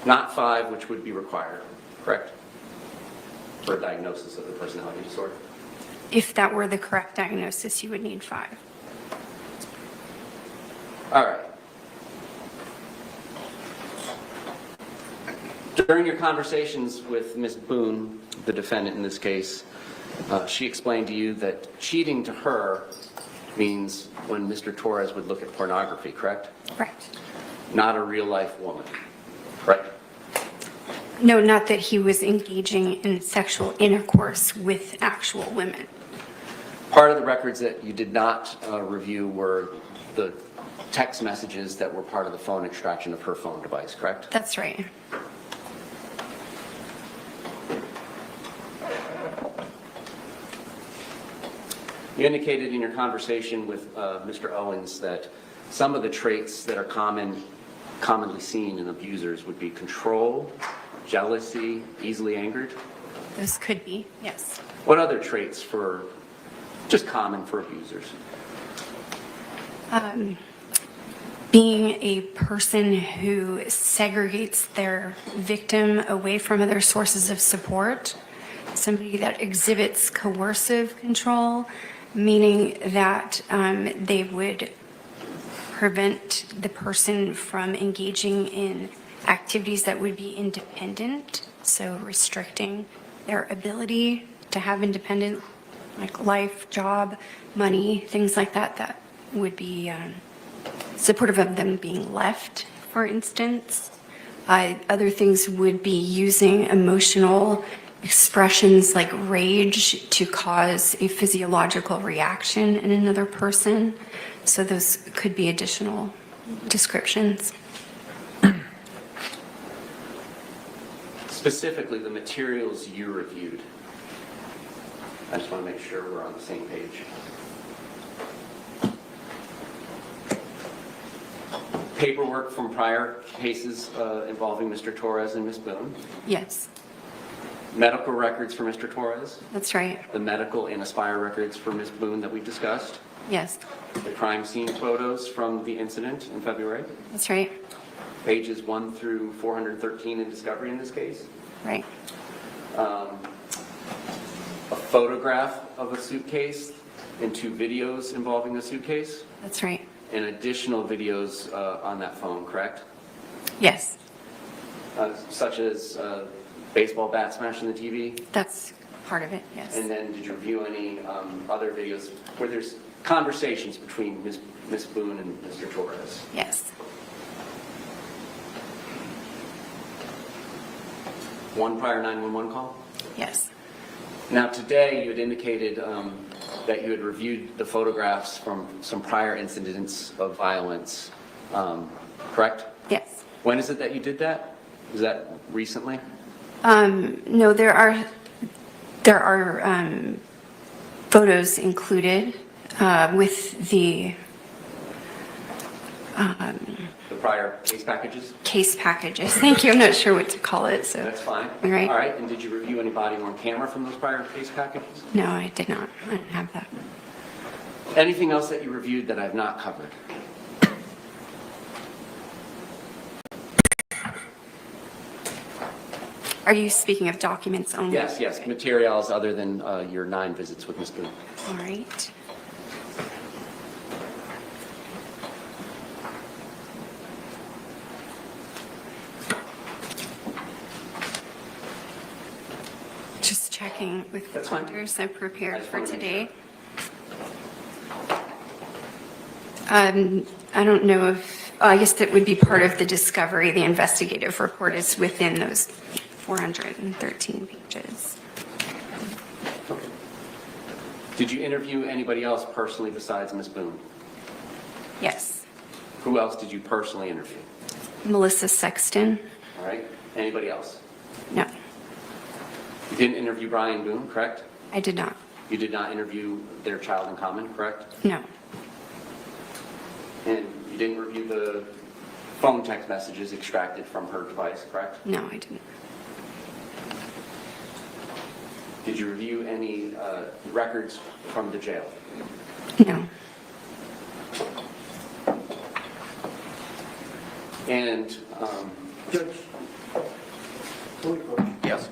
S9: Not 5, which would be required, correct? For a diagnosis of the personality disorder.
S7: If that were the correct diagnosis, you would need 5.
S9: All right. During your conversations with Ms. Boone, the defendant in this case, she explained to you that cheating to her means when Mr. Torres would look at pornography, correct?
S7: Correct.
S9: Not a real-life woman, right?
S7: No, not that he was engaging in sexual intercourse with actual women.
S9: Part of the records that you did not review were the text messages that were part of the phone extraction of her phone device, correct?
S7: That's right.
S9: You indicated in your conversation with Mr. Owens that some of the traits that are commonly seen in abusers would be control, jealousy, easily angered.
S7: Those could be, yes.
S9: What other traits just common for abusers?
S7: Being a person who segregates their victim away from other sources of support, somebody that exhibits coercive control, meaning that they would prevent the person from engaging in activities that would be independent, so restricting their ability to have independent like life, job, money, things like that, that would be supportive of them being left, for instance. Other things would be using emotional expressions like rage to cause a physiological reaction in another person. So those could be additional descriptions.
S9: Specifically, the materials you reviewed. I just want to make sure we're on the same page. Paperwork from prior cases involving Mr. Torres and Ms. Boone.
S7: Yes,
S9: Medical records for Mr. Torres.
S7: that's right.
S9: The medical and Aspire records for Ms. Boone that we discussed.
S7: Yes,
S9: The crime scene photos from the incident in February.
S7: that's right.
S9: Pages 1 through 413 in discovery in this case.
S7: Right.
S9: A photograph of a suitcase and 2 videos involving the suitcase.
S7: That's right.
S9: And additional videos on that phone, correct?
S7: Yes,
S9: Such as baseball bat smashing the TV?
S7: that's part of it. Yes.
S9: And then did you review any other videos where there's conversations between Ms. Boone and Mr. Torres?
S7: Yes.
S9: One prior 911 call?
S7: Yes.
S9: Now, today you had indicated that you had reviewed the photographs from some prior incidents of violence, correct?
S7: Yes.
S9: When is it that you did that? Was that recently?
S7: No, there are photos included with the
S9: The prior case packages?
S7: case packages. Thank you. I'm not sure what to call it, so.
S9: That's fine.
S7: All right.
S9: All right, and did you review any body worn camera from those prior case packages?
S7: No, I did not. I didn't have that.
S9: Anything else that you reviewed that I've not covered?
S7: Are you speaking of documents only?
S9: Yes, yes, materials other than your 9 visits with Ms. Boone.
S7: All right. Just checking with the
S9: That's fine.
S7: folders I prepared
S9: I just
S7: for
S9: wanna make
S7: today. I don't know if, I guess that would be part of the discovery. The investigative report is within those 413 pages.
S9: Did you interview anybody else personally besides Ms. Boone?
S7: Yes.
S9: Who else did you personally interview?
S7: Melissa Sexton?
S9: All right, anybody else?
S7: No,
S9: You didn't interview Brian Boone, correct?
S7: I did not.
S9: You did not interview their child in common, correct?
S7: No,
S9: And you didn't review the phone text messages extracted from her device, correct?
S7: no, I didn't.
S9: Did you review any records from the jail?
S7: No,
S9: And
S4: Judge,
S1: Yes.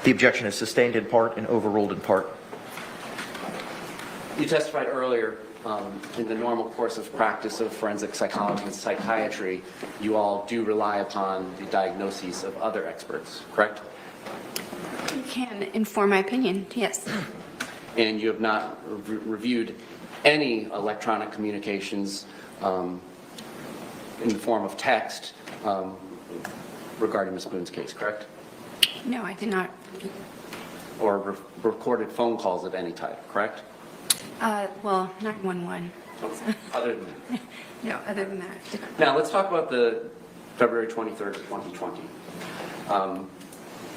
S1: The objection is sustained in part and overruled in part.
S9: You testified earlier, in the normal course of practice of forensic psychology and psychiatry, you all do rely upon the diagnoses of other experts, correct?
S7: You can inform my opinion, yes.
S9: And you have not reviewed any electronic communications in the form of text regarding Ms. Boone's case, correct?
S7: No, I did not.
S9: Or recorded phone calls of any type, correct?
S7: Well, 911.
S9: Other than that.
S7: No, other than that.
S9: Now, let's talk about the February 23rd, 2020.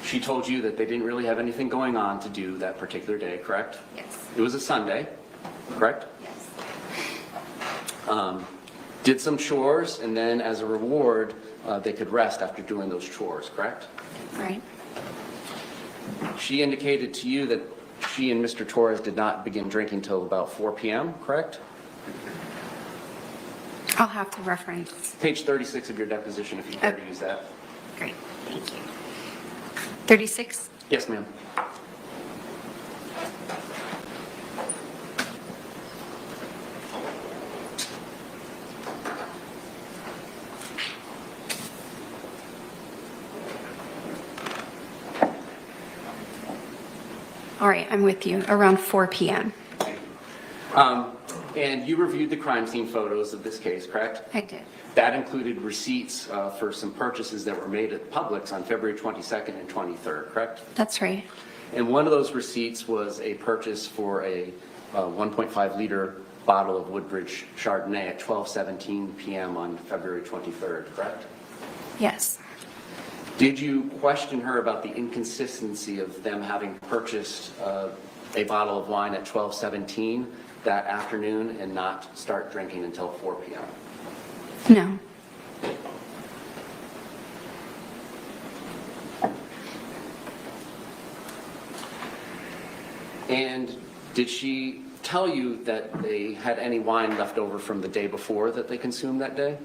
S9: She told you that they didn't really have anything going on to do that particular day, correct?
S7: Yes.
S9: It was a Sunday, correct?
S7: Yes.
S9: Did some chores, and then as a reward, they could rest after doing those chores, correct?
S7: Right.
S9: She indicated to you that she and Mr. Torres did not begin drinking till about 4 p.m., correct?
S7: I'll have to reference.
S9: Page 36 of your deposition, if you care to use that.
S7: Great, thank you. 36?
S9: Yes, ma'am.
S7: All right, I'm with you, around 4 p.m.
S9: And you reviewed the crime scene photos of this case, correct?
S7: I did.
S9: That included receipts for some purchases that were made at Publix on February 22nd and 23rd, correct?
S7: That's right.
S9: And one of those receipts was a purchase for a 1.5 liter bottle of Woodbridge Chardonnay at 12:17 p.m. on February 23rd, correct?
S7: Yes.
S9: Did you question her about the inconsistency of them having purchased a bottle of wine at 12:17 that afternoon and not start drinking until 4 p.m.?
S7: No.
S9: And did she tell you that they had any wine left over from the day before that they consumed that day?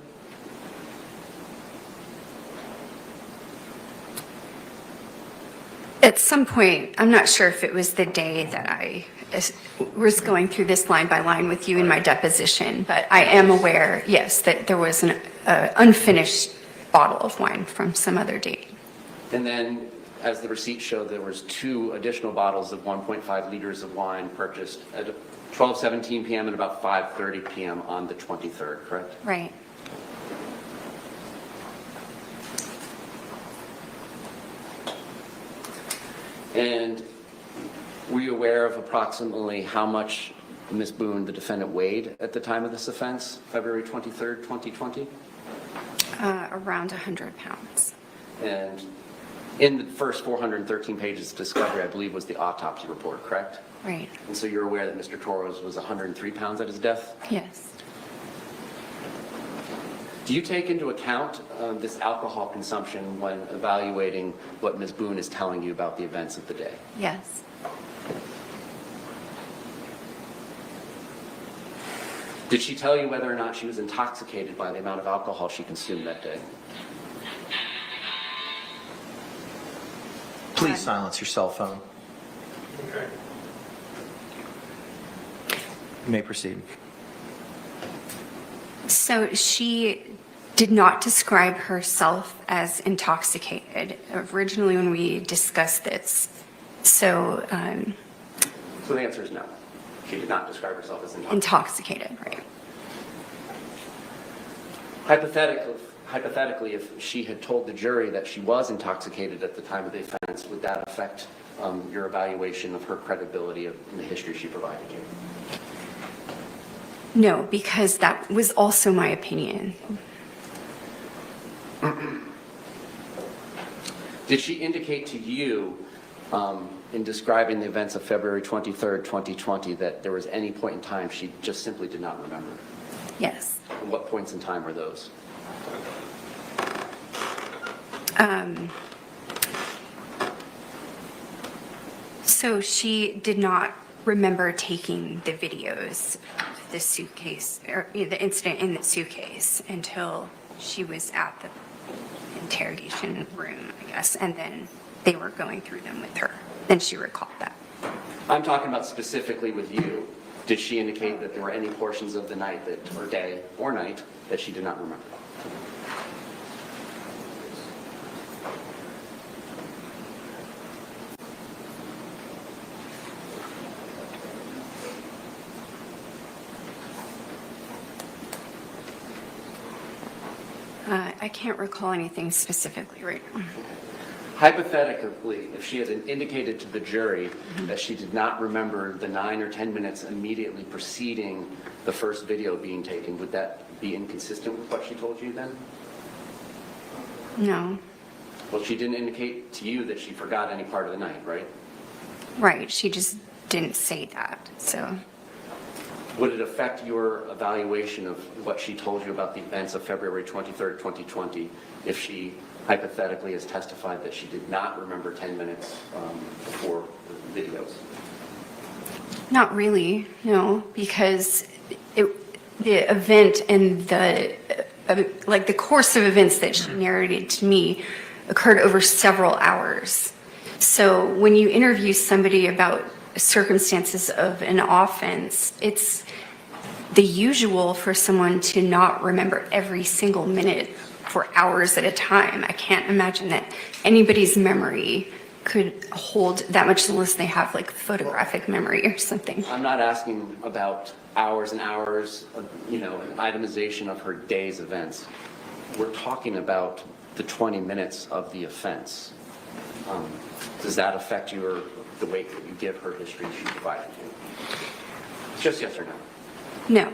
S7: At some point, I'm not sure if it was the day that I was going through this line by line with you in my deposition, but I am aware, yes, that there was an unfinished bottle of wine from some other date.
S9: And then, as the receipt showed, there was 2 additional bottles of 1.5 liters of wine purchased at 12:17 p.m. and about 5:30 p.m. on the 23rd, correct?
S7: Right.
S9: And were you aware of approximately how much Ms. Boone, the defendant, weighed at the time of this offense, February 23rd, 2020?
S7: Around 100 pounds.
S9: And in the first 413 pages of discovery, I believe, was the autopsy report, correct?
S7: Right.
S9: And so you're aware that Mr. Torres was 103 pounds at his death?
S7: Yes.
S9: Do you take into account this alcohol consumption when evaluating what Ms. Boone is telling you about the events of the day?
S7: Yes.
S9: Did she tell you whether or not she was intoxicated by the amount of alcohol she consumed that day?
S1: Please silence your cell phone.
S9: Okay.
S1: You may proceed.
S7: So she did not describe herself as intoxicated originally when we discussed this. So
S9: So the answer is no. She did not describe herself as
S7: intoxicated, right?
S9: Hypothetically, if she had told the jury that she was intoxicated at the time of the offense, would that affect your evaluation of her credibility in the history she provided you?
S7: No, because that was also my opinion.
S9: Did she indicate to you in describing the events of February 23rd, 2020, that there was any point in time she just simply did not remember?
S7: Yes.
S9: And what points in time were those?
S7: So she did not remember taking the videos of the suitcase, or the incident in the suitcase, until she was at the interrogation room, I guess, and then they were going through them with her. then she recalled that.
S9: I'm talking about specifically with you. Did she indicate that there were any portions of the night that, or day or night, that she did not remember?
S7: I can't recall anything specifically right now.
S9: Hypothetically, if she had indicated to the jury that she did not remember the 9 or 10 minutes immediately preceding the first video being taken, would that be inconsistent with what she told you then?
S7: No.
S9: Well, she didn't indicate to you that she forgot any part of the night, right?
S7: Right, she just didn't say that, so.
S9: Would it affect your evaluation of what she told you about the events of February 23rd, 2020, if she hypothetically has testified that she did not remember 10 minutes before the videos?
S7: Not really, no, because the event and the course of events that she narrated to me occurred over several hours. So when you interview somebody about circumstances of an offense, it's the usual for someone to not remember every single minute for hours at a time. I can't imagine that anybody's memory could hold that much unless they have like photographic memory or something.
S9: I'm not asking about hours and hours of, an itemization of her day's events. We're talking about the 20 minutes of the offense. Does that affect the weight that you give her history she provided you? Just yes or no?
S7: No.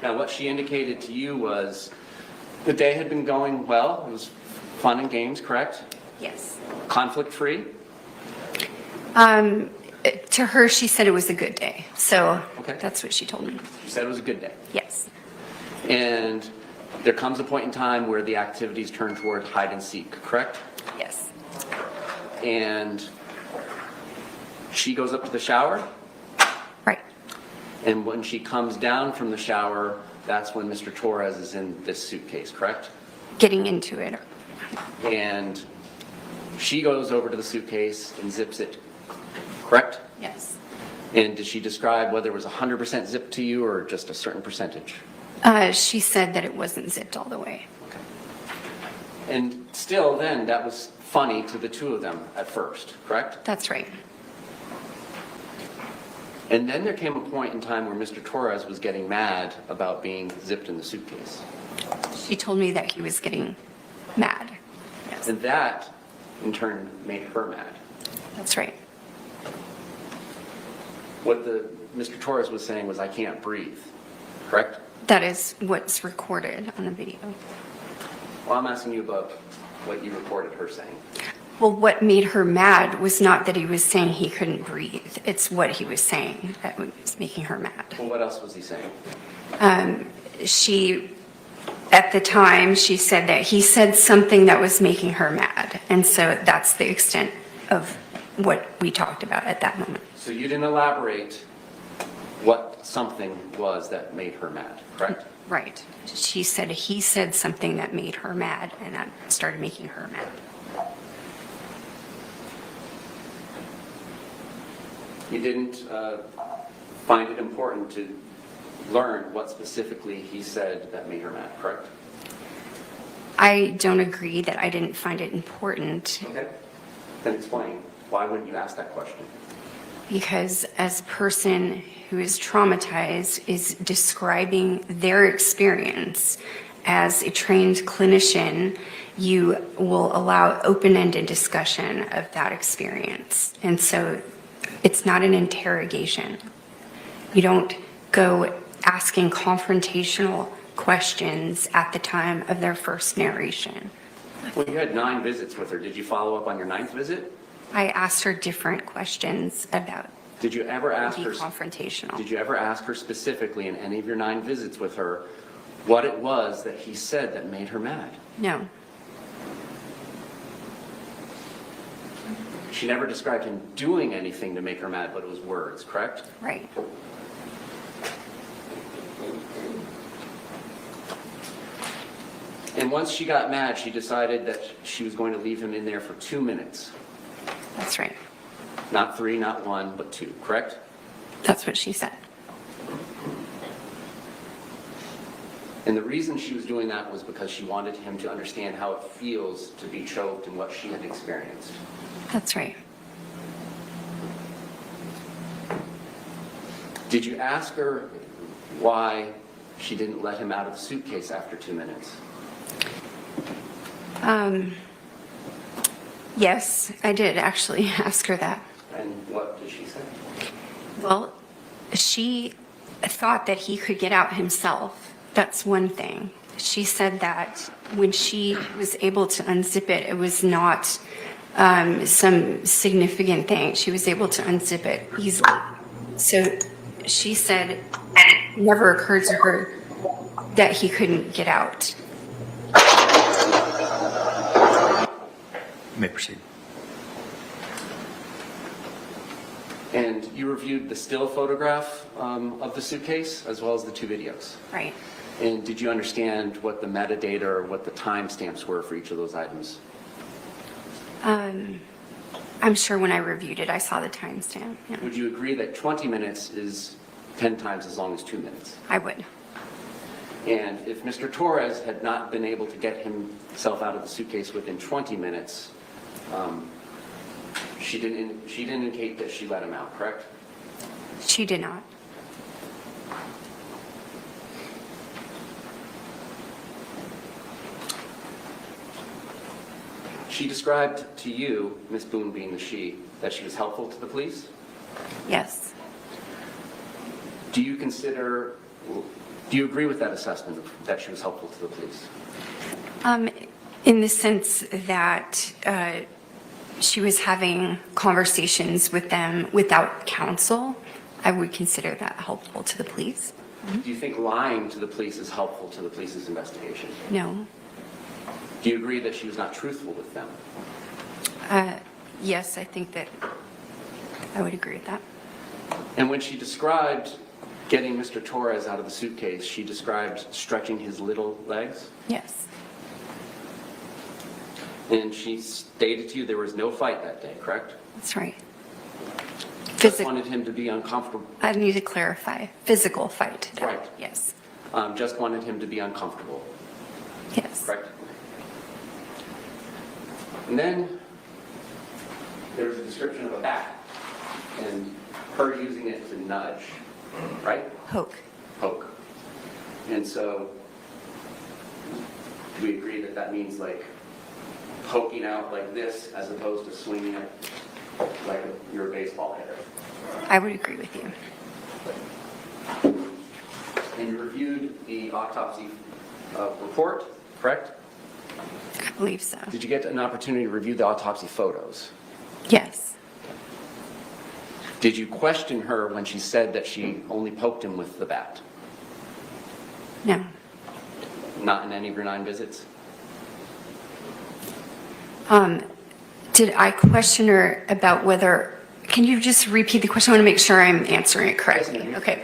S9: Now, what she indicated to you was the day had been going well. It was fun and games, correct?
S7: Yes.
S9: Conflict-free?
S7: To her, she said it was a good day. So that's what she told me.
S9: She said it was a good day.
S7: Yes.
S9: And there comes a point in time where the activities turn toward hide and seek, correct?
S7: Yes.
S9: And she goes up to the shower?
S7: Right.
S9: And when she comes down from the shower, that's when Mr. Torres is in this suitcase, correct?
S7: Getting into it.
S9: And she goes over to the suitcase and zips it, correct?
S7: Yes.
S9: And did she describe whether it was 100% zipped to you or just a certain percentage?
S7: She said that it wasn't zipped all the way.
S9: And still then, that was funny to the two of them at first, correct?
S7: That's right.
S9: And then there came a point in time where Mr. Torres was getting mad about being zipped in the suitcase.
S7: She told me that he was getting mad. Yes.
S9: And that, in turn, made her mad.
S7: That's right.
S9: What Mr. Torres was saying was, I can't breathe, correct?
S7: That is what's recorded on the video.
S9: Well, I'm asking you about what you recorded her saying.
S7: Well, what made her mad was not that he was saying he couldn't breathe. It's what he was saying that was making her mad.
S9: Well, what else was he saying?
S7: At the time, she said that he said something that was making her mad. And so that's the extent of what we talked about at that moment.
S9: So you didn't elaborate what something was that made her mad, correct?
S7: Right. She said he said something that made her mad, and that started making her mad.
S9: You didn't find it important to learn what specifically he said that made her mad, correct?
S7: I don't agree that I didn't find it important.
S9: Okay. Then explain. Why wouldn't you ask that question?
S7: Because as a person who is traumatized is describing their experience, as a trained clinician, you will allow open-ended discussion of that experience. And so it's not an interrogation. You don't go asking confrontational questions at the time of their first narration.
S9: Well, you had 9 visits with her. Did you follow up on your 9th visit?
S7: I asked her different questions about
S9: Did you ever ask her?
S7: confrontational.
S9: Did you ever ask her specifically in any of your 9 visits with her what it was that he said that made her mad?
S7: No.
S9: She never described him doing anything to make her mad, but it was words, correct?
S7: Right.
S9: And once she got mad, she decided that she was going to leave him in there for 2 minutes.
S7: That's right.
S9: Not 3, not 1, but 2, correct?
S7: That's what she said.
S9: And the reason she was doing that was because she wanted him to understand how it feels to be choked and what she had experienced.
S7: That's right.
S9: Did you ask her why she didn't let him out of the suitcase after 2 minutes?
S7: Yes, I did actually ask her that.
S9: And what did she say?
S7: Well, she thought that he could get out himself. That's one thing. She said that when she was able to unzip it, it was not some significant thing. She was able to unzip it easily. So she said it never occurred to her that he couldn't get out.
S1: You may proceed.
S9: And you reviewed the still photograph of the suitcase as well as the 2 videos.
S7: Right.
S9: And did you understand what the metadata or what the timestamps were for each of those items?
S7: I'm sure when I reviewed it, I saw the timestamp. Yeah.
S9: Would you agree that 20 minutes is 10 times as long as 2 minutes?
S7: I would.
S9: And if Mr. Torres had not been able to get himself out of the suitcase within 20 minutes, she didn't indicate that she let him out, correct?
S7: She did not.
S9: She described to you, Ms. Boone being the she, that she was helpful to the police?
S7: Yes.
S9: Do you agree with that assessment that she was helpful to the police?
S7: In the sense that she was having conversations with them without counsel, I would consider that helpful to the police.
S9: Do you think lying to the police is helpful to the police's investigation?
S7: No.
S9: Do you agree that she was not truthful with them?
S7: Yes, I think that I would agree with that.
S9: And when she described getting Mr. Torres out of the suitcase, she described stretching his little legs?
S7: Yes.
S9: And she stated to you there was no fight that day, correct?
S7: That's right.
S9: Just wanted him to be uncomfortable.
S7: I need to clarify. Physical fight.
S9: Right.
S7: Yes.
S9: Just wanted him to be uncomfortable.
S7: Yes.
S9: Correct? And then there's a description of a bat and her using it to nudge, right?
S7: Poke.
S9: Poke. And so do we agree that that means like poking out like this as opposed to swinging it like you're a baseball hitter?
S7: I would agree with you.
S9: And you reviewed the autopsy report, correct?
S7: I believe so.
S9: Did you get an opportunity to review the autopsy photos?
S7: Yes.
S9: Did you question her when she said that she only poked him with the bat?
S7: No.
S9: Not in any of your 9 visits?
S7: Did I question her about whether, can you just repeat the question? I want to make sure I'm answering it correctly.
S9: Yes,
S7: Okay.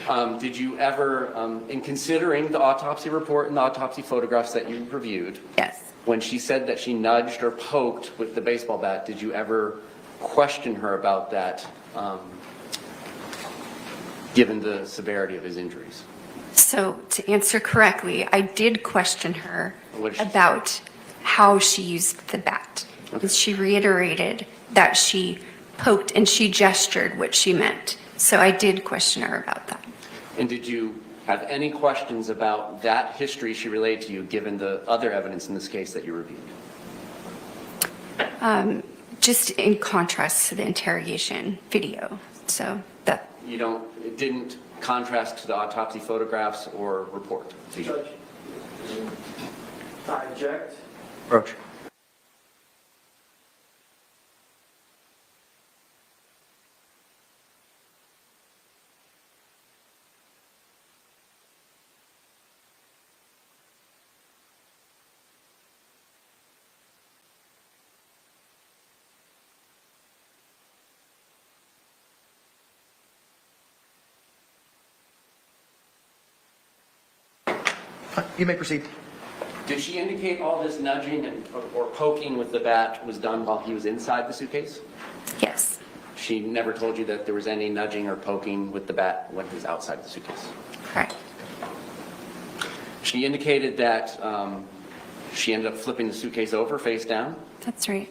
S9: fine. Did you ever, in considering the autopsy report and the autopsy photographs that you reviewed,
S7: Yes.
S9: when she said that she nudged or poked with the baseball bat, did you ever question her about that, given the severity of his injuries?
S7: So to answer correctly, I did question her
S9: What did she say?
S7: about how she used the bat. And she reiterated that she poked and she gestured what she meant. So I did question her about that.
S9: And did you have any questions about that history she relayed to you, given the other evidence in this case that you reviewed?
S7: Just in contrast to the interrogation video. So that,
S9: It didn't contrast to the autopsy photographs or report?
S4: Judge, I object.
S1: Roach. You may proceed.
S9: Did she indicate all this nudging or poking with the bat was done while he was inside the suitcase?
S7: Yes.
S9: She never told you that there was any nudging or poking with the bat when he was outside the suitcase?
S7: Correct.
S9: She indicated that she ended up flipping the suitcase over face down?
S7: That's right.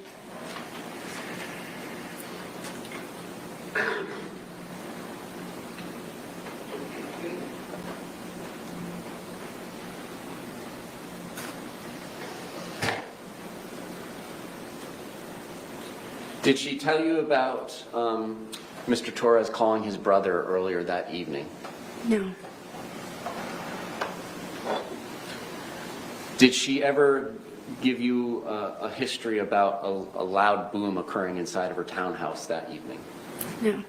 S9: Did she tell you about Mr. Torres calling his brother earlier that evening?
S7: No.
S9: Did she ever give you a history about a loud boom occurring inside of her townhouse that evening?
S7: No.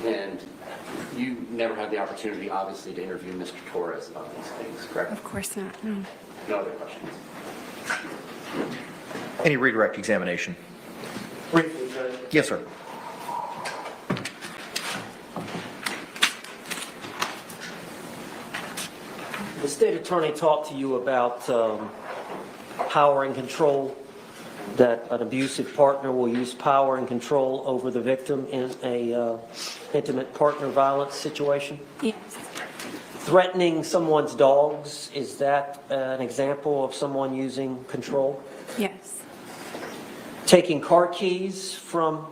S9: And you never had the opportunity, obviously, to interview Mr. Torres about these things, correct?
S7: Of course not. No.
S9: No other questions?
S1: Any redirect examination?
S4: Briefly, Judge.
S1: Yes, sir.
S4: The state attorney talked to you about power and control, that an abusive partner will use power and control over the victim in a intimate partner violence situation.
S7: Yes.
S4: Threatening someone's dogs, is that an example of someone using control?
S7: Yes.
S4: Taking car keys from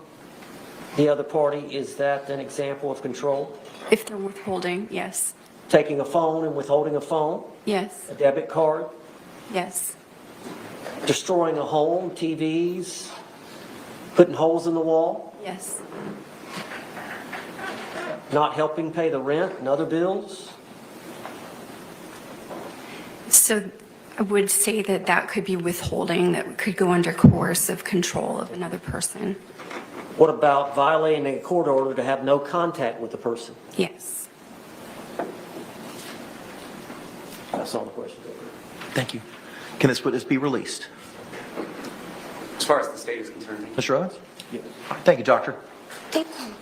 S4: the other party, is that an example of control?
S7: If they're withholding, yes.
S4: Taking a phone and withholding a phone,
S7: Yes.
S4: a debit card,
S7: Yes.
S4: destroying a home, TVs, putting holes in the wall,
S7: Yes.
S4: not helping pay the rent and other bills.
S7: So I would say that that could be withholding, that could go under coercive control of another person.
S4: What about violating a court order to have no contact with the person?
S7: Yes.
S4: That's all the questions.
S1: Thank you. Can this witness be released?
S9: As far as the state is concerned.
S1: Mr. Owens? Thank you, doctor.
S7: Thank you.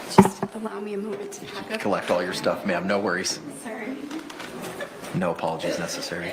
S7: Just allow me a moment to pack up.
S1: Collect all your stuff, ma'am. No worries.
S7: Sorry.
S1: No apologies necessary.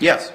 S1: Yes.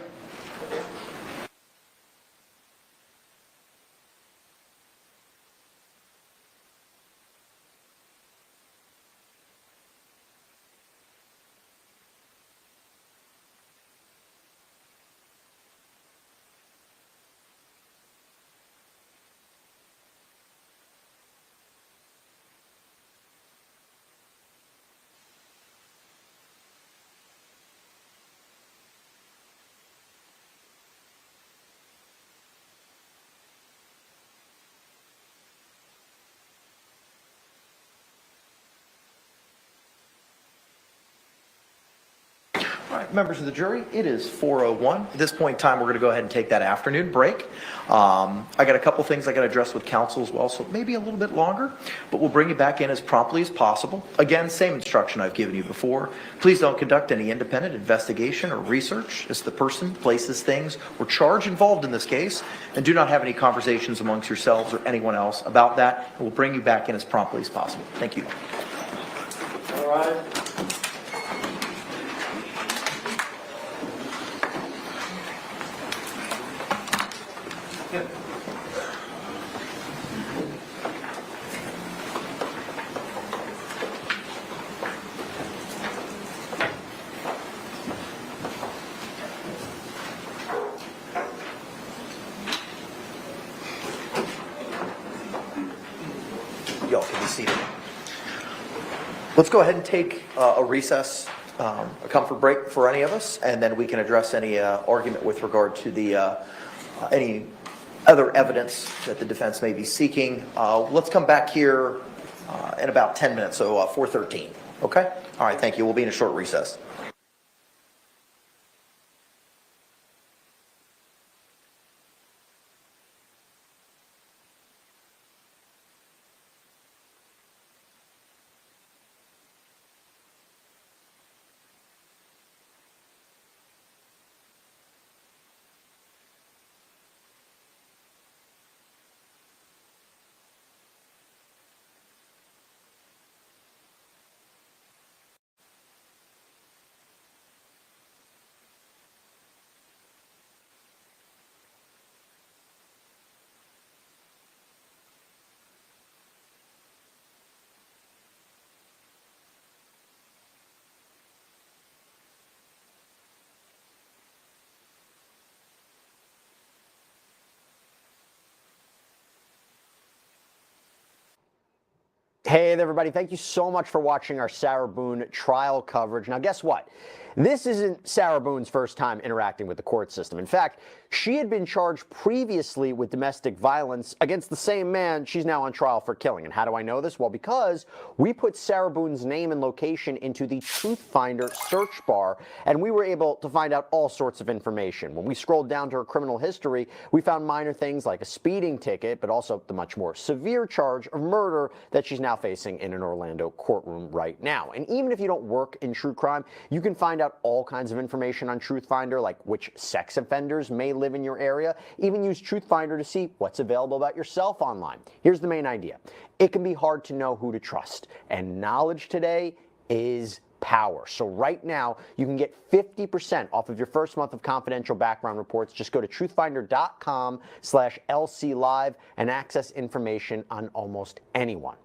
S1: All right, members of the jury, it is 4:01. At this point in time, we're going to go ahead and take that afternoon break. I got a couple things I got to address with counsel as well, so maybe a little bit longer, but we'll bring you back in as promptly as possible. Again, same instruction I've given you before. Please don't conduct any independent investigation or research as the person, places, things, or charge involved in this case, and do not have any conversations amongst yourselves or anyone else about that, and we'll bring you back in as promptly as possible. Thank you.
S4: All right.
S1: all can be seated. Let's go ahead and take a recess, a comfort break for any of us, and then we can address any argument with regard to the any other evidence that the defense may be seeking. Let's come back here in about 10 minutes, so 4:13. Okay? All right, thank you. We'll be in a short recess.
S13: Hey there, everybody. Thank you so much for watching our Sarah Boone trial coverage. Now, guess what? This isn't Sarah Boone's first time interacting with the court system. In fact, she had been charged previously with domestic violence against the same man she's now on trial for killing. And how do I know this? Well, because we put Sarah Boone's name and location into the Truth Finder search bar, and we were able to find out all sorts of information. When we scrolled down to her criminal history, we found minor things like a speeding ticket, but also the much more severe charge of murder that she's now facing in an Orlando courtroom right now. And even if you don't work in true crime, you can find out all kinds of information on Truth Finder, like which sex offenders may live in your area. Even use Truth Finder to see what's available about yourself online. Here's the main idea. It can be hard to know who to trust, and knowledge today is power. So right now, you can get 50% off of your first month of confidential background reports. Just go to truthfinder.com/LCLive and access information on almost anyone.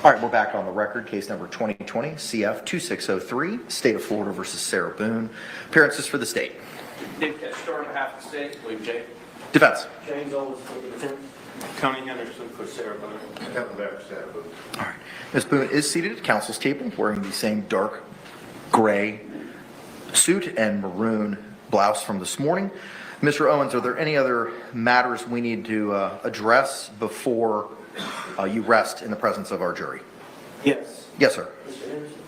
S1: All right, we're back on the record. Case number 2020 CF 2603, State of Florida versus Sarah Boone. Appearances for the state.
S14: Dave Castor on behalf of the state. William J.
S1: Defense.
S4: James Owens for the defense.
S5: Tony Henderson for Sarah Boone.
S6: Kevin Beck, Sarah Boone.
S1: All right. Ms. Boone is seated at counsel's table wearing the same dark gray suit and maroon blouse from this morning. Mr. Owens, are there any other matters we need to address before you rest in the presence of our jury?
S4: Yes.
S1: Yes, sir.
S4: Mr. Henderson?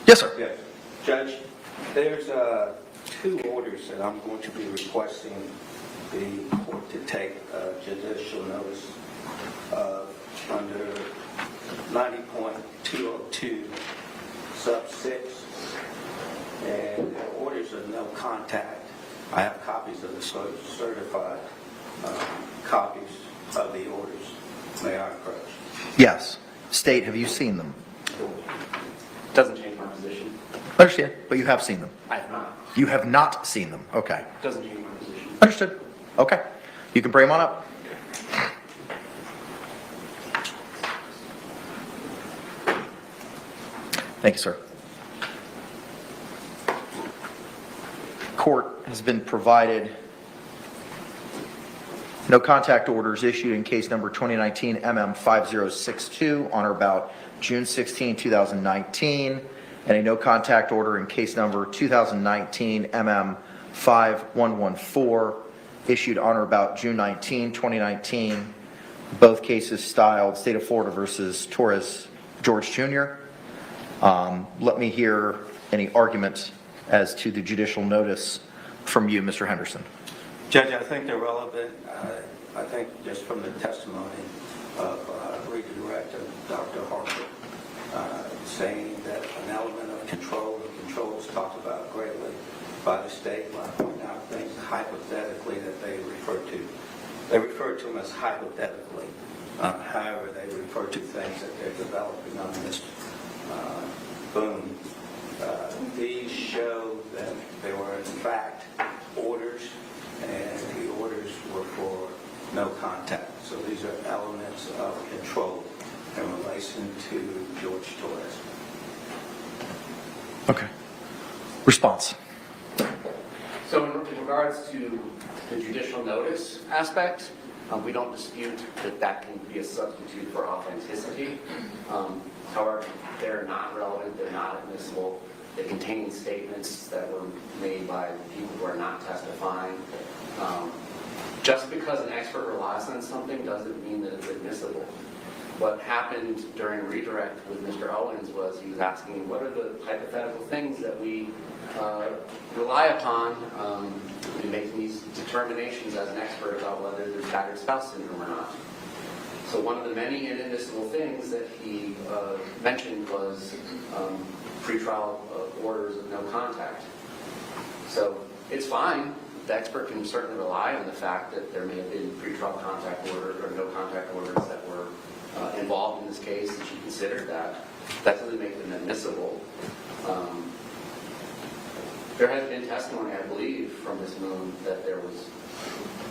S1: Yes, sir.
S5: Yes. Judge, there's two orders that I'm going to be requesting the court to take judicial notice of under 90.202 sub 6, and they're orders of no contact. I have copies of the certified copies of the orders. May I approach?
S1: Yes. State, have you seen them?
S9: Doesn't change my position.
S1: Understand, but you have seen them.
S9: I have not.
S1: You have not seen them. Okay.
S9: Doesn't change my position.
S1: Understood. Okay. You can bring them on up. Thank you, sir. Court has been provided no contact orders issued in case number 2019 MM 5062 on or about June 16, 2019, and a no contact order in case number 2019 MM 5114 issued on or about June 19, 2019. Both cases styled State of Florida versus Torres George Jr. Let me hear any arguments as to the judicial notice from you, Mr. Henderson.
S5: Judge, I think they're relevant. I think just from the testimony of Regional Director Dr. Harper, saying that an element of control, and control is talked about greatly by the state, by pointing out things hypothetically that they refer to. They refer to them as hypothetically. However, they refer to things that they're developing on this Boone. These show that there were in fact orders, and the orders were for no contact. So these are elements of control in relation to George Torres.
S1: Okay. Response.
S9: So in regards to the judicial notice aspect, we don't dispute that that can be a substitute for authenticity. However, they're not relevant, they're not admissible. They contain statements that were made by people who are not testifying. Just because an expert relies on something doesn't mean that it's admissible. What happened during redirect with Mr. Owens was he was asking, what are the hypothetical things that we rely upon in making these determinations as an expert about whether there's battered spouse syndrome or not. So one of the many inadmissible things that he mentioned was pretrial orders of no contact. So it's fine. The expert can certainly rely on the fact that there may have been pretrial contact orders or no contact orders that were involved in this case, and she considered that. That doesn't make them admissible. There has been testimony, I believe, from Ms. Moon that there was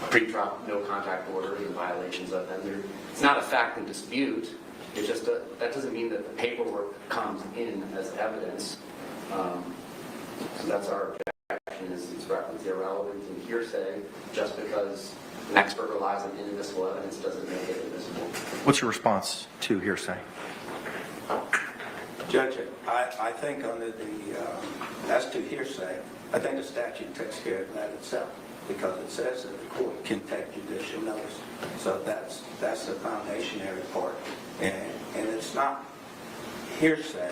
S9: pretrial no contact orders and violations of them. It's not a fact in dispute. It's just that doesn't mean that the paperwork comes in as evidence. So that's our objection, is it's irrelevant and hearsay. Just because an expert relies on inadmissible evidence doesn't make it admissible.
S1: What's your response to hearsay?
S5: Judge, I think under the, as to hearsay, I think the statute takes care of that itself, because it says that the court can take judicial notice. So that's the foundationary part. And it's not hearsay,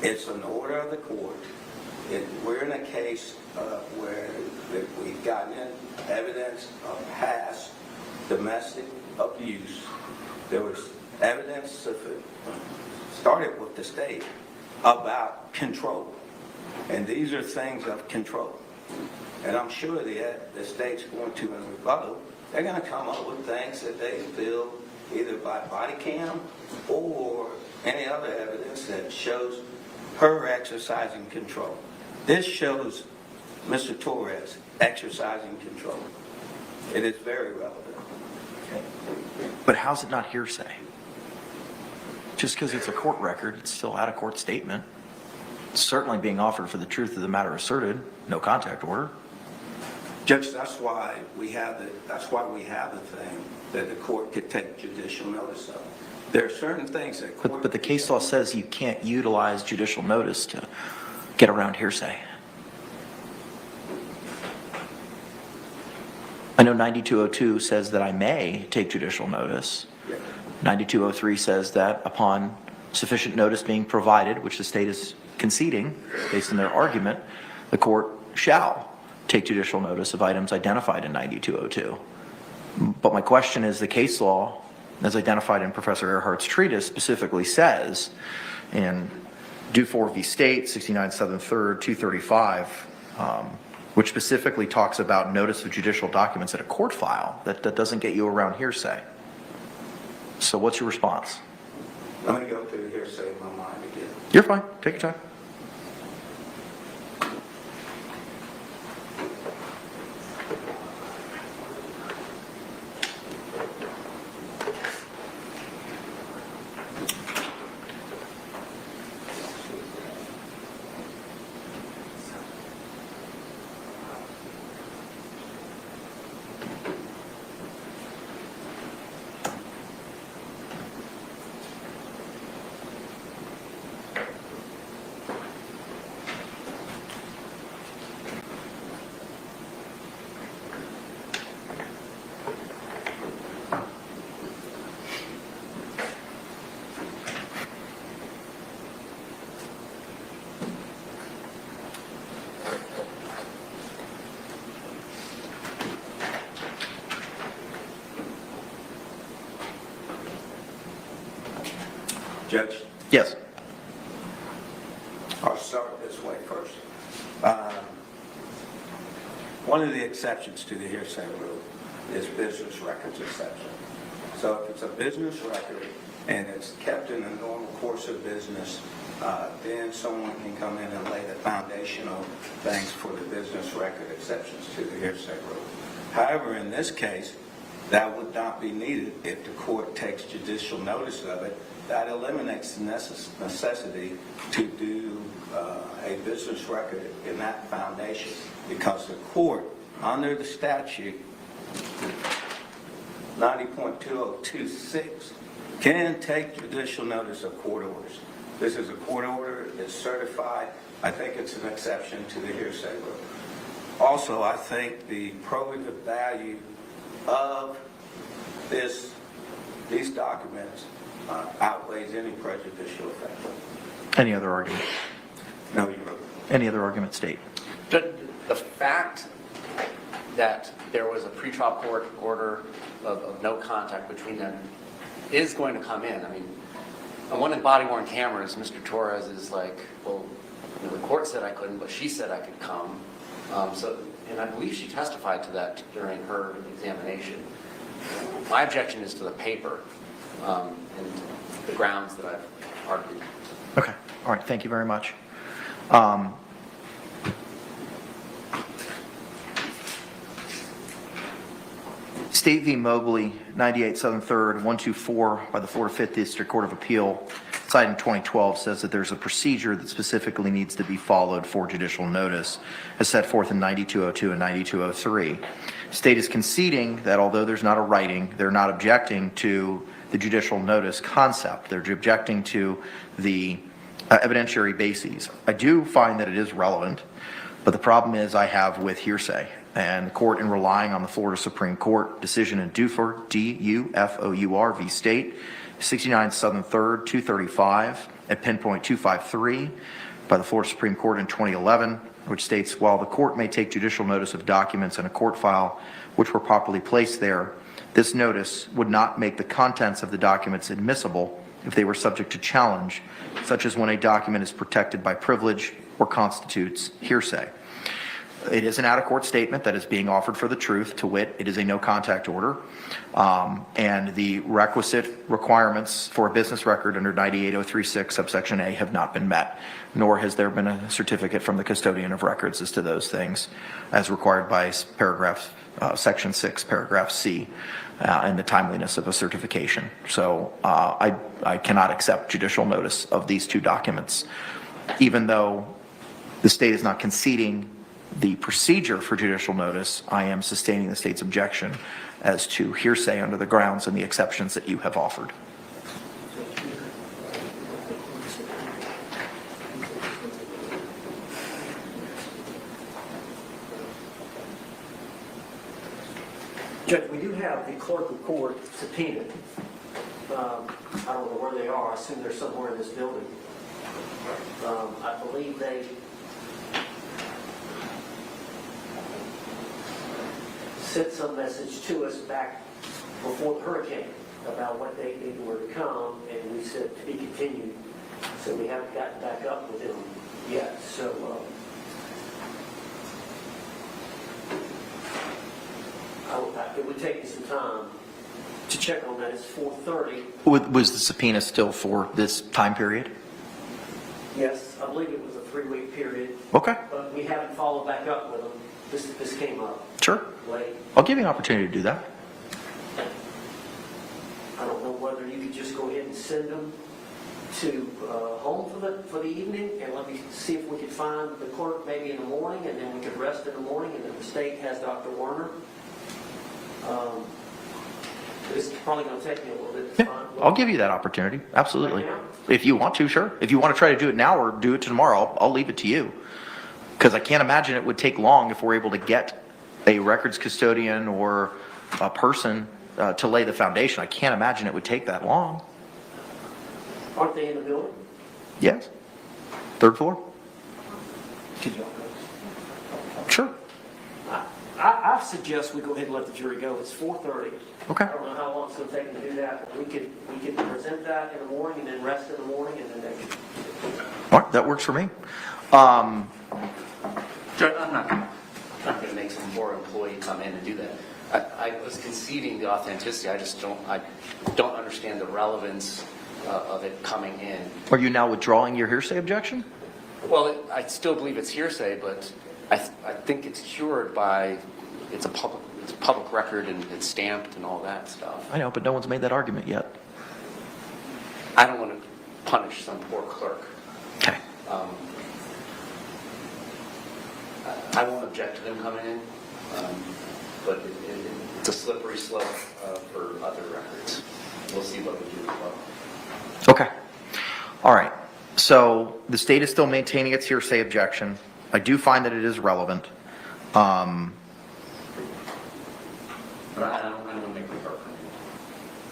S5: it's an order of the court. We're in a case where we've gotten evidence of past domestic abuse. There was evidence of it, started with the state, about control. And these are things of control. And I'm sure the state's going to, in rebuttal, they're going to come up with things that they feel either by body cam or any other evidence that shows her exercising control. This shows Mr. Torres exercising control. It is very relevant.
S1: But how's it not hearsay? Just because it's a court record, it's still out of court statement. It's certainly being offered for the truth of the matter asserted, no contact order.
S5: Judge, that's why we have a thing that the court could take judicial notice of. There are certain things that court...
S1: But the case law says you can't utilize judicial notice to get around hearsay. I know 9202 says that I may take judicial notice. 9203 says that upon sufficient notice being provided, which the state is conceding based on their argument, the court shall take judicial notice of items identified in 9202. But my question is, the case law, as identified in Professor Earhart's treatise, specifically says in Dufour v. State, 69 Southern 3rd, 235, which specifically talks about notice of judicial documents in a court file, that doesn't get you around hearsay. So what's your response?
S5: Let me go through hearsay in my mind again.
S1: You're fine. Take your time.
S5: Judge?
S1: Yes.
S5: I'll start this way first. One of the exceptions to the hearsay rule is business records exception. So if it's a business record and it's kept in the normal course of business, then someone can come in and lay the foundational things for the business record exceptions to the hearsay rule. However, in this case, that would not be needed if the court takes judicial notice of it. That eliminates the necessity to do a business record in that foundation, because the court, under the statute 90.2026, can take judicial notice of court orders. This is a court order, it's certified. I think it's an exception to the hearsay rule. Also, I think the probative value of these documents outweighs any prejudicial effect.
S1: Any other argument?
S5: No, Your Honor.
S1: Any other argument, State?
S9: The fact that there was a pretrial court order of no contact between them is going to come in. I mean, on one of the body-worn cameras, Mr. Torres is like, well, you know, the court said I couldn't, but she said I could come. And I believe she testified to that during her examination. My objection is to the paper and the grounds that I've argued.
S1: Okay. All right. Thank you very much. State v. Mobley, 98 Southern 3rd, 124 by the Florida 5th District Court of Appeal, cited in 2012, says that there's a procedure that specifically needs to be followed for judicial notice, as set forth in 9202 and 9203. State is conceding that although there's not a writing, they're not objecting to the judicial notice concept. They're objecting to the evidentiary bases. I do find that it is relevant, but the problem is I have with hearsay. And the court, in relying on the Florida Supreme Court decision in Dufour, D-U-F-O-U-R v. State, 69 Southern 3rd, 235 at pinpoint 253 by the Florida Supreme Court in 2011, which states, while the court may take judicial notice of documents in a court file which were properly placed there, this notice would not make the contents of the documents admissible if they were subject to challenge, such as when a document is protected by privilege or constitutes hearsay. It is an out-of-court statement that is being offered for the truth, to wit, it is a no-contact order. And the requisite requirements for a business record under 98036 subsection A have not been met, nor has there been a certificate from the custodian of records as to those things, as required by section 6, paragraph C, and the timeliness of a certification. So I cannot accept judicial notice of these two documents, even though the state is not conceding the procedure for judicial notice. I am sustaining the state's objection as to hearsay under the grounds and the exceptions that you have offered.
S4: Judge, we do have the clerk of court subpoenaed. I don't know where they are. I assume they're somewhere in this building. I believe they sent some message to us back before the hurricane about what they were to come, and we said to be continued. So we haven't gotten back up with them yet. So it would take me some time to check on that. It's 4:30.
S1: Was the subpoena still for this time period?
S4: Yes, I believe it was a 3-week period.
S1: Okay.
S4: But we haven't followed back up with them. This came up
S1: Sure.
S4: late.
S1: I'll give you an opportunity to do that.
S4: I don't know whether you could just go ahead and send them to home for the evening, and let me see if we could find the clerk maybe in the morning, and then we could rest in the morning, and then the state has Dr. Werner. It's probably going to take me a little bit to find.
S1: I'll give you that opportunity. Absolutely.
S4: Right now?
S1: If you want to, sure. If you want to try to do it now or do it tomorrow, I'll leave it to you. Because I can't imagine it would take long if we're able to get a records custodian or a person to lay the foundation. I can't imagine it would take that long.
S4: Aren't they in the building?
S1: Yes. 3rd floor?
S4: Could you?
S1: Sure.
S4: I suggest we go ahead and let the jury go. It's 4:30.
S1: Okay.
S4: I don't know how long it's going to take them to do that, but we could present that in the morning and then rest in the morning, and then they could.
S1: All right, that works for me.
S9: Judge, I'm not going to make some poor employee come in and do that. I was conceding the authenticity. I just don't understand the relevance of it coming in.
S1: Are you now withdrawing your hearsay objection?
S9: Well, I still believe it's hearsay, but I think it's cured by it's a public record and it's stamped and all that stuff.
S1: I know, but no one's made that argument yet.
S9: I don't want to punish some poor clerk.
S1: Okay.
S9: I won't object to them coming in, but it's a slippery slope for other records. We'll see what we do as well.
S1: Okay. All right. So the state is still maintaining its hearsay objection. I do find that it is relevant.
S9: But I don't want to make the clerk.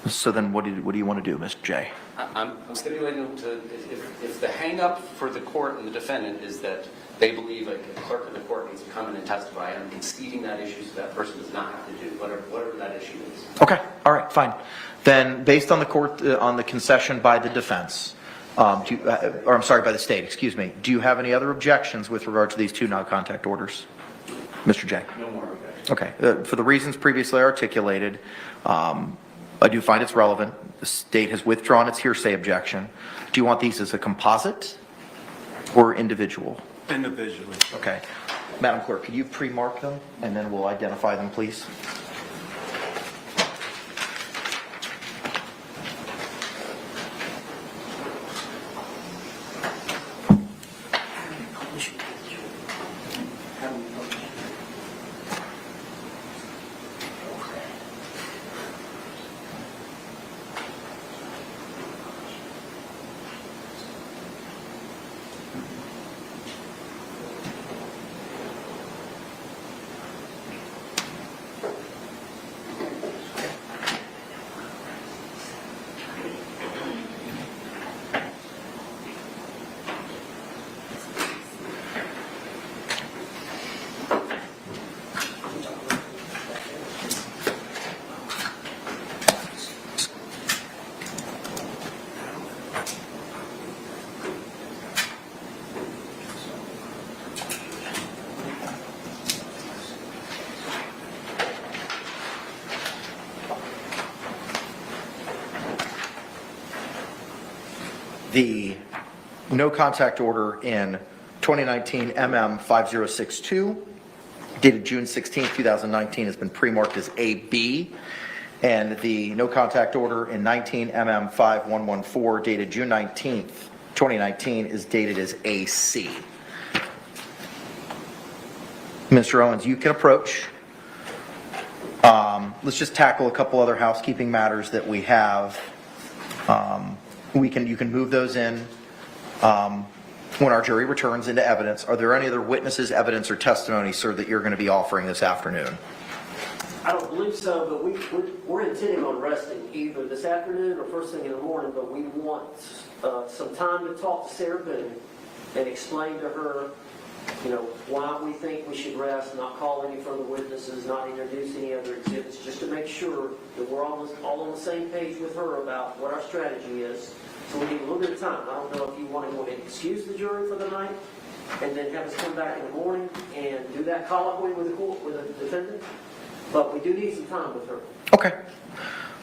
S1: So then what do you want to do, Mr. J?
S9: I'm stipulating to, if the hang-up for the court and the defendant is that they believe a clerk of the court needs to come in and testify, I'm conceding that issue so that person does not have to do whatever that issue is.
S1: Okay. All right. Fine. Then based on the court, on the concession by the defense, by the state, excuse me, do you have any other objections with regard to these two non-contact orders? Mr. J?
S9: No more objections.
S1: Okay. For the reasons previously articulated, I do find it's relevant. The state has withdrawn its hearsay objection. Do you want these as a composite or individual?
S6: Individually.
S1: Okay. Madam Clerk, could you pre-mark them and then we'll identify them, please? The no contact order in 2019 MM 5062, dated June 16, 2019, has been pre-marked as AB. And the no contact order in 19 MM 5114, dated June 19th, 2019, is dated as AC. Mr. Owens, you can approach. Let's just tackle a couple other housekeeping matters that we have. You can move those in when our jury returns into evidence. Are there any other witnesses, evidence, or testimony, sir, that you're going to be offering this afternoon?
S4: I don't believe so, but we're intending on resting either this afternoon or first thing in the morning, but we want some time to talk to Sarah Boone and explain to her, why we think we should rest, not call any further witnesses, not introduce any other exhibits, just to make sure that we're all on the same page with her about what our strategy is. So we need a little bit of time. I don't know if you want to go ahead and excuse the jury for the night and then have us come back in the morning and do that colloquy with the defendant, but we do need some time with her.
S1: Okay.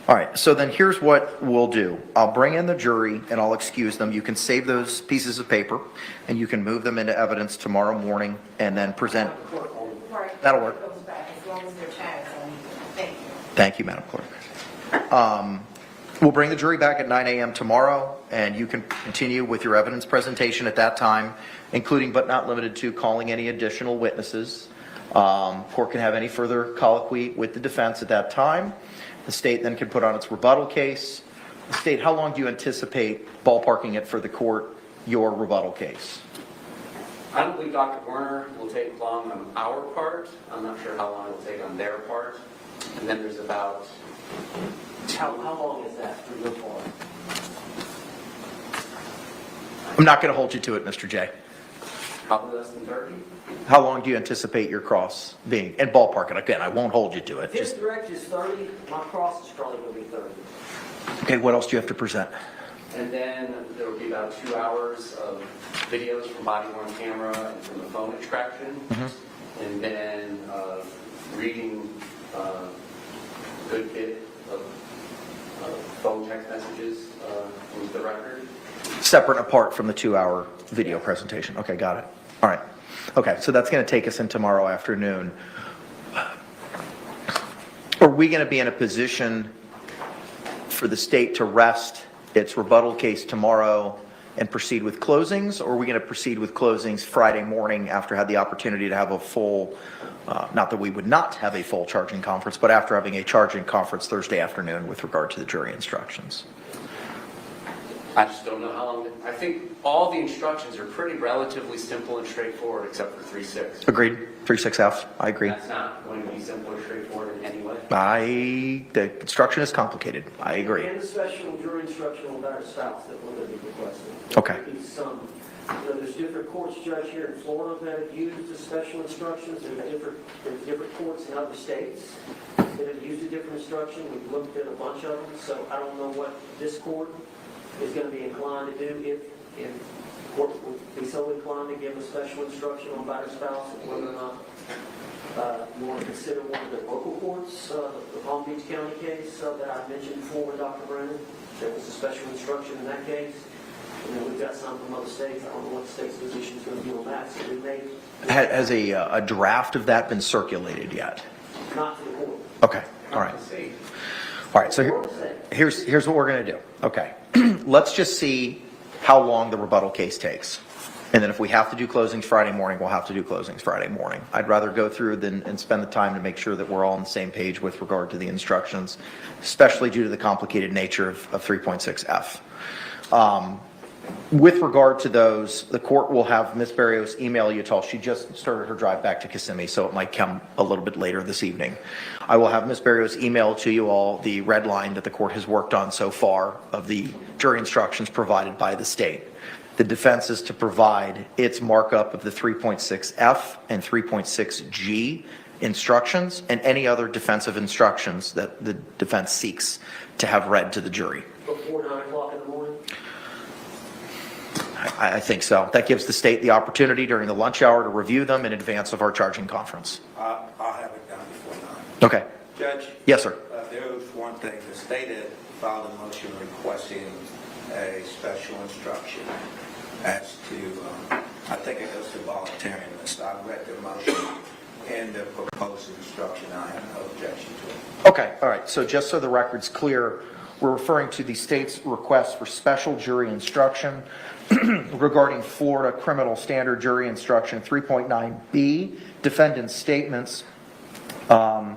S1: All right, so then here's what we'll do. I'll bring in the jury and I'll excuse them. You can save those pieces of paper and you can move them into evidence tomorrow morning and then present. That'll work. Thank you, Madam Clerk. We'll bring the jury back at 9 a.m. tomorrow and you can continue with your evidence presentation at that time, including but not limited to calling any additional witnesses. Court can have any further colloquy with the defense at that time. The state then can put on its rebuttal case. The state, how long do you anticipate ballparking it for the court, your rebuttal case?
S9: I don't believe Dr. Werner will take long on our part. I'm not sure how long it will take on their part. And then there's about...
S4: How long is that for your part?
S1: I'm not going to hold you to it, Mr. J.
S9: Probably less than 30.
S1: How long do you anticipate your cross being? And ballpark it. Again, I won't hold you to it.
S4: His direct is 30. My cross is probably going to be 30.
S1: Okay, what else do you have to present?
S9: And then there will be about 2 hours of videos from body-worn camera and from the phone extraction. And then reading a good bit of phone text messages into the record.
S1: Separate and apart from the 2-hour video presentation. Okay, got it. All right. Okay, so that's going to take us in tomorrow afternoon. Are we going to be in a position for the state to rest its rebuttal case tomorrow and proceed with closings, or are we going to proceed with closings Friday morning after had the opportunity to have a full, not that we would not have a full charging conference, but after having a charging conference Thursday afternoon with regard to the jury instructions?
S9: I just don't know how long. I think all the instructions are pretty relatively simple and straightforward, except for 3.6.
S1: Agreed. 3.6F. I agree.
S9: That's not going to be simple or straightforward in any way.
S1: The instruction is complicated. I agree.
S4: And the special jury instruction on battered spouse that we're going to be requesting.
S1: Okay.
S4: There's different courts, Judge, here in Florida that have used the special instructions. There's different courts in other states that have used a different instruction. We've looked at a bunch of them, so I don't know what this court is going to be inclined to do if court would be so inclined to give a special instruction on battered spouse, and whether or not you want to consider one of the local courts, the Palm Beach County case that I mentioned before with Dr. Brennan. There was a special instruction in that case. And then we've got some from other states. I don't know what the state's position is going to be on that. So we may...
S1: Has a draft of that been circulated yet?
S4: Not to the court.
S1: Okay. All right. All right. So here's what we're going to do. Okay. Let's just see how long the rebuttal case takes. And then if we have to do closings Friday morning, we'll have to do closings Friday morning. I'd rather go through and spend the time to make sure that we're all on the same page with regard to the instructions, especially due to the complicated nature of 3.6F. With regard to those, the court will have Ms. Barrios email you all. She just started her drive back to Kissimmee, so it might come a little bit later this evening. I will have Ms. Barrios email to you all the red line that the court has worked on so far of the jury instructions provided by the state. The defense is to provide its markup of the 3.6F and 3.6G instructions and any other defensive instructions that the defense seeks to have read to the jury.
S4: Before 9 o'clock in the morning?
S1: I think so. That gives the state the opportunity during the lunch hour to review them in advance of our charging conference.
S5: I'll have it done before 9.
S1: Okay.
S5: Judge?
S1: Yes, sir.
S5: There was one thing. The state had filed a motion requesting a special instruction as to, I think it goes to voluntariness. I read the motion and the proposed instruction. I have no objection to it.
S1: Okay, all right, so just so the record's clear, we're referring to the state's request for special jury instruction regarding Florida Criminal Standard Jury Instruction 3.9B, defendant's statements filed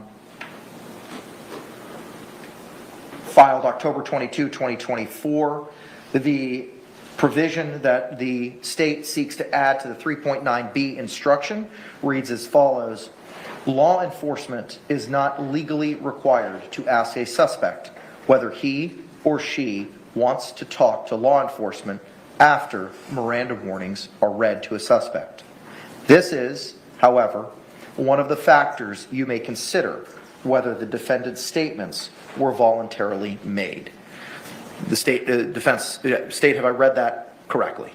S1: October 22, 2024. The provision that the state seeks to add to the 3.9B instruction reads as follows: law enforcement is not legally required to ask a suspect whether he or she wants to talk to law enforcement after Miranda warnings are read to a suspect. This is, however, one of the factors you may consider whether the defendant's statements were voluntarily made. The state, state, have I read that correctly?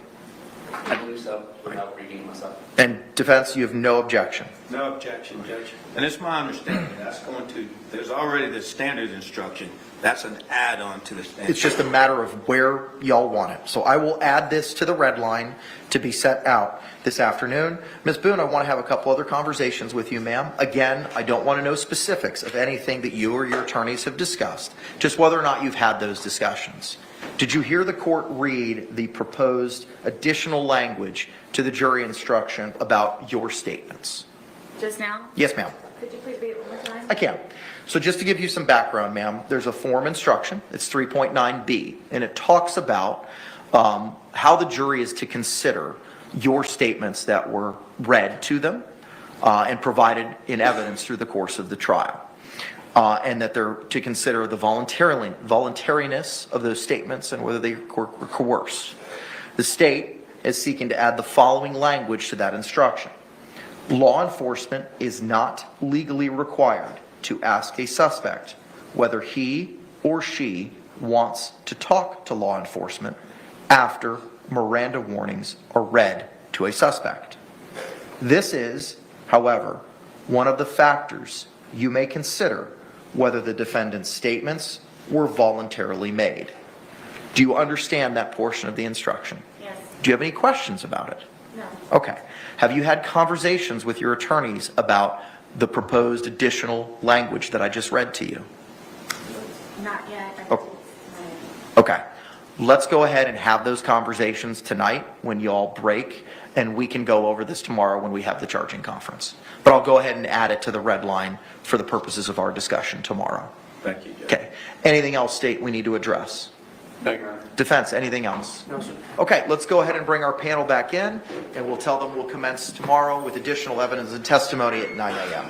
S9: I believe so, without reading myself.
S1: And defense, you have no objection?
S5: No objection, Judge. And it's my understanding that's going to, there's already the standard instruction. That's an add-on to the standard.
S1: It's just a matter of where y'all want it. So I will add this to the red line to be set out this afternoon. Ms. Boone, I want to have a couple other conversations with you, ma'am. Again, I don't want to know specifics of anything that you or your attorneys have discussed, just whether or not you've had those discussions. Did you hear the court read the proposed additional language to the jury instruction about your statements?
S18: Just now?
S1: Yes, ma'am.
S18: Could you please read it one more time?
S1: I can. So just to give you some background, ma'am, there's a form instruction. It's 3.9B, and it talks about how the jury is to consider your statements that were read to them and provided in evidence through the course of the trial. And that they're to consider the voluntariness of those statements and whether they were coerced. The state is seeking to add the following language to that instruction: law enforcement is not legally required to ask a suspect whether he or she wants to talk to law enforcement after Miranda warnings are read to a suspect. This is, however, one of the factors you may consider whether the defendant's statements were voluntarily made. Do you understand that portion of the instruction?
S18: Yes.
S1: Do you have any questions about it?
S18: No.
S1: Okay. Have you had conversations with your attorneys about the proposed additional language that I just read to you?
S18: Not yet.
S1: Oh. Okay. Let's go ahead and have those conversations tonight when you all break, and we can go over this tomorrow when we have the charging conference. But I'll go ahead and add it to the red line for the purposes of our discussion tomorrow.
S5: Thank you, Judge.
S1: Okay. Anything else, State, we need to address?
S4: Thank you, Your Honor.
S1: Defense, anything else?
S4: No, sir.
S1: Okay, let's go ahead and bring our panel back in, and we'll tell them we'll commence tomorrow with additional evidence and testimony at 9 a.m.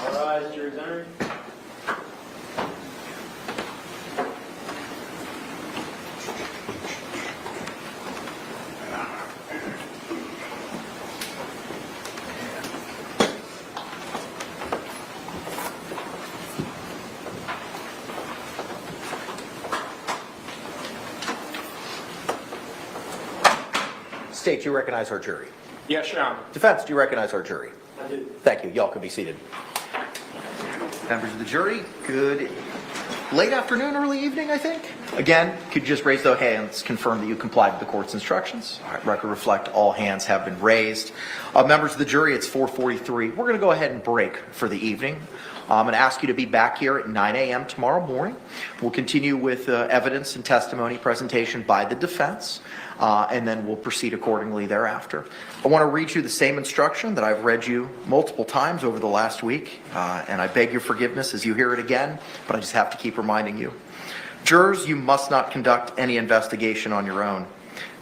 S4: All rise, jury's entered.
S1: State, do you recognize our jury?
S14: Yes, Your Honor.
S1: Defense, do you recognize our jury?
S4: I do.
S1: Thank you. Y'all can be seated. Members of the jury, good late afternoon, early evening, I think. Again, could you just raise those hands, confirm that you complied with the court's instructions? All right, record reflect all hands have been raised. Members of the jury, it's 4:43. We're going to go ahead and break for the evening. I'm going to ask you to be back here at 9 a.m. tomorrow morning. We'll continue with evidence and testimony presentation by the defense, and then we'll proceed accordingly thereafter. I want to read you the same instruction that I've read you multiple times over the last week, and I beg your forgiveness as you hear it again, but I just have to keep reminding you. Jurors, you must not conduct any investigation on your own.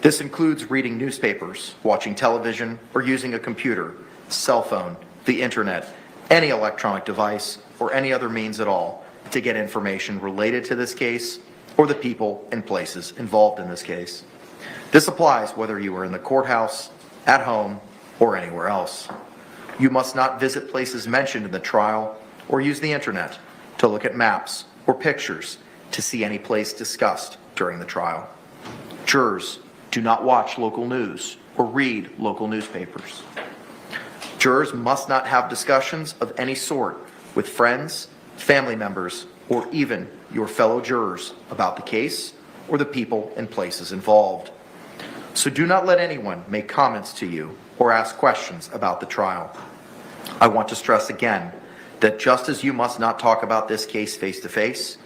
S1: This includes reading newspapers, watching television, or using a computer, cell phone, the internet, any electronic device, or any other means at all to get information related to this case or the people and places involved in this case. This applies whether you are in the courthouse, at home, or anywhere else. You must not visit places mentioned in the trial or use the internet to look at maps or pictures to see any place discussed during the trial. Jurors, do not watch local news or read local newspapers. Jurors must not have discussions of any sort with friends, family members, or even your fellow jurors about the case or the people and places involved. So do not let anyone make comments to you or ask questions about the trial. I want to stress again that just as you must not talk about this case face-to-face,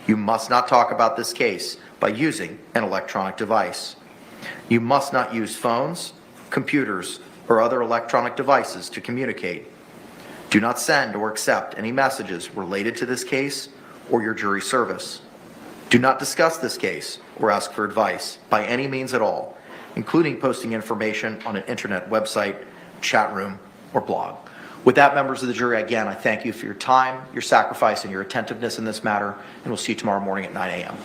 S1: you must not talk about this case by using an electronic device. You must not use phones, computers, or other electronic devices to communicate. Do not send or accept any messages related to this case or your jury service. Do not discuss this case or ask for advice by any means at all, including posting information on an internet website, chat room, or blog. With that, members of the jury, again, I thank you for your time, your sacrifice, and your attentiveness in this matter, and we'll see you tomorrow morning at 9 a.m.